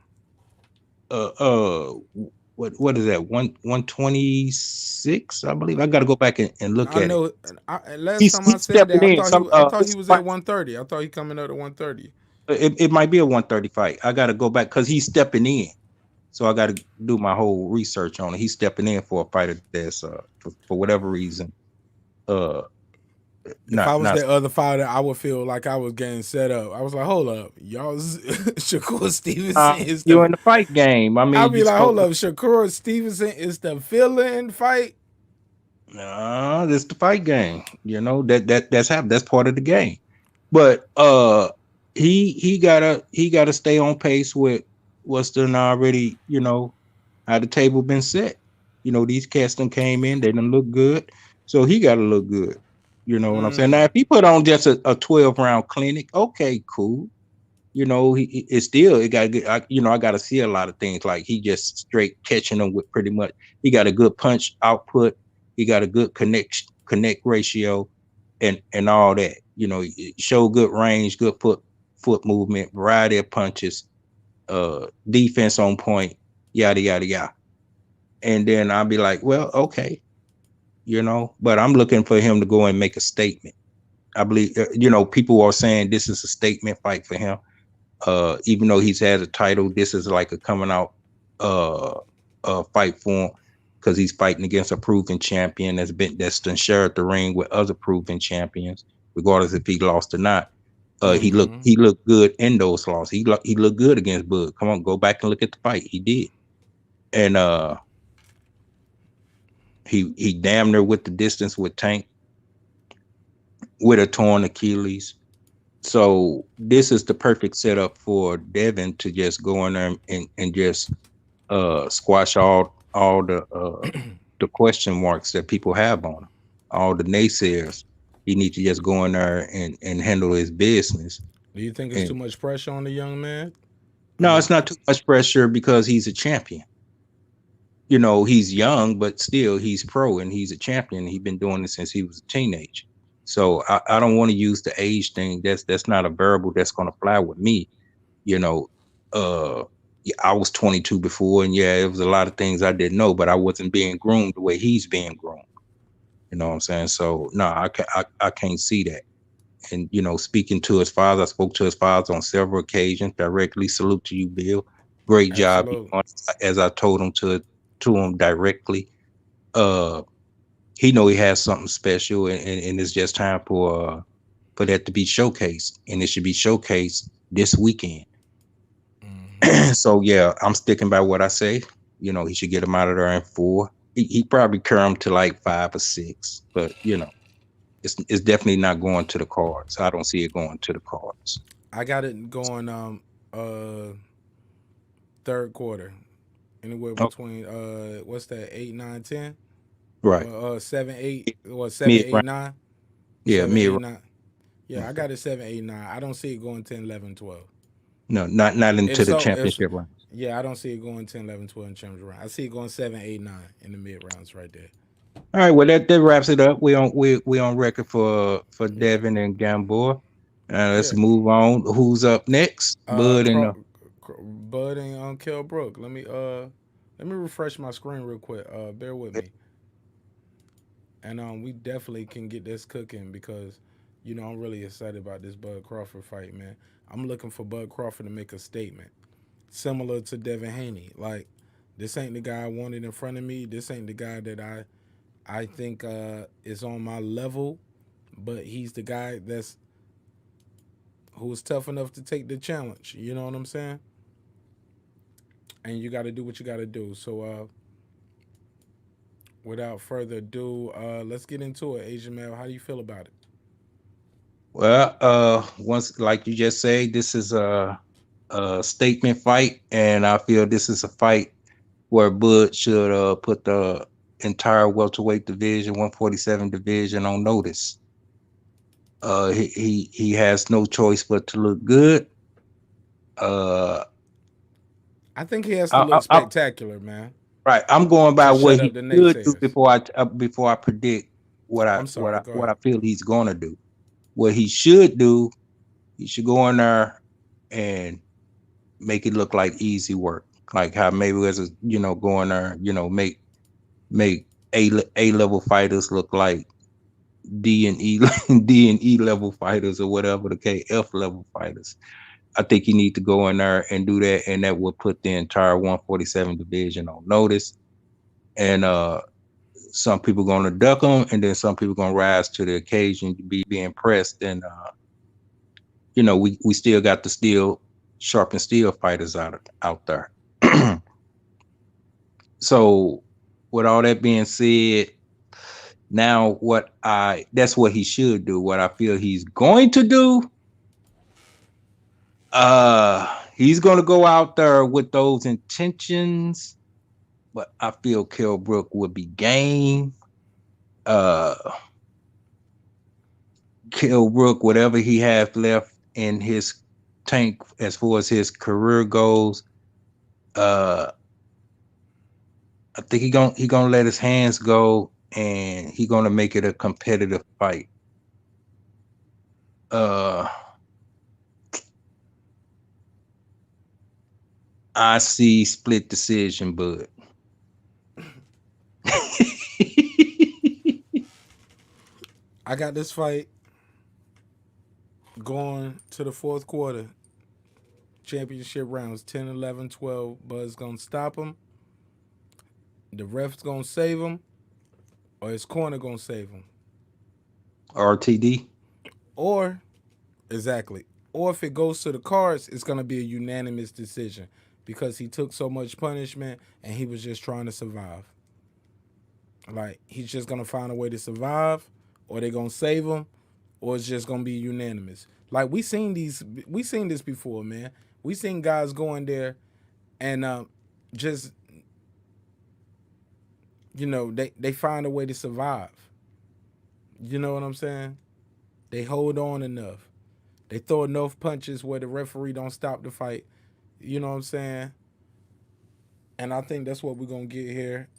What is that? 126, I believe. I got to go back and look I at it. know. Last time I He's said that, stepping in. I thought he was at 130. I thought he coming up at 130. It might be a 130 fight. I got to go back because he's stepping in. So I got to do my whole research on it. He's stepping in for a fighter that's for whatever reason. If I was that other fighter, I would feel like I was getting set up. I was like, hold up, y'all, Shakur Stevenson is you're in the fight game. I mean, I'll be like, hold up, Shakur Stevenson is the fill-in fight. No, this the fight game. That's happened. That's part of the game. But he gotta stay on pace with what's done already. How the table been set. These cats done came in. They done look good. So he gotta look good. You know what I'm saying? Now, if he put on just a 12-round clinic, okay, cool. It's still, it got good. I got to see a lot of things. Like he just straight catching them with pretty much. He got a good punch output. He got a good connect ratio, and all that. Show good range, good foot movement, variety of punches, defense on point, yada yada yada. And then I'll be like, well, okay, but I'm looking for him to go and make a statement. I believe, people are saying this is a statement fight for him. Even though he's had a title, this is like a coming out fight for him because he's fighting against a proven champion that's done shared the ring with other proven champions, regardless if he lost or not. He looked good in those losses. He looked good against Bud. Come on, go back and look at the fight. He did, and he damn near with the distance with Tank with a torn Achilles. So this is the perfect setup for Devin to just go in there and just squash all the question marks that people have on him, all the naysayers. He needs to just go in there and handle his business. Do you think it's too much pressure on the young man? No, it's not too much pressure because he's a champion. He's young, but still he's pro and he's a champion. He's been doing it since he was a teenager. So I don't want to use the age thing. That's not a variable that's going to fly with me. I was 22 before, and yeah, it was a lot of things I didn't know, but I wasn't being groomed the way he's being groomed. You know what I'm saying? So no, I can't see that. And speaking to his father, I spoke to his father on several occasions. Directly, salute to you, Bill. Great job. As I told him to him directly. He know he has something special, and it's just time for that to be showcased, and it should be showcased this weekend. So yeah, I'm sticking by what I say. He should get him out of there in 4. He probably curl him to like 5 or 6, but it's definitely not going to the cards. I don't see it going to the cards. I got it going third quarter, anywhere between what's that, 8, 9, 10. Right. 7, 8, or 7, 8, 9. Yeah, 7, 8, 9. Yeah, I got it 7, 8, 9. I don't see it going 10, 11, 12. No, not into the championship round. Yeah, I don't see it going 10, 11, 12 in championship round. I see it going 7, 8, 9 in the mid rounds right there. All right, well that wraps it up. We on record for Devin and Gamboa. Let's move on. Who's up next? Bud and Kell Brook. Let me refresh my screen real quick. Bear with me. And we definitely can get this cooking because I'm really excited about this Bud Crawford fight, man. I'm looking for Bud Crawford to make a statement similar to Devin Haney. Like, this ain't the guy I wanted in front of me. This ain't the guy that I think is on my level, but he's the guy who's tough enough to take the challenge. You know what I'm saying? And you got to do what you got to do. So without further ado, let's get into it. Asian male, how do you feel about it? Well, once like you just say, this is a statement fight, and I feel this is a fight where Bud should put the entire welterweight division, 147 division, on notice. He has no choice but to look good. Uh, I think he has to I, look I, I, spectacular, man, right, I'm going by to what shut up he the should do naysayers. before I predict what I I'm what sorry. I Go what ahead. I feel he's gonna do. What he should do, he should go in there and make it look like easy work, like how Mayweather, go in there, make A level fighters look like D and E D and E level fighters, or whatever the F level fighters. I think you need to go in there and do that, and that will put the entire 147 division on notice. And some people going to duck them, and then some people going to rise to the occasion to be impressed. And we still got the steel, sharp and steel fighters out there. So, with all that being said, now that's what he should do. What I feel he's going to do, he's going to go out there with those intentions, but I feel Kell Brook would be game. Uh, Kell Brook, whatever he has left in his tank as far as his career goes, uh, I think he gonna let his hands go, and he gonna make it a competitive fight. Uh, I see split decision, but I got this fight going to the fourth quarter. Championship rounds 10, 11, 12. Bud's going to stop him. The ref's going to save him. Or his corner going to save him. RTD. Or, exactly. Or if it goes to the cards, it's going to be a unanimous decision. Because he took so much punishment and he was just trying to survive. Like, he's just going to find a way to survive. Or they're going to save him. Or it's just gonna be unanimous. Like we seen this before, man. We seen guys going there and just they find a way to survive. You know what I'm saying? They hold on enough. They throw enough punches where the referee don't stop the fight. You know what I'm saying? And I think that's what we're gonna get here.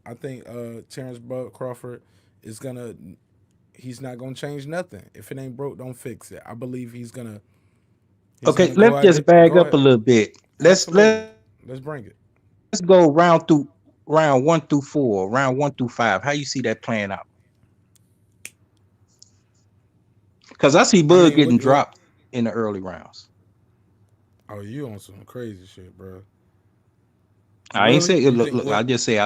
I think Terrence Bud Crawford is gonna. He's not gonna change nothing. If it ain't broke, don't fix it. I believe he's gonna. Okay, Go let's at just it. bag Go up a ahead. little bit. Let's Absolutely. let's Let's bring it. go round 1 through 4, round 1 through 5. How you see that playing out? Because I see I Bud mean, getting what? dropped in the early rounds. Oh, you on some crazy shit, bro? I ain't Really? say You look, think look. what? I just say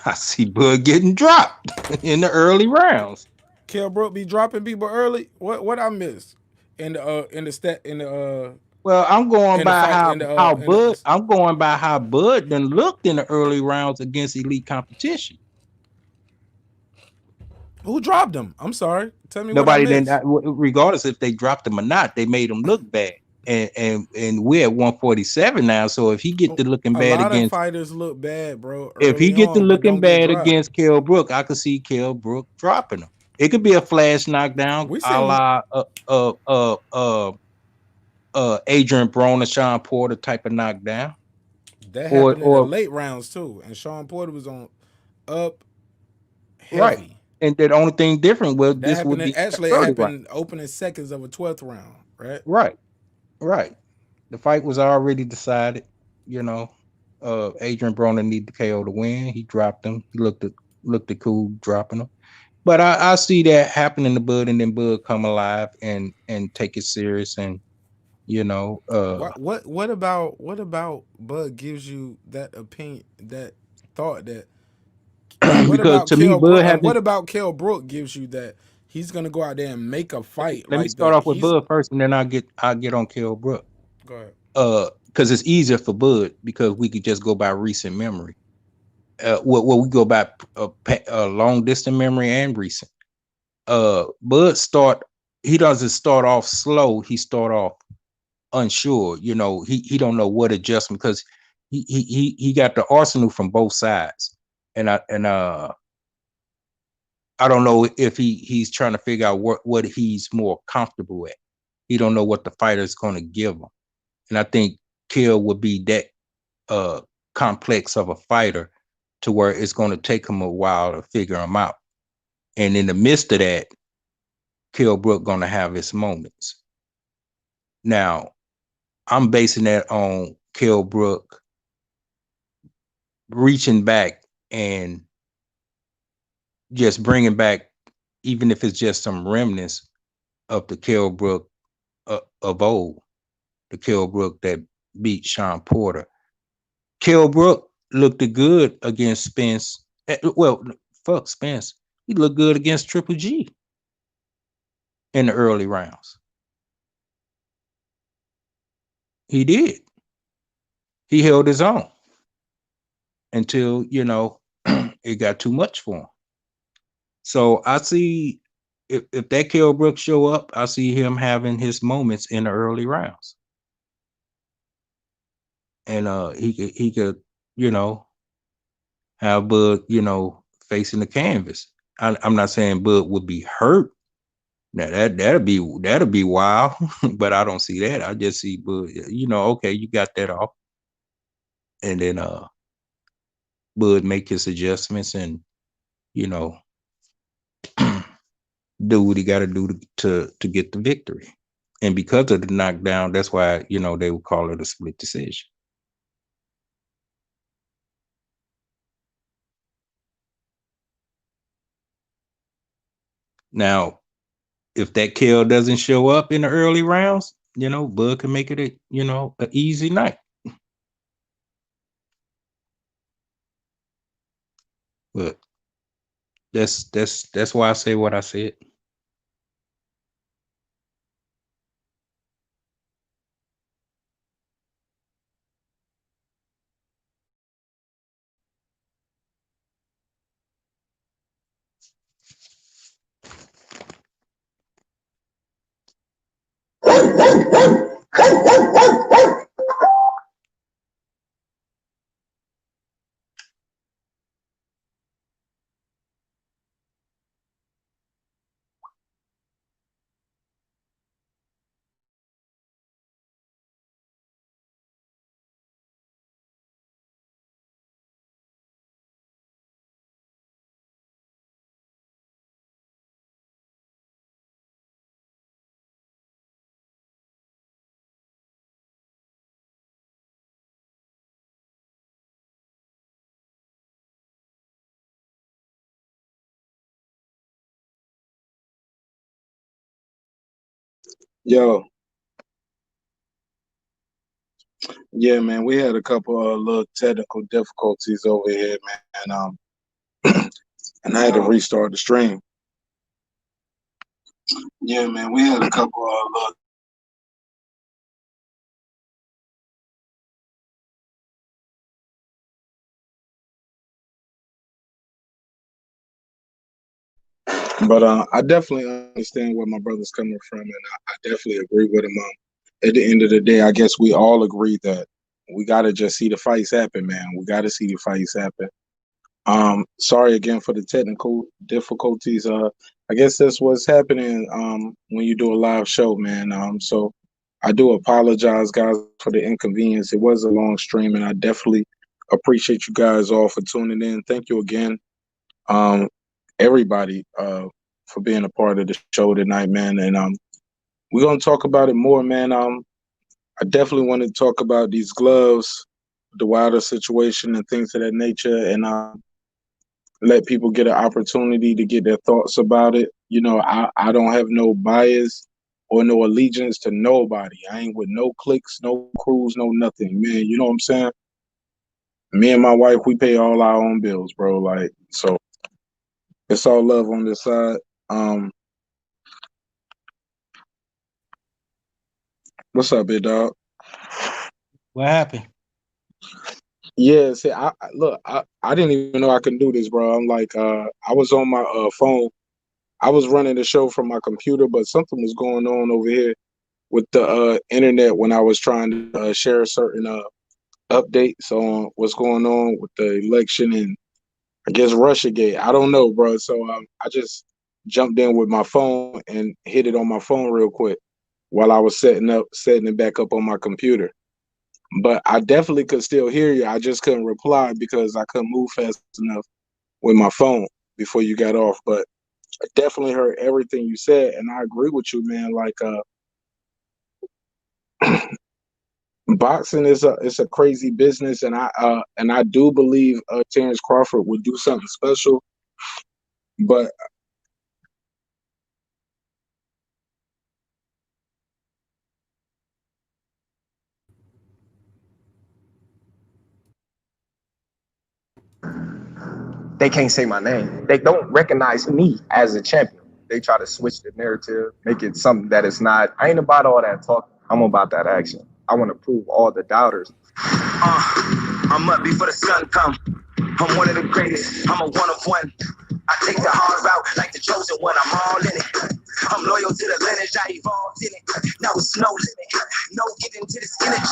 I see Bud getting dropped in the early rounds. Kell Brook be dropping people early? What I missed in the stat Well, I'm going in the by fight how Bud. I'm going by how Bud then looked in the early rounds against elite competition. who dropped him? I'm sorry. Tell me what I Nobody then, missed. regardless if they dropped him or not, they made him look bad. And we're at 147 now. So if he get to looking A bad lot of against, fighters look bad, bro, if he early get to on, but looking don't get bad dropped. against Kell Brook, I could see Kell Brook dropping him. It could be a flash knockdown, We a seen la Adrian Broner, Sean Porter type of knockdown, that or happened in the or late rounds too, and Sean Porter was on up right. heavy. And the only thing different was That this would happened. be the Actually, it early round. happened opening seconds of a 12th round, right? Right, right. The fight was already decided. You know, Adrian Broner needed the KO to win. He dropped him. He looked at cool dropping him. But I see that happening to Bud, and then Bud come alive and take it serious, and you know, What about Bud gives you that opinion, that thought that like what because about to me, Kell Bud Brook and what haven't. about Kell Brook gives you that he's gonna go out there and make a fight Let me like start that? off with He's Bud first, and then I get on Kell Brook. go ahead. Because it's easier for Bud because we could just go by recent memory. Well, we go back long distance memory and recent. Bud he doesn't start off slow. He start off unsure. You know, he don't know what adjustment, because he got the arsenal from both sides, and I don't know if he's trying to figure out what he's more comfortable at. He don't know what the fighter is going to give him, and I think Kill would be that complex of a fighter to where it's going to take him a while to figure him out. And in the midst of that, Kill Brook going to have his moments. Now, I'm basing that on Kill Brook reaching back and just bringing back, even if it's just some remnants of the Kill Brook of old, the Kill Brook that beat Sean Porter. Kill Brook looked good against Spence. Well, fuck Spence. He looked good against Triple G in the early rounds. He did. He held his own until, it got too much for him. So I see, if that Kill Brook show up, I see him having his moments in the early rounds. And he could, have Bud, facing the canvas. I'm not saying Bud would be hurt. Now that'll be wild, but I don't see that. I just see Bud, okay, you got that off. And then Bud make his adjustments and, do what he got to do to get the victory. And because of the knockdown, that's why, they would call it a split decision. Now, if that Kill doesn't show up in the early rounds, Bud can make it an easy night. But that's why I say what I said. Yo, yeah, man, we had a couple of little technical difficulties over here, man. And I had to restart the stream. Yeah, man, we had a couple of little. But I definitely understand where my brother's coming from, and I definitely agree with him. At the end of the day, I guess we all agree that we got to just see the fights happen, man. We got to see the fights happen. Sorry again for the technical difficulties. I guess that's what's happening when you do a live show, man. So I do apologize, guys, for the inconvenience. It was a long stream, and I definitely appreciate you guys all for tuning in. Thank you again, everybody, for being a part of the show tonight, man. And we're gonna talk about it more, man. I definitely want to talk about these gloves, the Wilder situation, and things of that nature, and let people get an opportunity to get their thoughts about it. I don't have no bias or no allegiance to nobody. I ain't with no cliques, no crews, no nothing, man. You know what I'm saying? Me and my wife, we pay all our own bills, bro. Like, so it's all love on this side. What's up, big dog? What happened? Yeah, see, look, I didn't even know I could do this, bro. I'm like, I was on my phone. I was running the show from my computer, but something was going on over here with the internet when I was trying to share certain updates on what's going on with the election and I guess Russiagate. I don't know, bro. So I just jumped in with my phone and hit it on my phone real quick while I was setting it back up on my computer. But I definitely could still hear you. I just couldn't reply because I couldn't move fast enough with my phone before you got off. But I definitely heard everything you said, and I agree with you, man. Like boxing is a crazy business, and I do believe Terrence Crawford would do something special. But they can't say my name. They don't recognize me as a champion. They try to switch the narrative, make it something that it's not. I ain't about all that talk. I'm about that action. I want to prove all the doubters. I'm up before the sun come. I'm one of the greatest. I'm a one of one. I take the hard route like the chosen one. I'm all in it. I'm loyal to the lineage. I evolved in it. Now it's no limit. No getting to this energy.